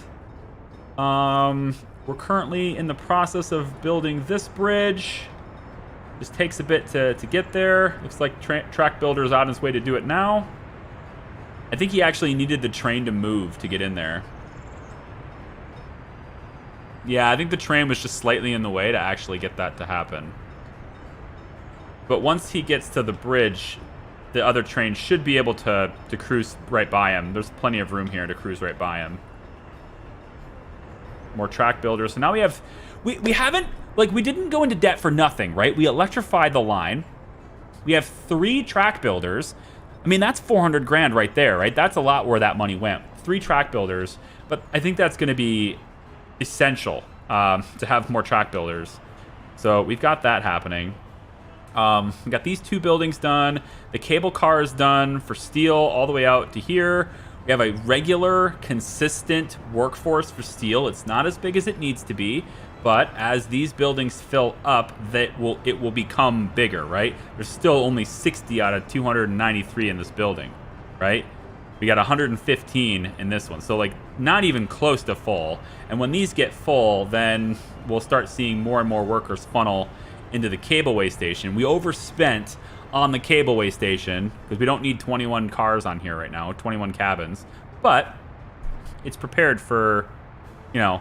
Speaker 1: We're currently in the process of building this bridge. Just takes a bit to get there. Looks like track builder's on his way to do it now. I think he actually needed the train to move to get in there. Yeah, I think the train was just slightly in the way to actually get that to happen. But once he gets to the bridge, the other train should be able to cruise right by him. There's plenty of room here to cruise right by him. More track builders. So now we have... We haven't... Like, we didn't go into debt for nothing, right? We electrified the line. We have 3 track builders. I mean, that's 400 grand right there, right? That's a lot where that money went. 3 track builders. But I think that's going to be essential to have more track builders. So we've got that happening. We got these 2 buildings done. The cable car is done for steel all the way out to here. We have a regular, consistent workforce for steel. It's not as big as it needs to be, but as these buildings fill up, it will become bigger, right? There's still only 60 out of 293 in this building, right? We got 115 in this one, so like not even close to full. And when these get full, then we'll start seeing more and more workers funnel into the cableway station. We overspent on the cableway station because we don't need 21 cars on here right now, 21 cabins, but it's prepared for, you know,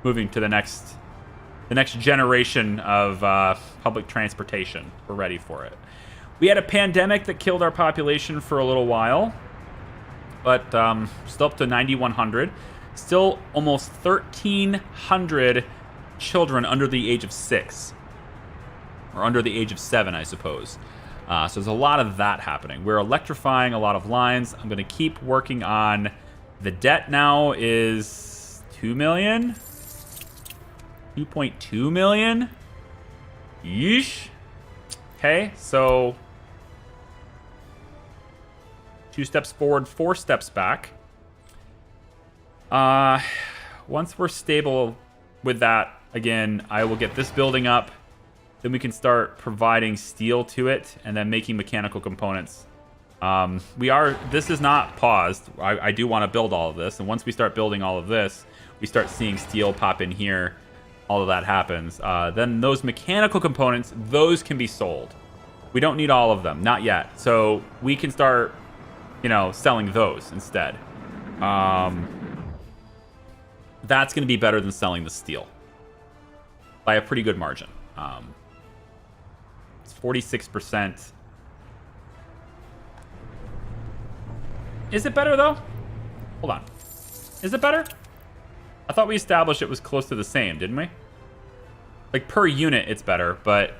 Speaker 1: moving to the next generation of public transportation. We're ready for it. We had a pandemic that killed our population for a little while, but still up to 9,100. Still almost 1,300 children under the age of 6. Or under the age of 7, I suppose. So there's a lot of that happening. We're electrifying a lot of lines. I'm going to keep working on... The debt now is 2 million? 2.2 million? Yeesh. Okay, so... 2 steps forward, 4 steps back. Once we're stable with that, again, I will get this building up. Then we can start providing steel to it and then making mechanical components. This is not paused. I do want to build all of this. And once we start building all of this, we start seeing steel pop in here. All of that happens. Then those mechanical components, those can be sold. We don't need all of them, not yet. So we can start, you know, selling those instead. That's going to be better than selling the steel by a pretty good margin. It's 46%. Is it better, though? Hold on. Is it better? I thought we established it was close to the same, didn't we? Like, per unit, it's better, but...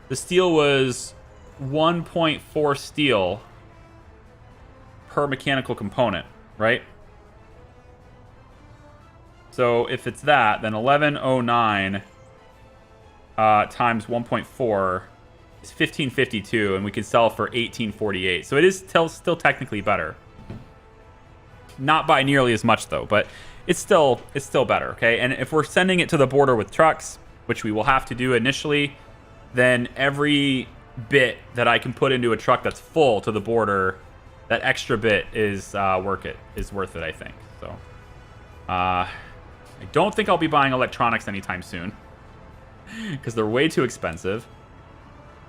Speaker 1: The steel was 1.4 steel per mechanical component, right? So, if it's that, then 1109 times 1.4... It's 1552, and we could sell for 1848. So it is still technically better. Not by nearly as much though, but it's still better. Okay, and if we're sending it to the border with trucks, which we will have to do initially, then every bit that I can put into a truck that's full to the border, that extra bit is worth it. I think so. I don't think I'll be buying electronics anytime soon because they're way too expensive.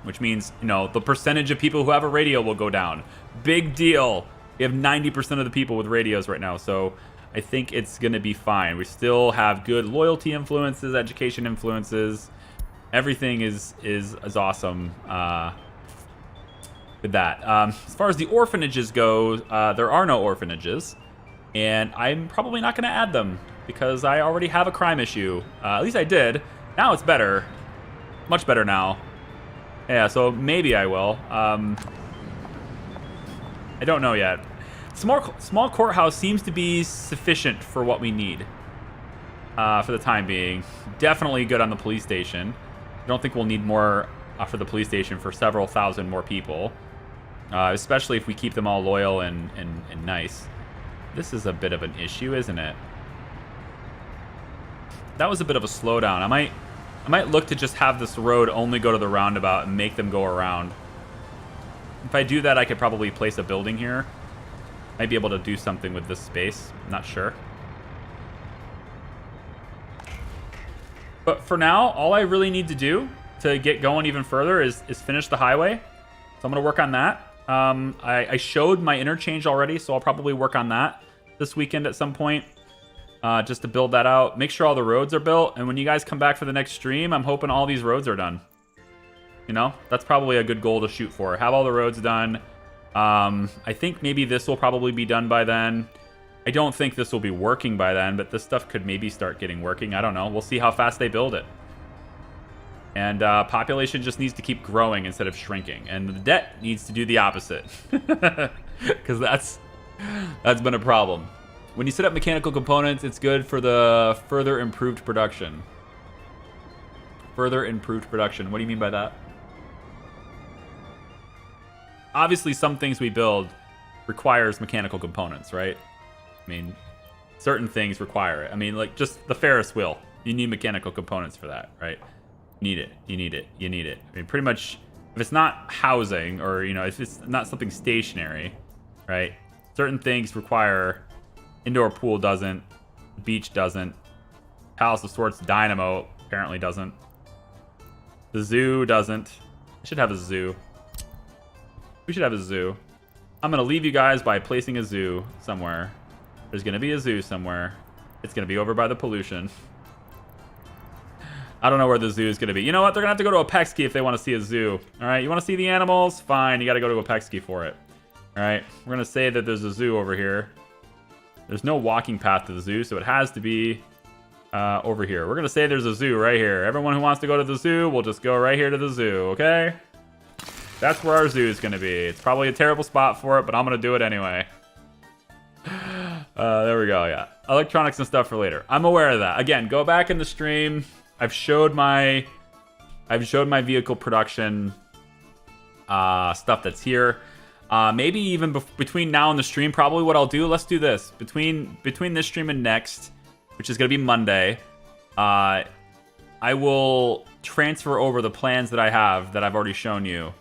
Speaker 1: Which means, you know, the percentage of people who have a radio will go down. Big deal. We have 90% of the people with radios right now, so I think it's going to be fine. We still have good loyalty influences, education influences. Everything is awesome with that. As far as the orphanages go, there are no orphanages, and I'm probably not going to add them because I already have a crime issue. At least I did. Now it's better. Much better now. Yeah, so maybe I will. I don't know yet. Small courthouse seems to be sufficient for what we need for the time being. Definitely good on the police station. I don't think we'll need more for the police station for several thousand more people, especially if we keep them all loyal and nice. This is a bit of an issue, isn't it? That was a bit of a slowdown. I might look to just have this road only go to the roundabout and make them go around. If I do that, I could probably place a building here. Might be able to do something with this space. I'm not sure. But for now, all I really need to do to get going even further is finish the highway. So I'm going to work on that. I showed my interchange already, so I'll probably work on that this weekend at some point. Just to build that out. Make sure all the roads are built. And when you guys come back for the next stream, I'm hoping all these roads are done. You know, that's probably a good goal to shoot for. Have all the roads done. I think maybe this will probably be done by then. I don't think this will be working by then, but this stuff could maybe start getting working. I don't know. We'll see how fast they build it. And population just needs to keep growing instead of shrinking. And the debt needs to do the opposite. Because that's been a problem. When you set up mechanical components, it's good for the further improved production. Further improved production. What do you mean by that? Obviously, some things we build requires mechanical components, right? I mean, certain things require it. I mean, like just the Ferris wheel. You need mechanical components for that, right? You need it. You need it. You need it. I mean, pretty much, if it's not housing or, you know, if it's not something stationary, right? Certain things require, indoor pool doesn't, beach doesn't, Palace of Sorts Dynamo apparently doesn't. The zoo doesn't. I should have a zoo. We should have a zoo. I'm going to leave you guys by placing a zoo somewhere. There's going to be a zoo somewhere. It's going to be over by the pollution. I don't know where the zoo is going to be. You know what? They're going to have to go to Opecski if they want to see a zoo. All right, you want to see the animals? Fine, you got to go to Opecski for it. All right, we're going to say that there's a zoo over here. There's no walking path to the zoo, so it has to be over here. We're going to say there's a zoo right here. Everyone who wants to go to the zoo will just go right here to the zoo, okay? That's where our zoo is going to be. It's probably a terrible spot for it, but I'm going to do it anyway. There we go, yeah. Electronics and stuff for later. I'm aware of that. Again, go back in the stream. I've showed my vehicle production stuff that's here. Maybe even between now and the stream, probably what I'll do, let's do this. Between this stream and next, which is going to be Monday, I will transfer over the plans that I have that I've already shown you.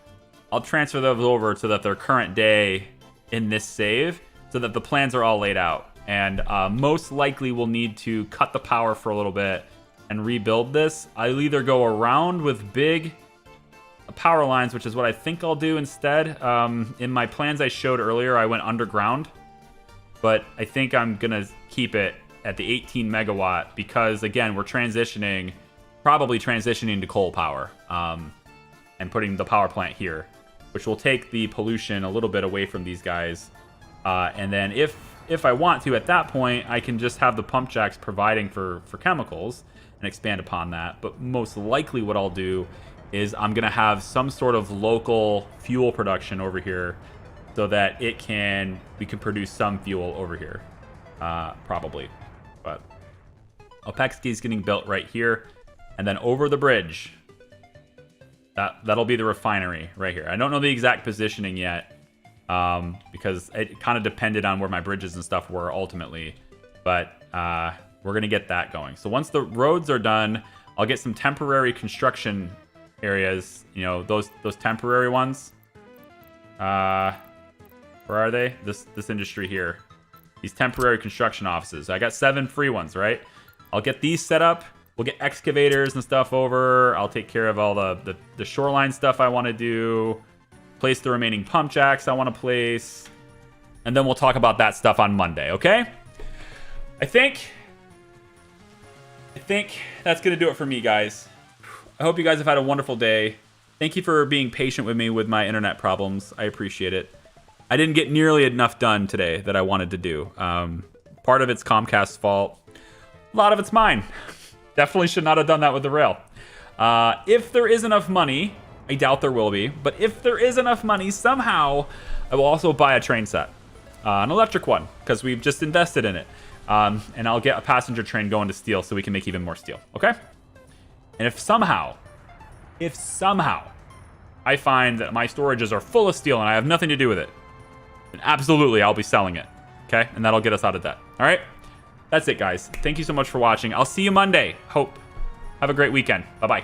Speaker 1: I'll transfer those over so that they're current day in this save, so that the plans are all laid out. And most likely we'll need to cut the power for a little bit and rebuild this. I'll either go around with big power lines, which is what I think I'll do instead. In my plans I showed earlier, I went underground, but I think I'm gonna keep it at the 18 megawatt because, again, we're probably transitioning to coal power and putting the power plant here, which will take the pollution a little bit away from these guys. And then if I want to, at that point, I can just have the pump jacks providing for chemicals and expand upon that. But most likely what I'll do is I'm going to have some sort of local fuel production over here so that we can produce some fuel over here, probably. But Opecski is getting built right here. And then over the bridge, that'll be the refinery right here. I don't know the exact positioning yet because it kind of depended on where my bridges and stuff were ultimately. But we're going to get that going. So once the roads are done, I'll get some temporary construction areas, you know, those temporary ones. Where are they? This industry here. These temporary construction offices. I got 7 free ones, right? I'll get these set up. We'll get excavators and stuff over. I'll take care of all the shoreline stuff I want to do. Place the remaining pump jacks I want to place. And then we'll talk about that stuff on Monday, okay? I think that's going to do it for me, guys. I hope you guys have had a wonderful day. Thank you for being patient with me with my internet problems. I appreciate it. I didn't get nearly enough done today that I wanted to do. Part of it's Comcast's fault. A lot of it's mine. Definitely should not have done that with the rail. If there is enough money, I doubt there will be, but if there is enough money, somehow I will also buy a train set. An electric one, because we've just invested in it. And I'll get a passenger train going to steel so we can make even more steel, okay? And if somehow I find that my storages are full of steel and I have nothing to do with it, then absolutely I'll be selling it, okay? And that'll get us out of debt, all right? That's it, guys. Thank you so much for watching. I'll see you Monday. Hope. Have a great weekend. Bye-bye.